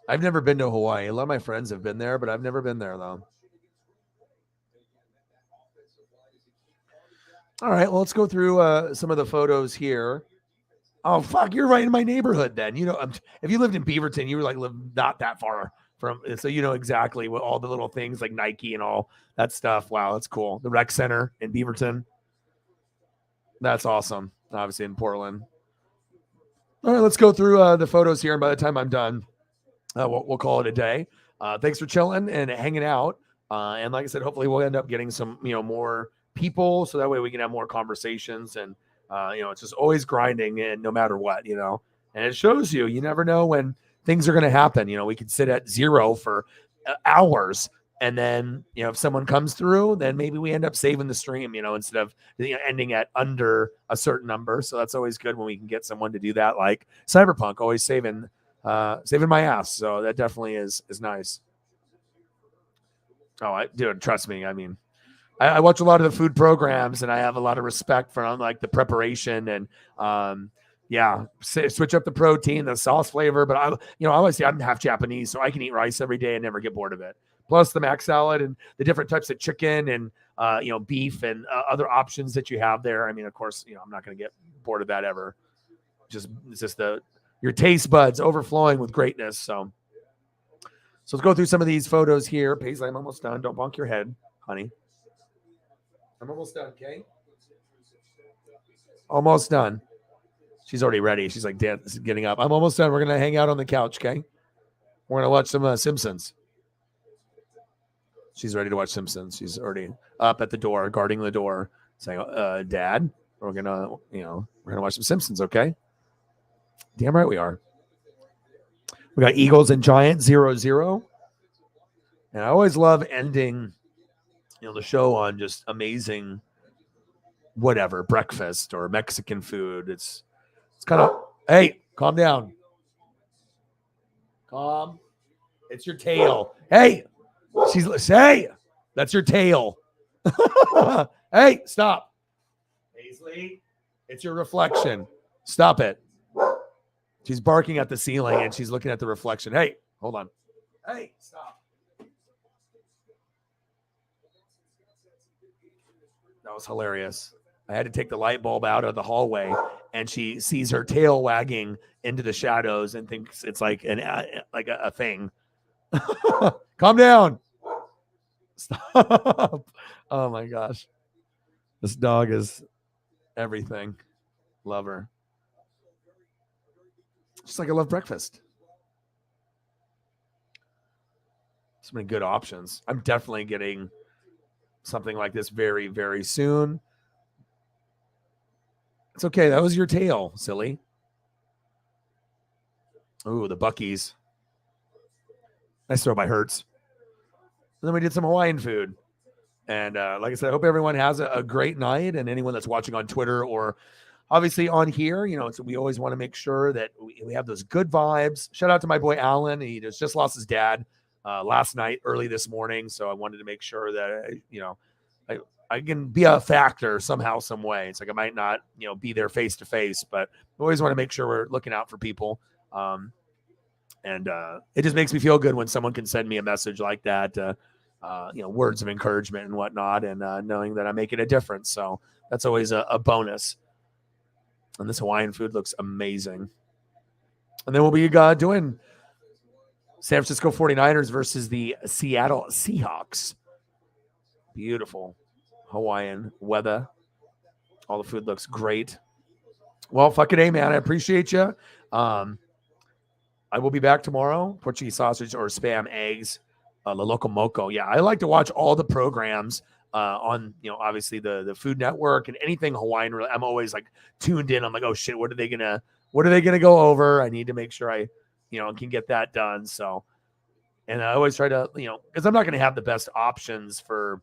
Speaker 1: I've never been to Hawaii. A lot of my friends have been there, but I've never been there though. All right, well, let's go through some of the photos here. Oh, fuck, you're right in my neighborhood then. You know, if you lived in Beaverton, you were like live not that far from, so you know exactly what all the little things like Nike and all that stuff. Wow, that's cool. The rec center in Beaverton. That's awesome. Obviously in Portland. All right, let's go through the photos here, and by the time I'm done, we'll call it a day. Thanks for chilling and hanging out. And like I said, hopefully we'll end up getting some, more people, so that way we can have more conversations. And it's just always grinding, and no matter what, and it shows you never know when things are going to happen. We could sit at 0 for hours, and then if someone comes through, then maybe we end up saving the stream, instead of ending at under a certain number. So that's always good when we can get someone to do that, like Cyberpunk, always saving my ass. So that definitely is nice. Oh, dude, trust me. I mean, I watch a lot of the food programs, and I have a lot of respect for like the preparation and switch up the protein, the sauce flavor. But obviously I'm half Japanese, so I can eat rice every day and never get bored of it. Plus the mac salad and the different types of chicken and beef and other options that you have there. I mean, of course, I'm not going to get bored of that ever. It's just your taste buds overflowing with greatness. So let's go through some of these photos here. Paisley, I'm almost done. Don't bonk your head, honey. I'm almost done, okay? Almost done. She's already ready. She's like getting up. I'm almost done. We're going to hang out on the couch, okay? We're going to watch some Simpsons. She's ready to watch Simpsons. She's already up at the door, guarding the door, saying, Dad, we're going to watch some Simpsons, okay? Damn right we are. We got Eagles and Giants 0-0. And I always love ending, the show on just amazing whatever, breakfast or Mexican food. It's kind of, hey, calm down. Calm. It's your tail. Hey, hey, that's your tail. Hey, stop. Paisley, it's your reflection. Stop it. She's barking at the ceiling and she's looking at the reflection. Hey, hold on. Hey, stop. That was hilarious. I had to take the light bulb out of the hallway, and she sees her tail wagging into the shadows and thinks it's like a thing. Calm down. Stop. Oh my gosh. This dog is everything. Love her. Just like I love breakfast. So many good options. I'm definitely getting something like this very, very soon. It's okay. That was your tail, silly. Ooh, the Buc-ee's. Nice throw by Hertz. And then we did some Hawaiian food. And like I said, I hope everyone has a great night. And anyone that's watching on Twitter or obviously on here, so we always want to make sure that we have those good vibes. Shout out to my boy Alan. He just lost his dad last night, early this morning. So I wanted to make sure that, I can be a factor somehow, some way. It's like I might not, be there face to face, but we always want to make sure we're looking out for people. And it just makes me feel good when someone can send me a message like that, words of encouragement and whatnot, and knowing that I'm making a difference. So that's always a bonus. And this Hawaiian food looks amazing. And then we'll be doing San Francisco 49ers versus the Seattle Seahawks. Beautiful Hawaiian weather. All the food looks great. Well, fucking A, man. I appreciate you. I will be back tomorrow. Portuguese sausage or Spam eggs. La Loco Moco. Yeah, I like to watch all the programs on, obviously the Food Network and anything Hawaiian. I'm always like tuned in. I'm like, oh shit, what are they gonna go over? I need to make sure I, can get that done. So, and I always try to, because I'm not gonna have the best options for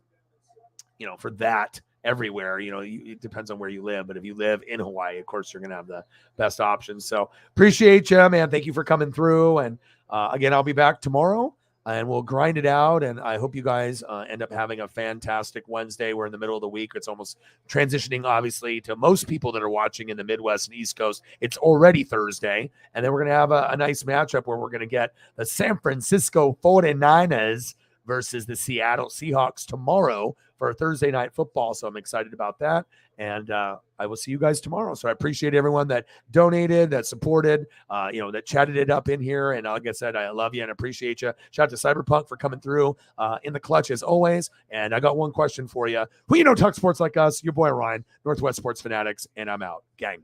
Speaker 1: that everywhere. It depends on where you live, but if you live in Hawaii, of course, you're gonna have the best options. So appreciate you, man. Thank you for coming through. And again, I'll be back tomorrow. And we'll grind it out. And I hope you guys end up having a fantastic Wednesday. We're in the middle of the week. It's almost transitioning, obviously, to most people that are watching in the Midwest and East Coast. It's already Thursday. And then we're going to have a nice matchup where we're going to get the San Francisco 49ers versus the Seattle Seahawks tomorrow for Thursday night football. So I'm excited about that. And I will see you guys tomorrow. So I appreciate everyone that donated, that supported, that chatted it up in here. And like I said, I love you and appreciate you. Shout out to Cyberpunk for coming through in the clutch as always. And I got one question for you. Who talk sports like us? Your boy Ryan, Northwest Sports Fanatics, and I'm out. Gang.